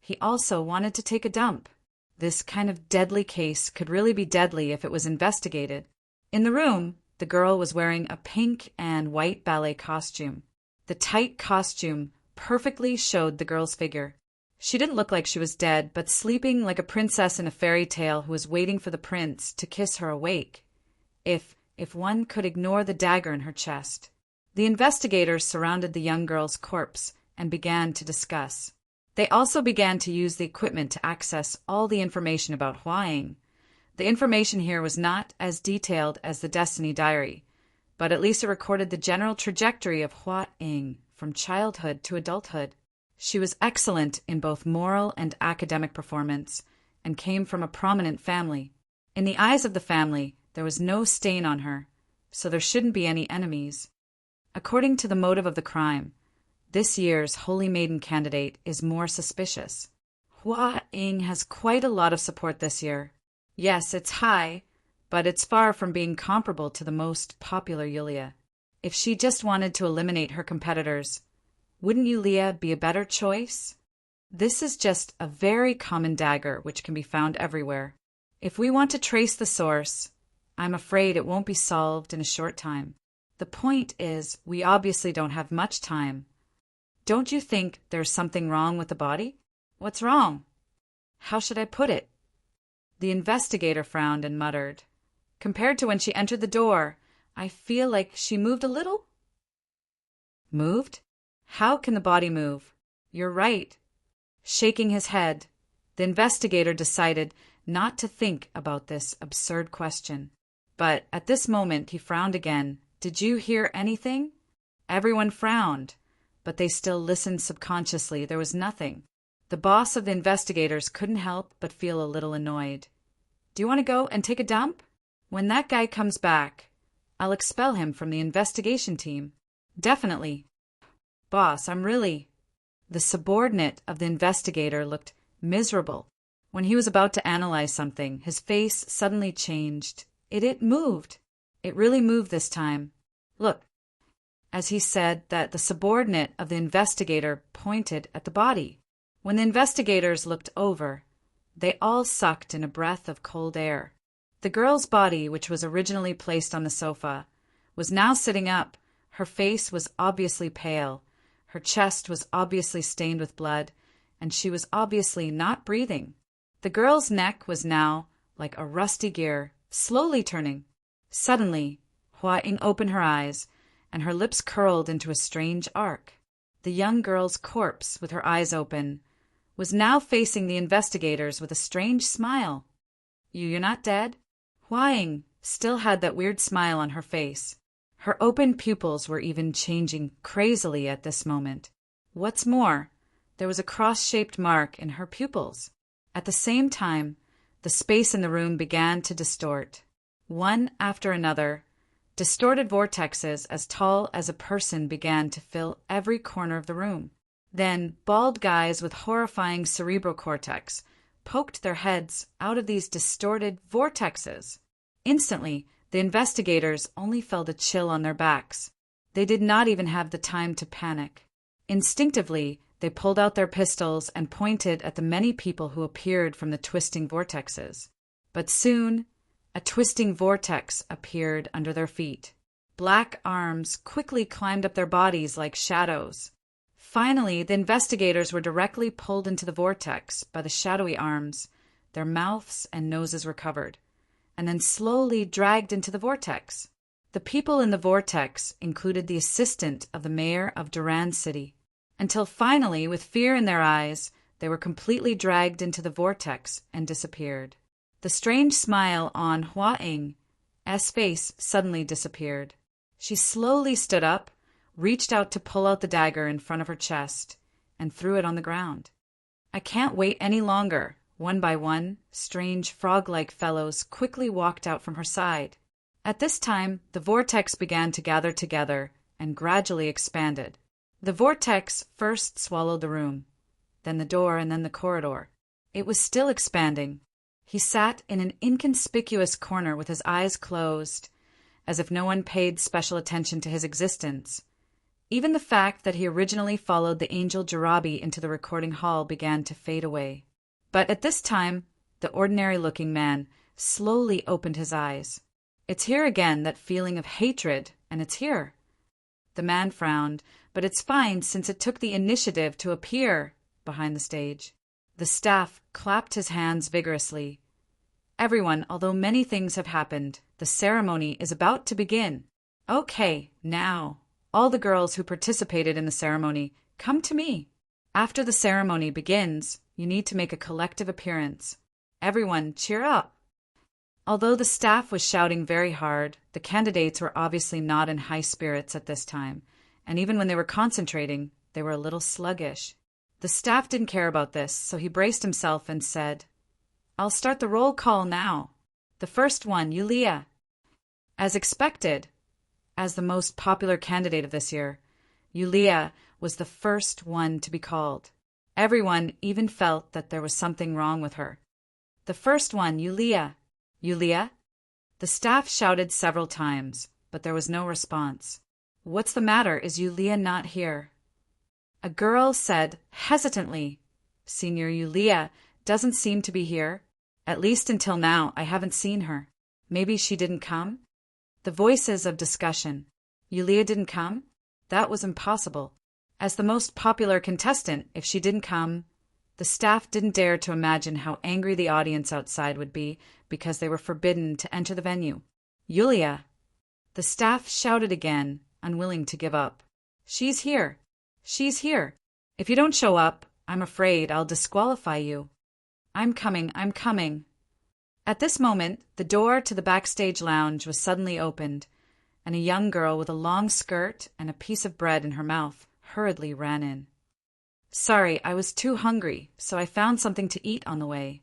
He also wanted to take a dump. This kind of deadly case could really be deadly if it was investigated. In the room, the girl was wearing a pink and white ballet costume. The tight costume perfectly showed the girl's figure. She didn't look like she was dead, but sleeping like a princess in a fairy tale who was waiting for the prince to kiss her awake, if one could ignore the dagger in her chest. The investigators surrounded the young girl's corpse and began to discuss. They also began to use the equipment to access all the information about Hua Ying. The information here was not as detailed as the Destiny Diary, but at least it recorded the general trajectory of Hua Ying from childhood to adulthood. She was excellent in both moral and academic performance and came from a prominent family. In the eyes of the family, There was no stain on her, so there shouldn't be any enemies. According to the motive of the crime, this year's Holy Maiden candidate is more suspicious. Hua Ying has quite a lot of support this year. Yes, it's high, but it's far from being comparable to the most popular Yulia. If she just wanted to eliminate her competitors, wouldn't Yulia be a better choice? This is just a very common dagger which can be found everywhere. If we want to trace the source, I'm afraid it won't be solved in a short time. The point is, we obviously don't have much time. Don't you think there's something wrong with the body? What's wrong? How should I put it? The investigator frowned and muttered. Compared to when she entered the door, I feel like she moved a little. Moved? How can the body move? You're right. Shaking his head, the investigator decided not to think about this absurd question. But at this moment he frowned again. Did you hear anything? Everyone frowned, but they still listened subconsciously. There was nothing. The boss of the investigators couldn't help but feel a little annoyed. Do you want to go and take a dump? When that guy comes back, I'll expel him from the investigation team. Definitely. Boss, I'm really... The subordinate of the investigator looked miserable. When he was about to analyze something, his face suddenly changed. It moved. It really moved this time. Look. As he said that, the subordinate of the investigator pointed at the body. When the investigators looked over, they all sucked in a breath of cold air. The girl's body, which was originally placed on the sofa, was now sitting up. Her face was obviously pale. Her chest was obviously stained with blood, and she was obviously not breathing. The girl's neck was now like a rusty gear, slowly turning. Suddenly, Hua Ying opened her eyes, and her lips curled into a strange arc. The young girl's corpse, with her eyes open, was now facing the investigators with a strange smile. You're not dead? Hua Ying still had that weird smile on her face. Her open pupils were even changing crazily at this moment. What's more, there was a cross-shaped mark in her pupils. At the same time, the space in the room began to distort. One after another, distorted vortexes as tall as a person began to fill every corner of the room. Then, bald guys with horrifying cerebral cortex poked their heads out of these distorted vortexes. Instantly, the investigators only felt a chill on their backs. They did not even have the time to panic. Instinctively, they pulled out their pistols and pointed at the many people who appeared from the twisting vortexes. But soon, a twisting vortex appeared under their feet. Black arms quickly climbed up their bodies like shadows. Finally, the investigators were directly pulled into the vortex by the shadowy arms. Their mouths and noses were covered, and then slowly dragged into the vortex. The people in the vortex included the assistant of the mayor of Duran City, until finally, with fear in their eyes, they were completely dragged into the vortex and disappeared. The strange smile on Hua Ying's face suddenly disappeared. She slowly stood up, reached out to pull out the dagger in front of her chest, and threw it on the ground. I can't wait any longer. One by one, strange frog-like fellows quickly walked out from her side. At this time, the vortex began to gather together and gradually expanded. The vortex first swallowed the room, then the door, and then the corridor. It was still expanding. He sat in an inconspicuous corner with his eyes closed, as if no one paid special attention to his existence. Even the fact that he originally followed the angel Jarabi into the recording hall began to fade away. But at this time, the ordinary-looking man slowly opened his eyes. It's here again, that feeling of hatred, and it's here. The man frowned, but it's fine since it took the initiative to appear behind the stage. The staff clapped his hands vigorously. Everyone, although many things have happened, the ceremony is about to begin. Okay, now, all the girls who participated in the ceremony, come to me. After the ceremony begins, you need to make a collective appearance. Everyone, cheer up. Although the staff was shouting very hard, the candidates were obviously not in high spirits at this time, and even when they were concentrating, they were a little sluggish. The staff didn't care about this, so he braced himself and said, I'll start the roll call now. The first one, Yulia. As expected, as the most popular candidate of this year, Yulia was the first one to be called. Everyone even felt that there was something wrong with her. The first one, Yulia. Yulia? The staff shouted several times, but there was no response. What's the matter? Is Yulia not here? A girl said hesitantly, Senior Yulia doesn't seem to be here. At least until now, I haven't seen her. Maybe she didn't come? The voices of discussion. Yulia didn't come? That was impossible. As the most popular contestant, if she didn't come, the staff didn't dare to imagine how angry the audience outside would be because they were forbidden to enter the venue. Yulia! The staff shouted again, unwilling to give up. She's here. She's here. If you don't show up, I'm afraid I'll disqualify you. I'm coming, I'm coming. At this moment, the door to the backstage lounge was suddenly opened, and a young girl with a long skirt and a piece of bread in her mouth hurriedly ran in. Sorry, I was too hungry, so I found something to eat on the way.